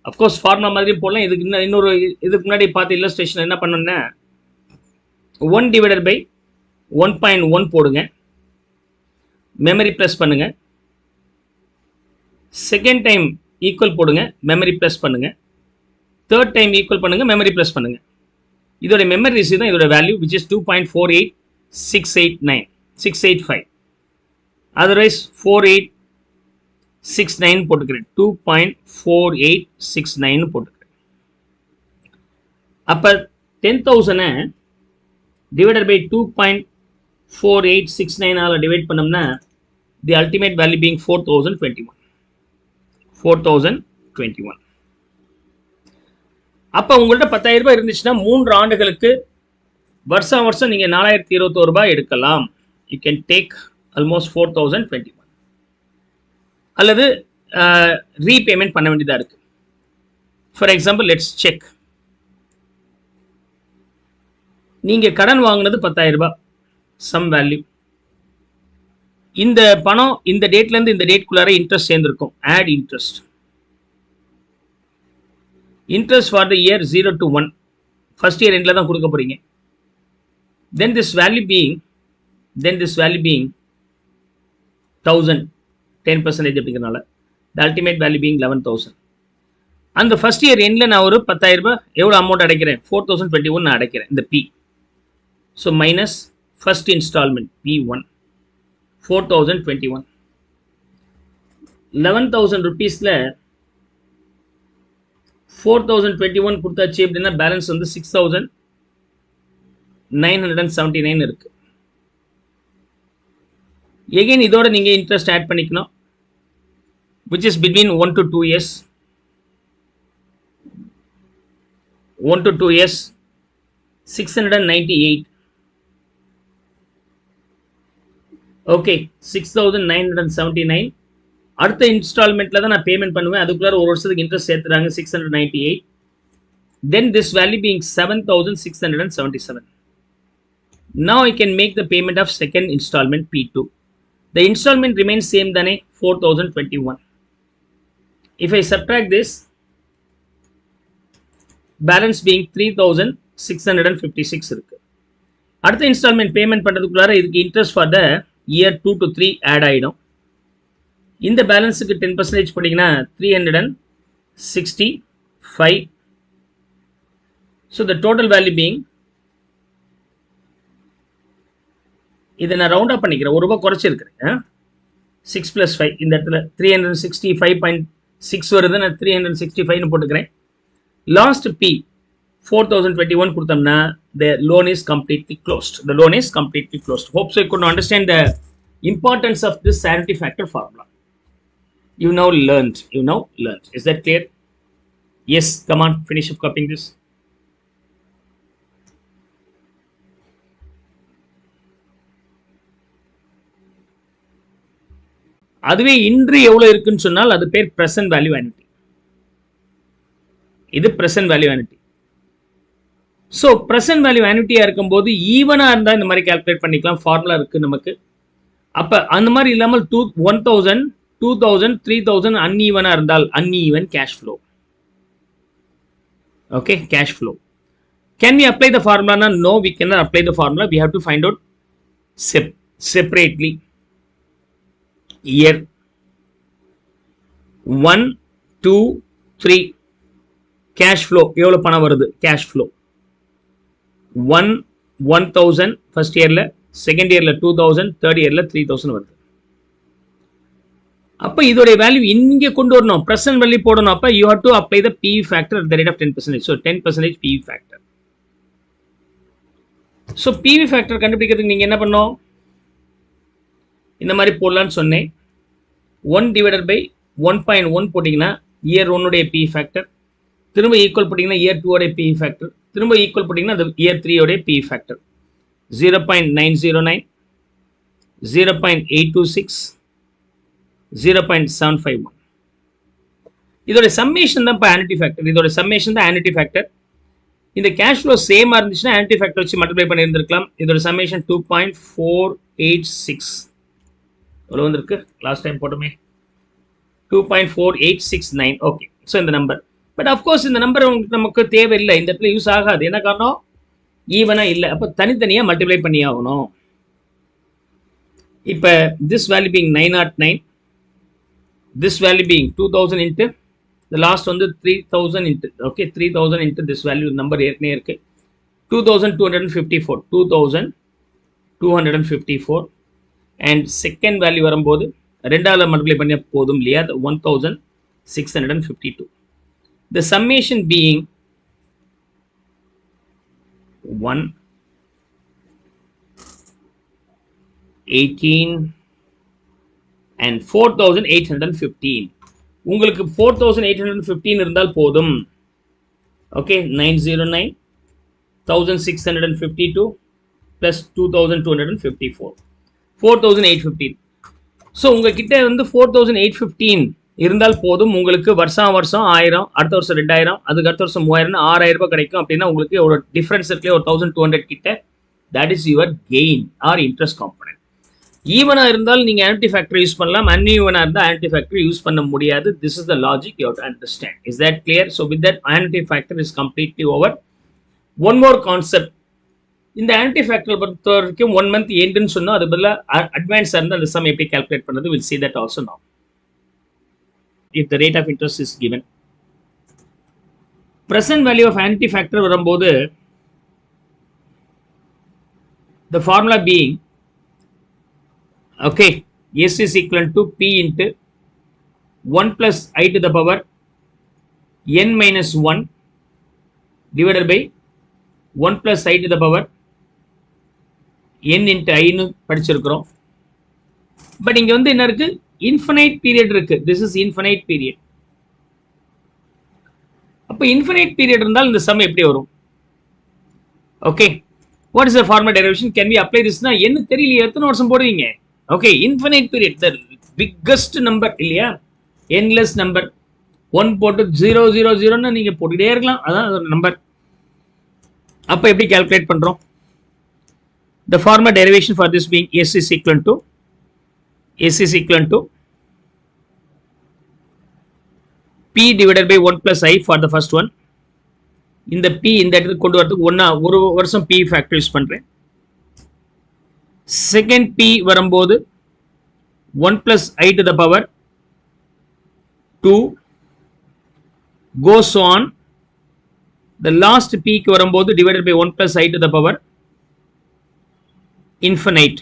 of course ஃபார்முலா மாதிரி போடலாம். இதுக்கு இன்னொரு இதுக்கு முன்னாடி பார்த்த இல்லஸ்ட்ரேஷன் என்ன பண்ணனும்னா 1 divided by 1.1 போடுங்க. மெமரி பிரஸ் பண்ணுங்க. செகண்ட் டைம் ஈக்குவல் போடுங்க. மெமரி பிரஸ் பண்ணுங்க. தேர்ட் டைம் ஈக்குவல் பண்ணுங்க. மெமரி பிரஸ் பண்ணுங்க. இதோட மெமரி ரிசீவ் தான் இதோட வேல்யூ which is 2.48685. அதர்வைஸ் 4869 போட்டுக்கிறேன். 2.4869 போட்டுக்கிறேன். அப்ப 10,000 divided by 2.4869 ஆல டிவைட் பண்ணோம்னா the ultimate value being 4021. அப்ப உங்கள்ட்ட 10,000 ரூபாய் இருந்துச்சுன்னா 3 ஆண்டுகளுக்கு வருஷம் நீங்க 4,021 ரூபாய் எடுக்கலாம். You can take almost 4021. அல்லது ரீபேமெண்ட் பண்ண வேண்டியதா இருக்கு. For example let's check. நீங்க கடன் வாங்கினது 10,000 ரூபாய் சம் வேல்யூ. இந்த பணம் இந்த டேட்ல இருந்து இந்த டேட்குள்ளார இன்ட்ரெஸ்ட் சேர்ந்திருக்கும். Add interest. Interest for the year 0 to 1 first year எண்ட்ல தான் கொடுக்க போறீங்க. then this value being 1000 10% அப்படிங்கிறனால the ultimate value being 11,000. அந்த ஃபர்ஸ்ட் இயர் எண்ட்ல நான் ஒரு 10,000 ரூபாய் எவ்வளவு அமௌண்ட் அடைக்கிறேன் 4021 நான் அடைக்கிறேன் இந்த P. So minus first installment P1 4021 11,000 rupeesல 4021 கொடுத்தாச்சு அப்படின்னா பேலன்ஸ் வந்து 6,979 இருக்கு. எகைன் இதோட நீங்க இன்ட்ரெஸ்ட் ஆட் பண்ணிக்கணும் which is between 1 to 2 years. 1 to 2 years 698. okay 6,979 அடுத்த இன்ஸ்டால்மெண்ட்ல தான் நான் பேமெண்ட் பண்ணுவேன். அதுக்குள்ள ஒரு வருஷத்துக்கு interest சேர்த்துறாங்க 698. then this value being 7,677. now I can make the payment of second installment P2. the installment remains same than 4,021. if I subtract this, balance being 3,656 இருக்கு. அடுத்த இன்ஸ்டால்மெண்ட் பேமெண்ட் பண்றதுக்குள்ளார இதுக்கு interest for the year 2 to 3 add ஆயிடும். இந்த பேலன்ஸுக்கு 10% போட்டீங்கன்னா 365. so the total value being, இதை நான் ரவுண்ட் அப் பண்ணிக்கிறேன், ஒரு ரூபாய் குறைச்சிருக்கிறேன். 6 plus 5 இந்த இடத்துல 365.6 வருது, நான் 365 போட்டுக்கிறேன். லாஸ்ட் P 4021 கொடுத்தோம்னா the loan is completely closed. the loan is completely closed. hope so you could understand the importance of this sanity factor formula. you now learned. is that clear? yes, come on, finish up copying this. அதுவே இன்று எவ்வளவு இருக்குன்னு சொன்னால் அது பேர் பிரசன்ட் வேல்யூ ஆனிட்டி. இது present value annuity. So present value ஆனிட்டியா இருக்கும்போது ஈவனா இருந்தா இந்த மாதிரி கால்குலேட் பண்ணிக்கலாம், ஃபார்முலா இருக்கு நமக்கு. அப்ப அந்த மாதிரி இல்லாமல் 1,000, 2,000, 3,000 அன்ஈவனா இருந்தால் uneven cash flow. Okay, cash flow. Can we apply the formula? No, we can apply the formula. We have to find out separately. year 1, 2, 3 cash flow எவ்வளவு பணம் வருது? cash flow 1,000 first yearல, second yearல 2,000, third yearல 3,000 வருது. அப்ப இதோட வேல்யூ இங்க கொண்டு வரணும், present value போடணும். அப்ப you have to apply the PV factor at the rate of 10%. so 10% PV factor. so PV factor கண்டுபிடிக்கிறதுக்கு நீங்க என்ன பண்ணணும்? இந்த மாதிரி போடலான்னு சொன்னேன். 1 divided by 1.1 போட்டிங்கன்னா இயர் 1 உடைய PV ஃபேக்டர், திரும்ப ஈக்குவல் போட்டிங்கன்னா இயர் 2 உடைய PV ஃபேக்டர், திரும்ப ஈக்குவல் போட்டிங்கன்னா அது இயர் 3 உடைய PV ஃபேக்டர். 0.909, 0.826, 0.751. இதோட சம்மேஷன் தான் இப்போ ஆனிட்டி ஃபேக்டர். இதோட சம்மேஷன் தான் ஆனிட்டி ஃபேக்டர். இந்த கேஷ் ஃப்ளோ சேமா இருந்துச்சுன்னா ஆனிட்டி ஃபேக்டர் வச்சு மல்டிப்ளை பண்ணியிருந்திருக்கலாம். இதோட சம்மேஷன் 2.486 எவ்வளோ வந்திருக்கு? லாஸ்ட் டைம் போட்டோமே 2.4869. ஓகே, ஸோ இந்த நம்பர். பட் அஃப்கோர்ஸ் இந்த நம்பர் நமக்கு தேவையில்லை, இந்த இடத்துல யூஸ் ஆகாது. என்ன காரணம்? ஈவனா இல்லை. அப்போ தனித்தனியாக மல்டிப்ளை பண்ணி ஆகணும். இப்போ this value being 909, this value being 2,000 into the last வந்து 3,000 into, okay, 3,000 into this value number ஏற்கனவே இருக்கு 2,254, 2,254. and second value வரும்போது ரெண்டாவது மல்டிப்ளை பண்ண போதும் இல்லையா? 1,652. the summation being 1, 18 and 4,815. உங்களுக்கு 4,815 இருந்தால் போதும். Okay, 909, 1,652 plus 2,254, 4,815. ஸோ உங்ககிட்ட வந்து 4,815 இருந்தால் போதும். உங்களுக்கு வருஷம் 1000, அடுத்த வருஷம் 2000, அதுக்கு அடுத்த வருஷம் 3000, 6,000 ரூபாய் கிடைக்கும். அப்படின்னா உங்களுக்கு ஒரு டிஃபரன்ஸ் இருக்கு, ஒரு 1,200 கிட்ட. That is your gain or interest component. ஈவனா இருந்தால் நீங்க ஆன்டி ஃபேக்டர் யூஸ் பண்ணலாம், அன்ஈவனா இருந்தால் ஆன்டி ஃபேக்டர் யூஸ் பண்ண முடியாது. This is the logic you have to understand. Is that clear? So with that anti factor is completely over. One more concept, இந்த ஆன்டி ஃபேக்டர் பொறுத்த வரைக்கும் 1 month எண்டுன்னு சொன்னா அது பதிலாக அட்வான்ஸாக இருந்தால் அந்த சம் எப்படி கால்குலேட் பண்ணுறது? Will see that also now. if the rate of interest is given. Present value of anti-factor வரும்போது the formula being okay, S is equal to P into 1 plus I to the power n minus 1 divided by 1 plus I to the power n into I னு படிச்சிருக்கிறோம். பட் இங்க வந்து என்ன இருக்கு, இன்ஃபினைட் பீரியட் இருக்கு. This is infinite period. அப்ப இன்ஃபினைட் பீரியட் இருந்தால் இந்த சம் எப்படி வரும்? Okay, what is the formula derivation, can we apply திஸ்னா என்ன தெரியலையே, எத்தனை வருஷம் போடுவீங்க? Okay, infinite period the biggest number இல்லையா, என்லெஸ் நம்பர். 1 போட்டு 0 0 0ன்னு நீங்க போட்டுட்டே இருக்கலாம், அதான் ஒரு நம்பர். அப்ப எப்படி கால்குலேட் பண்றோம்? The formula derivation for this being S is equal to P divided by 1 plus I for the first one. இந்த P இந்த இடத்துக்கு கொண்டு வரதுக்கு ஒரு வருஷம் P factor யூஸ் பண்றேன். செகண்ட் P வரும்போது 1 plus I to the power 2 goes on. The last P க்கு வரும்போது divided by 1 plus I to the power infinite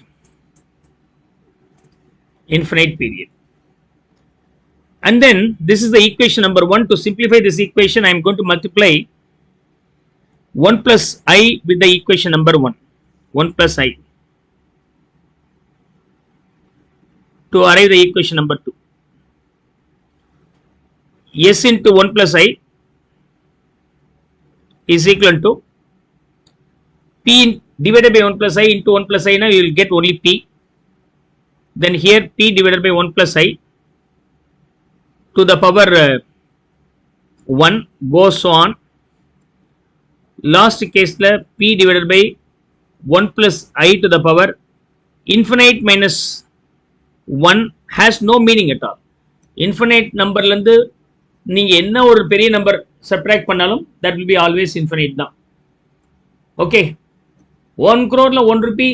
period. And then this is the equation number 1. To simplify this equation, I am going to multiply 1 plus I with the equation number 1. 1 plus I to arrive the equation number 2. S into 1 plus I is equal to P divided by 1 plus I into 1 plus I. Now you will get only P. Then here P divided by 1 plus I to the power 1 goes on. Last case la P divided by 1 plus I to the power infinite minus 1 has no meaning at all. Infinite number லந்து நீங்க என்ன ஒரு பெரிய நம்பர் சப்ட்ராக்ட் பண்ணாலும் that will be always infinite தான். ஓகே, 1 crore 1 rupee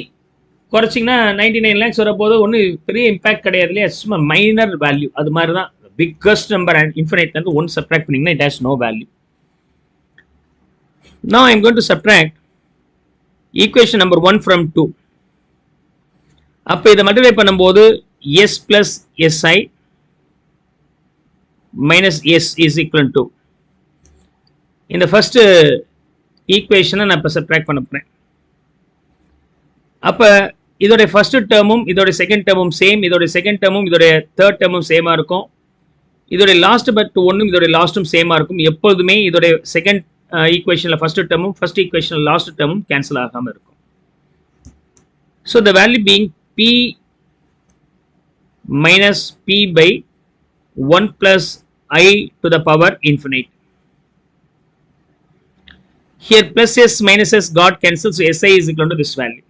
குறைச்சிங்கன்னா 99 lakhs வரப்போது ஒன்றும் பெரிய இம்பாக்ட் கிடையாது இல்லையா, சும்மா மைனர் வேல்யூ. அது மாதிரி தான் பிக்கஸ்ட் நம்பர் அண்ட் இன்ஃபினைட் வந்து 1 சப்ட்ராக்ட் பண்ணிங்கன்னா it has no value. Now I am going to subtract equation number 1 from 2. அப்போ இதை மல்டிப்ளை பண்ணும்போது S plus SI minus S is equal to இந்த ஃபர்ஸ்ட் ஈக்குவேஷனை நான் இப்போ சப்ட்ராக்ட் பண்ண போகிறேன். அப்போ இதோடைய ஃபர்ஸ்ட் டேர்மும் இதோடைய செகண்ட் டேர்மும் சேம், இதோடைய செகண்ட் டேர்மும் இதோடைய தேர்ட் டேர்மும் சேமாக இருக்கும். இதோடைய லாஸ்ட் பட் ஒன்றும் இதோடைய லாஸ்ட்டும் சேமாக இருக்கும். எப்பொழுதுமே இதோடைய செகண்ட் ஈக்குவேஷனில் ஃபர்ஸ்ட் டேர்மும் ஃபர்ஸ்ட் ஈக்குவேஷனில் லாஸ்ட் டேர்மும் கேன்சல் ஆகாமல் இருக்கும். So the value being P minus P by 1 plus I to the power infinite. Here plus S minus S got cancelled, so SI is equal to this value.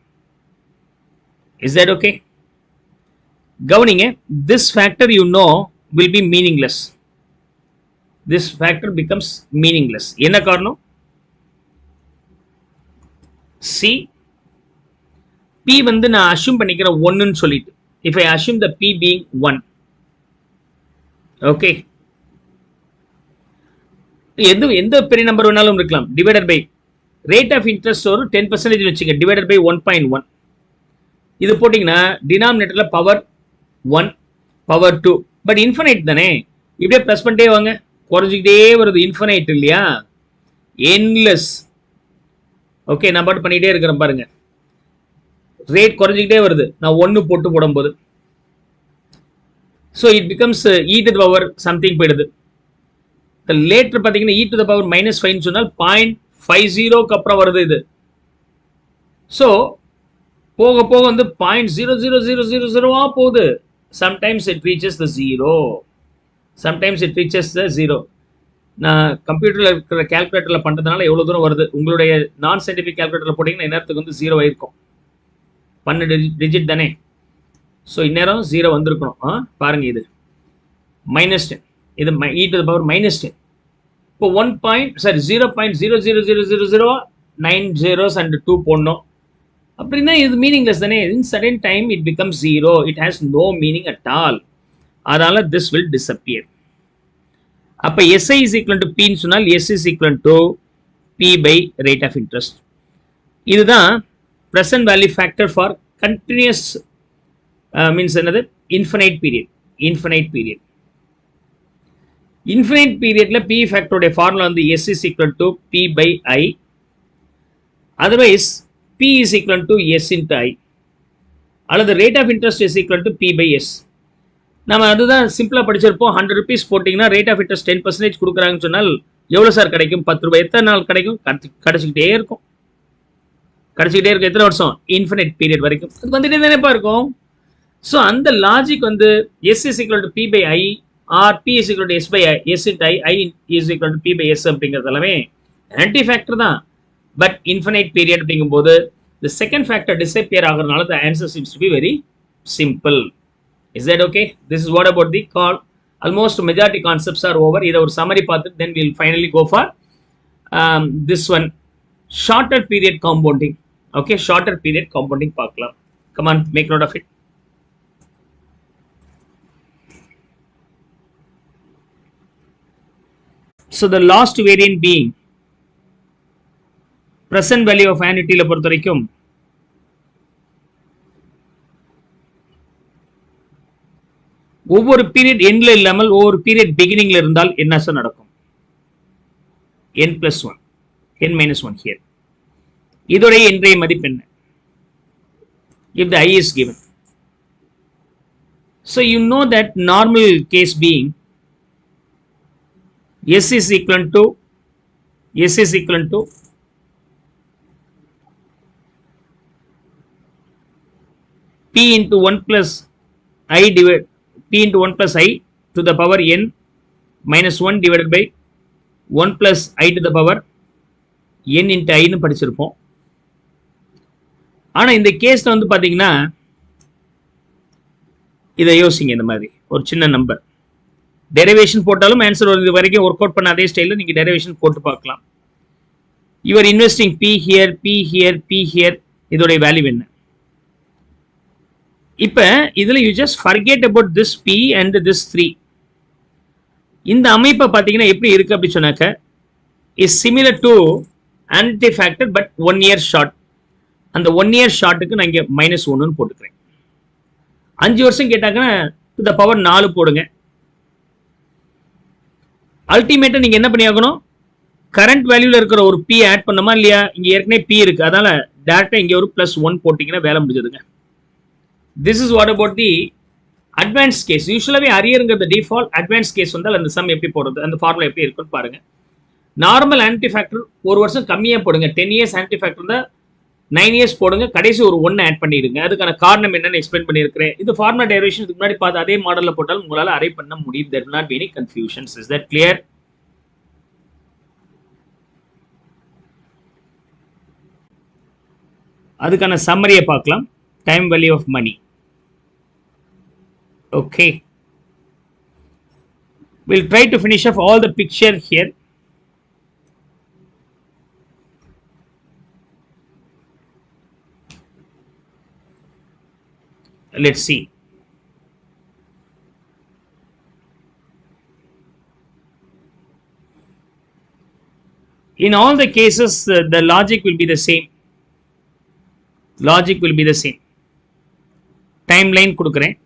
Is that okay? Governing this factor you know will be meaningless. This factor becomes meaningless. Enna karanam? See, P வந்து நான் assume பண்ணிக்கிற 1 ன்னு சொல்லிட்டு, if I assume the P being 1, okay, எந்த பெரிய நம்பர் வேணாலும் இருக்கலாம், divided by rate of interest ஒரு 10% வச்சுங்க, டிவைடட் பை 1.1. இது போட்டிங்கன்னா டினாமினேட்டர்ல பவர் 1 பவர் 2, பட் இன்ஃபினைட் தானே, இப்படியே ப்ளஸ் பண்ணிட்டே வாங்க, குறைஞ்சிக்கிட்டே வருது, இன்ஃபினைட் இல்லையா, என்லெஸ். ஓகே, நான் பாட்டு பண்ணிட்டே இருக்கிறேன் பாருங்க, ரேட் குறைஞ்சிக்கிட்டே வருது நான் 1 போட்டு போடும்போது. So it becomes E to the power something போயிடுது. லேட்டர் பார்த்தீங்கன்னா இ டு த பவர் -5 சொன்னால் 0.50 அப்புறம் வருது இது. ஸோ போக போக வந்து 0.00000 போகுது. Sometimes it reaches the 0, sometimes it reaches the 0. நான் கம்ப்யூட்டரில் இருக்கிற கேல்குலேட்டரில் பண்ணுறதுனால எவ்வளோ தூரம் வருது, உங்களுடைய நான் சயின்டிஃபிக் கேல்குலேட்டரில் போட்டிங்கன்னா இந்நேரத்துக்கு வந்து 0 ஆயிருக்கும், 12 டிஜிட் தானே. ஸோ இந்நேரம் 0 வந்திருக்கணும். பாருங்க, இது -10, இது இ டு த பவர் -10. இப்போ 0.0000009 zeros and 2 போடணும். அப்படின்னா இது மீனிங்லெஸ் தானே. In sudden time it becomes 0, it has no meaning at all. அதனால திஸ் வில் டிஸப்பியர். அப்ப SI is equal to P ன்னு சொன்னால் S is equal to P by rate of interest. இதுதான் present value factor for continuous means என்னது infinite period. Infinite periodல P factor உடைய formula வந்து S is equal to P by I. Otherwise P is equal to S into I. அல்லது rate of interest is equal to P by S. நம்ம அதுதான் சிம்பிளா படிச்சிருப்போம். 100 rupees போட்டீங்கன்னா rate of interest 10% கொடுக்குறாங்கன்னு சொன்னால் எவ்வளவு சார் கிடைக்கும்? 10 ரூபாய். எத்தனை நாள் கிடைக்கும்? கிடைச்சிக்கிட்டே இருக்கும். எத்தனை வருஷம்? இன்ஃபினிட் பீரியட் வரைக்கும் அது வந்துட்டே தானேப்பா இருக்கும். ஸோ அந்த லாஜிக் வந்து S is equal to P by I or P is equal to S by S into I is equal to P by S அப்படிங்கிறது எல்லாமே ஆன்டி ஃபேக்டர் தான். பட் இன்ஃபினைட் பீரியட் அப்படிங்கும்போது the second factor disappear ஆகிறதுனால the answer seems to be very simple. Is that okay? This is what about the call. Almost majority concepts are over. இதை ஒரு summary பார்த்துட்டு then we'll finally go for this one, shorter period compounding. Okay, shorter period compounding பார்க்கலாம். Come on, make note of it. So the last variant being present value of annuity பொறுத்த வரைக்கும் ஒவ்வொரு பீரியட் எண்ட்ல இல்லாமல் ஒவ்வொரு பீரியட் பிகினிங்ல இருந்தால் என்ன சார் நடக்கும்? n+1 n-1 here. இதோடைய இன்றைய மதிப்பு என்ன? If the I is given. So you know that normal case being S is equal to P into 1 plus I divided P into 1 plus I to the power n minus 1 divided by 1 plus I to the power n into I ன்னு படிச்சிருப்போம். ஆனா இந்த கேஸ்ல வந்து பாத்தீங்கன்னா இதை யோசிங்க. இந்த மாதிரி ஒரு சின்ன நம்பர் டெரிவேஷன் போட்டாலும் ஆன்சர் இது வரைக்கும் ஒர்க் அவுட் பண்ண அதே ஸ்டைல நீங்க டெரிவேஷன் போட்டு பார்க்கலாம். யூஆர் இன்வெஸ்டிங் P here இதோட வேல்யூ என்ன? இப்ப இதுல you just forget about this P and this 3. இந்த அமைப்பை பாத்தீங்கன்னா எப்படி இருக்கு அப்படி சொன்னாக்க is similar to anti factor but 1 year short. அந்த 1 year ஷார்ட்டுக்கு நான் இங்க -1 போட்டுக்கிறேன். 5 வருஷம் கேட்டாங்கன்னா டு த பவர் 4 போடுங்க. அல்டிமேட்டா நீங்க என்ன பண்ணி ஆகணும்? கரண்ட் வேல்யூல இருக்கிற ஒரு P ஆட் பண்ணமா இல்லையா? இங்க ஏற்கனவே P இருக்கு, அதனால டைரக்டா இங்க ஒரு +1 போட்டீங்கன்னா வேலை முடிஞ்சதுங்க. This is what about the advanced case. Usually அரியருங்கிறது default, advanced case வந்தால் அந்த சம் எப்படி போடுறது, அந்த ஃபார்முலா எப்படி இருக்குன்னு பாருங்க. நார்மல் ஆன்டி ஃபேக்டர் ஒரு வருஷம் கம்மியா போடுங்க. 10 years ஆன்டி ஃபேக்டர் தான் 9 years போடுங்க. கடைசி ஒரு 1 ஆட் பண்ணிடுங்க. அதுக்கான காரணம் என்னன்னு எக்ஸ்பிளைன் பண்ணியிருக்கிறேன். இது ஃபார்முலா டெரிவேஷன் இதுக்கு முன்னாடி பார்த்து அதே மாடல்ல போட்டாலும் உங்களால அரைவ் பண்ண முடியும். There will not be any confusions. Is that clear? அதுக்கான சம்மரியை பார்க்கலாம். Time value of money. Okay, we'll try to finish off all the picture here. Let's see. In all the cases the logic will be the same. Timeline கொடுக்கிறேன்.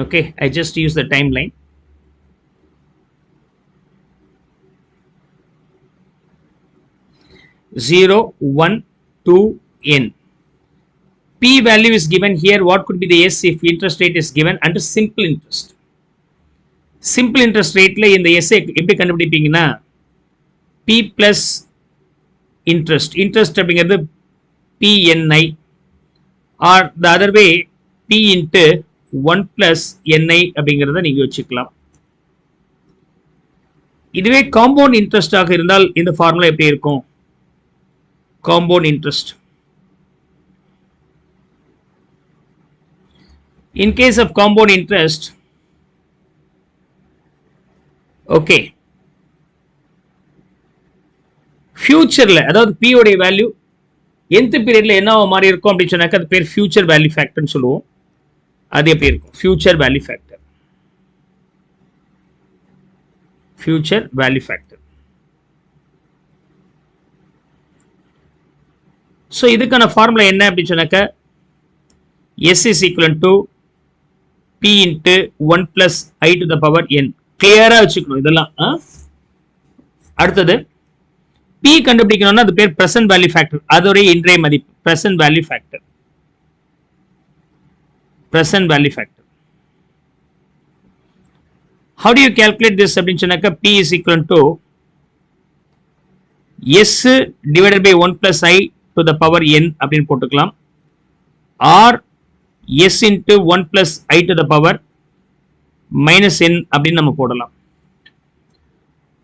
Okay, I just use the timeline. Zero, 1, 2, n. P value is given here. What could be the S if interest rate is given under simple interest? Simple interest rate la இந்த S எப்படி கண்டுபிடிப்பீங்கன்னா P plus interest அப்படிங்கிறது PNI or the other way P into 1 plus NI அப்படிங்கிறத நீங்க வச்சுக்கலாம். இதுவே காம்பவுண்ட் இன்ட்ரெஸ்ட் ஆக இருந்தால் இந்த ஃபார்முலா எப்படி இருக்கும்? Compound interest. In case of compound interest, okay, ஃபியூச்சர்ல அதாவது P உடைய வேல்யூ nth பீரியட்ல என்னவா மாறி இருக்கும் அப்படி சொன்னாக்க அது பேர் ஃபியூச்சர் வேல்யூ ஃபேக்டர்னு சொல்லுவோம். அது எப்படி இருக்கும்? Future value factor. future value factor. So இதுக்கான ஃபார்முலா என்ன அப்படி சொன்னாக்க S is equal to P into 1 plus I to the power n. கிளியரா வச்சுக்கணும் இதெல்லாம். அடுத்தது P கண்டுபிடிக்கணும்னா அது பேர் present value factor. அதோட இன்றைய மதிப்பு present value factor. Present value factor. How do you calculate this அப்படின்னு சொன்னாக்க P is equal to S divided by 1 plus I to the power n அப்படின்னு போட்டுக்கலாம். or S into 1 plus I to the power minus n அப்படின்னு நம்ம போடலாம்.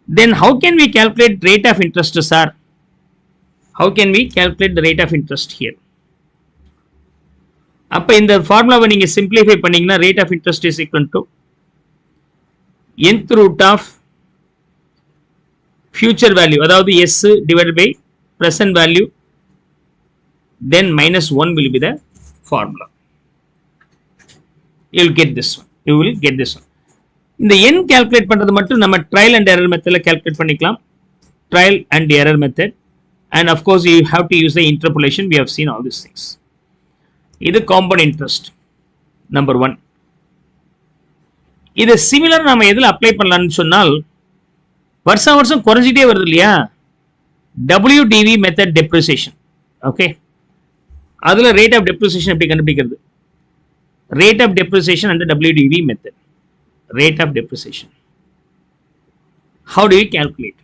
Then how can we calculate rate of interest, sir? How can we calculate the rate of interest here? அப்ப இந்த ஃபார்முலாவை நீங்க சிம்பிளிஃபை பண்ணீங்கன்னா rate of interest is equal to nth root of future value, அதாவது S divided by present value, then minus 1 will be the formula. You will get this one. You will get this one. இந்த n calculate பண்றது மட்டும் நம்ம trial and error methodல calculate பண்ணிக்கலாம். Trial and error method. And of course you have to use the interpolation. We have seen all these things. இது compound interest number 1. இது சிமிலர் நாம எதுல அப்ளை பண்ணலாம்னு சொன்னால் வருஷம் வருஷம் குறைஞ்சிட்டே வருது இல்லையா, WDV method depreciation. ஓகே, அதுல rate of depreciation எப்படி கண்டுபிடிக்கிறது? Rate of depreciation under WDV method. Rate of depreciation. How do we calculate?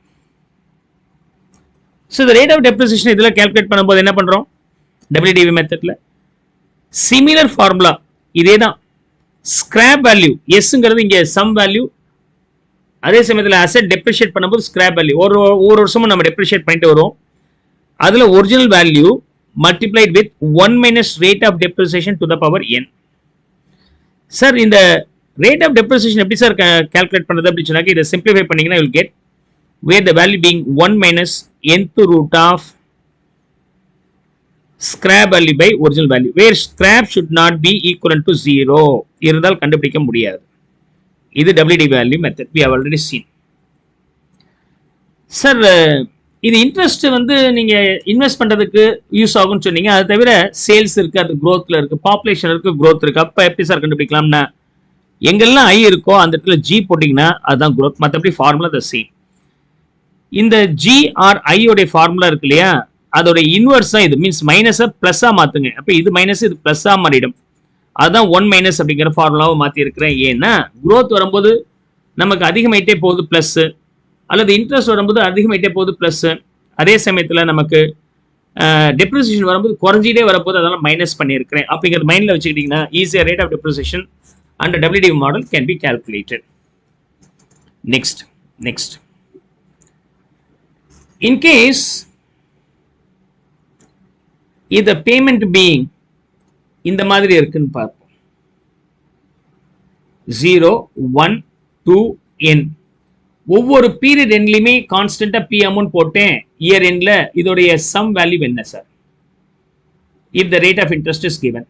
So the rate of depreciation இதெல்லாம் calculate பண்ணும்போது என்ன பண்றோம்? WDV methodல similar formula இதேதான். scrap value Sங்கிறது இங்க sum value, அதே சமயத்துல asset depreciate பண்ணும்போது scrap value ஒரு வருஷமும் நம்ம depreciate பண்ணிட்டு வரோம். அதுல original value multiplied with 1 minus rate of depreciation to the power n. Sir இந்த rate of depreciation எப்படி சார் calculate பண்றது அப்படி சொன்னாக்க இதை simplify பண்ணீங்கன்னா you will get where the value being 1 minus nth root of scrap value by original value, where scrap should not be equivalent to 0 இருந்தால் கண்டுபிடிக்க முடியாது. இது WDV value method we have already seen. Sir இது இன்ட்ரெஸ்ட் வந்து நீங்க இன்வெஸ்ட் பண்றதுக்கு யூஸ் ஆகும்னு சொன்னீங்க, அது தவிர சேல்ஸ் இருக்கு, அது growthல இருக்கு, பாப்புலேஷன் இருக்கு, growth இருக்கு. அப்ப எப்படி சார் கண்டுபிடிக்கலாம்னா எங்கெல்லாம் ஐ இருக்கோ அந்த இடத்துல ஜி போட்டீங்கன்னா அதுதான் growth, மற்றபடி ஃபார்முலா த சேம். இந்த ஜி ஆர் ஐ உடைய ஃபார்முலா இருக்கு இல்லையா, அதோட இன்வர்ஸ் தான் இது. மீன்ஸ் மைனஸை பிளஸ்ஸா மாத்துங்க. அப்ப இது மைனஸ் இது பிளஸ்ஸா மாறிடும். அதுதான் 1 மைனஸ் அப்படிங்கிற ஃபார்முலாவை மாத்தி இருக்கிறேன். ஏன்னா growth வரும்போது நமக்கு அதிகமாயிட்டே போகுது பிளஸ், அல்லது இன்ட்ரெஸ்ட் வரும்போது அதிகமாயிட்டே போகுது பிளஸ், அதே சமயத்துல நமக்கு டெப்ரிசியேஷன் வரும்போது குறைஞ்சிட்டே வரப்போது, அதெல்லாம் மைனஸ் பண்ணியிருக்கிறேன். அப்படிங்கிறது மைண்ட்ல வச்சுக்கிட்டீங்கன்னா ஈஸியா rate of depreciation under WDV model can be calculated. Next. In case if the payment being இந்த மாதிரி இருக்குன்னு பார்ப்போம். 0, 1, 2, n. ஒவ்வொரு பீரியட் எண்ட்லயுமே கான்ஸ்டன்டா P அமௌண்ட் போட்டேன். இயர் எண்ட்ல இதோடைய சம் வேல்யூ என்ன sir? if the rate of interest is given.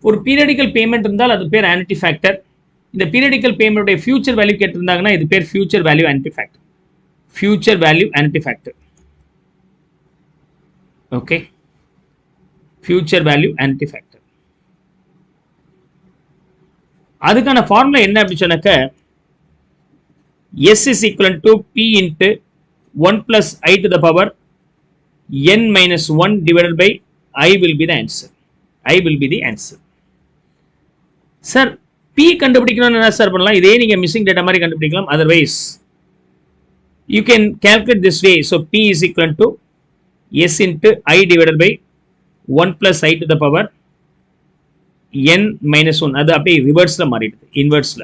ஒரு பீரியடிக்கல் பேமெண்ட் இருந்தால் அது பேர் ஆனுட்டி ஃபேக்டர். இந்த பீரியடிக்கல் பேமெண்ட் ஃபியூச்சர் வேல்யூ கேட்டிருந்தாங்கன்னா இது பேர் future value annuity factor. Future value annuity factor. Okay, future value annuity factor. அதுக்கான ஃபார்முலா என்ன அப்படி சொன்னாக்க S is equal to P into 1 plus I to the power n minus 1 divided by I will be the answer. I will be the answer. Sir P கண்டுபிடிக்கணும்னு என்ன சார் பண்ணலாம்? இதே நீங்க மிஸ்ஸிங் டேட்டா மாதிரி கண்டுபிடிக்கலாம். Otherwise you can calculate this way. So P is equal to S into I divided by 1 plus I to the power n minus 1. அது அப்படியே ரிவர்ஸ்ல மாறிடுது, இன்வெர்ஸ்ல.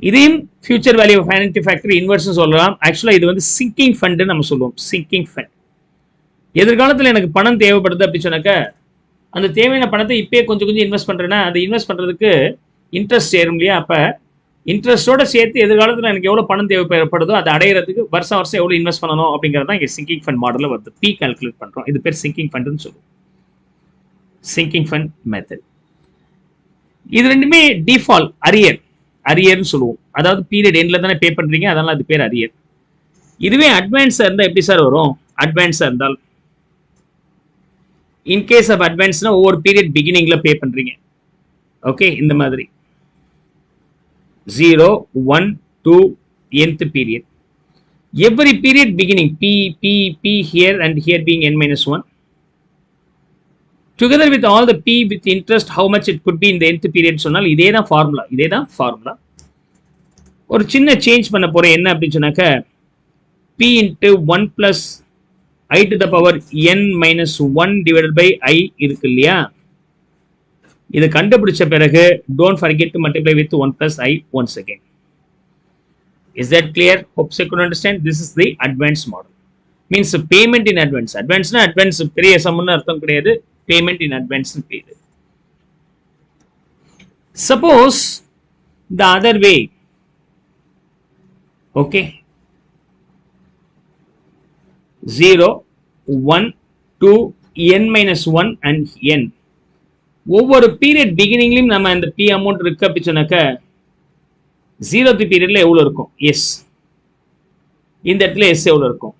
இதையும் future value of annuity factor inverse சொல்லலாம். ஆக்சுவலா இது வந்து சிங்கிங் ஃபண்ட் நம்ம சொல்லுவோம். Sinking fund. எதிர்காலத்தில் எனக்கு பணம் தேவைப்படுது அப்படி சொன்னாக்க அந்த தேவையான பணத்தை இப்பயே கொஞ்சம் இன்வெஸ்ட் பண்றேன்னா அது இன்வெஸ்ட் பண்றதுக்கு இன்ட்ரெஸ்ட் சேரும் இல்லையா? அப்ப இன்ட்ரெஸ்டோட சேர்த்து எதிர்காலத்தில் எனக்கு எவ்வளவு பணம் தேவைப்படுதோ அதை அடையிறதுக்கு வருஷம் எவ்வளவு இன்வெஸ்ட் பண்ணணும் அப்படிங்கிறது தான் இங்கே சிங்கிங் ஃபண்ட் மாடல்ல வருது. P கால்குலேட் பண்றோம். இது பேர் சிங்கிங் ஃபண்ட்னு சொல்லுவோம். Sinking fund method. இது ரெண்டுமே டிஃபால்ட் அரியர். அரியர்னு சொல்லுவோம். அதாவது பீரியட் எண்ட்ல தானே பே பண்றீங்க, அதனால அது பேர் அரியர். இதுவே அட்வான்ஸா இருந்தா எப்படி சார் வரும்? அட்வான்ஸா இருந்தால் இன் கேஸ் ஆஃப் அட்வான்ஸ்னா ஒவ்வொரு பீரியட் பிகினிங்ல பே பண்றீங்க. ஓகே, இந்த மாதிரி 0, 1, 2, nth period. Every period beginning P here and here being n minus 1. Together with all the P with interest, how much it could be in the nth period சொன்னால் இதே தான் ஃபார்முலா. ஒரு சின்ன சேஞ்ச் பண்ண போறேன். என்ன அப்படின்னு சொன்னாக்க P into 1 plus I to the power n minus 1 divided by I இருக்கு இல்லையா? இது கண்டுபிடிச்ச பிறகு don't forget to multiply with 1 plus I once again. Is that clear? Hope you could understand. This is the advance model. Means payment in advance. Advance na advance பெரிய சம்னு அர்த்தம் கிடையாது. Payment in advance னு பேரு. Suppose the other way. Okay. 0, 1, 2, n minus 1 and n. ஒவ்வொரு பீரியட் பிகினிங்லயும் நம்ம இந்த P அமௌண்ட் இருக்கு அப்படி சொன்னாக்க 0th பீரியட்ல எவ்வளவு இருக்கும்? எஸ். இந்த இடத்துல எஸ் எவ்வளவு இருக்கும்?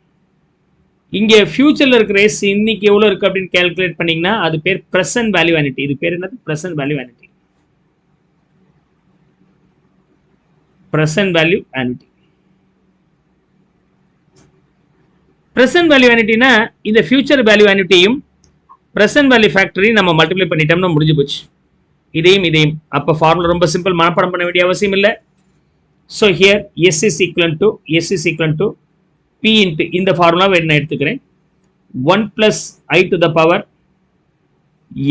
இங்க ஃபியூச்சர்ல இருக்கிற எஸ் இன்னைக்கு எவ்வளவு இருக்கு அப்படின்னு கால்குலேட் பண்ணீங்கன்னா அது பேர் பிரசன்ட் வேல்யூ ஆனிட்டி. இது பேர் என்னது? Present value annuity. Present value annuity. Present value ஆனிட்டினா இந்த ஃபியூச்சர் வேல்யூ ஆனிட்டியும் பிரசன்ட் வேல்யூ ஃபேக்டரையும் நம்ம மல்டிப்ளை பண்ணிட்டோம்னா முடிஞ்சு போச்சு. இதையும் அப்ப ஃபார்முலா ரொம்ப சிம்பிள், மனப்பாடம் பண்ண வேண்டிய அவசியம் இல்லை. So here S is equal to P into இந்த ஃபார்முலாவை என்ன எடுத்துக்கிறேன் 1 plus I to the power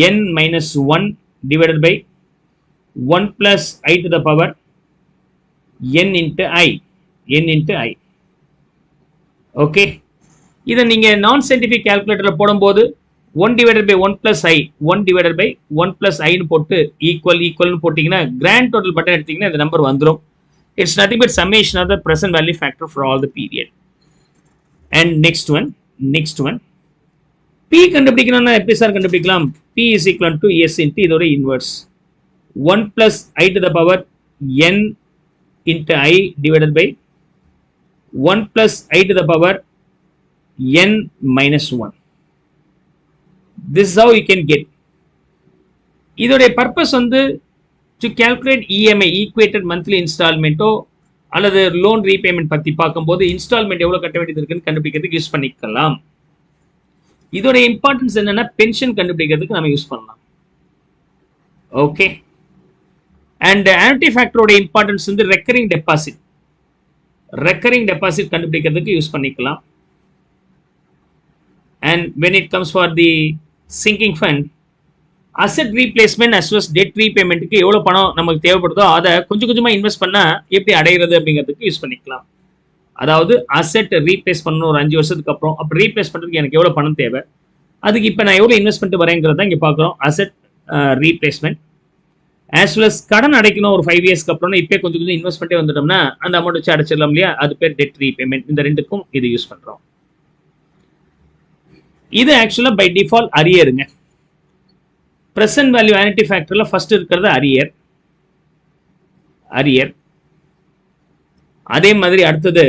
n minus 1 divided by 1 plus I to the power n into I. Okay, இதை நீங்க நான் சயின்டிபிக் கால்குலேட்டர்ல போடும்போது 1 divided by 1 plus I 1 divided by 1 plus I னு போட்டு ஈக்குவல் போட்டீங்கன்னா கிராண்ட் டோட்டல் பட்டன் எடுத்தீங்கன்னா இந்த நம்பர் வந்துடும். It's nothing but summation of the present value factor for all the period. And next one P கண்டுபிடிக்கணும்னா எப்படி சார் கண்டுபிடிக்கலாம்? P is equal to S into இதோட inverse 1 plus I to the power n into I divided by 1 plus I to the power n minus 1. This is how you can get. இதோட purpose வந்து to calculate EMI equated monthly installment அல்லது loan repayment பத்தி பார்க்கும்போது installment எவ்வளவு கட்ட வேண்டியது இருக்குன்னு கண்டுபிடிக்கிறதுக்கு யூஸ் பண்ணிக்கலாம். இதோட இம்பார்ட்டன்ஸ் என்னன்னா பென்ஷன் கண்டுபிடிக்கிறதுக்கு நம்ம யூஸ் பண்ணலாம். ஓகே, அண்ட் annuity factor ஓட இம்பார்ட்டன்ஸ் வந்து ரெக்கரிங் டெபாசிட் கண்டுபிடிக்கிறதுக்கு யூஸ் பண்ணிக்கலாம். And when it comes for the sinking fund, asset replacement as well as debt repayment க்கு எவ்வளவு பணம் நமக்கு தேவைப்படுதோ அதை கொஞ்சமா இன்வெஸ்ட் பண்ணா எப்படி அடையிறது அப்படிங்கிறதுக்கு யூஸ் பண்ணிக்கலாம். அதாவது அசெட் ரீப்ளேஸ் பண்ணணும் ஒரு 5 வருஷத்துக்கு அப்புறம். அப்ப ரீப்ளேஸ் பண்றதுக்கு எனக்கு எவ்வளவு பணம் தேவை, அதுக்கு இப்ப நான் எவ்வளவு இன்வெஸ்ட் பண்ணிட்டு வரேங்கிறத இங்க பாக்குறோம். Asset replacement as well as கடன் அடைக்கணும் ஒரு 5 இயர்ஸ்க்கு அப்புறம் இப்ப கொஞ்சம் இன்வெஸ்ட் பண்ணிட்டே வந்துட்டோம்னா அந்த அமௌண்ட் வச்சு அடைச்சிடலாம் இல்லையா, அது பேர் டெட் ரீபேமெண்ட். இந்த ரெண்டுக்கும் இது யூஸ் பண்றோம். இது ஆக்சுவலா பை டிஃபால்ட் அரியருங்க. பிரசன்ட் வேல்யூ ஆனிட்டி ஃபேக்டர்ல ஃபர்ஸ்ட் இருக்கிறது அரியர். அதே மாதிரி அடுத்தது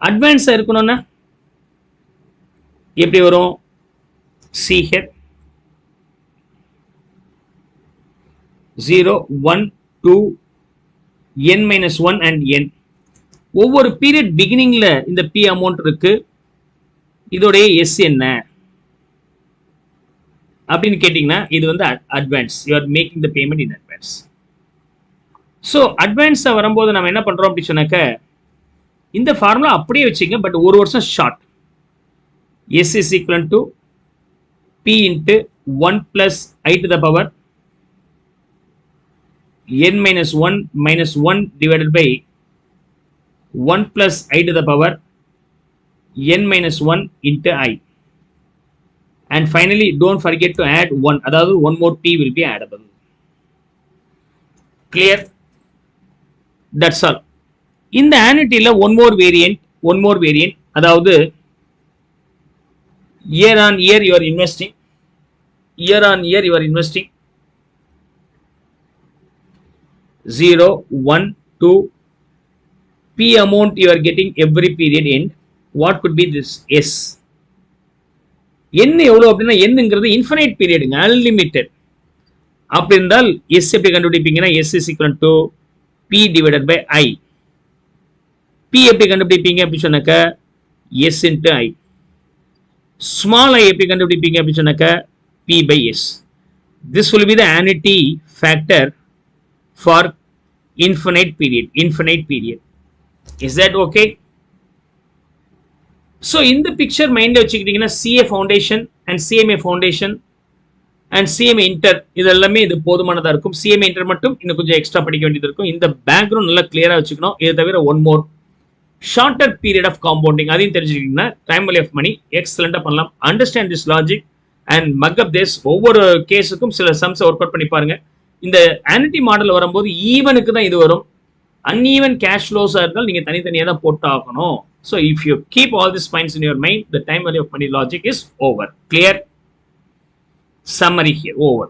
அட்வான்ஸ் இருக்கணும்னா எப்படி வரும்? சி ஹெட் 0, 1, 2, n minus 1 and n. ஒவ்வொரு பீரியட் பிகினிங்ல இந்த P அமௌண்ட் இருக்கு. இதோடைய எஸ் என்ன அப்படின்னு கேட்டீங்கன்னா இது வந்து advance. You are making the payment in advance. So அட்வான்ஸா வரும்போது நம்ம என்ன பண்றோம் அப்படி சொன்னாக்க இந்த ஃபார்முலா அப்படியே வச்சுங்க, பட் ஒரு வருஷம் short. S is equal to P into 1 plus I to the power n minus 1 minus 1 divided by 1 plus I to the power n minus 1 into I. And finally don't forget to add 1, அதாவது one more P will be addable. Clear? That's all. இந்த annuityல one more variant அதாவது year on year you are investing 0, 1, 2, P amount you are getting every period end. What could be this? S. N எவ்வளவு அப்படின்னா என்னங்கிறது இன்ஃபினைட் பீரியடுங்க, அன்லிமிட்டெட். அப்படி இருந்தால் S எப்படி கண்டுபிடிப்பீங்கன்னா S is equal to P divided by I. P எப்படி கண்டுபிடிப்பீங்க அப்படி சொன்னாக்க S into I. Small I எப்படி கண்டுபிடிப்பீங்க அப்படி சொன்னாக்க P by S. This will be the annuity factor for infinite period. Is that okay? So in the picture mind வச்சுக்கிட்டீங்கன்னா CA foundation and CMA foundation and CMA inter இதெல்லாமே இது போதுமானதா இருக்கும். CMA inter மட்டும் இன்னும் கொஞ்சம் எக்ஸ்ட்ரா படிக்க வேண்டியது இருக்கும். இந்த பேக்ரவுண்ட் நல்லா கிளியரா வச்சுக்கணும். இது தவிர one more shorter period of compounding அதையும் தெரிஞ்சுக்கிட்டீங்கன்னா டைம் வேல்யூ ஆஃப் மணி எக்ஸலண்டா பண்ணலாம். Understand this logic and mug up this. ஒவ்வொரு கேஸுக்கும் சில சம்ஸ் ஒர்க் அவுட் பண்ணி பாருங்க. இந்த ஆனுட்டி மாடல் வரும்போது ஈவனுக்கு தான் இது வரும். uneven cash flows இருந்தால் நீங்க தனித்தனியா தான் போட்டு ஆகணும். So if you keep all these points in your mind, the time value of money logic is over. Clear? Summary here, over.